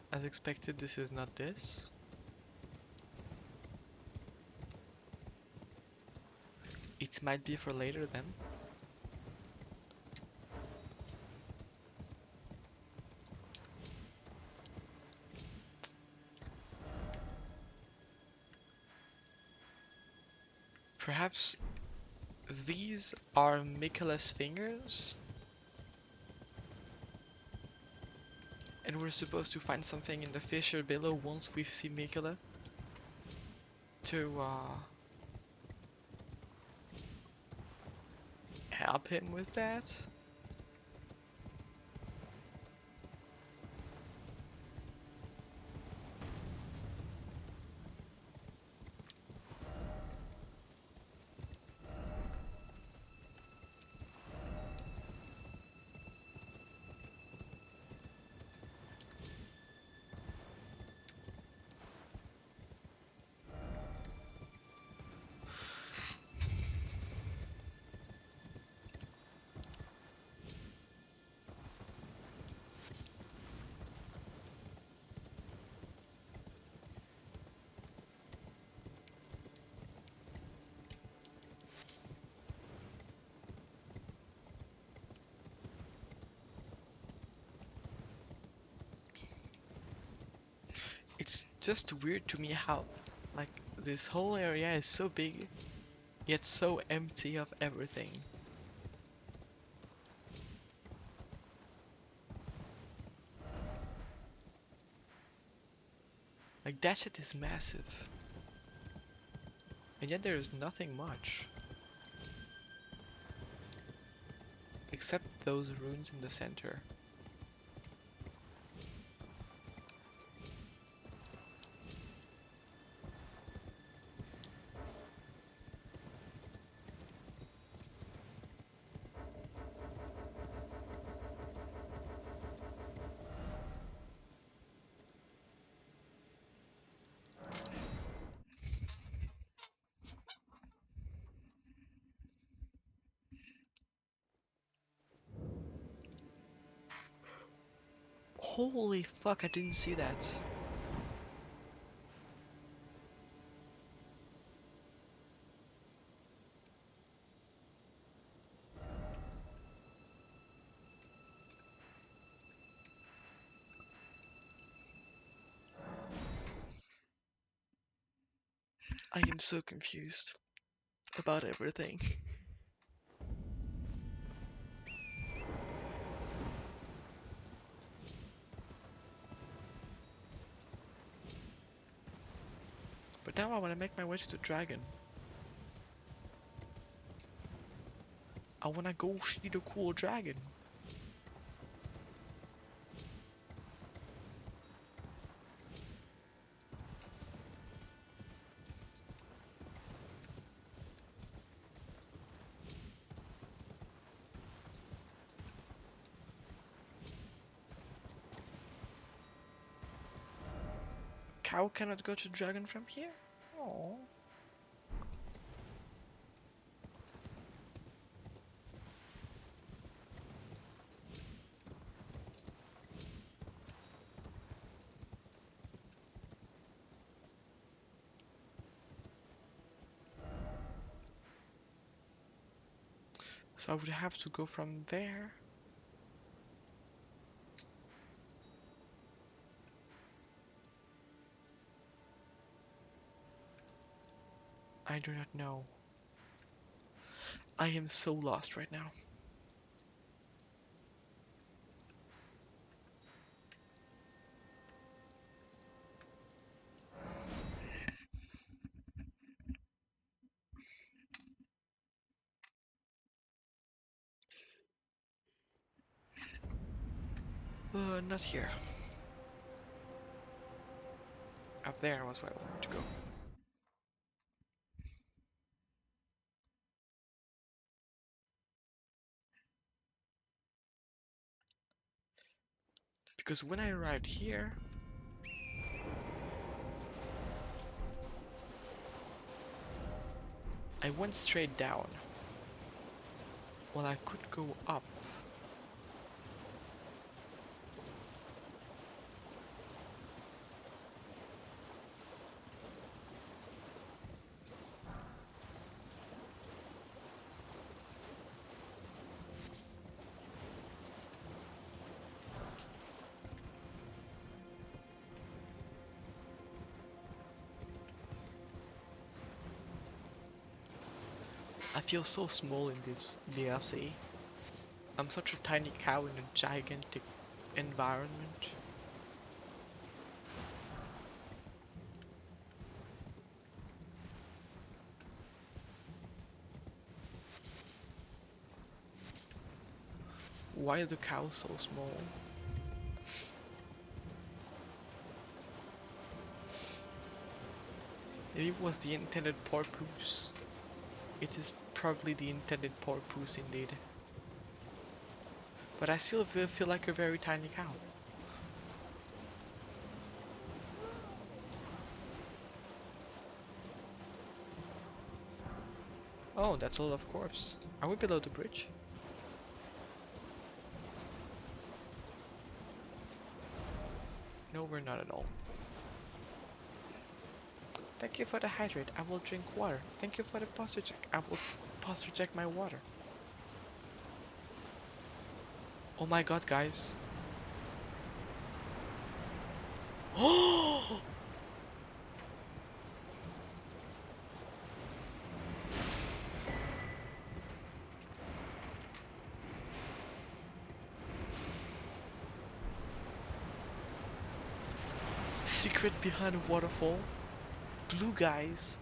As expected, this is not this. It might be for later then. Perhaps these are Michaela's fingers? And we're supposed to find something in the fissure below once we see Michaela to help him with that? It's just weird to me how, like, this whole area is so big, yet so empty of everything. Like, that shit is massive. And yet there is nothing much. Except those runes in the center. Holy fuck, I didn't see that. I am so confused about everything. But now I want to make my way to the dragon. I want to go see the cool dragon. Cow cannot go to dragon from here? Oh. So I would have to go from there. I do not know. I am so lost right now. Not here. Up there was where I wanted to go. Because when I arrived here, I went straight down. Well, I could go up. I feel so small in this DLC. I'm such a tiny cow in a gigantic environment. Why are the cows so small? Maybe it was the intended porpoise. It is probably the intended porpoise indeed. But I still feel like a very tiny cow. Oh, that's a lot of corpse. Are we below the bridge? No, we're not at all. Thank you for the hydrate. I will drink water. Thank you for the posture check. I will posture check my water. Oh my god, guys. Oh! Secret behind a waterfall, blue guys,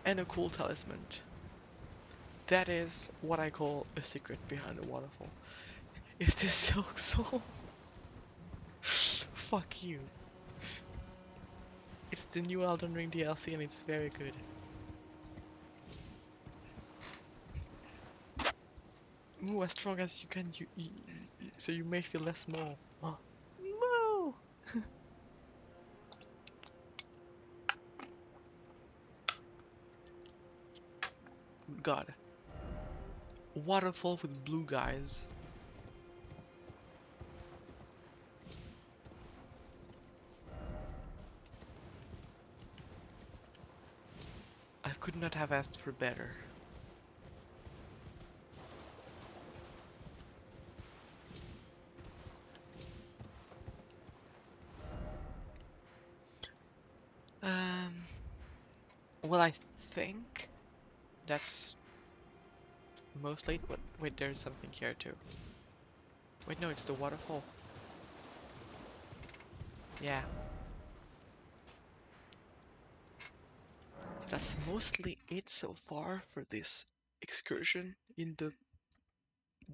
and a cool talisman. That is what I call a secret behind a waterfall. Is this Silk Soul? Fuck you. It's the new Elden Ring DLC and it's very good. Move as strong as you can, so you may feel less small. Moo! God. Waterfall with blue guys. I could not have asked for better. Um, well, I think that's mostly it. Wait, there's something here too. Wait, no, it's the waterfall. Yeah. So that's mostly it so far for this excursion in the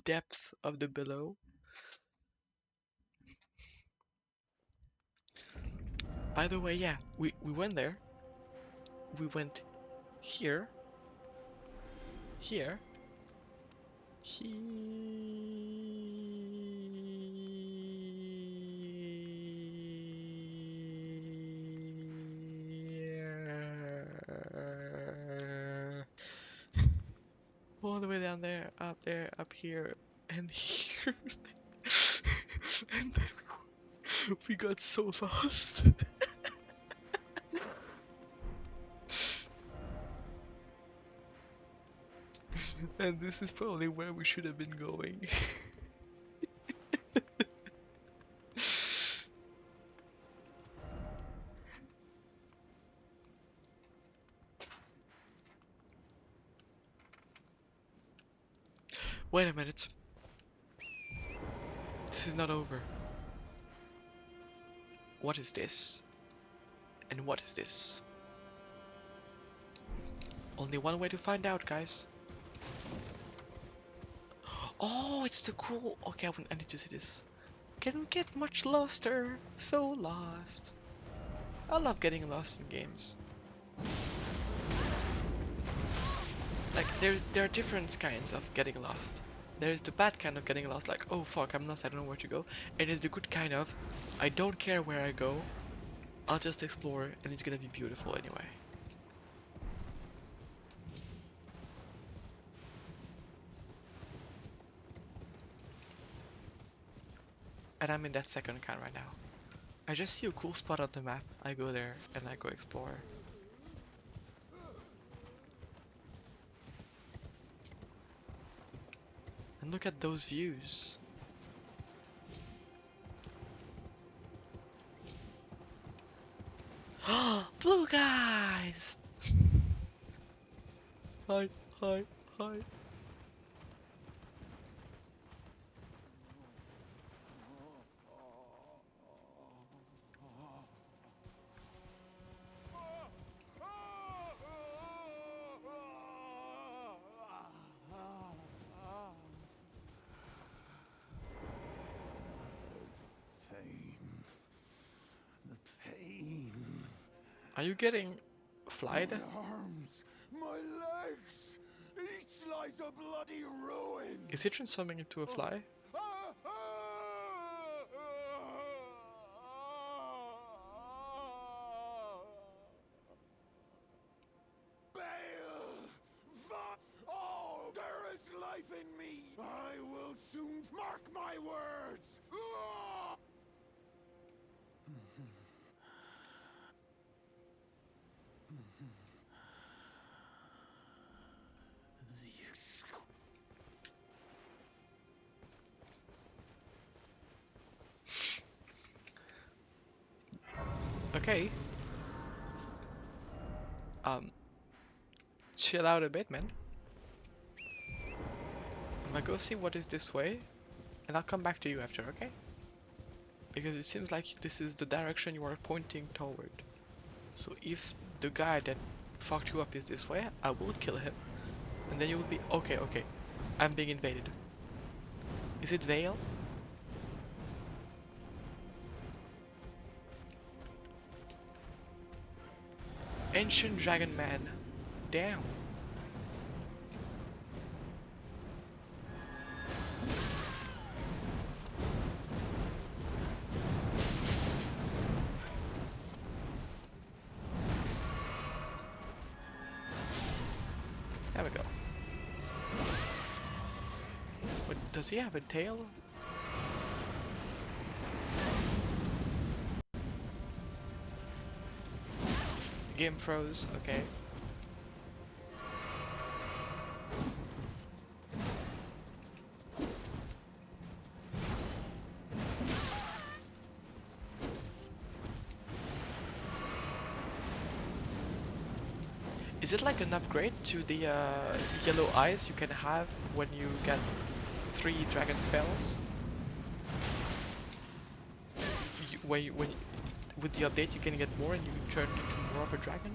depth of the below. By the way, yeah, we went there. We went here, here, here, all the way down there, up here, and here, and then we got so lost. And this is probably where we should have been going. Wait a minute. This is not over. What is this? And what is this? Only one way to find out, guys. Oh, it's the cool. Okay, I need to see this. Can we get much loster? So lost. I love getting lost in games. Like, there are different kinds of getting lost. There's the bad kind of getting lost, like, oh fuck, I'm lost, I don't know where to go. And there's the good kind of, I don't care where I go, I'll just explore, and it's gonna be beautiful anyway. And I'm in that second kind right now. I just see a cool spot on the map, I go there, and I go explore. And look at those views. Blue guys! Hi, hi, hi. Pain. The pain. Are you getting flied? My arms, my legs. Each lies a bloody ruin. Is he transforming into a fly? Bale! Oh, there is life in me! I will soon mark my words! Okay. Um, chill out a bit, man. I'm gonna go see what is this way, and I'll come back to you after, okay? Because it seems like this is the direction you are pointing toward. So if the guy that fucked you up is this way, I will kill him. And then you will be, okay, okay, I'm being invaded. Is it Vale? Ancient Dragon Man. Damn. There we go. But does he have a tail? Game froze, okay. Is it like an upgrade to the yellow eyes you can have when you get 3 dragon spells? With the update you can get more and you turn into more of a dragon?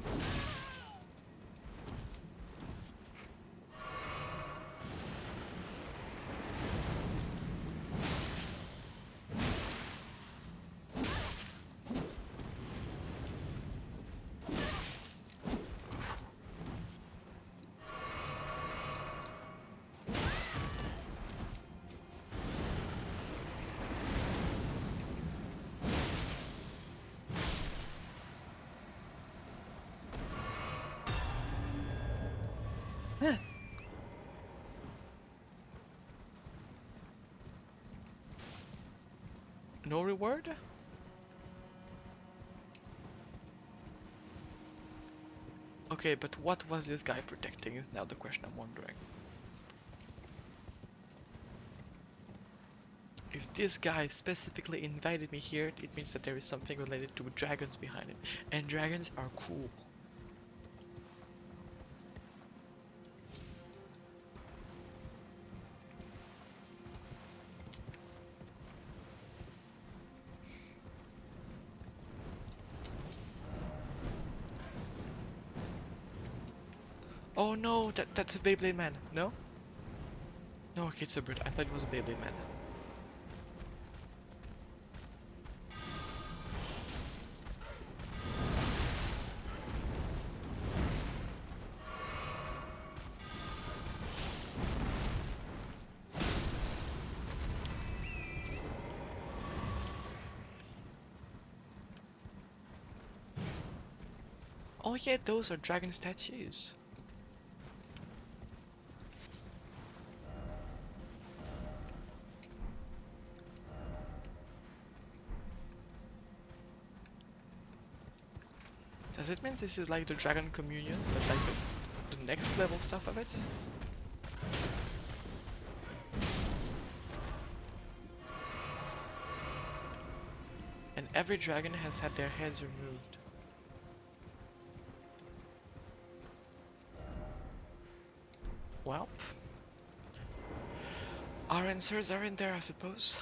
No reward? Okay, but what was this guy protecting is now the question I'm wondering. If this guy specifically invited me here, it means that there is something related to dragons behind it. And dragons are cool. Oh no, that's a Beyblade man. No? No, okay, it's a bird. I thought it was a Beyblade man. Oh yeah, those are dragon statues. Does it mean this is like the Dragon Communion, but like the next level stuff of it? And every dragon has had their heads removed. Well, our answers are in there, I suppose.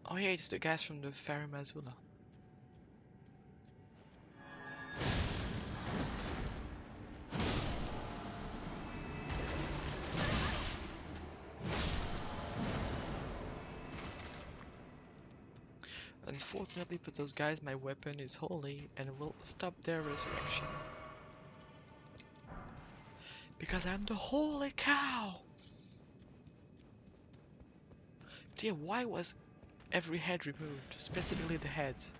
Oh yeah, it's the guys from the Farum Azula. Unfortunately for those guys, my weapon is holy and will stop their resurrection. Because I'm the holy cow! But yeah, why was every head removed? Specifically the heads.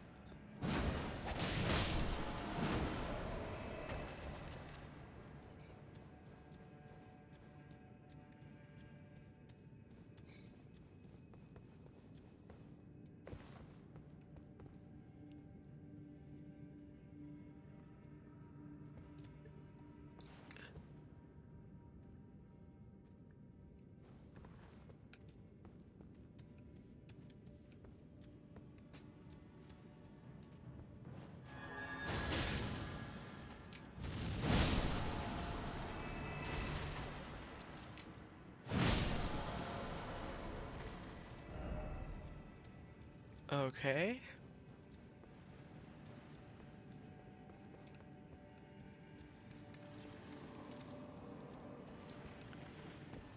Okay.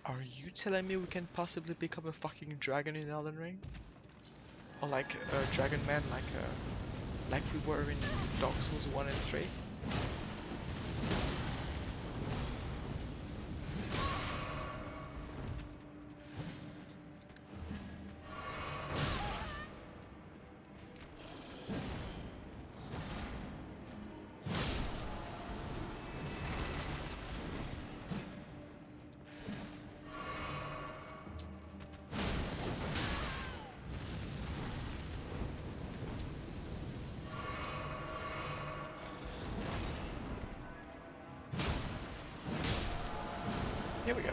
Are you telling me we can possibly become a fucking dragon in Elden Ring? Or like a dragon man, like we were in Dark Souls 1 and 3? Here we go.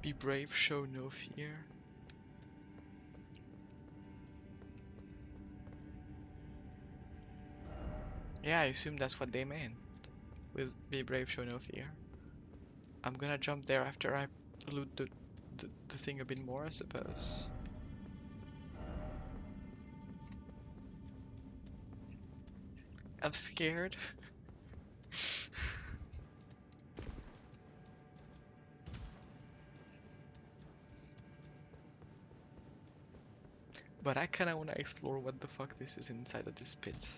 Be brave, show no fear. Yeah, I assume that's what they meant with be brave, show no fear. I'm gonna jump there after I loot the thing a bit more, I suppose. I'm scared. But I kinda wanna explore what the fuck this is inside of this pit.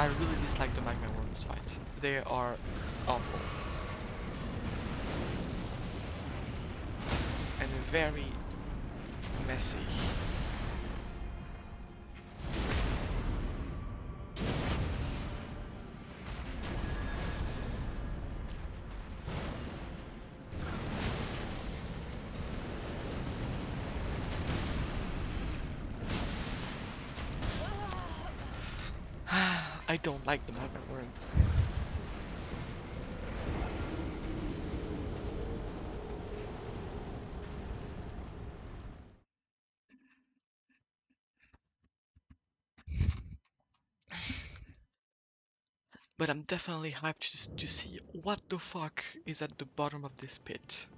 I really dislike the magma worm sites. They are awful. And very messy. I don't like the magma worms. But I'm definitely hyped to see what the fuck is at the bottom of this pit.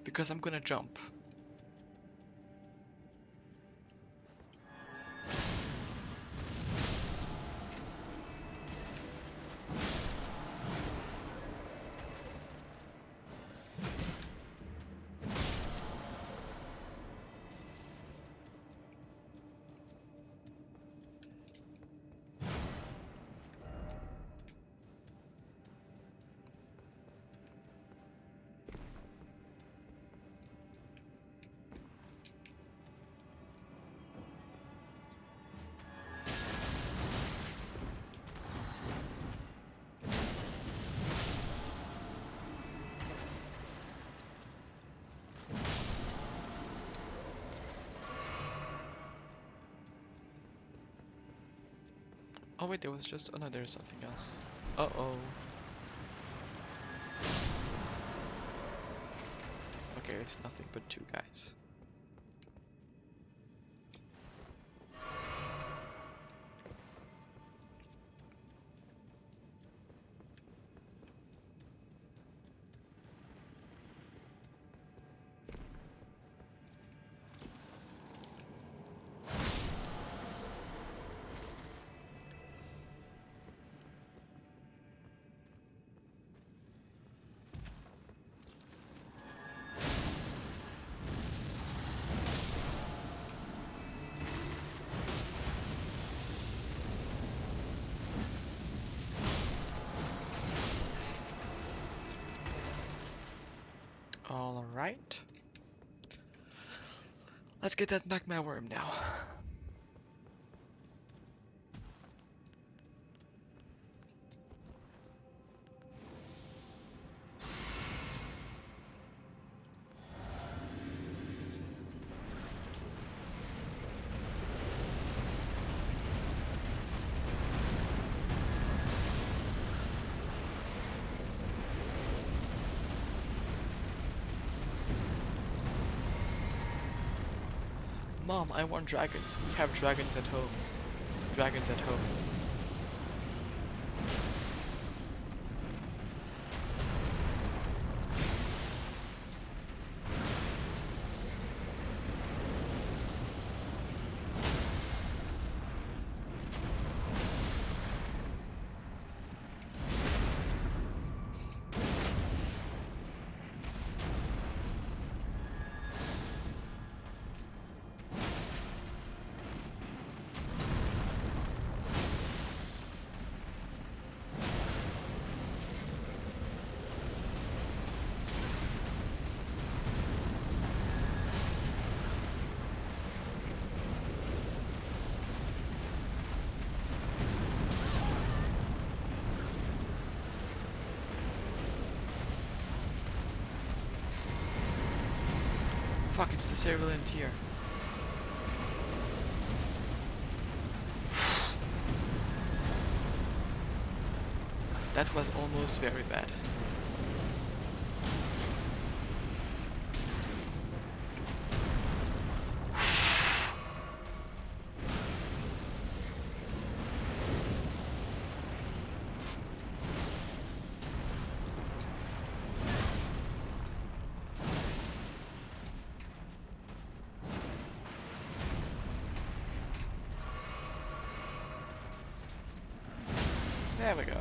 Because I'm gonna jump. Oh wait, there was just... Oh no, there's something else. Uh-oh. Okay, it's nothing but two guys. Alright. Let's get that magma worm now. Mom, I want dragons. We have dragons at home. Dragons at home. Fuck, it's the Cerulean Tier. That was almost very bad. There we go.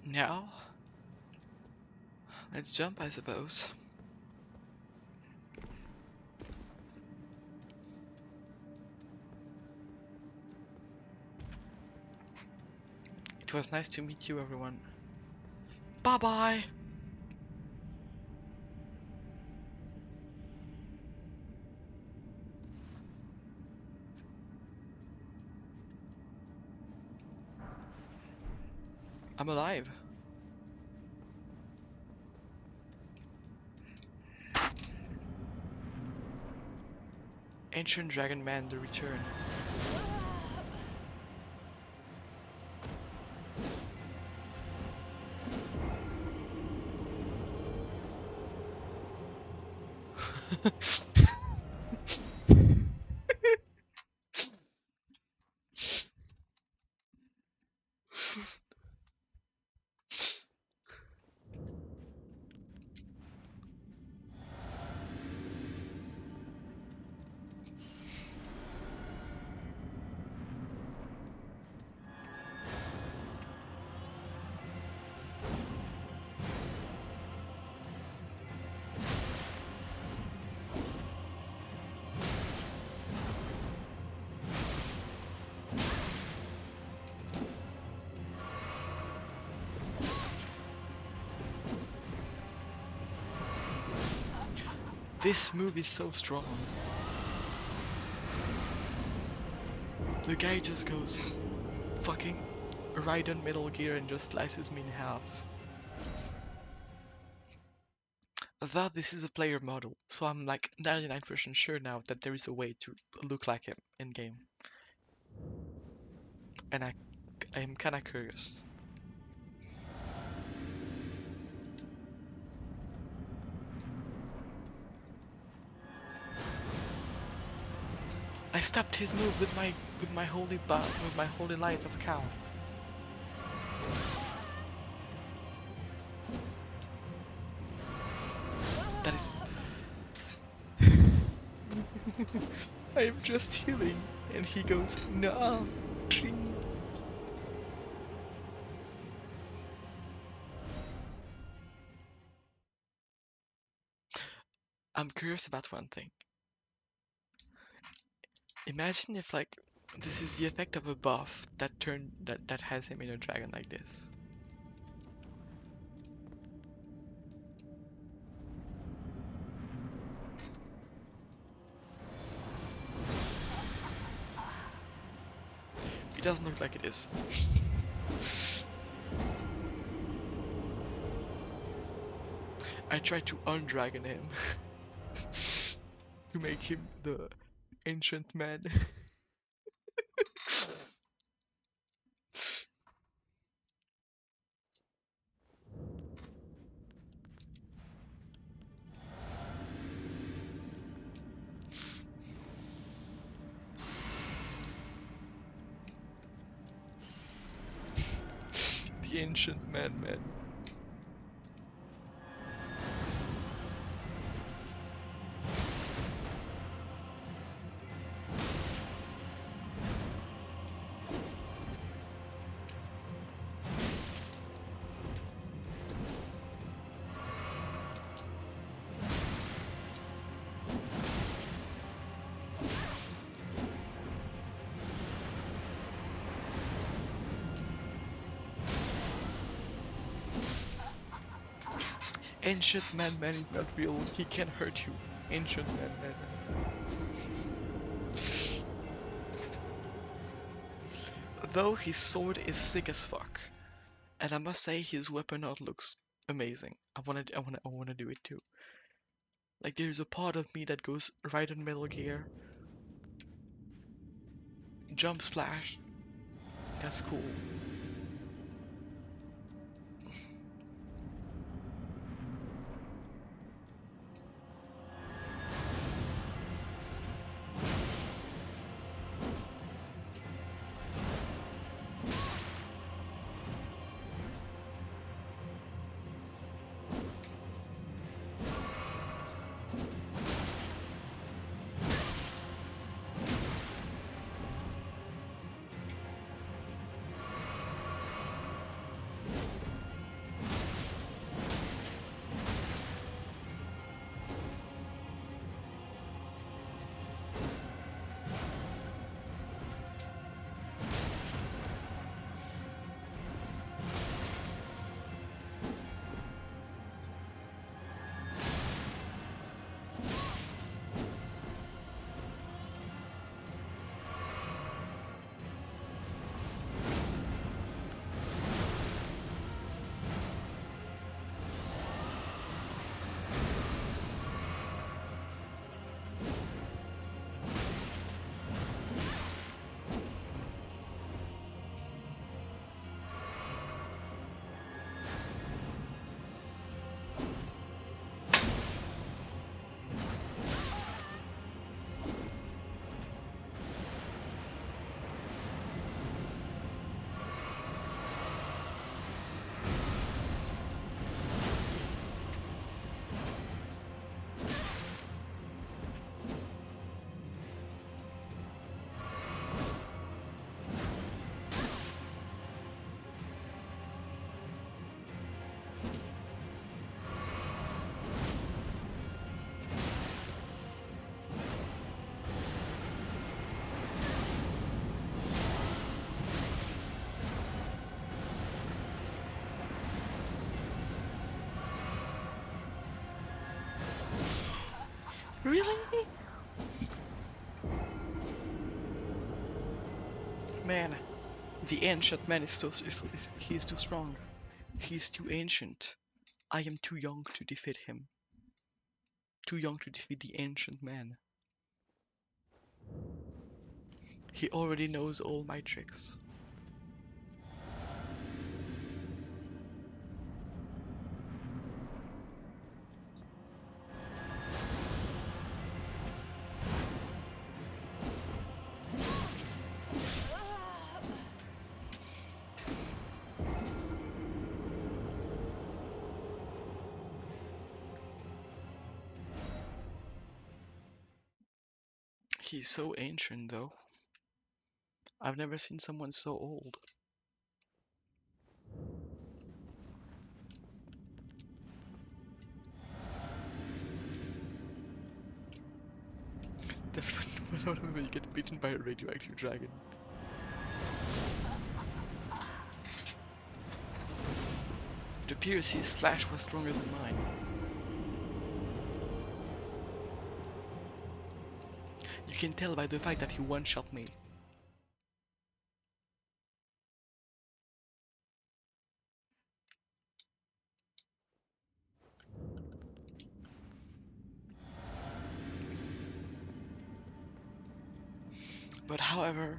Now, let's jump, I suppose. It was nice to meet you, everyone. Bye bye! I'm alive. Ancient Dragon Man, the return. This move is so strong. The guy just goes fucking right on Metal Gear and just slices me in half. I thought this is a player model, so I'm like 99% sure now that there is a way to look like him in game. And I'm kinda curious. I stopped his move with my holy light of cow. That is. I am just healing, and he goes, no, please. I'm curious about one thing. Imagine if like this is the effect of a buff that has him in a dragon like this. It doesn't look like it is. I tried to undragon him to make him the ancient man. The ancient man. Ancient man is not real. He can hurt you. Ancient man. Though his sword is sick as fuck. And I must say his weapon art looks amazing. I wanna do it too. Like there's a part of me that goes right on Metal Gear. Jump slash. That's cool. Really? Man, the ancient man he's too strong. He's too ancient. I am too young to defeat him. Too young to defeat the ancient man. He already knows all my tricks. He's so ancient though. I've never seen someone so old. That's when you get beaten by a radioactive dragon. It appears his slash was stronger than mine. You can tell by the fact that he one-shot me. But however,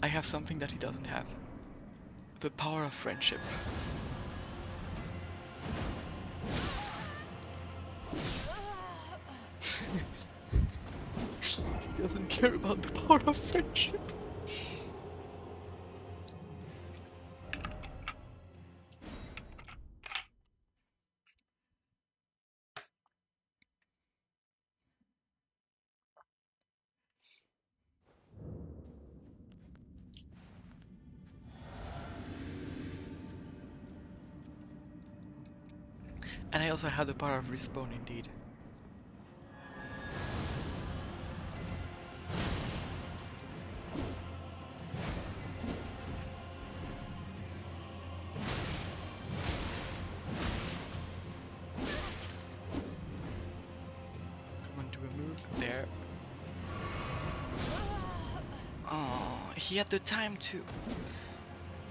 I have something that he doesn't have. The power of friendship. He doesn't care about the power of friendship. And I also have the power of respawn indeed. Come on, do a move. There. Oh, he had the time to.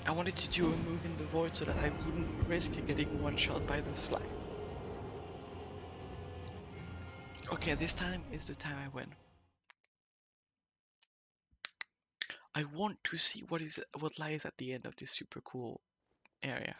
I wanted to do a move in the void so that I wouldn't risk getting one shot by the slime. Okay, this time is the time I win. I want to see what lies at the end of this super cool area.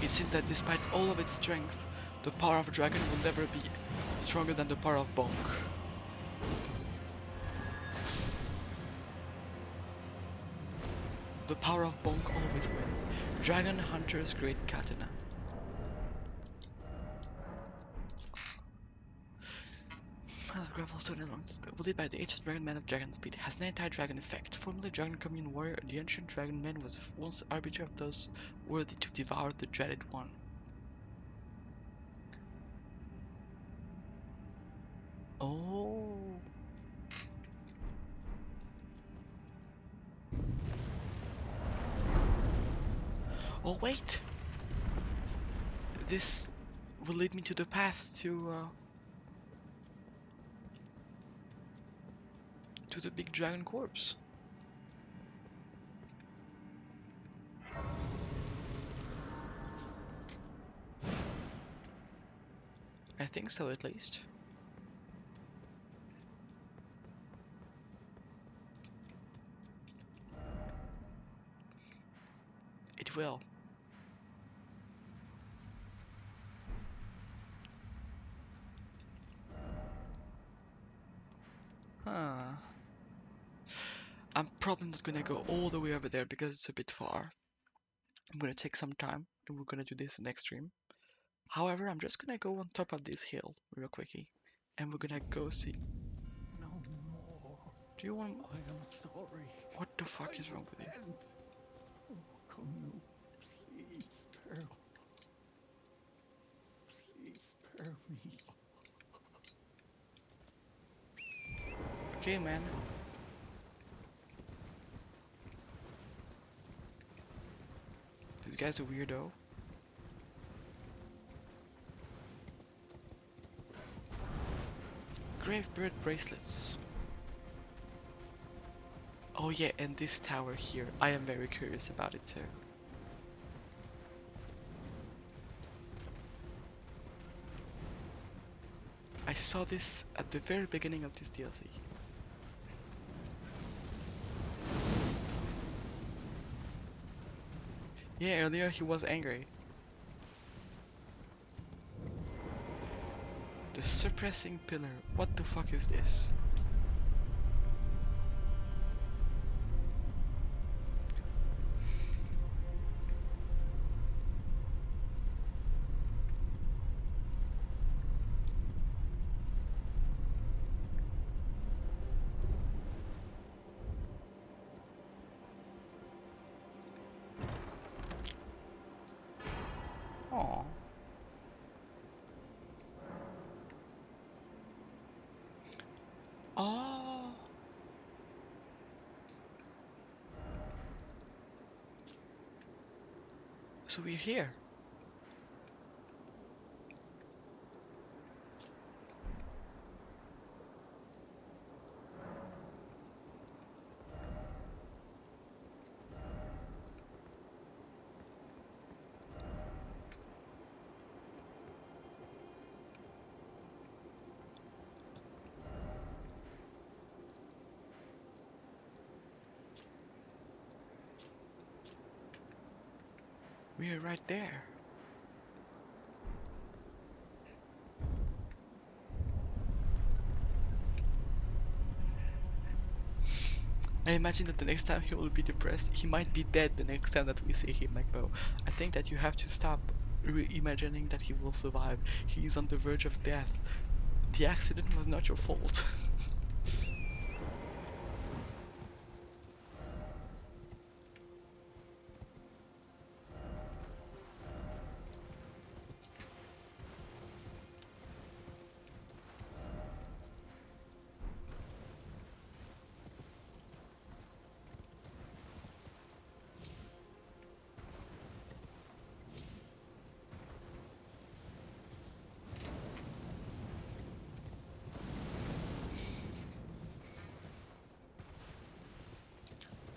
It seems that despite all of its strength, the power of Dragon will never be stronger than the power of Bonk. The power of Bonk always wins. Dragon Hunter's Great Katana. Has a gravel stone along wielded by the ancient dragon man of dragon speed. Has an anti-dragon effect. Formerly dragon commune warrior, the ancient dragon man was once arbiter of those worthy to devour the dreaded one. Oh. Oh wait. This will lead me to the path to the big dragon corpse. I think so, at least. It will. Huh. I'm probably not gonna go all the way over there because it's a bit far. I'm gonna take some time and we're gonna do this next stream. However, I'm just gonna go on top of this hill real quickly and we're gonna go see. No more. Do you want? I am sorry. What the fuck I is wrong with you? repent. Oh, Kono, please spare. Please spare me. Okay, man. This guy's a weirdo. Gravebird bracelets. Oh yeah, and this tower here. I am very curious about it too. I saw this at the very beginning of this DLC. Yeah, earlier he was angry. The suppressing pillar. What the fuck is this? Oh. Oh. So we're here. We're right there. I imagine that the next time he will be depressed, he might be dead the next time that we see him, Magbo. I think that you have to stop imagining that he will survive. He is on the verge of death. The accident was not your fault.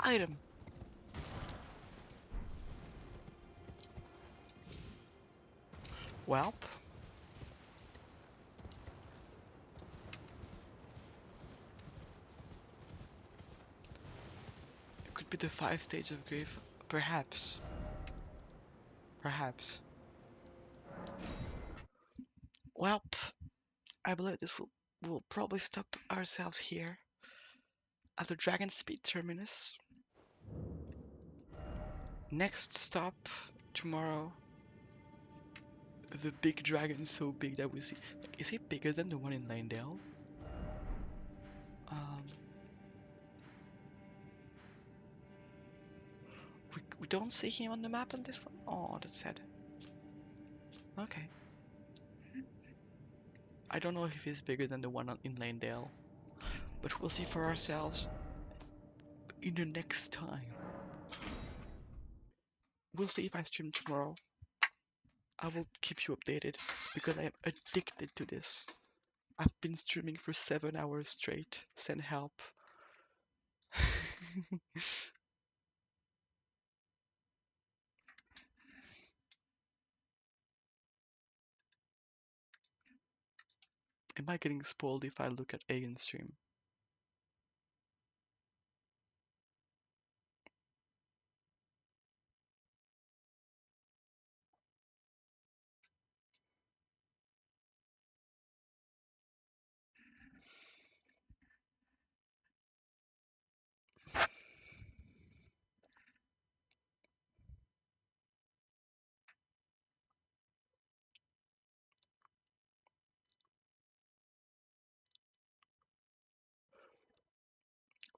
Item. Welp. It could be the 5 stages of grief. Perhaps. Perhaps. Welp. I believe this will probably stop ourselves here at the Dragon Speed Terminus. Next stop tomorrow. The big dragon so big that we see. Like, is he bigger than the one in Lanedale? Um, we don't see him on the map on this one. Oh, that's sad. Okay. I don't know if he's bigger than the one in Lanedale, but we'll see for ourselves in the next time. We'll see if I stream tomorrow. I will keep you updated because I am addicted to this. I've been streaming for 7 hours straight. Send help. Am I getting spoiled if I look at Aegon stream?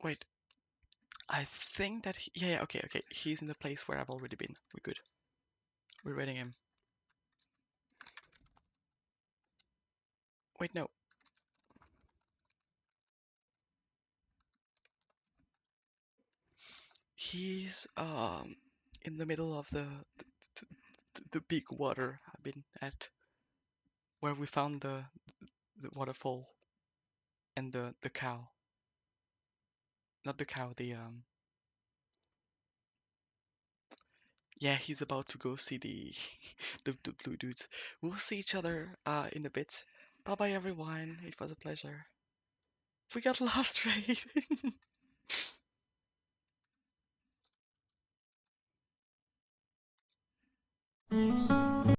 Wait, I think that yeah, okay, okay. He's in the place where I've already been. We're good. We're raiding him. Wait, no. He's in the middle of the big water I've been at, where we found the waterfall and the cow. Not the cow, the. Yeah, he's about to go see the the blue dudes. We'll see each other in a bit. Bye bye everyone. It was a pleasure. We got lost, right?